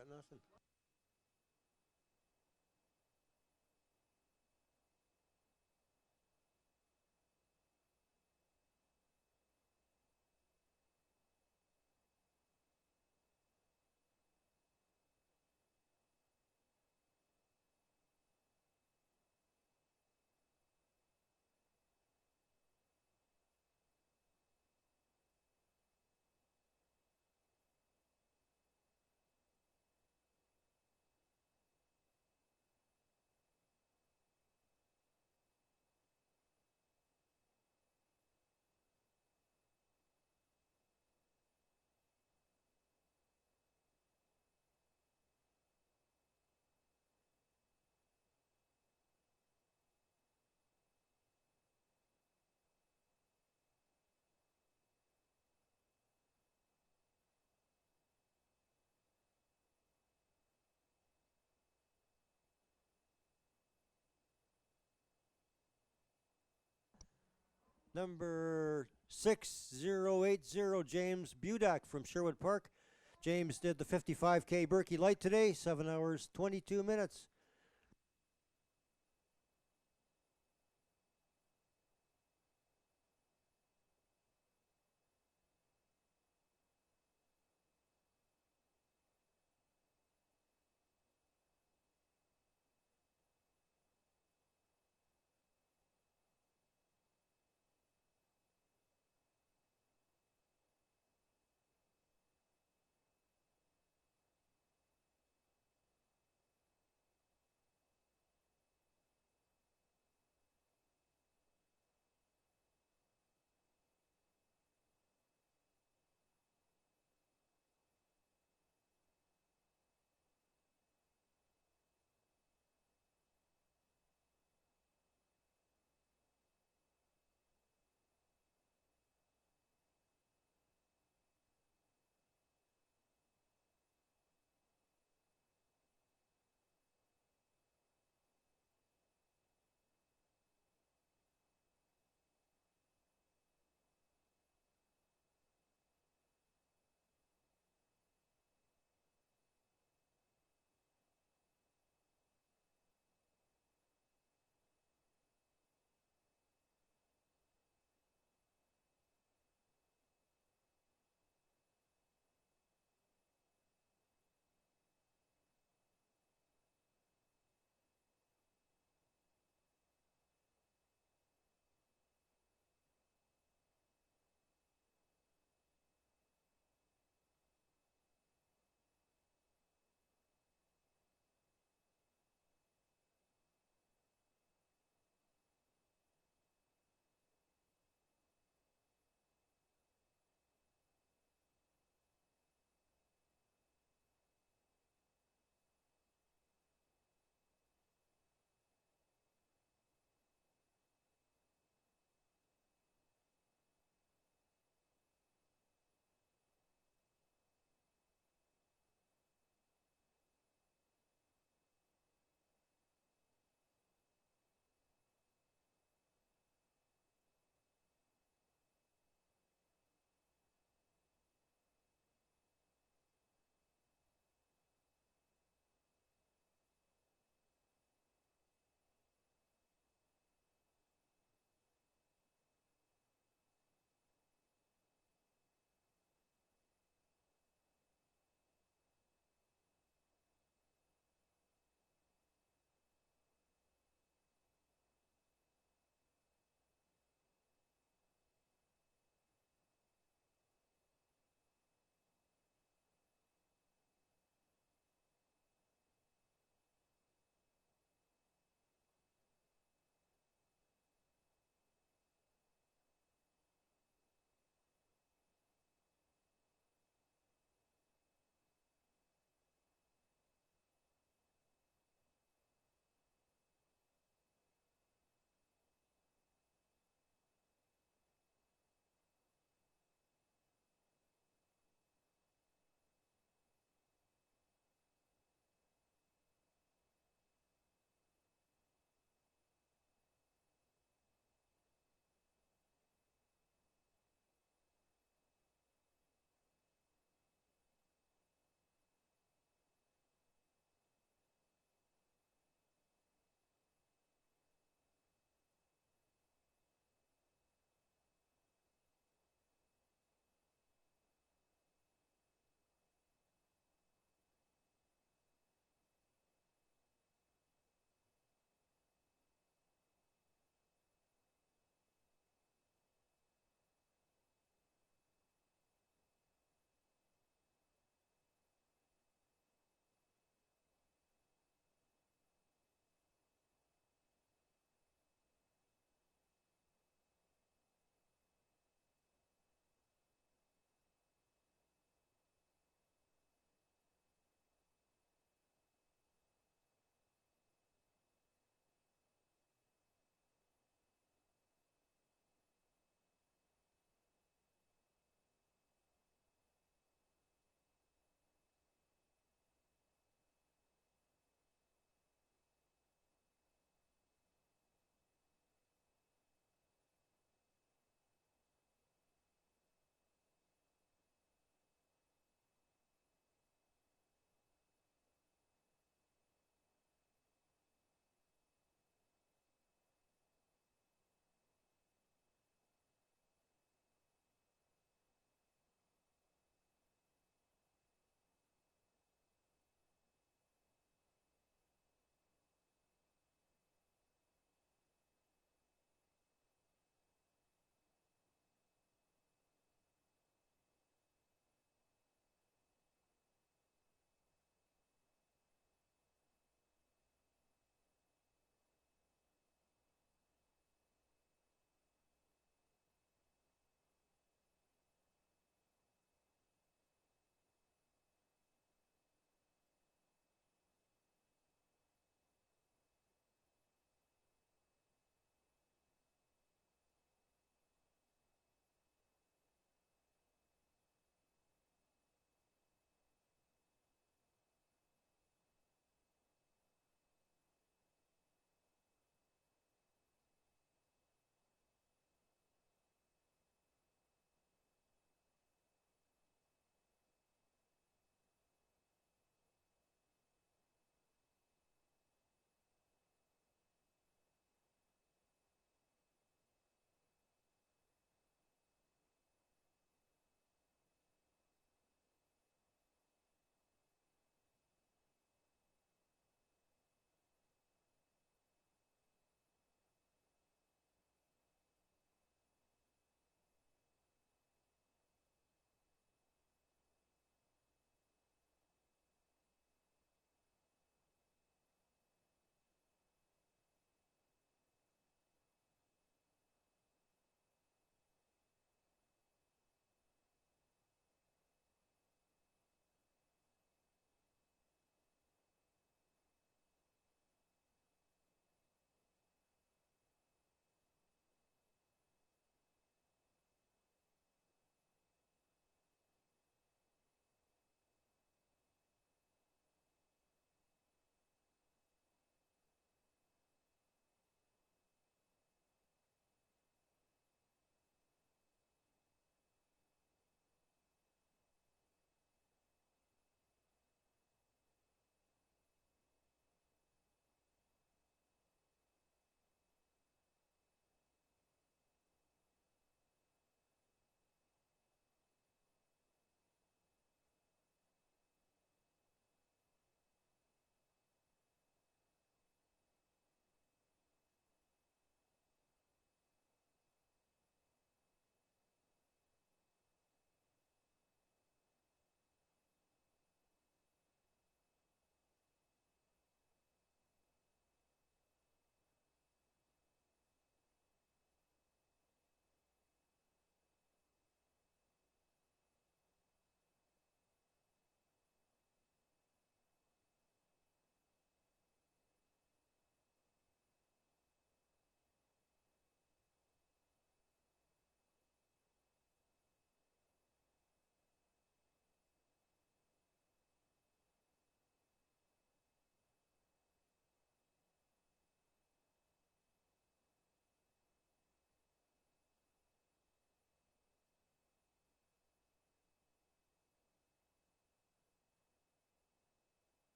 got nothing. Number 6080, James Budak from Sherwood Park. James did the 55K Birkie Light today, 7 hours, 22 minutes.